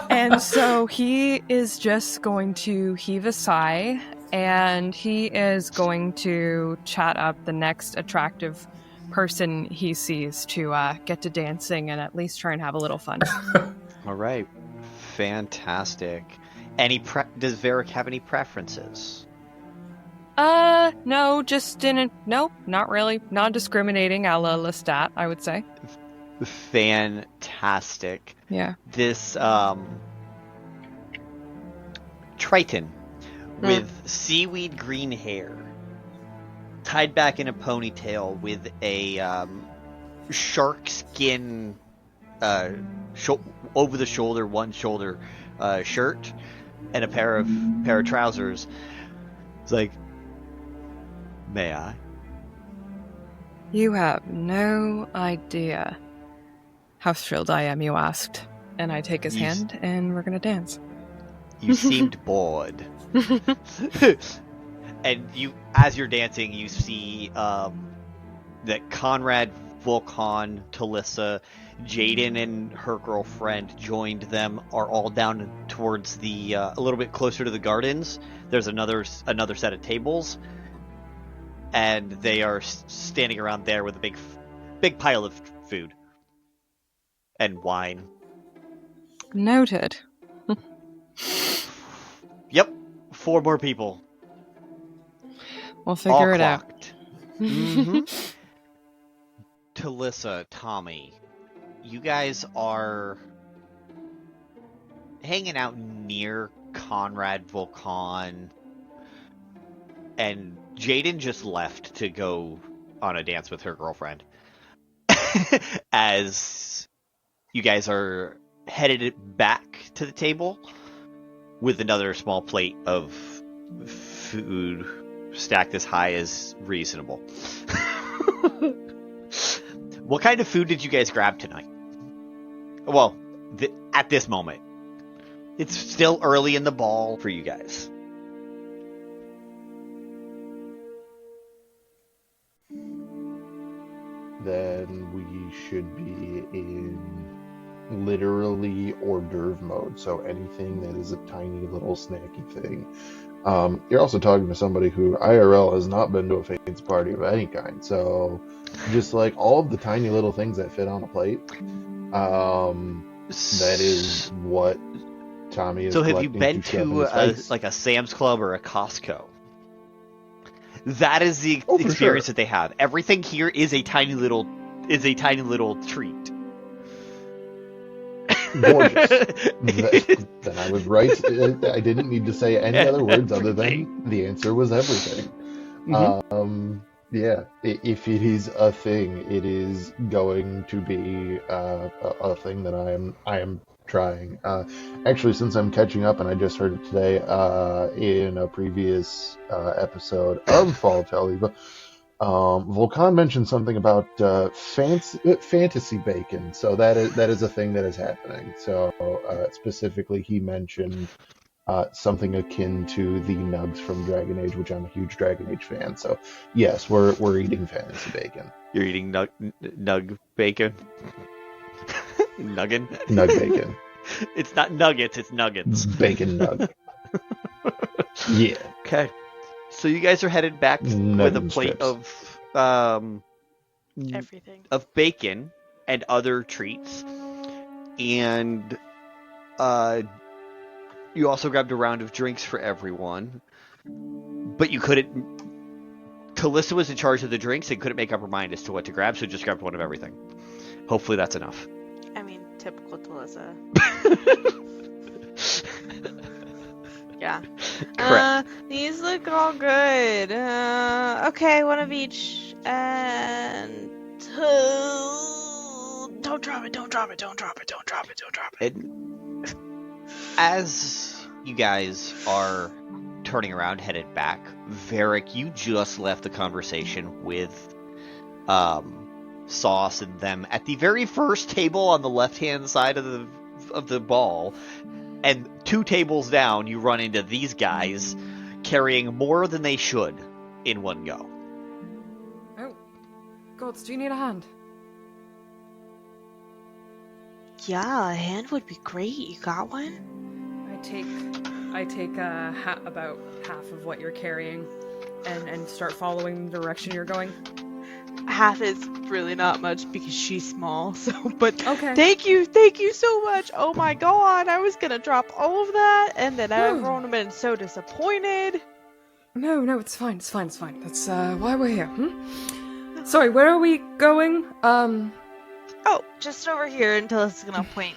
Speaker 17: And so he is just going to heave a sigh, and he is going to chat up the next attractive person he sees to get to dancing and at least try and have a little fun.
Speaker 1: All right. Fantastic. Does Varrick have any preferences?
Speaker 17: No, just didn't. No, not really. Non-discriminating a la Lestat, I would say.
Speaker 1: Fantastic.
Speaker 17: Yeah.
Speaker 1: This Triton with seaweed green hair, tied back in a ponytail with a shark skin over the shoulder, one shoulder shirt, and a pair of trousers. It's like, may I?
Speaker 17: You have no idea how thrilled I am you asked. And I take his hand, and we're gonna dance.
Speaker 1: You seemed bored. And you, as you're dancing, you see that Conrad, Vulcan, Telissa, Jaden and her girlfriend joined them, are all down towards the a little bit closer to the gardens. There's another set of tables, and they are standing around there with a big pile of food and wine.
Speaker 17: Noted.
Speaker 1: Yep, 4 more people.
Speaker 17: We'll figure it out.
Speaker 1: Mm-hmm. Telissa, Tommy, you guys are hanging out near Conrad, Vulcan, and Jaden just left to go on a dance with her girlfriend. As you guys are headed back to the table with another small plate of food stacked as high as reasonable. What kind of food did you guys grab tonight? Well, at this moment. It's still early in the ball for you guys.
Speaker 10: Then we should be in literally hors d'oeuvre mode, so anything that is a tiny little snacky thing. You're also talking to somebody who IRL has not been to a Fates party of any kind, so just like all of the tiny little things that fit on a plate, that is what Tommy is.
Speaker 1: So have you been to a Sam's Club or a Costco? That is the experience that they have. Everything here is a tiny little treat.
Speaker 10: Gorgeous. Then I was right. I didn't need to say any other words other than the answer was everything.
Speaker 1: Mm-hmm.
Speaker 10: Yeah, if it is a thing, it is going to be a thing that I am trying. Actually, since I'm catching up, and I just heard it today in a previous episode of Fall of Telly, Vulcan mentioned something about fantasy bacon, so that is a thing that is happening. So specifically, he mentioned something akin to the nugs from Dragon Age, which I'm a huge Dragon Age fan. So yes, we're eating fantasy bacon.
Speaker 1: You're eating nug bacon. Nuggin?
Speaker 10: Nug bacon.
Speaker 1: It's not nuggets, it's nuggets.
Speaker 10: Bacon nug. Yeah.
Speaker 1: Okay. So you guys are headed back with a plate
Speaker 10: strips.
Speaker 1: of
Speaker 12: everything.
Speaker 1: Of bacon and other treats. And you also grabbed a round of drinks for everyone. But you couldn't... Telissa was in charge of the drinks and couldn't make up her mind as to what to grab, so just grabbed one of everything. Hopefully that's enough.
Speaker 12: I mean, typical Telissa. Yeah.
Speaker 1: Correct.
Speaker 6: These look all good. Okay, one of each. And don't drop it, don't drop it, don't drop it, don't drop it, don't drop it.
Speaker 1: As you guys are turning around, headed back, Varrick, you just left the conversation with Sauce and them at the very first table on the left-hand side of the ball, and 2 tables down, you run into these guys carrying more than they should in one go.
Speaker 17: Oh, gods, do you need a hand?
Speaker 6: Yeah, a hand would be great. You got one?
Speaker 17: I take about half of what you're carrying and start following the direction you're going.
Speaker 6: Half is really not much because she's small, but
Speaker 17: okay.
Speaker 6: Thank you so much. Oh my god, I was gonna drop all of that, and then everyone would have been so disappointed.
Speaker 17: No, it's fine. That's why we're here. Sorry, where are we going?
Speaker 6: Oh, just over here until it's gonna point,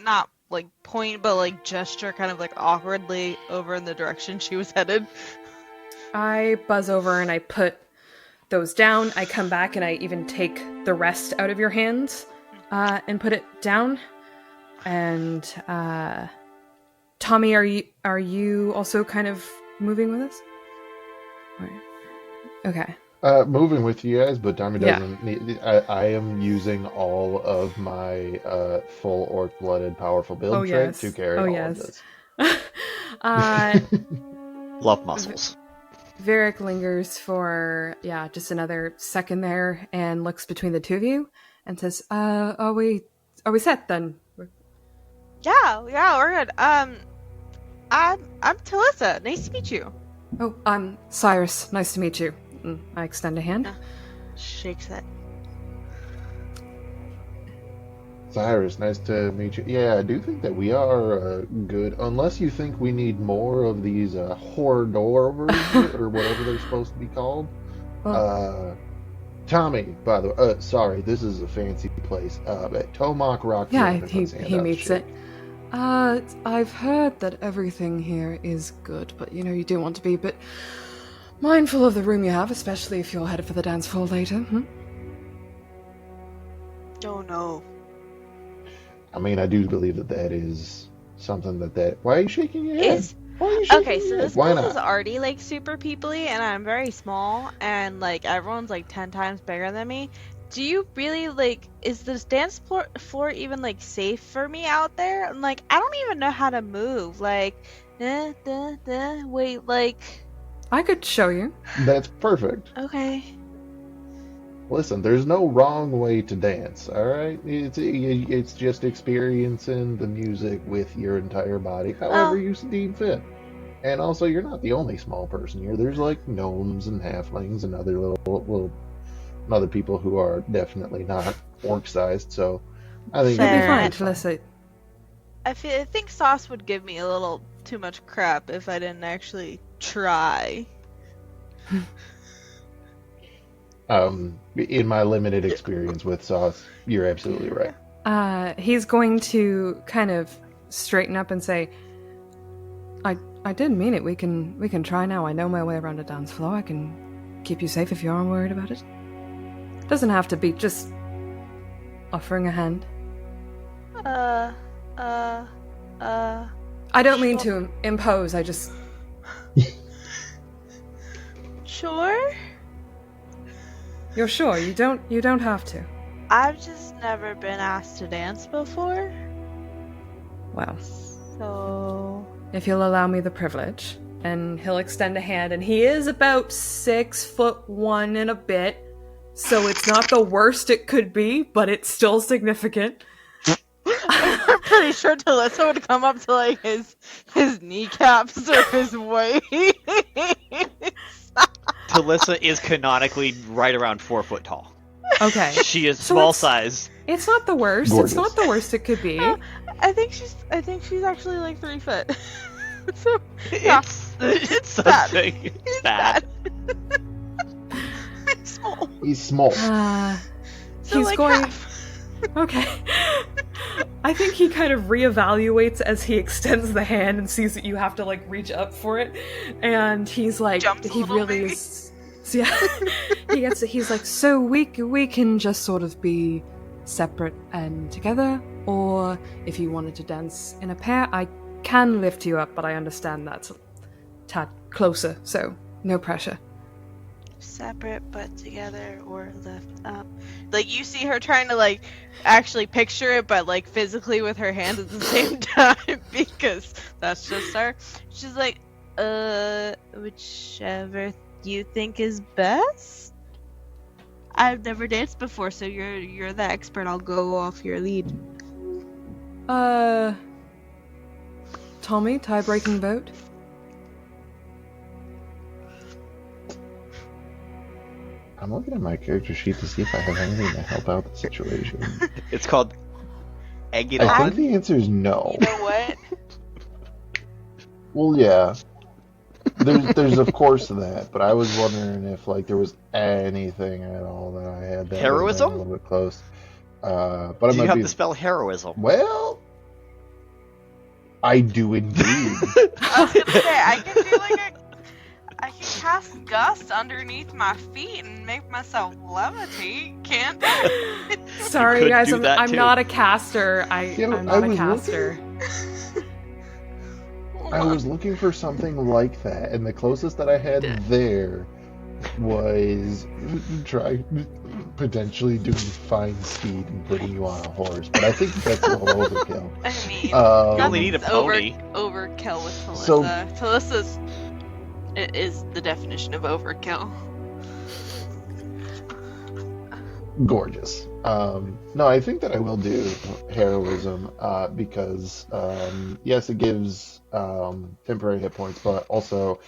Speaker 6: not like point, but like gesture kind of like awkwardly over in the direction she was headed.
Speaker 17: I buzz over and I put those down. I come back and I even take the rest out of your hands and put it down. And Tommy, are you also kind of moving with us? Okay.
Speaker 10: Moving with you guys, but Tommy doesn't need. I am using all of my full orc-blooded powerful build trait to carry all of this.
Speaker 1: Love muscles.
Speaker 17: Varrick lingers for just another second there and looks between the two of you and says, "Are we set then?"
Speaker 6: Yeah, we're good. I'm Telissa. Nice to meet you.
Speaker 17: Oh, I'm Cyrus. Nice to meet you. I extend a hand.
Speaker 6: Shakes it.
Speaker 10: Cyrus, nice to meet you. Yeah, I do think that we are good, unless you think we need more of these horror-doors or whatever they're supposed to be called. Tommy, by the way, sorry, this is a fancy place. At Tomahawk Rock.
Speaker 17: Yeah, he meets it. I've heard that everything here is good, but you do want to be a bit mindful of the room you have, especially if you're headed for the dance floor later.
Speaker 6: Oh no.
Speaker 10: I mean, I do believe that is something that. Why are you shaking your head?
Speaker 6: Okay, so this place is already like super peoply, and I'm very small, and like everyone's like 10 times bigger than me. Do you really like? Is this dance floor even like safe for me out there? I'm like, I don't even know how to move. Like, wait, like.
Speaker 17: I could show you.
Speaker 10: That's perfect.
Speaker 6: Okay.
Speaker 10: Listen, there's no wrong way to dance, alright? It's just experiencing the music with your entire body, however you deem fit. And also, you're not the only small person here. There's like gnomes and halflings and other little other people who are definitely not orc-sized, so I think
Speaker 17: you'll be fine. Telissa.
Speaker 6: I think Sauce would give me a little too much crap if I didn't actually try.
Speaker 10: In my limited experience with Sauce, you're absolutely right.
Speaker 17: He's going to kind of straighten up and say, I didn't mean it. We can try now. I know my way around a dance floor. I can keep you safe if you aren't worried about it. Doesn't have to be just offering a hand. I don't mean to impose. I just.
Speaker 6: Sure.
Speaker 17: You're sure? You don't have to.
Speaker 6: I've just never been asked to dance before.
Speaker 17: Well.
Speaker 6: So.
Speaker 17: If you'll allow me the privilege, and he'll extend a hand, and he is about 6'1" and a bit, so it's not the worst it could be, but it's still significant.
Speaker 6: I'm pretty sure Telissa would come up to like his kneecaps or his waist.
Speaker 1: Telissa is canonically right around 4 foot tall.
Speaker 17: Okay.
Speaker 1: She is small size.
Speaker 17: It's not the worst.
Speaker 10: Gorgeous.
Speaker 17: It's not the worst it could be.
Speaker 6: I think she's actually like 3 foot. So yeah,
Speaker 1: it's something. It's bad.
Speaker 6: He's small.
Speaker 10: He's small.
Speaker 6: So
Speaker 17: He's
Speaker 6: like
Speaker 17: going.
Speaker 6: half.
Speaker 17: Okay. I think he kind of reevaluates as he extends the hand and sees that you have to like reach up for it, and he's like, he really is. So yeah, he's like, so we can just sort of be separate and together, or if you wanted to dance in a pair, I can lift you up, but I understand that's a tad closer, so no pressure.
Speaker 6: Separate but together or lift up. Like, you see her trying to, like, actually picture it, but, like, physically with her hands at the same time, because that's just her. She's like, whichever you think is best? I've never danced before, so you're the expert. I'll go off your lead.
Speaker 17: Tommy, tie-breaking vote?
Speaker 10: I'm looking at my character sheet to see if I have anything to help out the situation.
Speaker 1: It's called Egg It
Speaker 10: I
Speaker 1: On.
Speaker 10: think the answer is no.
Speaker 6: You know what?
Speaker 10: Well, yeah. There's of course that, but I was wondering if like there was anything at all that I had that
Speaker 1: Heroism?
Speaker 10: was a little bit close. But
Speaker 1: Do
Speaker 10: I
Speaker 1: you
Speaker 10: might
Speaker 1: have
Speaker 10: be...
Speaker 1: to spell heroism?
Speaker 10: Well, I do indeed.
Speaker 6: I was gonna say, I can cast Gust underneath my feet and make myself levitate, can't I?
Speaker 17: Sorry, guys,
Speaker 1: do that
Speaker 17: I'm
Speaker 1: too.
Speaker 17: not a caster. I'm not a caster.
Speaker 10: I was looking for something like that, and the closest that I had there was potentially doing fine speed and putting you on a horse, but I think that's a little overkill.
Speaker 6: I mean,
Speaker 1: you only need a pony.
Speaker 6: Overkill with Telissa.
Speaker 10: So-
Speaker 12: Telissa's is the definition of overkill.
Speaker 10: Gorgeous. No, I think that I will do heroism because yes, it gives temporary hit points, but also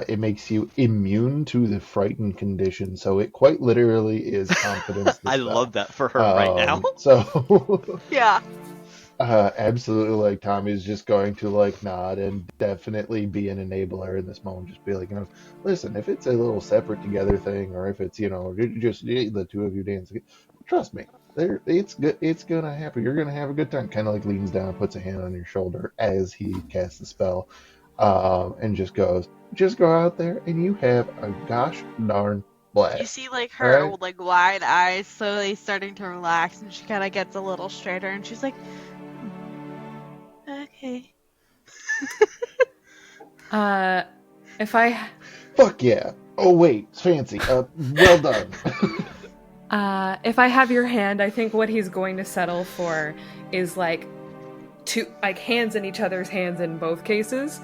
Speaker 10: it makes you immune to the frightened condition. So it quite literally is confidence.
Speaker 1: I love that for her right now.
Speaker 10: So
Speaker 12: Yeah.
Speaker 10: absolutely, like Tommy's just going to like nod and definitely be an enabler in this moment. Just be like, listen, if it's a little separate together thing, or if it's just the two of you dancing, trust me, it's good. It's gonna happen. You're gonna have a good time. Kind of like leans down, puts a hand on your shoulder as he casts the spell, and just goes, just go out there and you have a gosh darn blast.
Speaker 6: You see, like, her
Speaker 10: Alright?
Speaker 6: like wide eyes slowly starting to relax, and she kind of gets a little straighter, and she's like, okay.
Speaker 17: If I
Speaker 10: Fuck yeah. Oh wait, it's fancy. Well done.
Speaker 17: if I have your hand, I think what he's going to settle for is like two hands in each other's hands in both cases,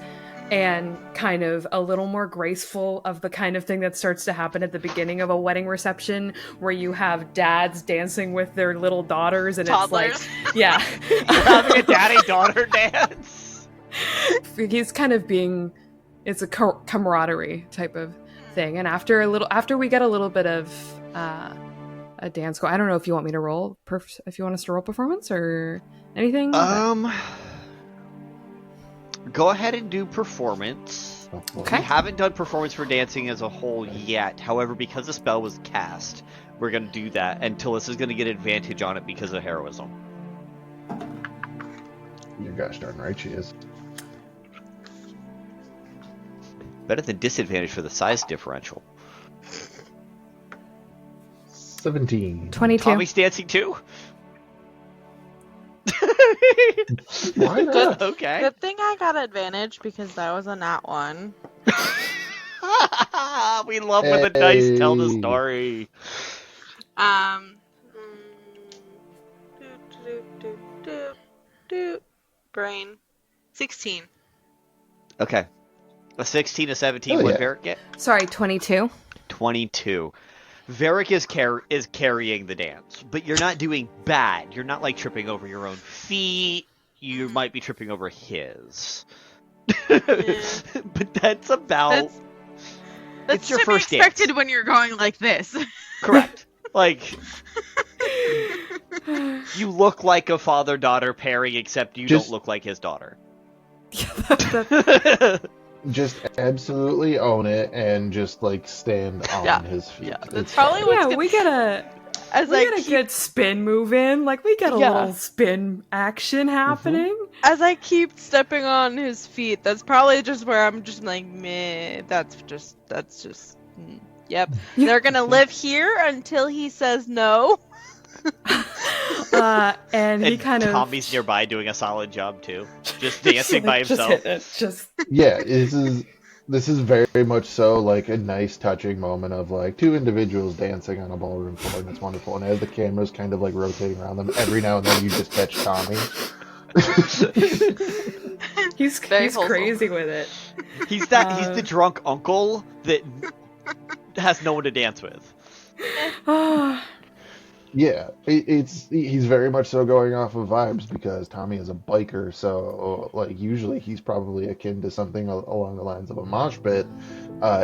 Speaker 17: and kind of a little more graceful of the kind of thing that starts to happen at the beginning of a wedding reception, where you have dads dancing with their little daughters, and
Speaker 12: Toddlers.
Speaker 17: it's like, yeah,
Speaker 1: You're having a daddy-daughter dance.
Speaker 17: He's kind of being, it's a camaraderie type of thing, and after we get a little bit of a dance go, I don't know if you want me to roll, if you want us to roll performance or anything.
Speaker 1: Go ahead and do performance.
Speaker 17: Okay.
Speaker 1: We haven't done performance for dancing as a whole yet. However, because the spell was cast, we're going to do that, and Telissa's going to get advantage on it because of heroism.
Speaker 10: You're gosh darn right she is.
Speaker 1: Better than disadvantage for the size differential.
Speaker 10: 17.
Speaker 17: 22.
Speaker 1: Tommy's dancing too?
Speaker 10: Why not?
Speaker 1: Okay.
Speaker 12: Good thing I got advantage because that was a nat one.
Speaker 1: We love when the dice tell the
Speaker 10: Hey.
Speaker 1: story.
Speaker 12: Brain. 16.
Speaker 1: Okay. A 16, a 17,
Speaker 10: Oh,
Speaker 1: what
Speaker 10: yeah.
Speaker 1: Varrick get?
Speaker 17: Sorry, 22.
Speaker 1: 22. Varrick is carrying the dance, but you're not doing bad. You're not like tripping over your own feet. You might be tripping over his. But that's about...
Speaker 12: That's
Speaker 1: It's your
Speaker 12: to
Speaker 1: first
Speaker 12: be
Speaker 1: dance.
Speaker 12: expected when you're going like this.
Speaker 1: Correct. Like, you look like a father-daughter pairing, except you
Speaker 10: Just-
Speaker 1: don't look like his daughter.
Speaker 10: Just absolutely own it and just like stand on
Speaker 12: Yeah.
Speaker 10: his feet.
Speaker 12: Yeah,
Speaker 10: It's
Speaker 12: that's probably
Speaker 10: fine.
Speaker 12: what's
Speaker 17: Yeah,
Speaker 12: good.
Speaker 17: we get a good spin move in. Like, we get a
Speaker 6: Yeah.
Speaker 17: little spin action happening.
Speaker 6: As I keep stepping on his feet, that's probably just where I'm just like, meh, yep. They're gonna live here until he says no.
Speaker 17: And he kind of
Speaker 1: Tommy's nearby doing a solid job too, just dancing by himself.
Speaker 10: Yeah, this is very much so like a nice touching moment of like two individuals dancing on a ballroom floor, and it's wonderful. And as the camera's kind of like rotating around them, every now and then you just catch Tommy.
Speaker 17: he's crazy with it.
Speaker 1: He's the drunk uncle that has no one to dance with.
Speaker 10: Yeah, he's very much so going off of vibes because Tommy is a biker, so like usually he's probably akin to something along the lines of a mosh pit.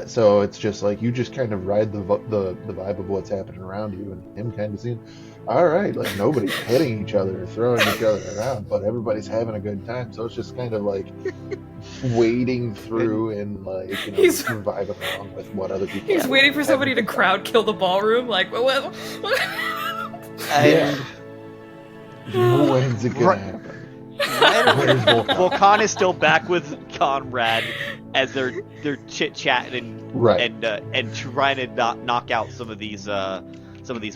Speaker 10: So it's just like you just kind of ride the vibe of what's happening around you, and him kind of seeing, all right, like nobody's hitting each other or throwing each other around, but everybody's having a good time. So it's just kind of like wading through and like
Speaker 17: He's-
Speaker 10: vibing along with what other people.
Speaker 17: He's waiting for somebody to crowd kill the ballroom. Like, what?
Speaker 10: Yeah. When's it gonna happen? Where's Vulcan?
Speaker 1: Vulcan is still back with Conrad as they're chit chatting and trying to knock out some of these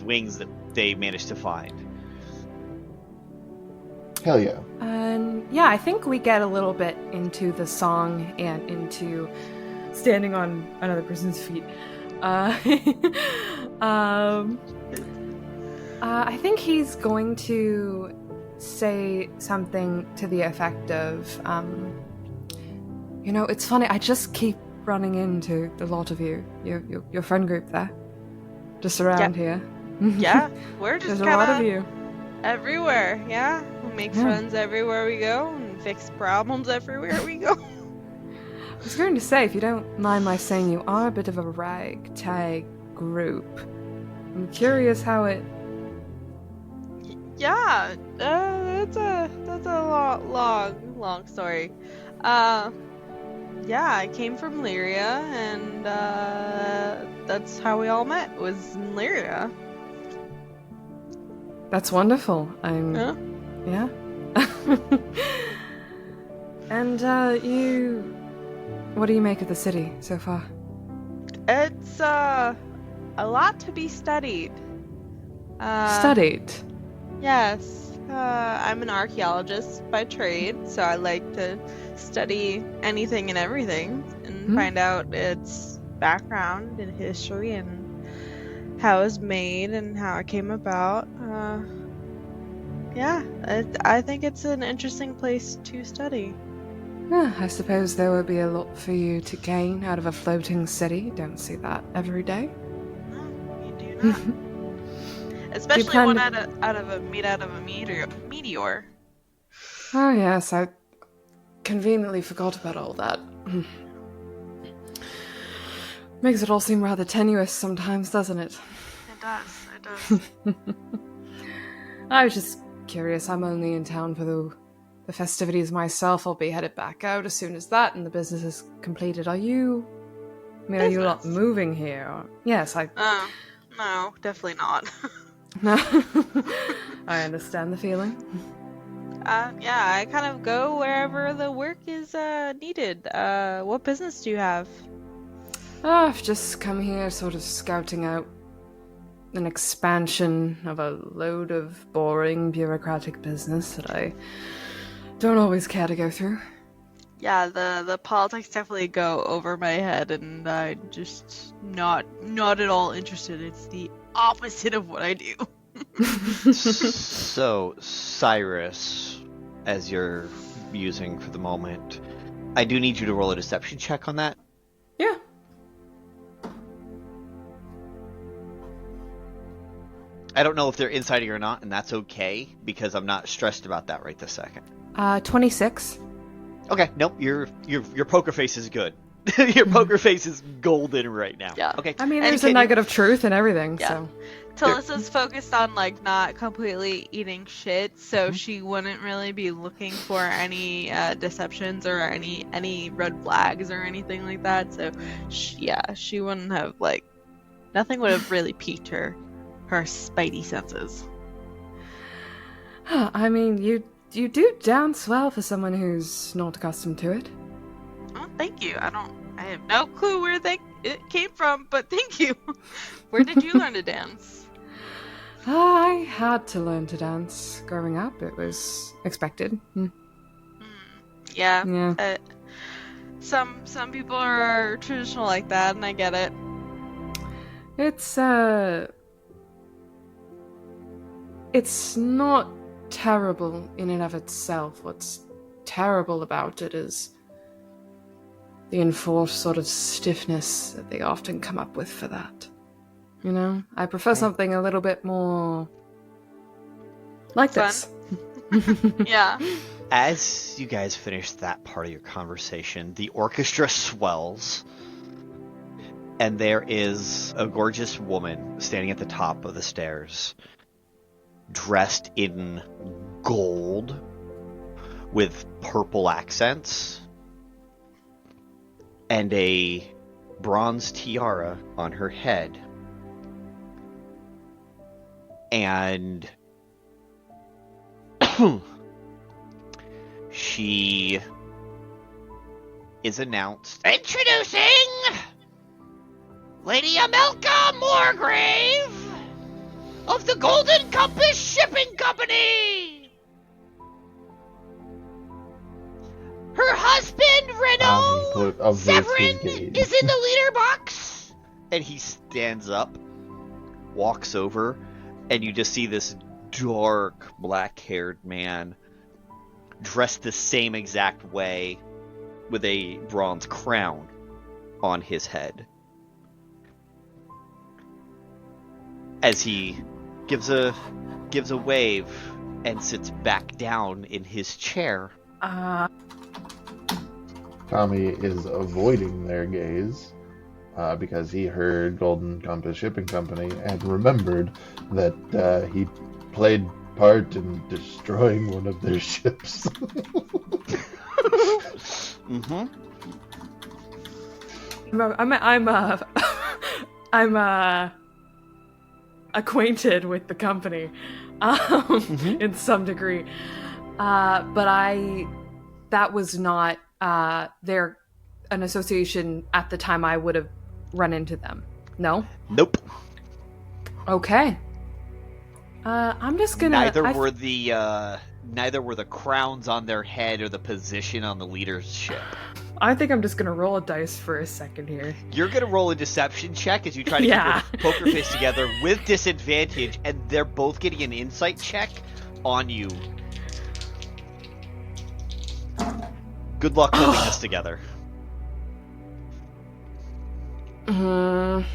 Speaker 1: wings that they managed to find.
Speaker 10: Hell yeah.
Speaker 17: Yeah, I think we get a little bit into the song and into standing on another person's feet. I think he's going to say something to the effect of, it's funny, I just keep running into the lot of you, your friend group there, just around here.
Speaker 6: Yeah, we're just
Speaker 17: There's a lot of you.
Speaker 6: everywhere. Yeah, we make friends everywhere we go and fix problems everywhere we go.
Speaker 17: I was going to say, if you don't mind my saying, you are a bit of a ragtag group. I'm curious how it...
Speaker 6: Yeah, that's a long story. Yeah, I came from Lyria, and that's how we all met, was in Lyria.
Speaker 17: That's wonderful. Yeah. And what do you make of the city so far?
Speaker 6: It's a lot to be studied.
Speaker 17: Studied?
Speaker 6: Yes. I'm an archaeologist by trade, so I like to study anything and everything and find out its background and history and how it was made and how it came about. Yeah, I think it's an interesting place to study.
Speaker 17: Yeah, I suppose there would be a lot for you to gain out of a floating city. Don't see that every day.
Speaker 6: No, you do not. Especially one out of a meteor.
Speaker 17: Oh yes, I conveniently forgot about all that. Makes it all seem rather tenuous sometimes, doesn't it?
Speaker 6: It does.
Speaker 17: I was just curious. I'm only in town for the festivities myself. I'll be headed back out as soon as that and the business is completed. Are you not moving here? Yes,
Speaker 6: no, definitely not.
Speaker 17: No. I understand the feeling.
Speaker 6: Yeah, I kind of go wherever the work is needed. What business do you have?
Speaker 17: I've just come here sort of scouting out an expansion of a load of boring bureaucratic business that I don't always care to go through.
Speaker 6: Yeah, the politics definitely go over my head, and I'm just not at all interested. It's the opposite of what I do.
Speaker 1: So, Cyrus, as you're using for the moment, I do need you to roll a deception check on that.
Speaker 17: Yeah.
Speaker 1: I don't know if they're insiding or not, and that's okay, because I'm not stressed about that right this second.
Speaker 17: 26.
Speaker 1: Okay, nope, your poker face is good. Your poker face is golden right now.
Speaker 6: Yeah.
Speaker 1: Okay.
Speaker 17: I mean, there's a nugget of truth in everything,
Speaker 6: Yeah.
Speaker 17: so...
Speaker 6: Telissa's focused on not completely eating shit, so she wouldn't really be looking for any deceptions or any red flags or anything like that. So she wouldn't have nothing would have really piqued her spidey senses.
Speaker 17: I mean, you do dance well for someone who's not accustomed to it.
Speaker 6: Oh, thank you. I have no clue where it came from, but thank you. Where did you learn to dance?
Speaker 17: I had to learn to dance growing up. It was expected.
Speaker 12: Yeah.
Speaker 17: Yeah.
Speaker 12: Some people are traditional like that, and I get it.
Speaker 17: It's not terrible in and of itself. What's terrible about it is the enforced sort of stiffness that they often come up with for that. You know? I prefer something a little bit more like this.
Speaker 12: Yeah.
Speaker 1: As you guys finish that part of your conversation, the orchestra swells, and there is a gorgeous woman standing at the top of the stairs, dressed in gold with purple accents and a bronze tiara on her head. And she is announced.
Speaker 4: Introducing Lady Amelka Moorgrave of the Golden Compass Shipping Company. Her husband, Reno Severin, is in the leader box.
Speaker 1: And he stands up, walks over, and you just see this dark, black-haired man dressed the same exact way with a bronze crown on his head. As he gives a wave and sits back down in his chair.
Speaker 10: Tommy is avoiding their gaze because he heard Golden Compass Shipping Company and remembered that he played part in destroying one of their ships.
Speaker 1: Mm-hmm.
Speaker 17: I'm acquainted with the company, in some degree, but that was not an association at the time I would have run into them. No?
Speaker 1: Nope.
Speaker 17: Okay. I'm just gonna.
Speaker 1: Neither were the crowns on their head or the position on the leadership.
Speaker 17: I think I'm just gonna roll a dice for a second here.
Speaker 1: You're gonna roll a deception check as you try to keep your poker face together with disadvantage, and they're both getting an insight check on you. Good luck holding this together.
Speaker 17: I'm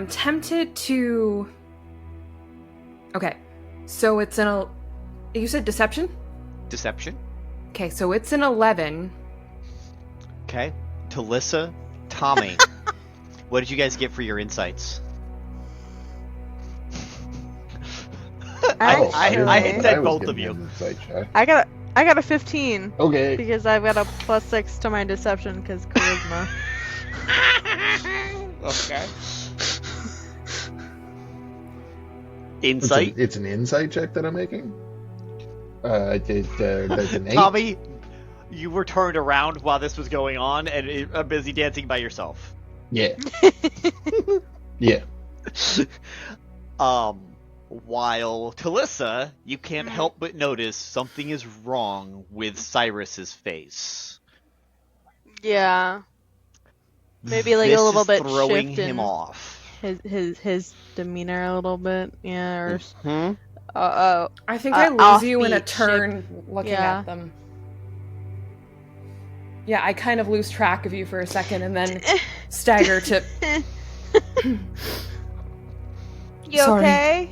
Speaker 17: tempted to. Okay, so it's you said deception?
Speaker 1: Deception.
Speaker 17: Okay, so it's an 11.
Speaker 1: Okay, Telissa, Tommy, what did you guys get for your insights? I said both of you.
Speaker 12: I got a 15.
Speaker 10: Okay.
Speaker 12: Because I've got a +6 to my deception because charisma.
Speaker 1: Okay. Insight.
Speaker 10: It's an insight check that I'm making. That's an 8.
Speaker 1: Tommy, you were turned around while this was going on and are busy dancing by yourself.
Speaker 10: Yeah. Yeah.
Speaker 1: While Telissa, you can't help but notice something is wrong with Cyrus's face.
Speaker 12: Yeah. Maybe like
Speaker 1: this
Speaker 12: a little
Speaker 1: is
Speaker 12: bit
Speaker 1: throwing
Speaker 12: shift
Speaker 1: him
Speaker 12: in
Speaker 1: off.
Speaker 12: His demeanor a little bit. Yeah. Or
Speaker 17: I think I lose you in a turn looking at them. Yeah, I kind of lose track of you for a second and then stagger to.
Speaker 12: You okay?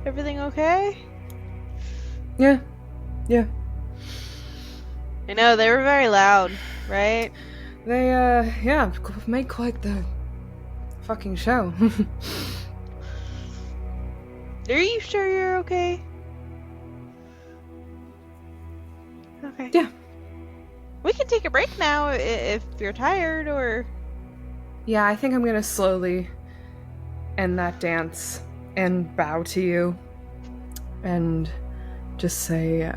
Speaker 12: Everything okay?
Speaker 17: Yeah.
Speaker 12: I know, they were very loud, right?
Speaker 17: They, made quite the fucking show.
Speaker 12: Are you sure you're okay? Okay.
Speaker 17: Yeah.
Speaker 12: We can take a break now if you're tired, or...
Speaker 17: Yeah, I think I'm gonna slowly end that dance and bow to you and just say,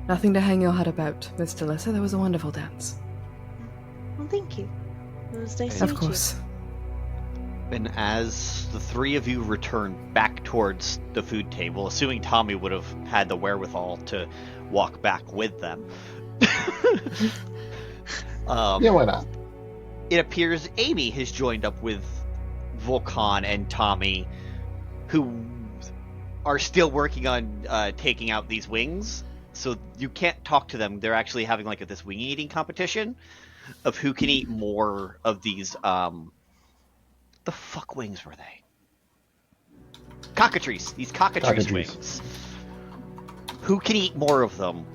Speaker 17: Nothing to hang your head about, Miss Telissa. That was a wonderful dance.
Speaker 6: Well, thank you. It was nice to
Speaker 17: Of
Speaker 6: meet
Speaker 17: course.
Speaker 1: And as the three of you return back towards the food table, assuming Tommy would have had the wherewithal to walk back with them,
Speaker 10: Yeah, why not?
Speaker 1: it appears Amy has joined up with Vulcan and Tommy, who are still working on taking out these wings. So you can't talk to them. They're actually having like this wing eating competition of who can eat more of these. The fuck wings were they? Cockatrice. These cockatrice wings. Who can eat more of them?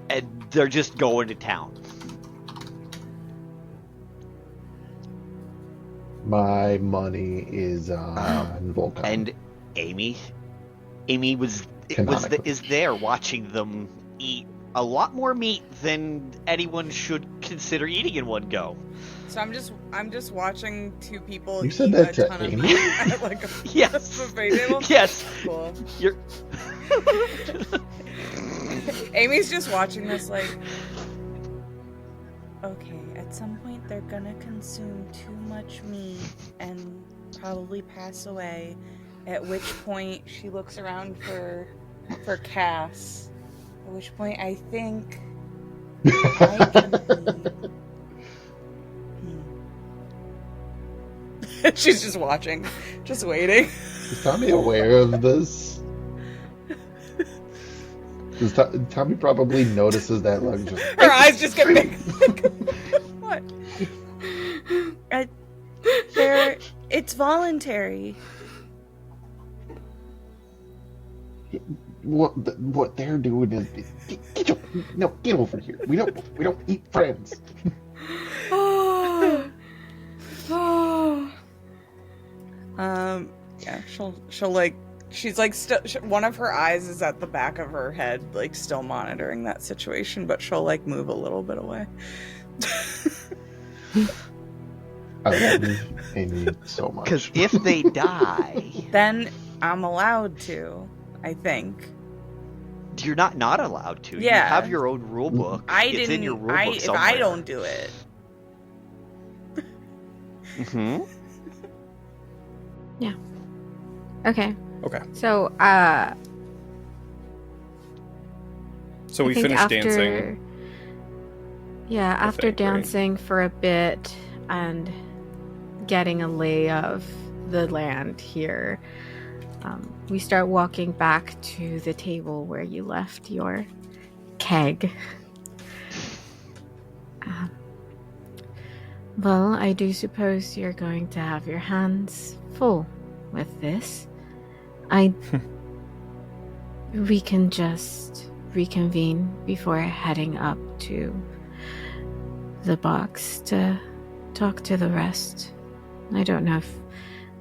Speaker 1: And they're just going to town.
Speaker 10: My money is on Vulcan.
Speaker 1: And Amy is there watching them eat a lot more meat than anyone should consider eating in one go.
Speaker 9: So I'm just watching two people.
Speaker 10: You said
Speaker 9: eat
Speaker 10: that
Speaker 9: a
Speaker 10: to
Speaker 9: ton
Speaker 10: Amy?
Speaker 9: Of meat at like a
Speaker 1: yes.
Speaker 9: buffet table.
Speaker 1: Yes.
Speaker 9: Cool.
Speaker 1: You're.
Speaker 9: Amy's just watching this like. Okay, at some point they're gonna consume too much meat and probably pass away. At which point she looks around for Cass. At which point I think I can eat. She's just watching, just waiting.
Speaker 10: Is Tommy aware of this? Does Tommy probably notices that look? Just...
Speaker 9: Her eyes just get big. What? It's voluntary.
Speaker 10: What they're doing is get over here. We don't eat friends.
Speaker 9: Yeah, she'll like, she's like, one of her eyes is at the back of her head, like still monitoring that situation, but she'll like move a little bit away.
Speaker 10: I love Amy so much.
Speaker 1: Because if they die,
Speaker 9: then I'm allowed to, I think.
Speaker 1: You're not allowed to.
Speaker 9: Yeah.
Speaker 1: You have your own rule book. It's in your rule book
Speaker 9: if
Speaker 1: somewhere.
Speaker 9: I don't do it.
Speaker 1: Mm-hmm.
Speaker 2: Yeah. Okay.
Speaker 16: Okay.
Speaker 2: So,
Speaker 16: So we
Speaker 2: I think
Speaker 16: finished
Speaker 2: after,
Speaker 16: dancing.
Speaker 2: Yeah, after
Speaker 16: think, right?
Speaker 2: dancing for a bit and getting a lay of the land here, we start walking back to the table where you left your keg. Well, I do suppose you're going to have your hands full with this. We can just reconvene before heading up to the box to talk to the rest. I don't know if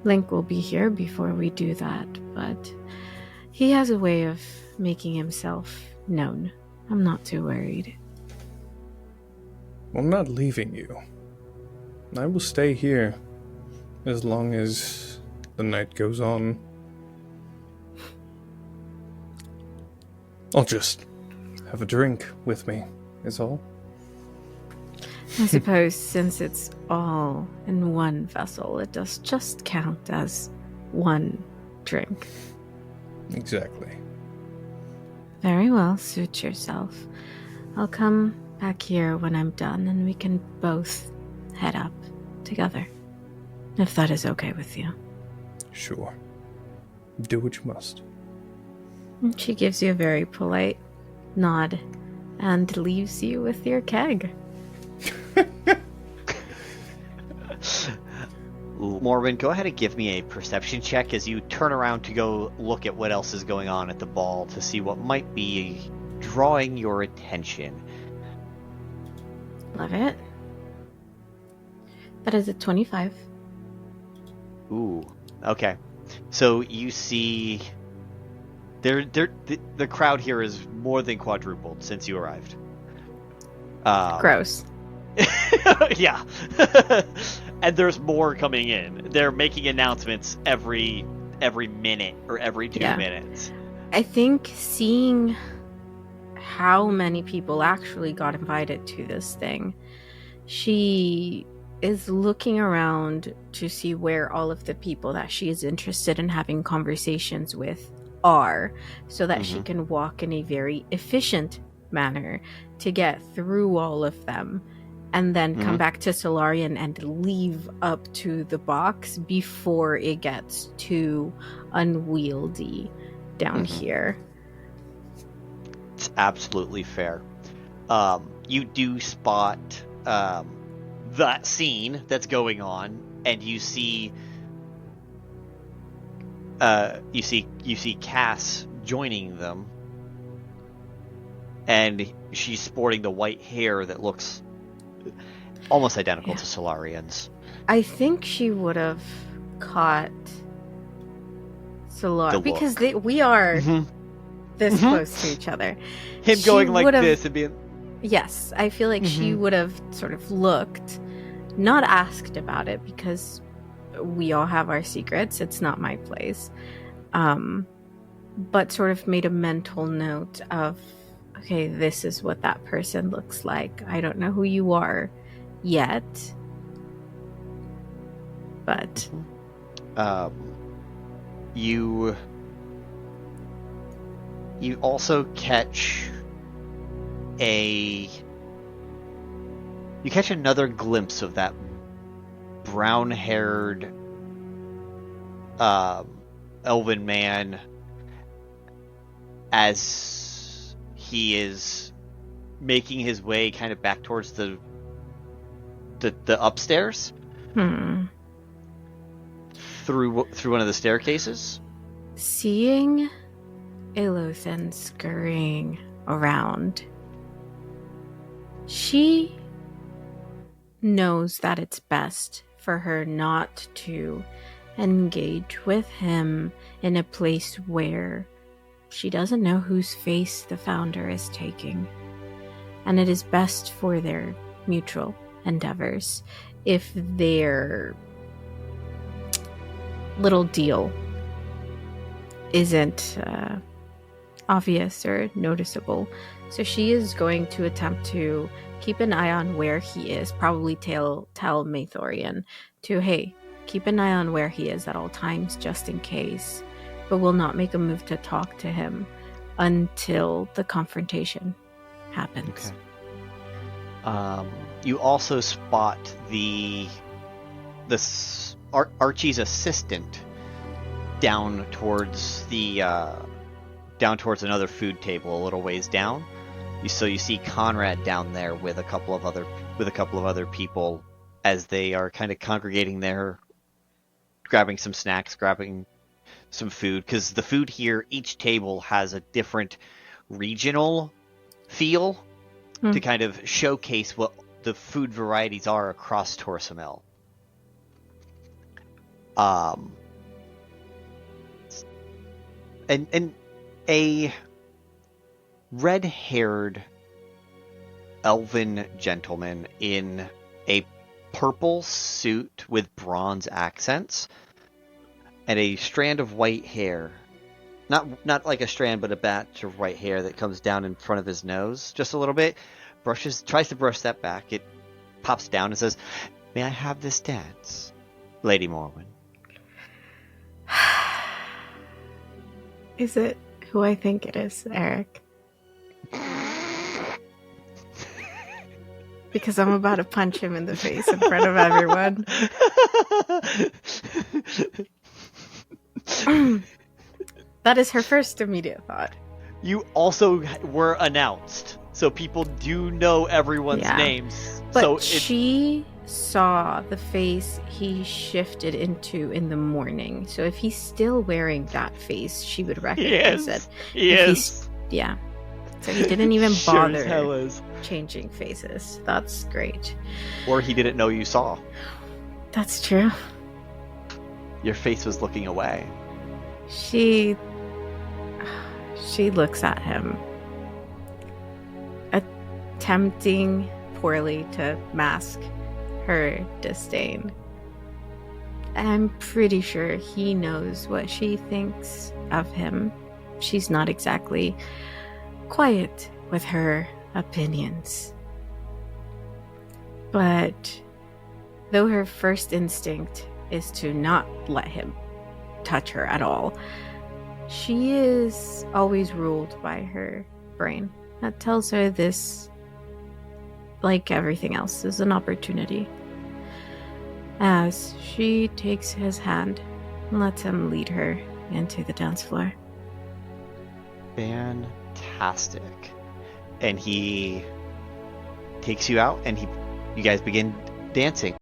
Speaker 2: Link will be here before we do that, but he has a way of making himself known. I'm not too worried.
Speaker 16: I'm not leaving you. I will stay here as long as the night goes on. I'll just have a drink with me, is all.
Speaker 2: I suppose since it's all in one vessel, it does just count as one drink.
Speaker 16: Exactly.
Speaker 2: Very well, suit yourself. I'll come back here when I'm done and we can both head up together. If that is okay with you.
Speaker 16: Sure. Do what you must.
Speaker 2: And she gives you a very polite nod and leaves you with your keg.
Speaker 1: Morwen, go ahead and give me a perception check as you turn around to go look at what else is going on at the ball to see what might be drawing your attention.
Speaker 2: Love it. That is a 25.
Speaker 1: Ooh, okay. So you see, the crowd here is more than quadrupled since you arrived.
Speaker 2: Gross.
Speaker 1: Yeah. And there's more coming in. They're making announcements every minute or every 2 minutes.
Speaker 2: I think seeing how many people actually got invited to this thing. She is looking around to see where all of the people that she is interested in having conversations with are, so that she can walk in a very efficient manner to get through all of them, and then come back to Solarian and leave up to the box before it gets too unwieldy down here.
Speaker 1: It's absolutely fair. You do spot that scene that's going on, and you see Cass joining them, and she's sporting the white hair that looks almost identical to Solarian's.
Speaker 2: I think she would have caught Solarian because we are this close to each other.
Speaker 1: Him going like this and being...
Speaker 2: Yes, I feel like she would have sort of looked, not asked about it, because we all have our secrets. It's not my place. But sort of made a mental note of, okay, this is what that person looks like. I don't know who you are yet. But...
Speaker 1: You also catch another glimpse of that brown-haired elven man as he is making his way kind of back towards the upstairs through one of the staircases.
Speaker 2: Seeing Aelothin scurrying around, she knows that it's best for her not to engage with him in a place where she doesn't know whose face the founder is taking. And it is best for their mutual endeavors if their little deal isn't obvious or noticeable. So she is going to attempt to keep an eye on where he is, probably tell Maethorian to, hey, keep an eye on where he is at all times just in case, but will not make a move to talk to him until the confrontation happens.
Speaker 1: Okay. You also spot Archie's assistant down towards another food table a little ways down. So you see Conrad down there with a couple of other people as they are kind of congregating there, grabbing some snacks, grabbing some food, because the food here, each table has a different regional feel to kind of showcase what the food varieties are across Torsamel. And a red-haired elven gentleman in a purple suit with bronze accents and a strand of white hair. Not like a strand, but a batch of white hair that comes down in front of his nose just a little bit. Tries to brush that back. It pops down and says, "May I have this dance, Lady Morwen?"
Speaker 2: Is it who I think it is, Eric? Because I'm about to punch him in the face in front of everyone. That is her first immediate thought.
Speaker 1: You also were announced, so people do know everyone's names.
Speaker 2: But she saw the face he shifted into in the morning. So if he's still wearing that face, she would recognize it.
Speaker 1: Yes.
Speaker 2: Yeah. So he didn't even bother
Speaker 1: Sure as hell is.
Speaker 2: Changing faces. That's great.
Speaker 1: Or he didn't know you saw.
Speaker 2: That's true.
Speaker 1: Your face was looking away.
Speaker 2: She looks at him, attempting poorly to mask her disdain. I'm pretty sure he knows what she thinks of him. She's not exactly quiet with her opinions. But though her first instinct is to not let him touch her at all, she is always ruled by her brain that tells her this, like everything else, is an opportunity. As she takes his hand and lets him lead her into the dance floor.
Speaker 1: Fantastic. And he takes you out, and you guys begin dancing.